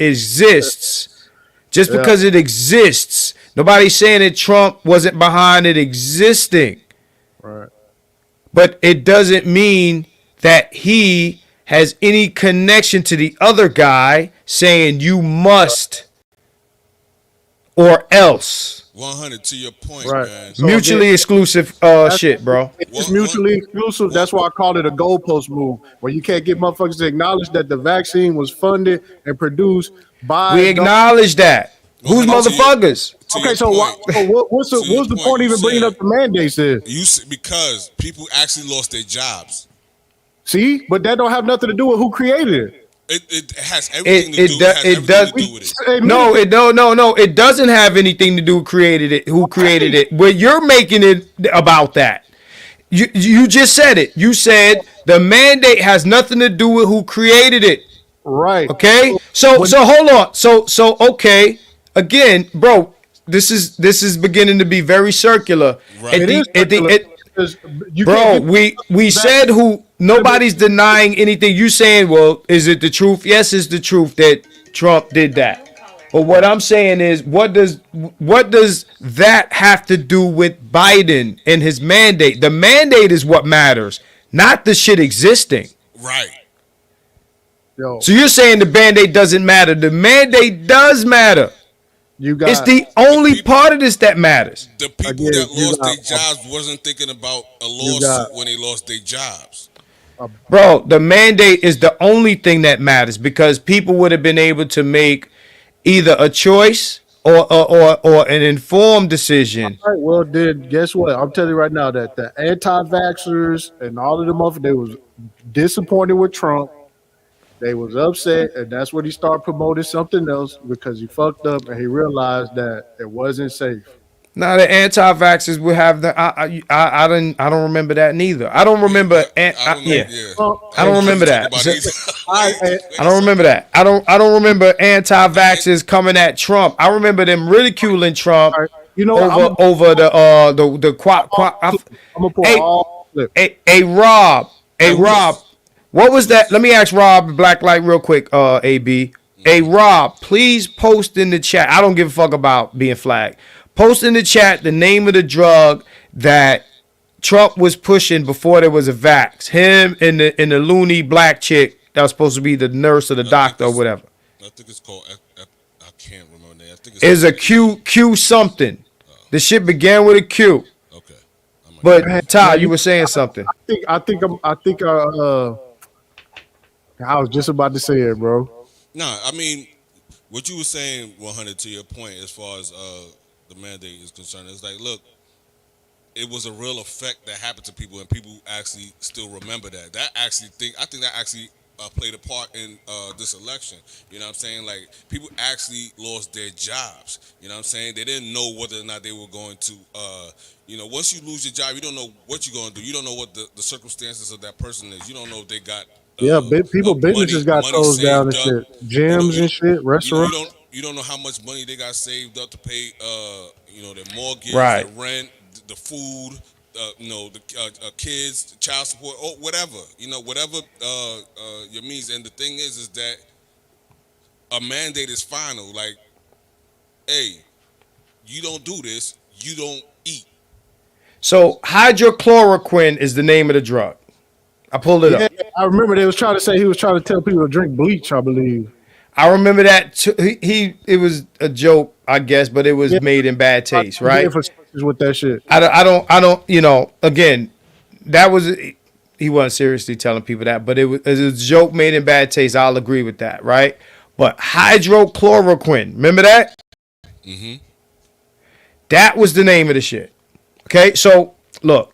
exists. Just because it exists. Nobody's saying that Trump wasn't behind it existing. Right. But it doesn't mean that he has any connection to the other guy saying you must or else. 100 to your point, right. man. So mutually exclusive shit, bro. It's mutually exclusive. That's why I called it a goalpost move, where you can't get motherfuckers to acknowledge that the vaccine was funded and produced by. We acknowledge that. Who's motherfuckers? Okay, so what's the point even bringing up the mandates? Because people actually lost their jobs. See, but that don't have nothing to do with who created it. It has everything to do with it. No, it doesn't have anything to do with who created it. But you're making it about that. You just said it. You said the mandate has nothing to do with who created it. Right. Okay. So hold on. So okay. Again, bro, this is beginning to be very circular. Right. Bro, we said who. Nobody's denying anything. You saying, well, is it the truth? Yes, it's the truth that Trump did that. But what I'm saying is, what does that have to do with Biden and his mandate? The mandate is what matters, not the shit existing. Right. Yo. So you're saying the mandate doesn't matter. The mandate does matter. It's the only part of this that matters. The people that lost their jobs wasn't thinking about a lawsuit when they lost their jobs. Bro, the mandate is the only thing that matters, because people would have been able to make either a choice or an informed decision. All right, well, then guess what? I'm telling you right now that the anti-vaxxers and all of them, they was disappointed with Trump. They was upset, and that's when he started promoting something else, because he fucked up and he realized that it wasn't safe. Now the anti-vaxxers would have the. I don't remember that neither. I don't remember. I don't remember that. I don't remember that. I don't remember anti-vaxxers coming at Trump. I remember them ridiculing Trump. You know, over the quad. I'm gonna pull all clips. Rob. What was that? Let me ask Rob Blacklight real quick. AB. Rob, please post in the chat. I don't give a fuck about being flagged. Post in the chat the name of the drug that Trump was pushing before there was a vax. Him and the loony black chick that was supposed to be the nurse or the doctor or whatever. I think it's called. I can't remember the name. I think it's a Q something. The shit began with a Q. Okay. But Ty, you were saying something. I was just about to say it, bro. Nah, I mean, what you were saying, 100, to your point, as far as the mandate is concerned, it's like, look, it was a real effect that happened to people, and people actually still remember that. I think that actually played a part in this election. You know what I'm saying? Like, people actually lost their jobs. You know what I'm saying? They didn't know whether or not they were going to, once you lose your job, you don't know what you're going to do. You don't know what the circumstances of that person is. You don't know if they got businesses got closed down and shit. Gyms and shit, restaurants. You don't know how much money they got saved up to pay, their mortgage, right, their rent, the food, the kids, child support, or whatever. Whatever your means. And the thing is that a mandate is final. Like, hey, you don't do this, you don't eat. So hydrochloroquine is the name of the drug. I pulled it up. I remember he was trying to tell people to drink bleach, I believe. I remember that too. It was a joke, I guess, but it was made in bad taste, right? With that shit. I don't, again, that was, he wasn't seriously telling people that, but it was a joke made in bad taste. I'll agree with that, right? But hydrochloroquine, remember that? Mm-hmm. That was the name of the shit. Okay, so look,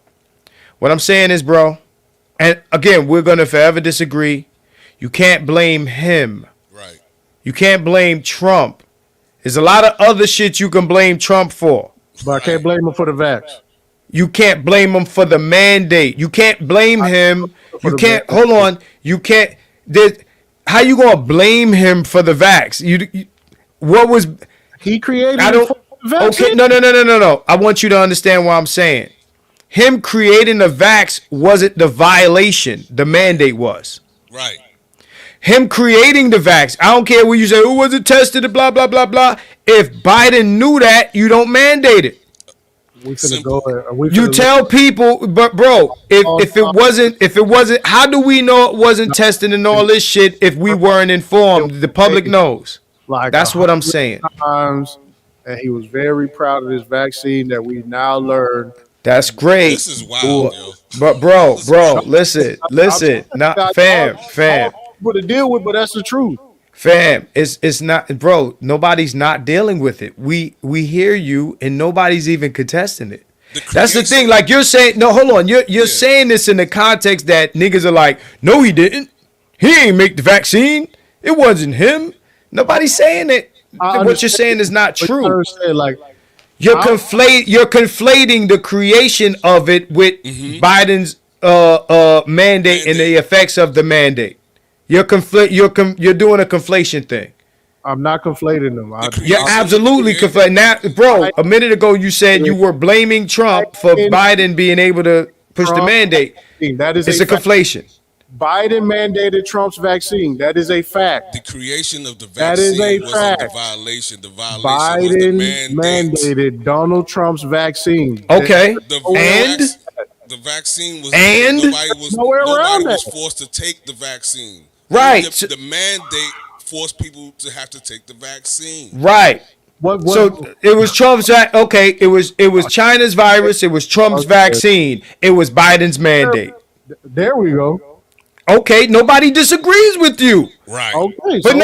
what I'm saying is, bro, and again, we're going to forever disagree. You can't blame him. Right. You can't blame Trump. There's a lot of other shit you can blame Trump for. But I can't blame him for the vax. You can't blame him for the mandate. You can't blame him. You can't, hold on. You can't, how you going to blame him for the vax? What was, he created the vaccine? Okay, no. I want you to understand what I'm saying. Him creating the vax wasn't the violation. The mandate was. Right. Him creating the vax. I don't care what you say. Who was it tested? Blah, blah, blah, blah. If Biden knew that, you don't mandate it. You tell people, but bro, if it wasn't, how do we know it wasn't tested and all this shit if we weren't informed? The public knows. That's what I'm saying. And he was very proud of this vaccine that we now learn. That's great. This is wild, yo. But bro, listen. Not fam. What to deal with, but that's the truth. Fam, it's not, bro. Nobody's not dealing with it. We hear you, and nobody's even contesting it. That's the thing. Like you're saying, no, hold on. You're saying this in the context that niggas are like, no, he didn't. He ain't make the vaccine. It wasn't him. Nobody's saying it. What you're saying is not true. You're conflating the creation of it with Biden's mandate and the effects of the mandate. You're doing a conflation thing. I'm not conflating them. You're absolutely conflating. Now, bro, a minute ago you said you were blaming Trump for Biden being able to push the mandate. It's a conflation. Biden mandated Trump's vaccine. That is a fact. The creation of the vaccine wasn't the violation. The violation was the mandate. Mandated Donald Trump's vaccine. Okay. The vaccine was nobody was forced to take the vaccine. Right. The mandate forced people to have to take the vaccine. Right. So it was Trump's it was China's virus, it was Trump's vaccine, it was Biden's mandate. There we go. Okay, nobody disagrees with you. Right. Okay. But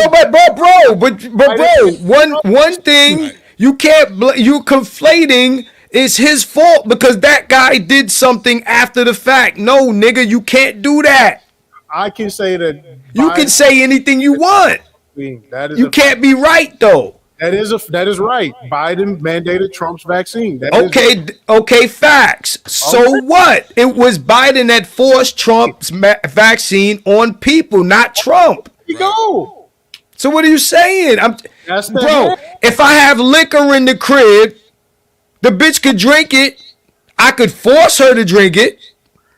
one thing you can't you conflating is his fault because that guy did something after the fact. No, nigga, you can't do that. I can say that you can say anything you want. You can't be right though. That is right. Biden mandated Trump's vaccine. Okay, facts. So what? It was Biden that forced Trump's vaccine on people, not Trump. There you go. So what are you saying? Bro, if I have liquor in the crib, the bitch could drink it. I could force her to drink it.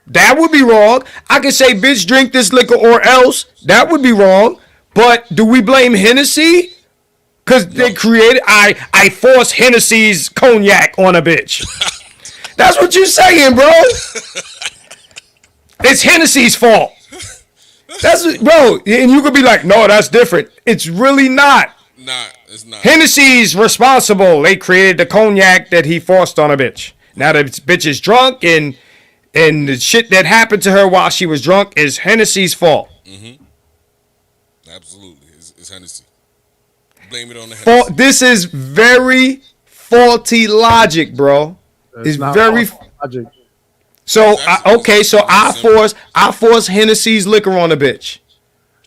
That would be wrong. I could say, bitch, drink this liquor or else. That would be wrong. But do we blame Hennessy? Because they created, I forced Hennessy's cognac on a bitch. That's what you're saying, bro. It's Hennessy's fault. That's what, bro. And you could be like, no, that's different. It's really not. Nah, it's not. Hennessy's responsible. They created the cognac that he forced on a bitch. Now the bitch is drunk and the shit that happened to her while she was drunk is Hennessy's fault. Mm-hmm. Absolutely. It's Hennessy. Blame it on the Hennessy. This is very faulty logic, bro. It's very logic. So I force Hennessy's liquor on a bitch.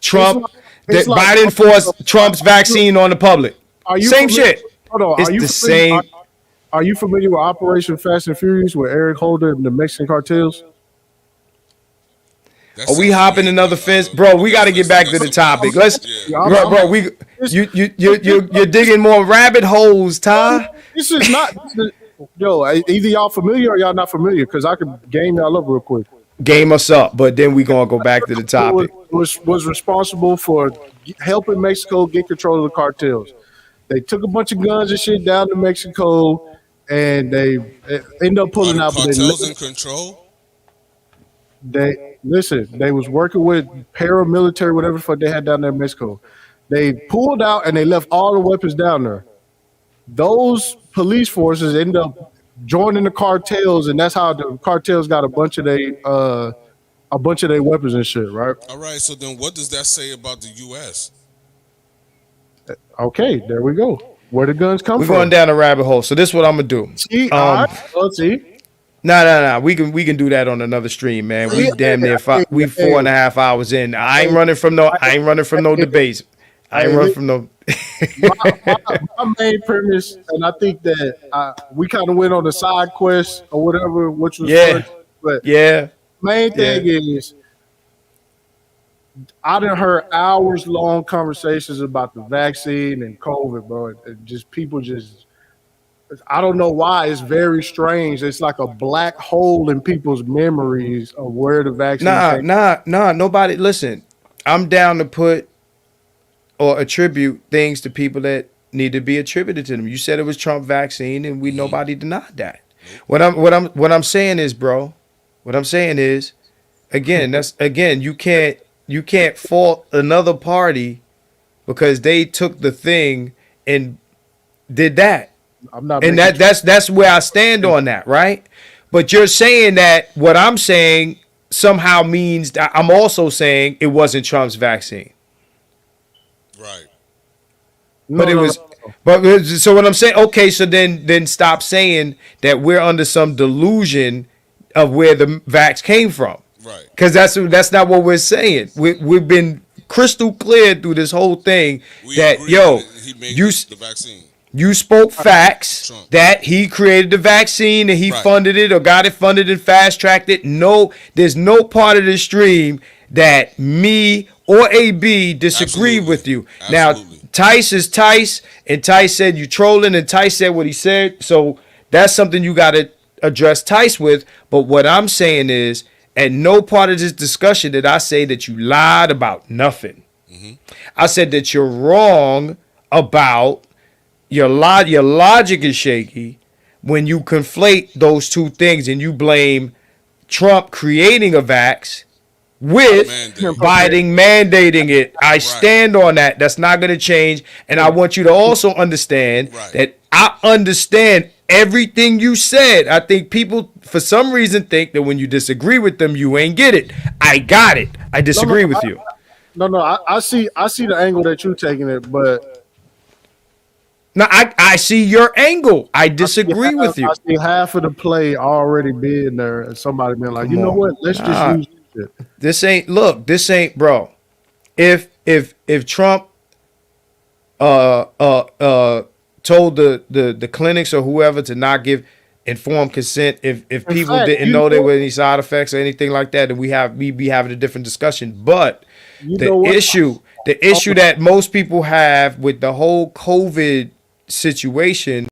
Biden forced Trump's vaccine on the public. Same shit. Hold on. It's the same. Are you familiar with Operation Fast and Furious with Eric Holder and the Mexican cartels? Are we hopping another fence, bro? We got to get back to the topic. You're digging more rabbit holes, Ty. This is not. Either y'all familiar or y'all not familiar, because I could game y'all up real quick. Game us up, but then we gonna go back to the topic. Was responsible for helping Mexico get control of the cartels. They took a bunch of guns and shit down to Mexico, and they end up pulling out. Cartels in control. They was working with paramilitary, whatever the fuck they had down there in Mexico. They pulled out and they left all the weapons down there. Those police forces end up joining the cartels, and that's how the cartels got a bunch of their weapons and shit, right? All right. So then, what does that say about the U.S.? Okay, there we go. Where the guns come from? We're going down a rabbit hole. So this is what I'm gonna do. Let's see. No. We can do that on another stream, man. We damn near 4.5 hours in. I ain't running from no debates. I ain't running from no. my main premise, and I think that we kind of went on the side quest or whatever, which was fun, but main thing is I done heard hours long conversations about the vaccine and COVID, bro. Just people I don't know why. It's very strange. It's like a black hole in people's memories of where the vaccine came. Nah. Nobody, listen, I'm down to put or attribute things to people that need to be attributed to them. You said it was Trump vaccine, and nobody denied that. What I'm saying is, bro, you can't fault another party because they took the thing and did that. That's where I stand on that, right? But you're saying that what I'm saying somehow means that I'm also saying it wasn't Trump's vaccine. Right. So what I'm saying, okay, so then stop saying that we're under some delusion of where the vax came from. Right. Because that's not what we're saying. We've been crystal clear through this whole thing the vaccine. You spoke facts that he created the vaccine and he funded it or got it funded and fast tracked it. No, there's no part of the stream that me or AB disagree with you. Absolutely. Now, Tice is Tice, and Tice said you trolling, and Tice said what he said. So that's something you got to address Tice with. But what I'm saying is, at no part of this discussion did I say that you lied about nothing. Mm-hmm. I said that you're wrong about your logic is shaky when you conflate those two things and you blame Trump creating a vax with Biden mandating it. I stand on that. That's not going to change. And I want you to also understand that I understand everything you said. I think people, for some reason, think that when you disagree with them, you ain't get it. I got it. I disagree with you. I see the angle that you're taking it, but no, I see your angle. I disagree with you. I see half of the play already being there, and somebody being like, you know what? Let's just use it. This ain't, bro. If Trump told the clinics or whoever to not give informed consent if people fact, didn't know there were any side effects or anything like that, then we be having a different discussion. But the issue that most people have with the whole COVID situation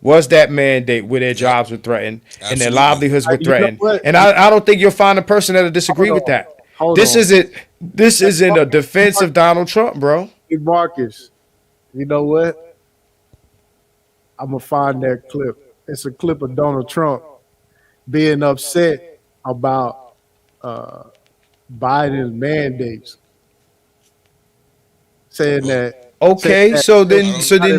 was that mandate where their jobs were threatened and their livelihoods were threatened. And I don't think you'll find a person that'll disagree with that. This isn't a defense of Donald Trump, bro. Hey, Marcus, you know what? I'm gonna find that clip. It's a clip of Donald Trump being upset about Biden's mandates, saying that. Okay, so then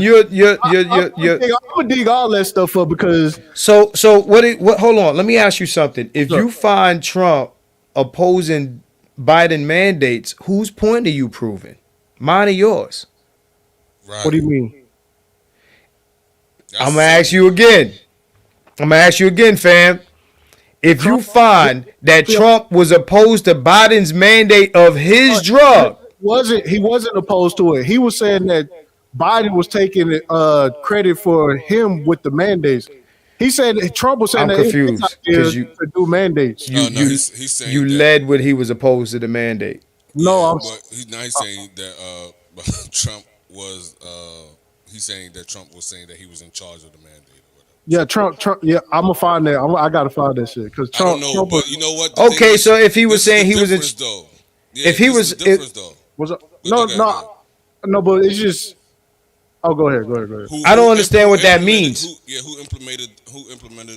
you're I'm gonna dig all that stuff up because. So what? Hold on, let me ask you something. If you find Trump opposing Biden mandates, whose point are you proving? Mine or yours? Right. What do you mean? I'm gonna ask you again. Fam. If you find that Trump was opposed to Biden's mandate of his drug, he wasn't opposed to it. He was saying that Biden was taking credit for him with the mandates. He said Trump was saying I'm confused because you to do mandates. He's saying you led with he was opposed to the mandate. No, but he's saying that Trump was. He's saying that Trump was saying that he was in charge of the mandate. Yeah, Trump. Yeah, I'm gonna find that. I gotta find that shit because Trump. I don't know, but you know what? Okay, so if he was saying he was in, if he was, no, but it's just. Oh, go ahead. I don't understand what that means. Who implemented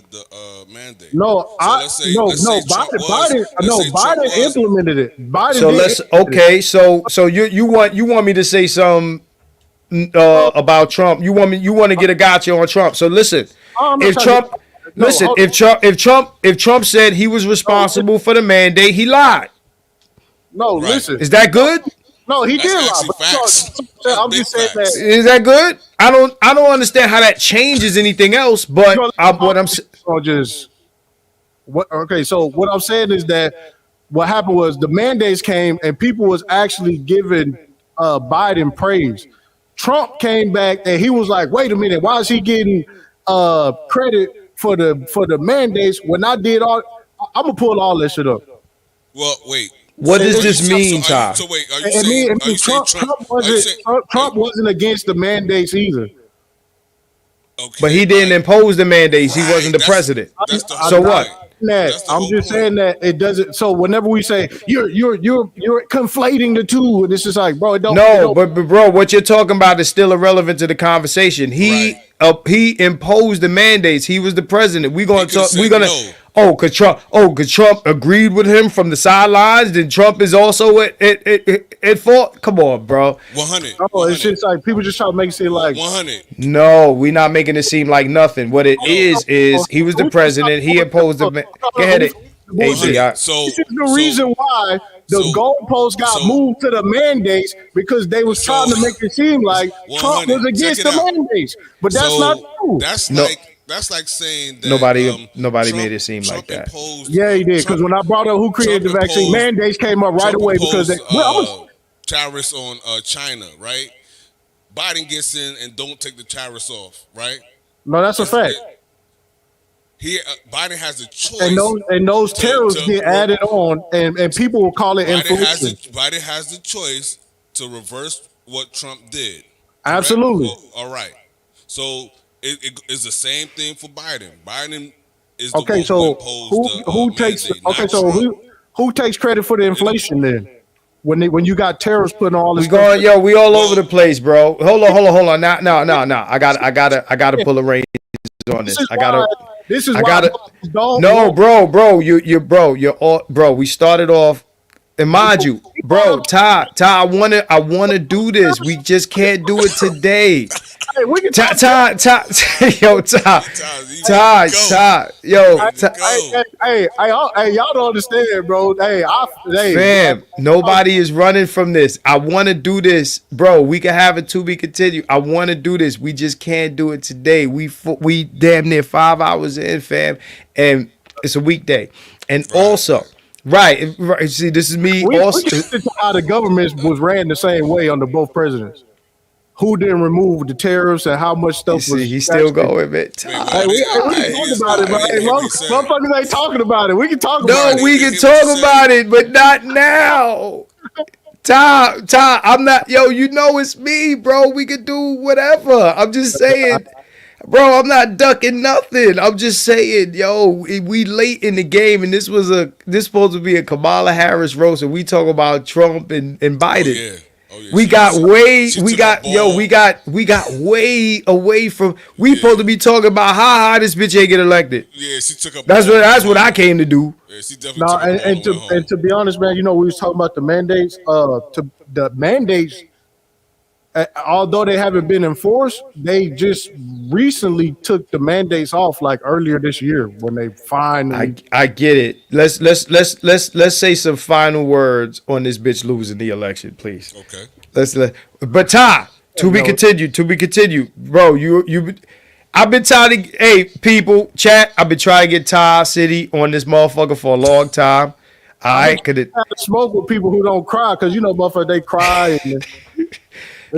the mandate? No, Biden implemented it. So you want me to say something about Trump? You want to get a gotcha on Trump? So listen, if Trump said he was responsible for the mandate, he lied. No, listen, is that good? No, he did lie. I'm just saying that. Is that good? I don't understand how that changes anything else. But okay. So what I'm saying is that what happened was the mandates came and people was actually giving Biden praise. Trump came back and he was like, "Wait a minute, why is he getting credit for the mandates when I did all?" I'm gonna pull all that shit up. Well, wait. What does this mean, Ty? So wait, are you saying Trump wasn't against the mandates either. Okay, but he didn't impose the mandates. He wasn't the president. So what? I'm just saying that it doesn't. So whenever we say you're conflating the two, and it's just like, bro, it don't. No, but bro, what you're talking about is still irrelevant to the conversation. He imposed the mandates. He was the president. We're gonna talk. We're gonna. No. Cause Trump agreed with him from the sidelines. Then Trump is also at fault. Come on, bro. 100. Oh, it's just like people just try to make it seem like 100. No, we're not making it seem like nothing. What it is he was the president. He imposed the. Go ahead. This is the reason why the goalposts got moved to the mandates because they was trying to make it seem like Trump was against the mandates, but that's not true. That's like saying that nobody made it seem like that. Yeah, he did. Because when I brought up who created the vaccine, mandates came up right away because tariffs on China, right? Biden gets in and don't take the tariffs off, right? No, that's a fact. Biden has a choice, and those tariffs get added on, and people will call it inflation. Biden has the choice to reverse what Trump did. Absolutely. Well, all right. So. It is the same thing for Biden. Biden is the one who imposed who takes credit for the inflation then? When you got tariffs putting all this we all over the place, bro. Hold on. No. I gotta pull a range on this. Bro. We started off. And mind you, bro, Ty, I wanna do this. We just can't do it today. Hey, we can Ty, y'all don't understand, bro. Fam, nobody is running from this. I want to do this, bro. We can have it to be continued. I want to do this. We just can't do it today. We damn near 5 hours in, fam, and it's a weekday, and also. Right. See, this is me. We how the government was ran the same way under both presidents. who didn't remove the tariffs and how much You stuff see, was he's still actually. going, man. Hey, we can talk about it, man. Hey, motherfuckers ain't talking about it. We can talk about it. No, we can talk about it, but not now. Tom, I'm not, yo, you know it's me, bro. We could do whatever. I'm just saying, bro, I'm not ducking nothing. I'm just saying, yo, we late in the game, and this supposed to be a Kamala Harris roast, and we talk about Trump and Biden. We got way away from. We supposed to be talking about how this bitch ain't get elected. Yeah, she took up. That's what I came to do. Yeah, she definitely No, and to be honest, man, you know we was talking about the mandates. The mandates, although they haven't been enforced, they just recently took the mandates off, like earlier this year when they finally. I get it. Let's say some final words on this bitch losing the election, please. Okay. But Ty, to be continued, bro. I've been trying to. Hey, people, chat. I've been trying to get Ty City on this motherfucker for a long time. All right, could it smoke with people who don't cry because you know, motherfucker, they cry. And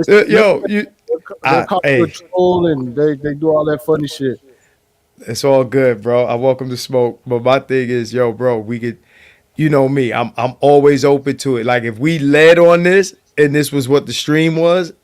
they're caught control and they do all that funny shit. It's all good, bro. I welcome the smoke, but my thing is, yo, bro, we could. You know me. I'm always open to it. Like if we led on this and this was what the stream was,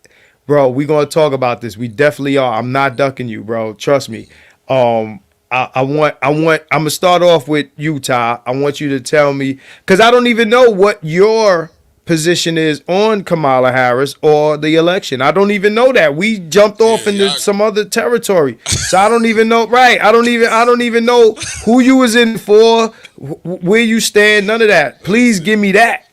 bro, we gonna talk about this. We definitely are. I'm not ducking you, bro. Trust me. I'm gonna start off with you, Ty. I want you to tell me because I don't even know what your position is on Kamala Harris or the election. I don't even know that. We jumped off into some other territory, so I don't even know. Right? I don't even know who you was in for, where you stand. None of that. Please give me that.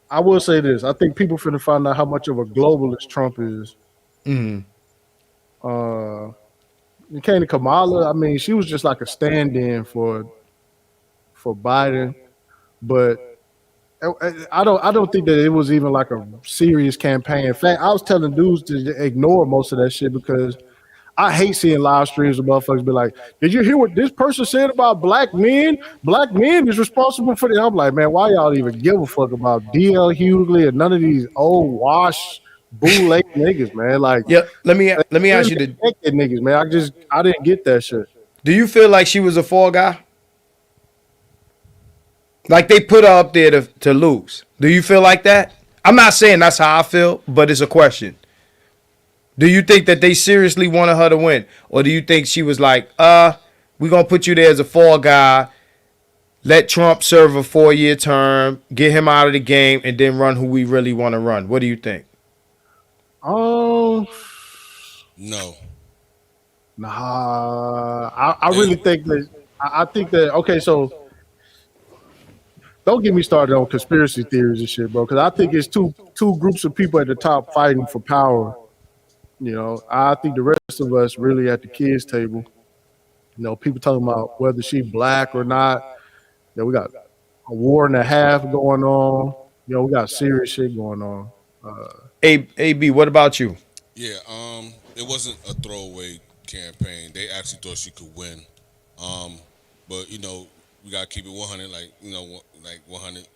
I will say this. I think people finna find out how much of a globalist Trump is. It came to Kamala. I mean, she was just like a stand-in for Biden, but I don't think that it was even like a serious campaign. In fact, I was telling dudes to ignore most of that shit because I hate seeing live streams of motherfuckers be like, "Did you hear what this person said about black men? Black men is responsible for that." I'm like, man, why y'all even give a fuck about D.L. Hughley and none of these old wash bootleg niggas, man? Like, yeah, let me ask you the niggas, man. I didn't get that shit. Do you feel like she was a fall guy? Like they put her up there to lose. Do you feel like that? I'm not saying that's how I feel, but it's a question. Do you think that they seriously wanted her to win? Or do you think she was like, we're going to put you there as a fall guy, let Trump serve a 4-year term, get him out of the game, and then run who we really want to run? What do you think? Oh. No. Nah. I really think that, I think that, okay, so don't get me started on conspiracy theories and shit, bro, because I think it's two groups of people at the top fighting for power. You know, I think the rest of us really at the kids' table. You know, people talking about whether she black or not. You know, we got a war and a half going on. You know, we got serious shit going on. AB, what about you? Yeah, it wasn't a throwaway campaign. They actually thought she could win. But you know, we gotta keep it 100, like 100.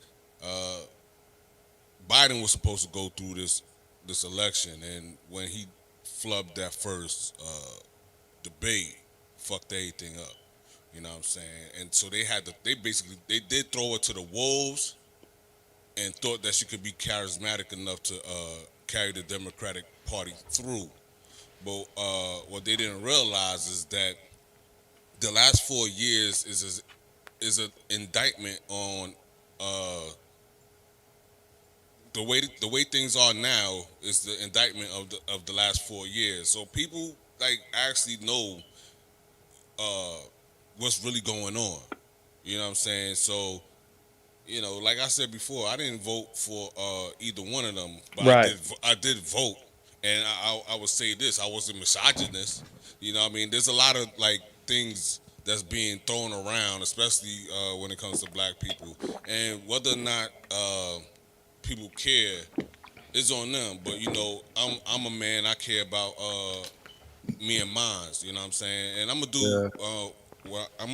Biden was supposed to go through this election, and when he flubbed that first debate, fucked everything up. You know what I'm saying? And so they did throw her to the wolves, and thought that she could be charismatic enough to carry the Democratic Party through. But what they didn't realize is that the last 4 years is an indictment on the way things are now is the indictment of the last 4 years. So people like actually know what's really going on. You know what I'm saying? So, you know, like I said before, I didn't vote for either one of them, but Right. I did vote, and I would say this: I wasn't misogynist. You know what I mean? There's a lot of like things that's being thrown around, especially when it comes to black people, and whether or not people care is on them. But you know, I'm a man. I care about me and mine. You know what I'm saying? And I'm gonna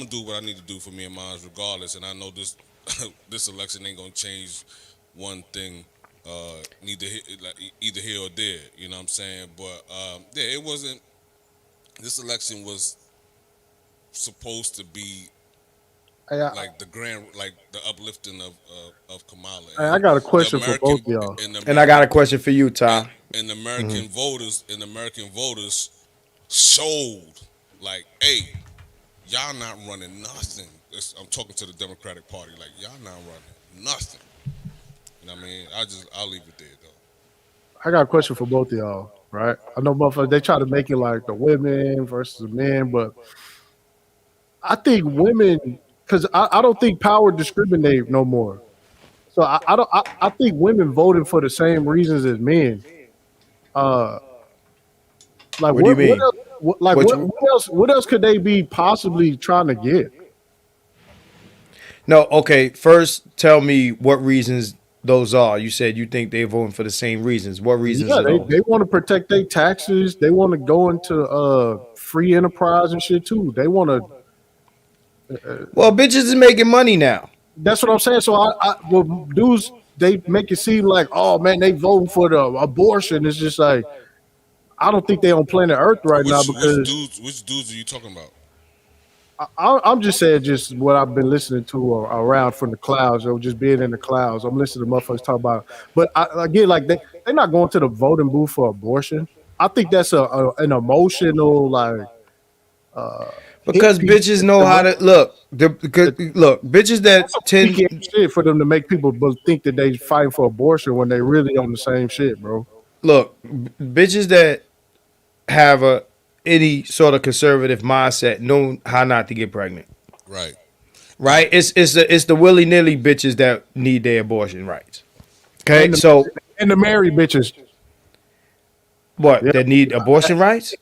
do what I need to do for me and mine, regardless. And I know this this election ain't gonna change one thing neither like either here or there. You know what I'm saying? But yeah, it wasn't. This election was supposed to be like the grand, like the uplifting of Kamala. I got a The question for both of American y'all. And I got a question for you, Ty. and American voters showed like, hey, y'all not running nothing. I'm talking to the Democratic Party, like y'all not running nothing. You know what I mean? I'll leave it there though. I got a question for both of y'all, right? I know motherfuckers, they try to make it like the women versus the men, but I think women, because I don't think power discriminate no more. So I think women voted for the same reasons as men. Like What do you mean? What else could they be possibly trying to get? No, okay. First, tell me what reasons those are. You said you think they're voting for the same reasons. What reasons Yeah, are those? they want to protect their taxes. They want to go into free enterprise and shit too. They want to. Well, bitches is making money now. That's what I'm saying. So well, dudes, they make it seem like, oh man, they voting for the abortion. It's just like, I don't think they on planet Earth right now because which dudes are you talking about? I'm just saying just what I've been listening to around from the clouds or just being in the clouds. I'm listening to motherfuckers talk about, but again, like they're not going to the voting booth for abortion. I think that's an emotional like. Because bitches know how to look. Look, bitches that tend shit for them to make people think that they fighting for abortion when they really on the same shit, bro. Look, bitches that have any sort of conservative mindset know how not to get pregnant. Right. Right. It's the willy nilly bitches that need their abortion rights. Okay. And the married bitches. What? That need abortion rights?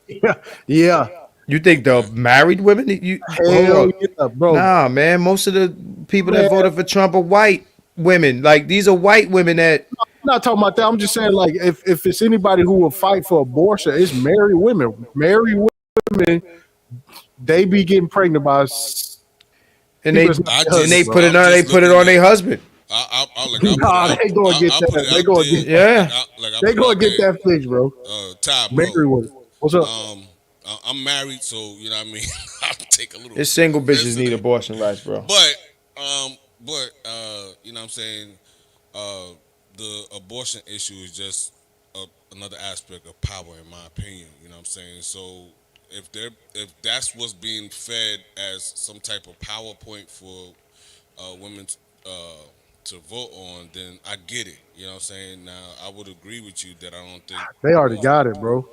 Yeah. You think the married women? Hell yeah, bro. Nah, man. Most of the people that voted for Trump are white women. Like these are white women that. I'm not talking about that. I'm just saying, like, if it's anybody who will fight for abortion, it's married women. Married women, they be getting pregnant by. And they put it on their husband. They gonna get that. They gonna get They gonna get that fixed, bro. Ty, bro. Married women. What's up? I'm married, so you know what I mean. I'll take a little. It's single bitches need abortion rights, bro. But you know what I'm saying. The abortion issue is just another aspect of power, in my opinion. You know what I'm saying. So if that's what's being fed as some type of PowerPoint for women to vote on, then I get it. You know what I'm saying. Now I would agree with you that I don't think they already got it, bro.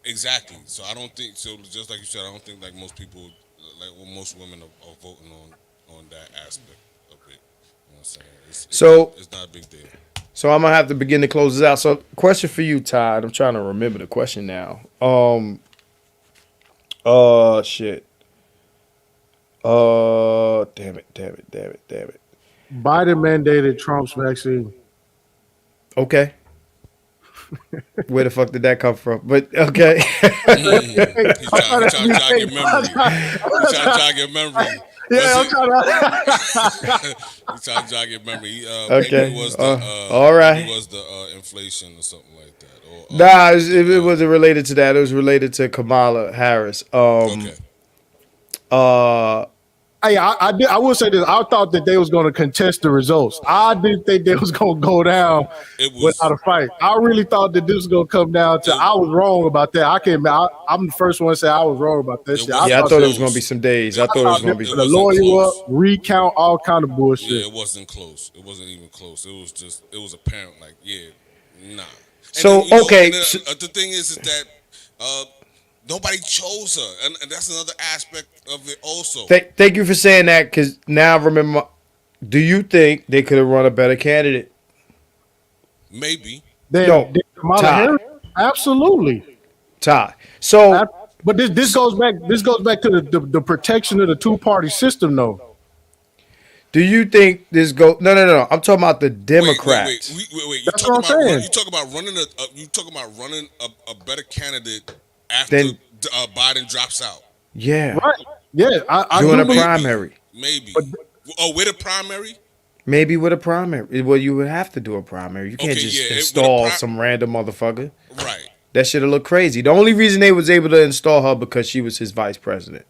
Exactly. So I don't think so. Just like you said, I don't think like most people, most women are voting on that aspect of it. You know what I'm saying? It's not a big deal. So I'm gonna have to begin to close this out. So, question for you, Todd. I'm trying to remember the question now. Shit. Damn it. Biden mandated Trump's vaccine. Okay. Where the fuck did that come from? But okay. He's trying to jog your memory. He's trying to jog your memory. Yeah, I'm trying to. He's trying to jog your memory. Okay. Maybe it was the, all right. Maybe it was the inflation or something like that. Or, nah, it wasn't related to that. It was related to Kamala Harris. Okay. Hey, I will say this. I thought that they was going to contest the results. I didn't think they was going to go down without a fight. I really thought that this was going to come down to. I was wrong about that. I'm the first one to say I was wrong about this shit. I thought it was going to be some days. I thought it was going to be the lawyer up, recount, all kind of bullshit. Yeah, it wasn't close. It wasn't even close. It was apparent. Like, yeah, nah. And so then, okay, the thing is that. Nobody chose her, and that's another aspect of it also. Thank you for saying that, because now I remember. Do you think they could have run a better candidate? Maybe. Kamala Harris? Absolutely. Ty. So, but this goes back. This goes back to the protection of the two-party system, though. Do you think this go? No. I'm talking about the Democrats. Wait. That's what I'm saying. You talk about running a better candidate after Biden drops out. Yeah. Right. Yeah. Doing a primary. Maybe. With a primary? Maybe with a primary. Well, you would have to do a primary. You can't just install some random motherfucker. Right. That shit'll look crazy. The only reason they was able to install her because she was his vice president.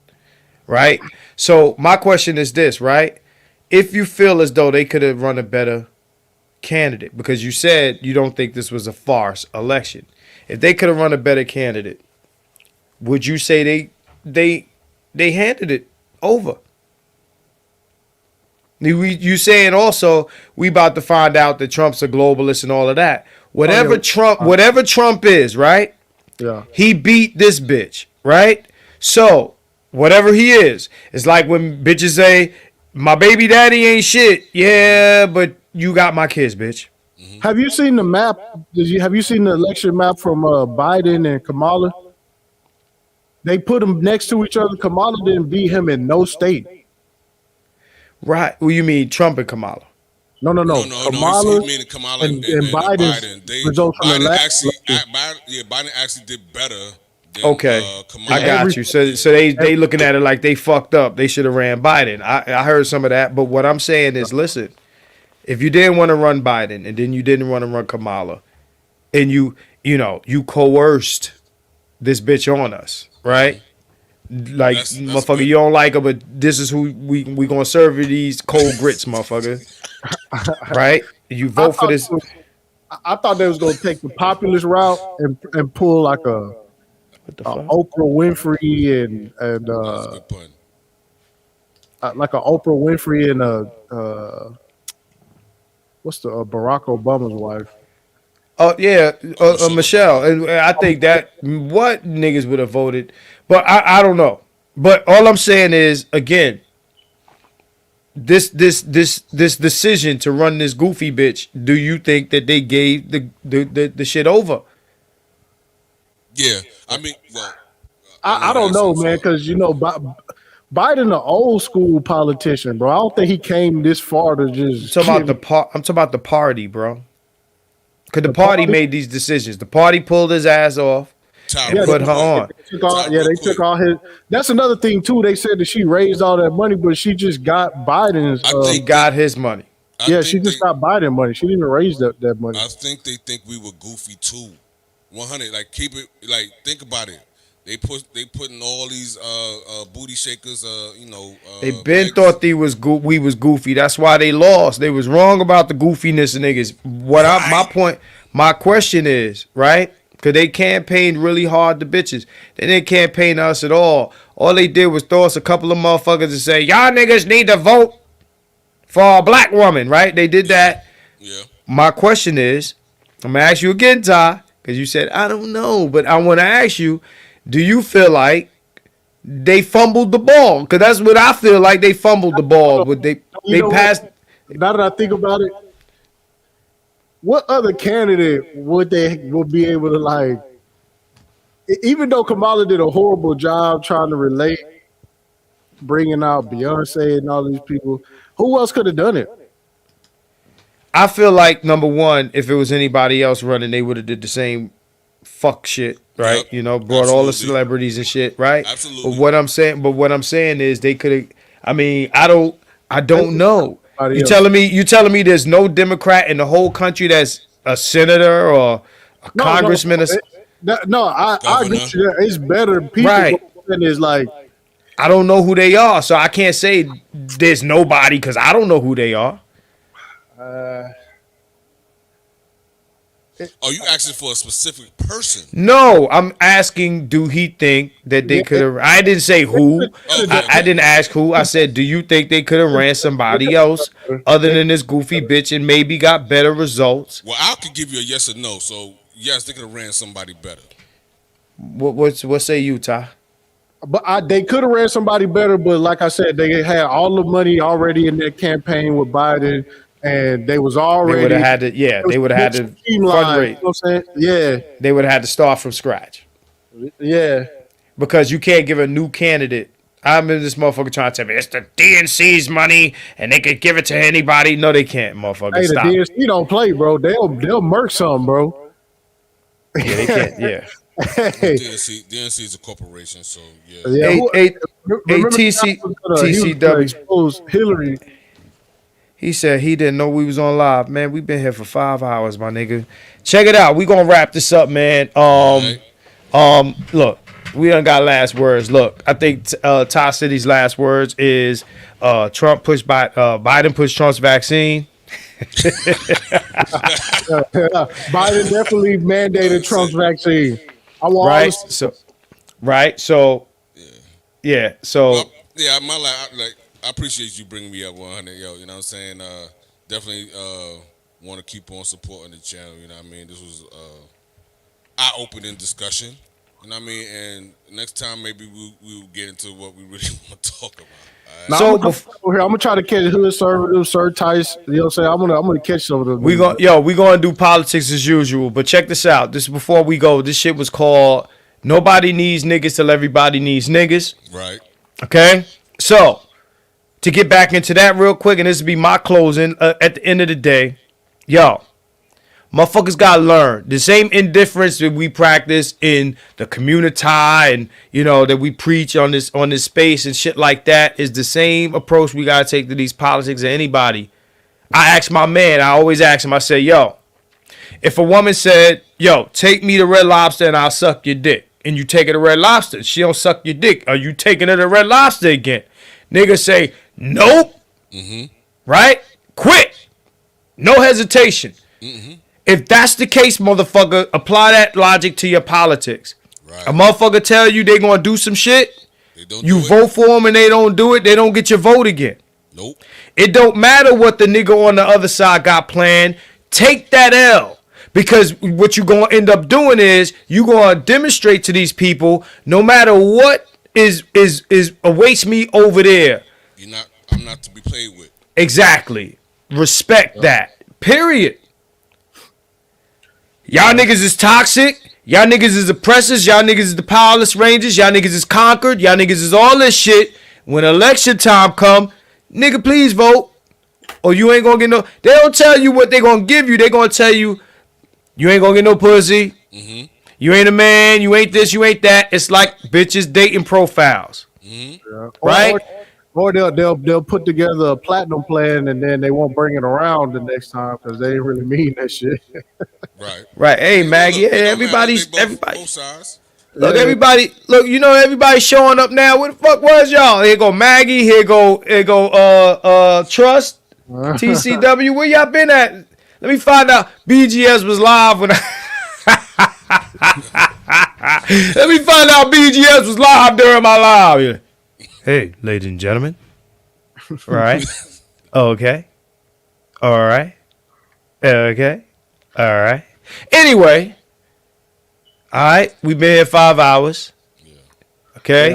Right? So my question is this, right? If you feel as though they could have run a better candidate, because you said you don't think this was a farce election. If they could have run a better candidate, would you say they handed it over? You saying also we about to find out that Trump's a globalist and all of that. Whatever Trump is, right? Yeah. He beat this bitch, right? So whatever he is, it's like when bitches say, "My baby daddy ain't shit." Yeah, but you got my kids, bitch. Have you seen the map? Have you seen the election map from Biden and Kamala? They put them next to each other. Kamala didn't beat him in no state. Right. Well, you mean Trump and Kamala? No. Kamala and Biden. Biden actually did better. Okay, I got you. So they looking at it like they fucked up. They should have ran Biden. I heard some of that, but what I'm saying is, listen, if you didn't want to run Biden and then you didn't want to run Kamala, and you coerced this bitch on us, right? Like, that's motherfucker, good. You don't like her, but this is who we gonna serve you these cold grits, motherfucker. Right? You vote for this. I thought they was gonna take the populist route and pull like a Oprah Winfrey and like a Oprah Winfrey and what's the Barack Obama's wife? Oh yeah, Michelle. And I think that what niggas would have voted, but I don't know. But all I'm saying is, again, this decision to run this goofy bitch. Do you think that they gave the shit over? Yeah, I mean, well, I don't know, man, because Biden, an old school politician, bro. I don't think he came this far to just. I'm talking about the party, bro. Because the party made these decisions. The party pulled his ass off and put her on. They took all his. That's another thing too. They said that she raised all that money, but she just got Biden's. She got his money. She just got Biden money. She didn't even raise that money. I think they think we were goofy too. 100. Like, keep it. Like, think about it. They putting all these booty shakers. They been thought we was goofy. That's why they lost. They was wrong about the goofiness of niggas. My question is, right? Because they campaigned really hard to bitches. They didn't campaign to us at all. All they did was throw us a couple of motherfuckers and say, y'all niggas need to vote for a black woman, right? They did that. Yeah. My question is, I'm going to ask you again, Ty, because you said, I don't know, but I want to ask you, do you feel like they fumbled the ball? Because that's what I feel like. They fumbled the ball. But they passed. Now that I think about it, what other candidate would be able to, like, even though Kamala did a horrible job trying to relate, bringing out Beyonce and all these people, who else could have done it? I feel like, number one, if it was anybody else running, they would have did the same fuck shit, right? Yep. Brought all the celebrities and shit, right? Absolutely. But what I'm saying is they could have. I mean, I don't know. You telling me there's no Democrat in the whole country that's a senator or a congressman? I agree with you. It's better people. Right. And it's like, I don't know who they are, so I can't say there's nobody because I don't know who they are. Are you asking for a specific person? No, I'm asking, do he think that they could have... I didn't say who. I didn't ask who. I said, do you think they could have ran somebody else other than this goofy bitch and maybe got better results? Well, I could give you a yes or no. So, yes, they could have ran somebody better. What say you, Ty? But they could have ran somebody better, but like I said, they had all the money already in their campaign with Biden. And they was already. They would have had to. Yeah, they would have had to fundraise. You know what I'm saying? Yeah, they would have had to start from scratch. Yeah, because you can't give a new candidate. I remember this motherfucker trying to tell me it's the DNC's money and they could give it to anybody. No, they can't, motherfucker. Hey, stop. The DNC don't play, bro. They'll murk some, bro. Yeah, they can't. Yeah. Hey. DNC is a corporation, so yeah. TCW. Hillary. He said he didn't know we was on live. Man, we've been here for 5 hours, my nigga. Check it out. We gonna wrap this up, man. Look, we done got last words. Look, I think Ty City's last words is Biden pushed Trump's vaccine. Biden definitely mandated Trump's vaccine. I want right. So, right. So, yeah. So, yeah, I appreciate you bringing me up 100, yo. You know what I'm saying? Definitely want to keep on supporting the channel. You know what I mean? This was eye-opening discussion. You know what I mean? And next time maybe we'll get into what we really want to talk about. Now, so I'm gonna try to catch Hood Conservative, Sir Tice. You know what I'm saying? I'm gonna catch some of them. We gonna do politics as usual. But check this out. This is before we go. This shit was called "Nobody Needs Niggas Till Everybody Needs Niggas." Right. Okay. So to get back into that real quick, and this will be my closing at the end of the day, yo. Motherfuckers gotta learn the same indifference that we practice in the community and that we preach on this space and shit like that is the same approach we gotta take to these politics or anybody. I ask my man, I always ask him, I say, yo, if a woman said, yo, take me to Red Lobster and I'll suck your dick, and you take her to Red Lobster, she don't suck your dick, are you taking her to Red Lobster again? Nigga say, nope. Right? Quit. No hesitation. If that's the case, motherfucker, apply that logic to your politics. Right. A motherfucker tell you they gonna do some shit, you vote for them and they don't do it, they don't get your vote again. Nope. It don't matter what the nigga on the other side got planned. Take that L. Because what you gonna end up doing is you gonna demonstrate to these people, no matter what is awaits me over there. I'm not to be played with. Exactly. Respect that. Period. Y'all niggas is toxic. Y'all niggas is oppressors. Y'all niggas is the powerless rangers. Y'all niggas is conquered. Y'all niggas is all this shit. When election time come, nigga, please vote. Or you ain't gonna get no. They don't tell you what they gonna give you. They gonna tell you, you ain't gonna get no pussy. You ain't a man. You ain't this. You ain't that. It's like bitches dating profiles. Right? Or they'll put together a platinum plan and then they won't bring it around the next time because they didn't really mean that shit. Right. Hey, Maggie. Hey, everybody. Both sides. Look, everybody. Look, everybody showing up now. Where the fuck was y'all? Here go Maggie. Here go. Trust. TCW. Where y'all been at? Let me find out. BGS was live when Let me find out BGS was live during my live. Yeah. Hey, ladies and gentlemen. Right. Okay. All right. Okay. All right. Anyway. All right. We've been here 5 hours. Okay.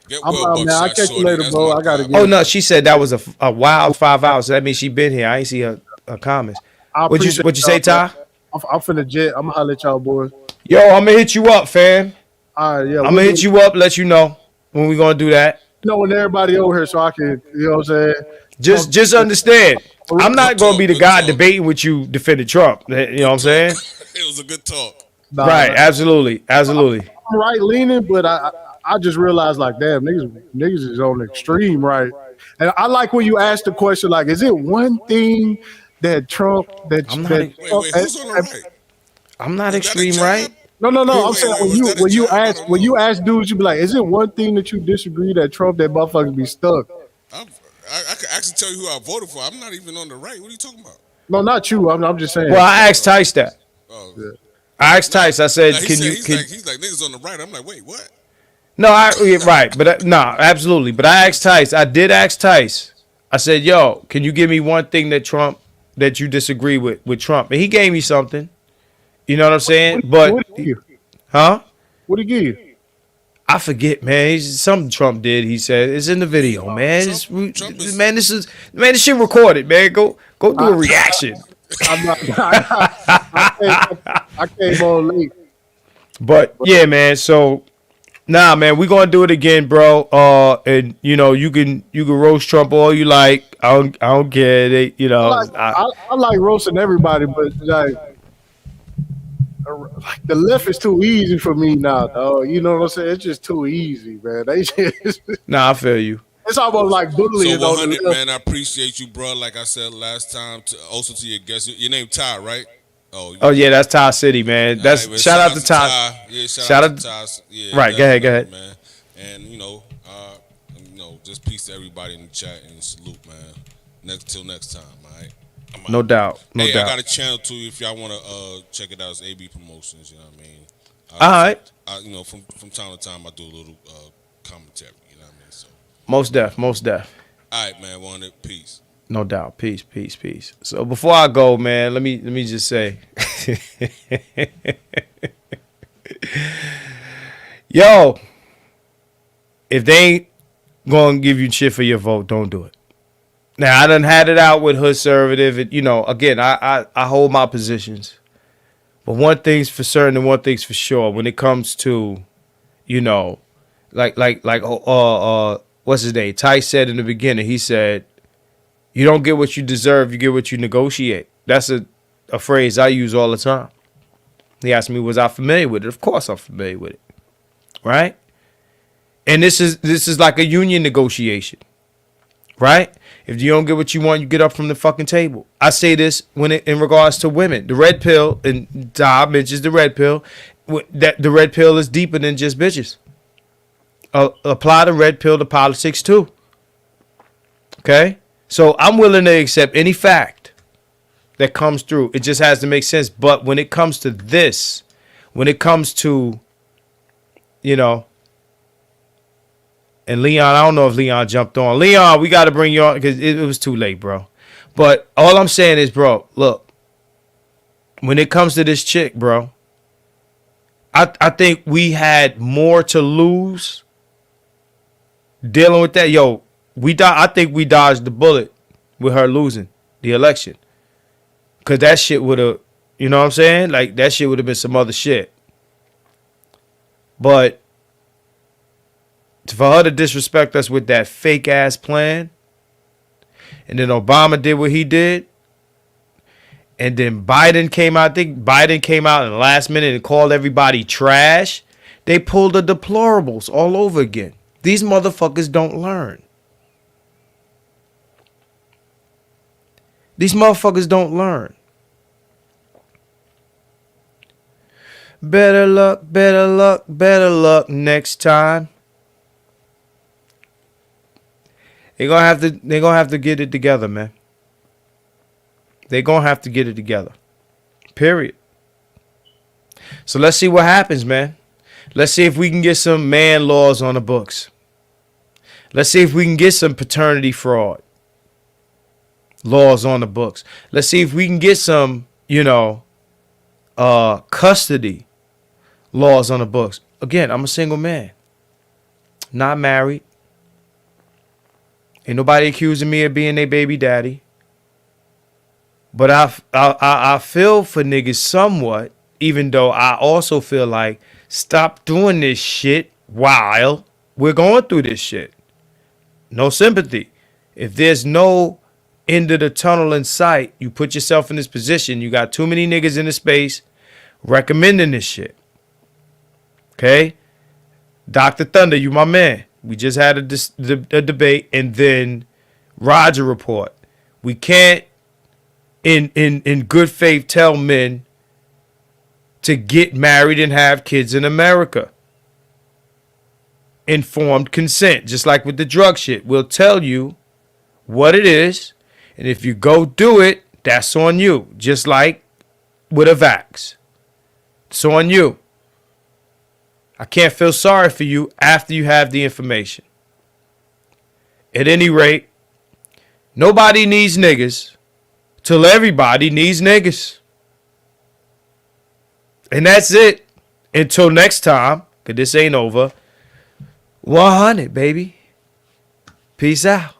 Yeah. I'll catch you later, bro. I gotta get. Oh no, she said that was a wild 5 hours. So that means she been here. I ain't see her comments. What'd you say, Ty? I'm finna jet. I'm gonna holler at y'all boys. Yo, I'm gonna hit you up, fam. All right, yeah. I'm gonna hit you up, let you know when we gonna do that. When everybody over here, so I can, you know what I'm saying? Just understand, I'm not gonna be the guy debating with you defending Trump. You know what I'm saying? It was a good talk. Right, absolutely. I'm right leaning, but I just realized, like, damn, niggas is on the extreme right. And I like when you ask the question, like, is it one thing that Trump wait, who's on the right? I'm not extreme right. No. I'm saying when you ask dudes, you be like, is it one thing that you disagree that Trump that motherfuckers be stuck? I can actually tell you who I voted for. I'm not even on the right. What are you talking about? No, not you. I'm just saying. Well, I asked Tice that. Oh. Yeah. I asked Tice. I said, he's like niggas on the right. I'm like, wait, what? No, right, but absolutely. But I asked Tice. I did ask Tice. I said, yo, can you give me one thing that you disagree with Trump? And he gave me something. You know what I'm saying? What did he give? Huh? What did he give you? I forget, man. Something Trump did. He said it's in the video, man. This shit recorded, man. Go do a reaction. I came on late. But yeah, man. So man, we gonna do it again, bro. And you can roast Trump all you like. I don't care. I like roasting everybody, but like the left is too easy for me now, dog. You know what I'm saying? It's just too easy, man. Nah, I feel you. it's almost like bullying. So on the 100, left. man, I appreciate you, bro. Like I said last time, also to your guest. Your name Ty, right? Oh yeah, that's Ty City, man. That's All right, shout out to Ty. Yeah, shout out to Ty. Yeah, right, go ahead. man. And just peace to everybody in the chat and salute, man. Till next time, all right. No doubt. I got a channel too. If y'all want to check it out, it's AB Promotions. You know what I mean? All right. From time to time, I do a little commentary. You know what I mean? So. Most def. All right, man. Wanted peace. No doubt. Peace. So before I go, man, let me just say, yo, if they ain't gonna give you shit for your vote, don't do it. Now I done had it out with hood conservative. Again, I hold my positions, but one thing's for certain and one thing's for sure. When it comes to, what's his name? Ty said in the beginning. He said, "You don't get what you deserve. You get what you negotiate." That's a phrase I use all the time. He asked me, "Was I familiar with it?" Of course, I'm familiar with it. Right? And this is like a union negotiation. Right? If you don't get what you want, you get up from the fucking table. I say this in regards to women. The red pill, and Dob mentions the red pill, that the red pill is deeper than just bitches. Apply the red pill to politics too. Okay? So I'm willing to accept any fact that comes through. It just has to make sense. But when it comes to this, when it comes to, and Leon, I don't know if Leon jumped on. Leon, we got to bring you on because it was too late, bro. But all I'm saying is, bro, look, when it comes to this chick, bro, I think we had more to lose dealing with that. Yo, I think we dodged the bullet with her losing the election. Because that shit would have, you know what I'm saying? Like, that shit would have been some other shit. But for her to disrespect us with that fake ass plan, and then Obama did what he did, and then Biden came out. I think Biden came out in the last minute and called everybody trash. They pulled the deplorables all over again. These motherfuckers don't learn. These motherfuckers don't learn. Better luck next time. They're gonna have to get it together, man. They're gonna have to get it together. Period. So let's see what happens, man. Let's see if we can get some man laws on the books. Let's see if we can get some paternity fraud laws on the books. Let's see if we can get some, custody laws on the books. Again, I'm a single man, not married. Ain't nobody accusing me of being their baby daddy. But I feel for niggas somewhat, even though I also feel like stop doing this shit while we're going through this shit. No sympathy. If there's no end of the tunnel in sight, you put yourself in this position. You got too many niggas in the space recommending this shit. Okay? Dr. Thunder, you my man. We just had a debate, and then Roger report. We can't, in good faith, tell men to get married and have kids in America. Informed consent, just like with the drug shit. We'll tell you what it is, and if you go do it, that's on you. Just like with a vax. It's on you. I can't feel sorry for you after you have the information. At any rate, nobody needs niggas till everybody needs niggas. And that's it. Until next time, because this ain't over. 100, baby. Peace out.